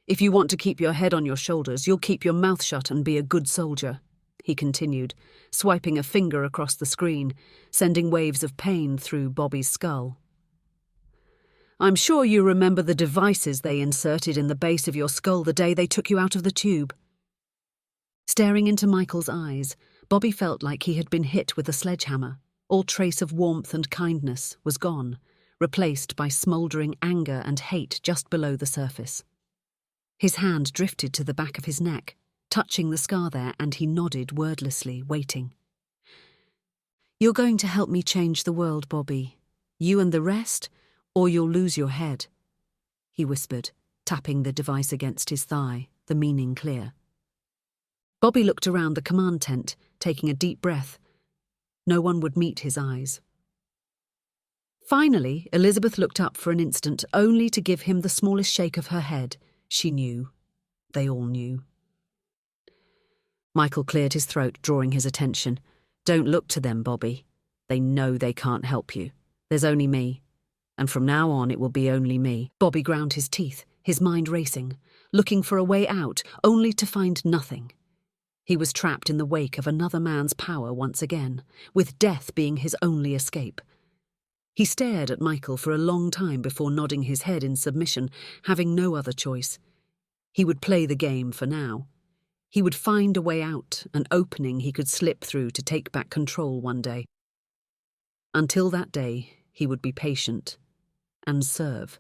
"If you want to keep your head on your shoulders, you'll keep your mouth shut and be a good soldier," he continued, swiping a finger across the screen, sending waves of pain through Bobby's skull. "I'm sure you remember the devices they inserted in the base of your skull the day they took you out of the tube." Staring into Michael's eyes, Bobby felt like he had been hit with a sledgehammer. All trace of warmth and kindness was gone, replaced by smouldering anger and hate just below the surface. His hand drifted to the back of his neck, touching the scar there, and he nodded wordlessly, waiting. "You're going to help me change the world, Bobby. You and the rest, or you'll lose your head," he whispered, tapping the device against his thigh, the meaning clear. Bobby looked around the command tent, taking a deep breath. No one would meet his eyes. Finally, Elizabeth looked up for an instant, only to give him the smallest shake of her head. She knew. They all knew. Michael cleared his throat, drawing his attention. "Don't look to them, Bobby. They know they can't help you. There's only me." And from now on it will be only me. Bobby ground his teeth, his mind racing, looking for a way out, only to find nothing. He was trapped in the wake of another man's power once again, with death being his only escape. He stared at Michael for a long time before nodding his head in submission, having no other choice. He would play the game for now. He would find a way out, an opening he could slip through to take back control one day. Until that day, he would be patient and serve.